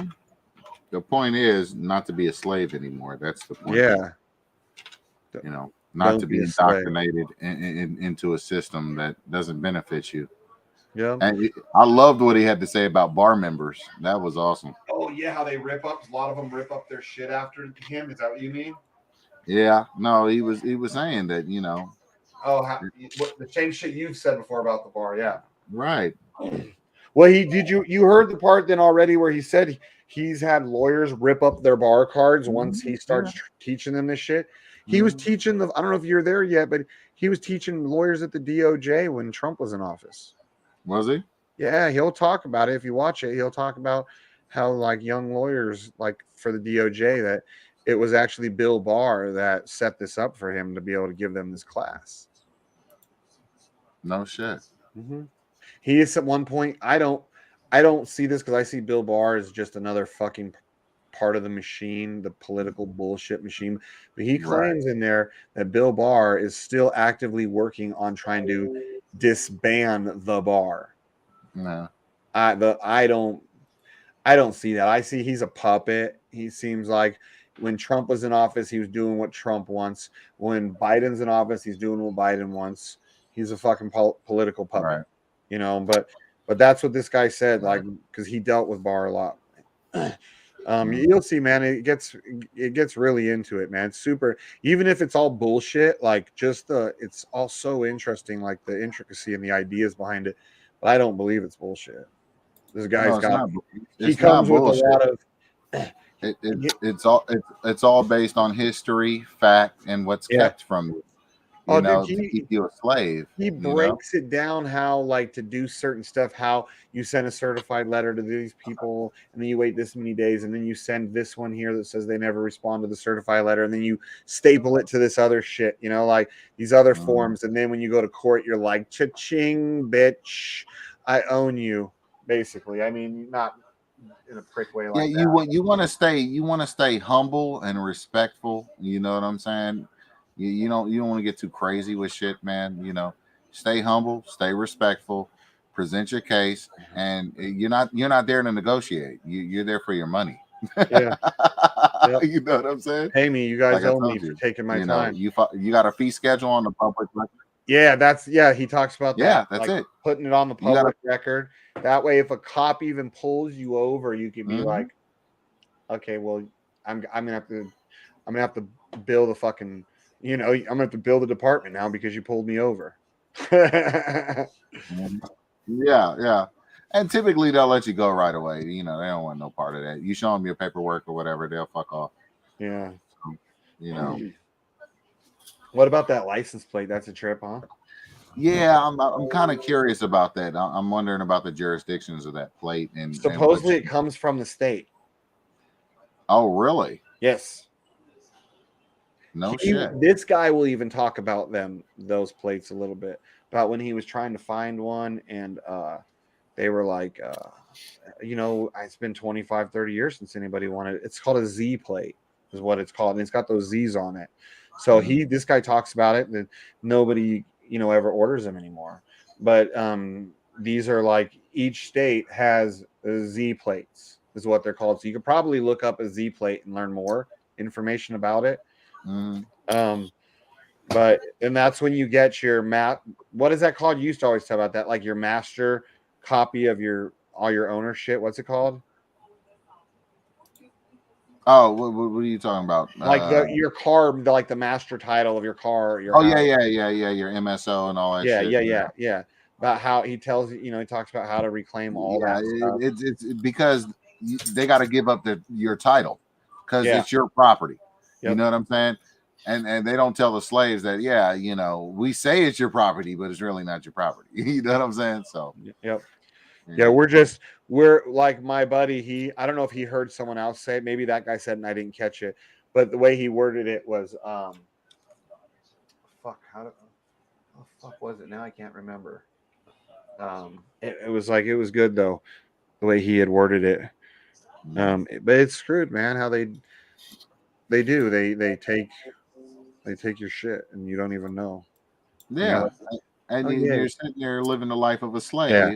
The point is not to be a slave anymore. That's the point. Yeah. Not to be indoctrinated into a system that doesn't benefit you. Yeah. And I loved what he had to say about bar members. That was awesome. Oh yeah, how they rip up. A lot of them rip up their shit after him. Is that what you mean? Yeah. No, he was saying that, Oh, the same shit you've said before about the bar. Yeah. Right. Well, you heard the part then already where he said he's had lawyers rip up their bar cards once he starts teaching them this shit. He was teaching I don't know if you're there yet, but he was teaching lawyers at the DOJ when Trump was in office. Was he? Yeah, he'll talk about it. If you watch it, he'll talk about how, like, young lawyers, like for the DOJ, that it was actually Bill Barr that set this up for him to be able to give them this class. No shit. Mm-hmm. He is at one point. I don't see this because I see Bill Barr as just another fucking part of the machine, the political bullshit machine. But he claims in there that Bill Barr is still actively working on trying to disband the bar. No. I don't see that. I see he's a puppet. He seems like when Trump was in office, he was doing what Trump wants. When Biden's in office, he's doing what Biden wants. He's a fucking political puppet, Right. you know. But that's what this guy said, like, because he dealt with Barr a lot. You'll see, man. It gets really into it, man. It's super. Even if it's all bullshit, like just it's all so interesting, like the intricacy and the ideas behind it. But I don't believe it's bullshit. This guy's No, it's got. not. He It's comes not with a bullshit. lot of. It's all based on history, fact, and what's Yeah. kept from you. Oh, Know, dude, to keep you a slave. He breaks it down how, like, to do certain stuff, how you send a certified letter to these people, and then you wait this many days, and then you send this one here that says they never respond to the certified letter, and then you staple it to this other shit, you know, like these other forms, and then when you go to court, you're like, cha-ching, bitch, I own you, basically. I mean, not in a prick way like that. You want to stay humble and respectful. You know what I'm saying? You don't want to get too crazy with shit, man. You know, stay humble, stay respectful, present your case, and you're not there to negotiate. You're there for your money. Yeah. Yep. You know what I'm saying? Pay me, you guys Like I owe me told for you, taking my you know, time. you got a fee schedule on the public record. Yeah, he talks about that. Yeah, that's like, it. Putting it on the You gotta- public record. That way, if a cop even pulls you over, you can be Mhm. like, okay, well, I'm gonna have to bill the fucking, you know, I'm gonna have to bill the department now because you pulled me over. Yeah. And typically they'll let you go right away. You know, they don't want no part of that. You show them your paperwork or whatever, they'll fuck off. Yeah. So, you know. What about that license plate? That's a trip, huh? Yeah, I'm kind of curious about that. I'm wondering about the jurisdictions of that plate and Supposedly it comes from the state. Oh, really? Yes. No shit. This guy will even talk about those plates a little bit, about when he was trying to find one, and they were like, you know, it's been 25, 30 years since anybody wanted it. It's called a Z plate, is what it's called, and it's got those Z's on it. So this guy talks about it, that nobody, you know, ever orders them anymore. But these are like, each state has Z plates, is what they're called. So you could probably look up a Z plate and learn more information about it. But and that's when you get your map. What is that called? You used to always talk about that, like your master copy of all your ownership. What's it called? Oh, what are you talking about? Like your car, like the master title of your car. Your house. Yeah. Your MSO and all that. Yeah. About how he tells you know, he talks about how to reclaim all that stuff. It's because they got to give up your title because Yeah. it's your property. Yep. You know what I'm saying? And they don't tell the slaves that, yeah, you know, we say it's your property, but it's really not your property. You know what I'm saying? So yep. Yeah, we're like my buddy, I don't know if he heard someone else say it, maybe that guy said it and I didn't catch it, but the way he worded it was fuck was it now? I can't remember. It was like, it was good though, the way he had worded it. But it's screwed, man, how they take your shit and you don't even know. Yeah. You know? You're sitting there living the life of a slave. Yeah.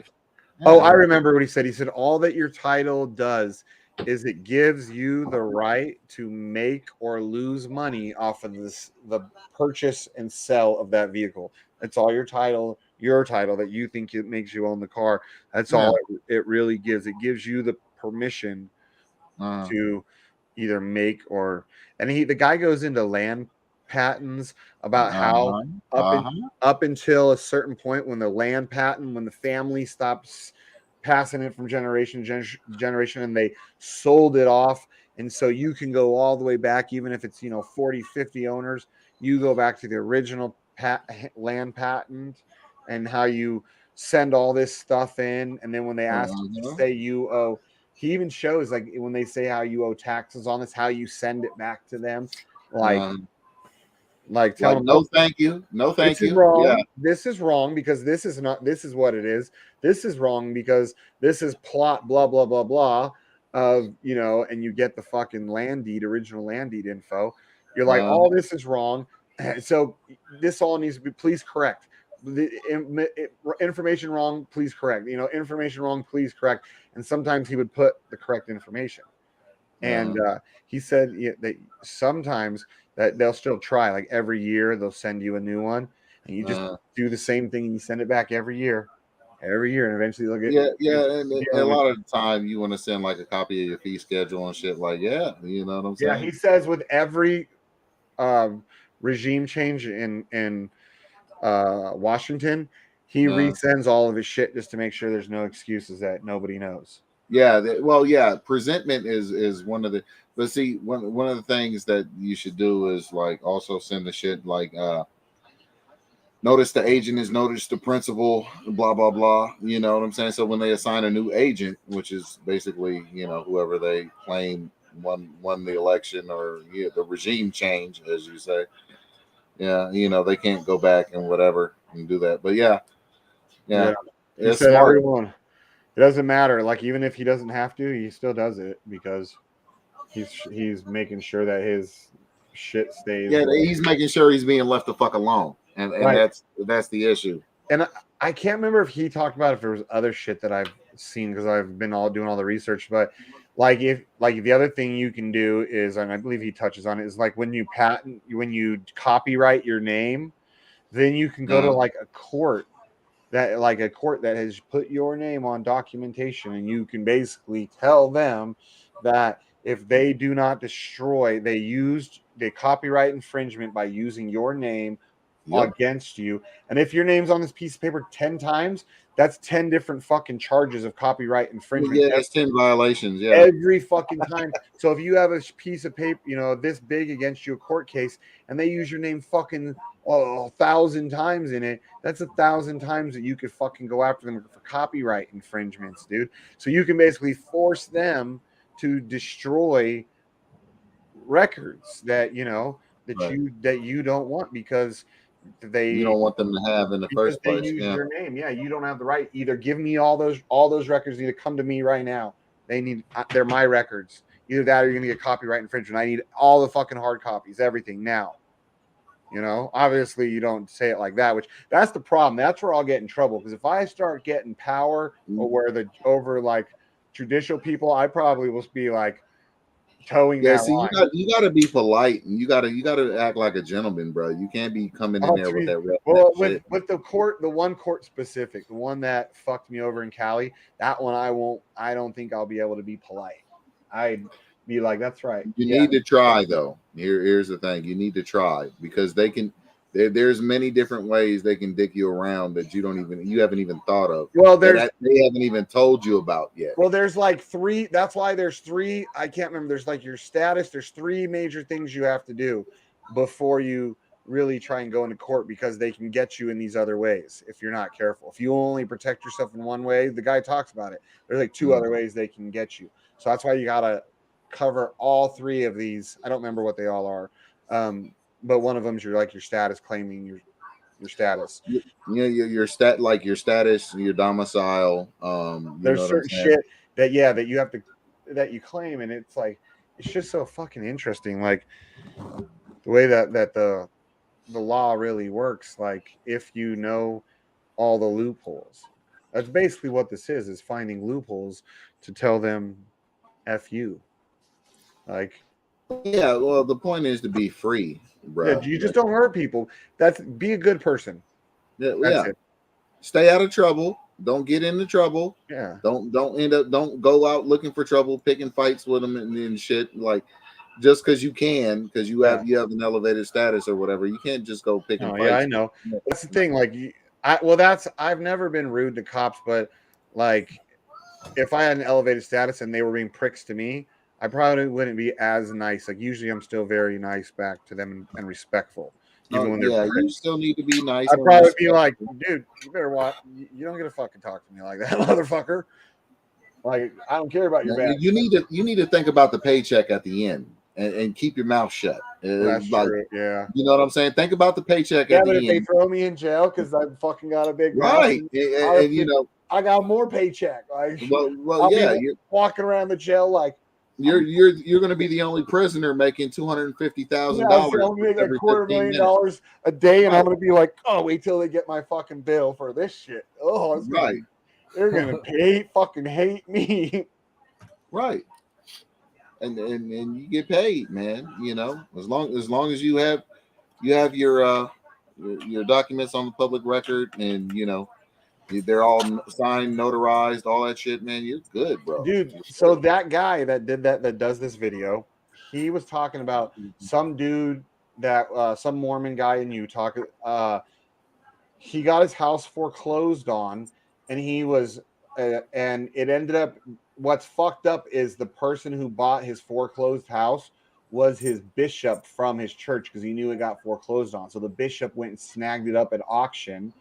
Oh, I remember what he said. He said, all that your title does is it gives you the right to make or lose money off of the purchase and sell of that vehicle. That's all your title that you think it makes you own the car. That's all it really gives. It gives you the permission to either make or, and the guy goes into land patents about how up until a certain point, when the land patent, when the family stops passing it from generation to generation and they sold it off, and so you can go all the way back, even if it's, you know, 40, 50 owners, you go back to the original land patent and how you send all this stuff in, and then when they ask to say you owe, he even shows, like, when they say how you owe taxes on this, how you send it back to them, like Like tell Like, them, no, thank you. No, thank this is you. wrong. Yeah. This is wrong because this is not. This is what it is. This is wrong because this is plot. Blah blah blah blah. Of and you get the fucking land deed, original land deed info. You're like, all this is wrong. So this all needs to be. Please correct the information wrong. Please correct. Information wrong. Please correct. And sometimes he would put the correct information. And he said that sometimes that they'll still try. Like every year, they'll send you a new one, and you just do the same thing, and you send it back every year, and eventually they'll get. And a lot of the time you want to send like a copy of your fee schedule and shit. Like, you know what I'm saying? Yeah, he says with every regime change in Washington, he resends all of his shit just to make sure there's no excuses that nobody knows. Presentment is one of the. But see, one of the things that you should do is like also send the shit like notice the agent is notice the principal, blah blah blah. You know what I'm saying? So when they assign a new agent, which is basically whoever they claim won the election or the regime change, as you say, they can't go back and whatever and do that. But yeah, He said smart. everyone. It doesn't matter. Like even if he doesn't have to, he still does it because he's making sure that his shit stays. Yeah, he's making sure he's being left the fuck alone, and Right. that's the issue. And I can't remember if he talked about if there was other shit that I've seen because I've been doing all the research. But if the other thing you can do is, and I believe he touches on it, is like when you copyright your name, then you can go to like a court that has put your name on documentation, and you can basically tell them that if they do not destroy, they copyright infringement by using your name against you. And if your name's on this piece of paper 10 times, that's 10 different fucking charges of copyright infringement. Yeah, that's 10 violations. Yeah. Every fucking time. So if you have a piece of paper, this big against you, a court case, and they use your name fucking 1,000 times in it, that's 1,000 times that you could fucking go after them for copyright infringements, dude. So you can basically force them to destroy records that you don't want because you don't want them to have in the first place. They use your name. Yeah, you don't have the right. Either give me all those records. Either come to me right now. They're my records. Either that or you're gonna get copyright infringement. I need all the fucking hard copies, everything now. Obviously you don't say it like that, that's the problem. That's where I'll get in trouble because if I start getting power over like judicial people, I probably will be like towing that line. You got to be polite and you got to act like a gentleman, bro. You can't be coming in there with that. With the one court specific, the one that fucked me over in Cali, that one I don't think I'll be able to be polite. I'd be like, that's right. You need to try though. Here's the thing: you need to try because they can. There's many different ways they can dick you around that you haven't even thought of. Well, they haven't even told you about yet. Well, there's like 3. That's why there's 3. I can't remember. There's like your status. There's 3 major things you have to do before you really try and go into court because they can get you in these other ways if you're not careful. If you only protect yourself in one way, the guy talks about it. There's like 2 other ways they can get you. So that's why you gotta cover all 3 of these. I don't remember what they all are. But one of them is your status, claiming your status. Your status, your domicile. There's certain shit that you have to that you claim, and it's like it's just so fucking interesting. Like the way that the law really works. Like if you know all the loopholes, that's basically what this is finding loopholes to tell them F you. Like, yeah, well, the point is to be free, bro. Yeah, you just don't hurt people. Be a good person. Yeah. Stay out of trouble. Don't get into trouble. Yeah. Don't go out looking for trouble, picking fights with them and shit. Like just because you have an elevated status or whatever, you can't just go picking fights. Yeah, I know. That's the thing. Like, I've never been rude to cops, but like, if I had an elevated status and they were being pricks to me, I probably wouldn't be as nice. Like usually I'm still very nice back to them and respectful. Even when they're you still need to be nice. I'd probably be like, dude, you better watch. You don't get to fucking talk to me like that, motherfucker. Like, I don't care about your bad. You need to think about the paycheck at the end. and keep your mouth shut. That's Like, true. Yeah. you know what I'm saying? Think about the paycheck Yeah, at but the if they end. throw me in jail because I fucking got a big mouth, Right. And you know, I got more paycheck. Like, well, I'll yeah, be walking around the jail like, you're going to be the only prisoner making $250,000 I'm making every 15 $250,000 minutes. a day, and I'm Right. gonna be like, oh, wait till they get my fucking bill for this shit. Oh, it's gonna Right. be, they're gonna fucking hate me. Right. And you get paid, man. You know, as long as you have your documents on the public record, and you know they're all signed, notarized, all that shit, man. You're good, bro. Dude, so that guy that did that does this video, he was talking about some dude that some Mormon guy in Utah, he got his house foreclosed on, and he was and it ended up, what's fucked up is the person who bought his foreclosed house was his bishop from his church, because he knew it got foreclosed on. So the bishop went and snagged it up at auction.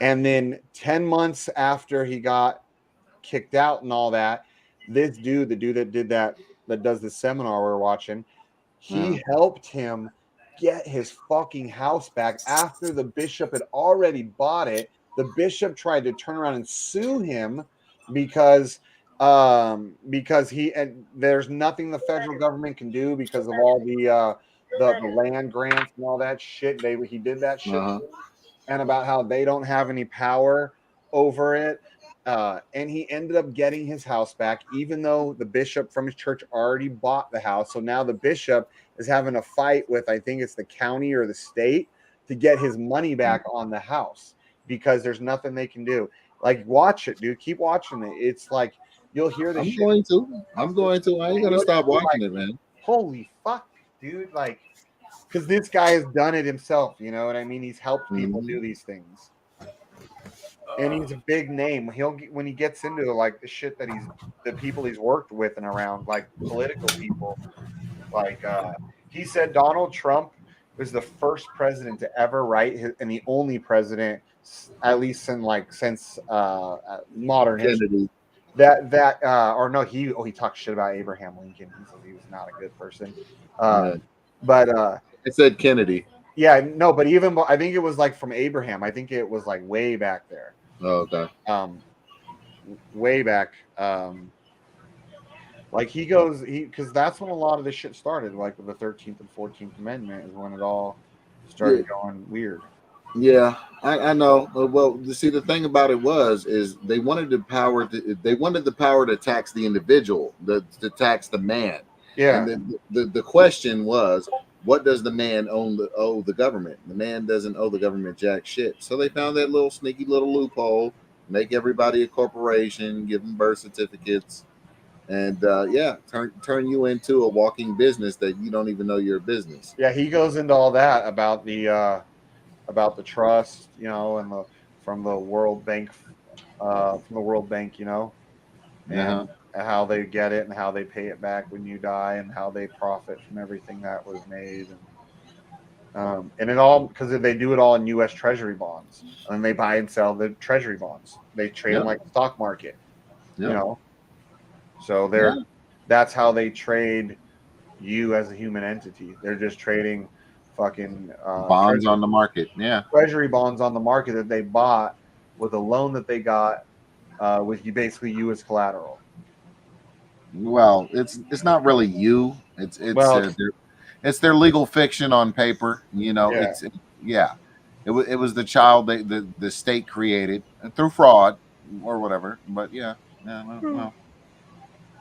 And then 10 months after he got kicked out and all that, this dude, the dude that did that does the seminar we're watching, he helped him get his fucking house back after the bishop had already bought it. The bishop tried to turn around and sue him because he, and there's nothing the federal government can do because of all the land grants and all that shit. He did that shit, and about how they don't have any power over it. And he ended up getting his house back, even though the bishop from his church already bought the house. So now the bishop is having a fight with, I think it's the county or the state, to get his money back on the house, because there's nothing they can do. Like, watch it, dude. Keep watching it. It's like, you'll hear this shit. I'm going to. I ain't gonna stop watching it, man. Holy fuck, dude. Like, because this guy has done it himself. You know what I mean? He's helped people do these things. And he's a big name. When he gets into like the shit that the people he's worked with and around, like political people, like he said Donald Trump was the first president to ever write and the only president, at least since modern history. He talked shit about Abraham Lincoln. He said he was not a good person. But it said Kennedy. Yeah, no, but even I think it was like from Abraham. I think it was like way back there. Oh, okay. Way back. Like because that's when a lot of this shit started. Like with the 13th and 14th Amendment is when it all started going weird. Yeah, I know. Well, see, the thing about it is they wanted the power. They wanted the power to tax the individual, to tax the man. Yeah. And then the question was, what does the man owe the government? The man doesn't owe the government jack shit. So they found that little sneaky little loophole, make everybody a corporation, give them birth certificates, and turn you into a walking business that you don't even know you're a business. Yeah, he goes into all that about the trust, you know, and from the World Bank, you know, and how they get it and how they pay it back when you die and how they profit from everything that was made. And it all, because they do it all in U.S. Treasury bonds, and they buy and sell the Treasury bonds. They trade them like the stock market, you know. So that's how they trade you as a human entity. They're just trading fucking bonds on the market. Yeah, Treasury bonds on the market that they bought with a loan that they got with you as collateral. Well, it's not really you. It's their legal fiction on paper. You know, It was the child the state created through fraud or whatever. But well,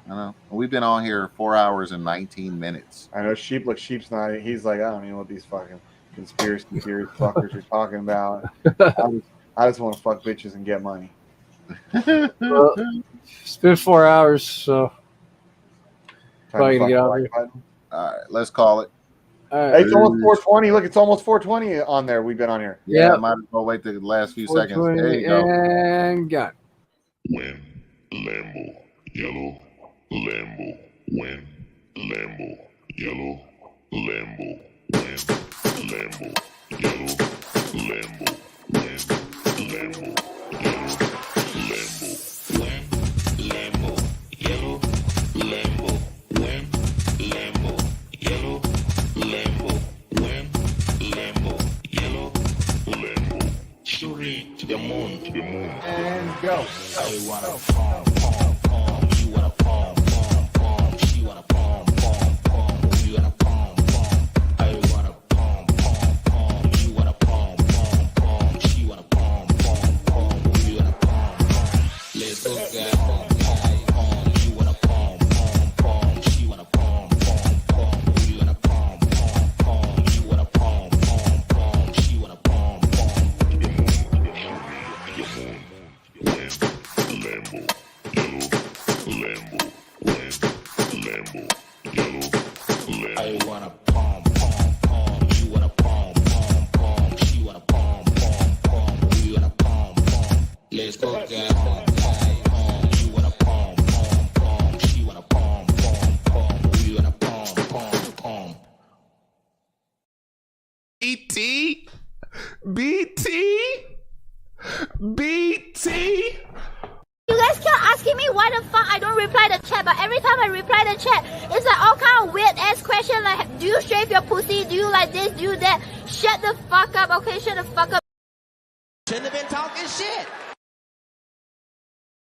I know. We've been on here 4 hours and 19 minutes. I know Sheep's not. He's like, I don't know what these fucking conspiracy theory fuckers are talking about. I just want to fuck bitches and get money. Well, it's been 4 hours, so probably gonna get out here. All right, let's call it. All right. Hey, it's almost 4:20. Look, it's almost 4:20 on there. We've been on here. Yeah, might as well wait the last few seconds. There you go. And got. When Lambo yellow, Lambo when Lambo yellow, Lambo when Lambo yellow, Lambo when Lambo yellow, Lambo when Lambo yellow, Lambo when Lambo. And go. I wanna pom pom pom. You wanna pom pom pom. She wanna pom pom pom. You wanna pom pom. I wanna pom pom pom. You wanna pom pom pom. She wanna pom pom pom. You wanna pom pom. Let's go get pom pom. You wanna pom pom pom. She wanna pom pom pom. You wanna pom pom pom. You wanna pom pom pom. She wanna pom pom. I wanna pom pom pom. You wanna pom pom pom. She wanna pom pom pom. We wanna pom pom. Let's go get pom pom. You wanna pom pom pom. She wanna pom pom pom. We wanna pom pom pom. BT, BT. You guys keep asking me why the fuck I don't reply the chat, but every time I reply the chat, it's like all kind of weird ass question like, do you shave your pussy? Do you like this? Do you that? Shut the fuck up, okay? Shut the fuck up.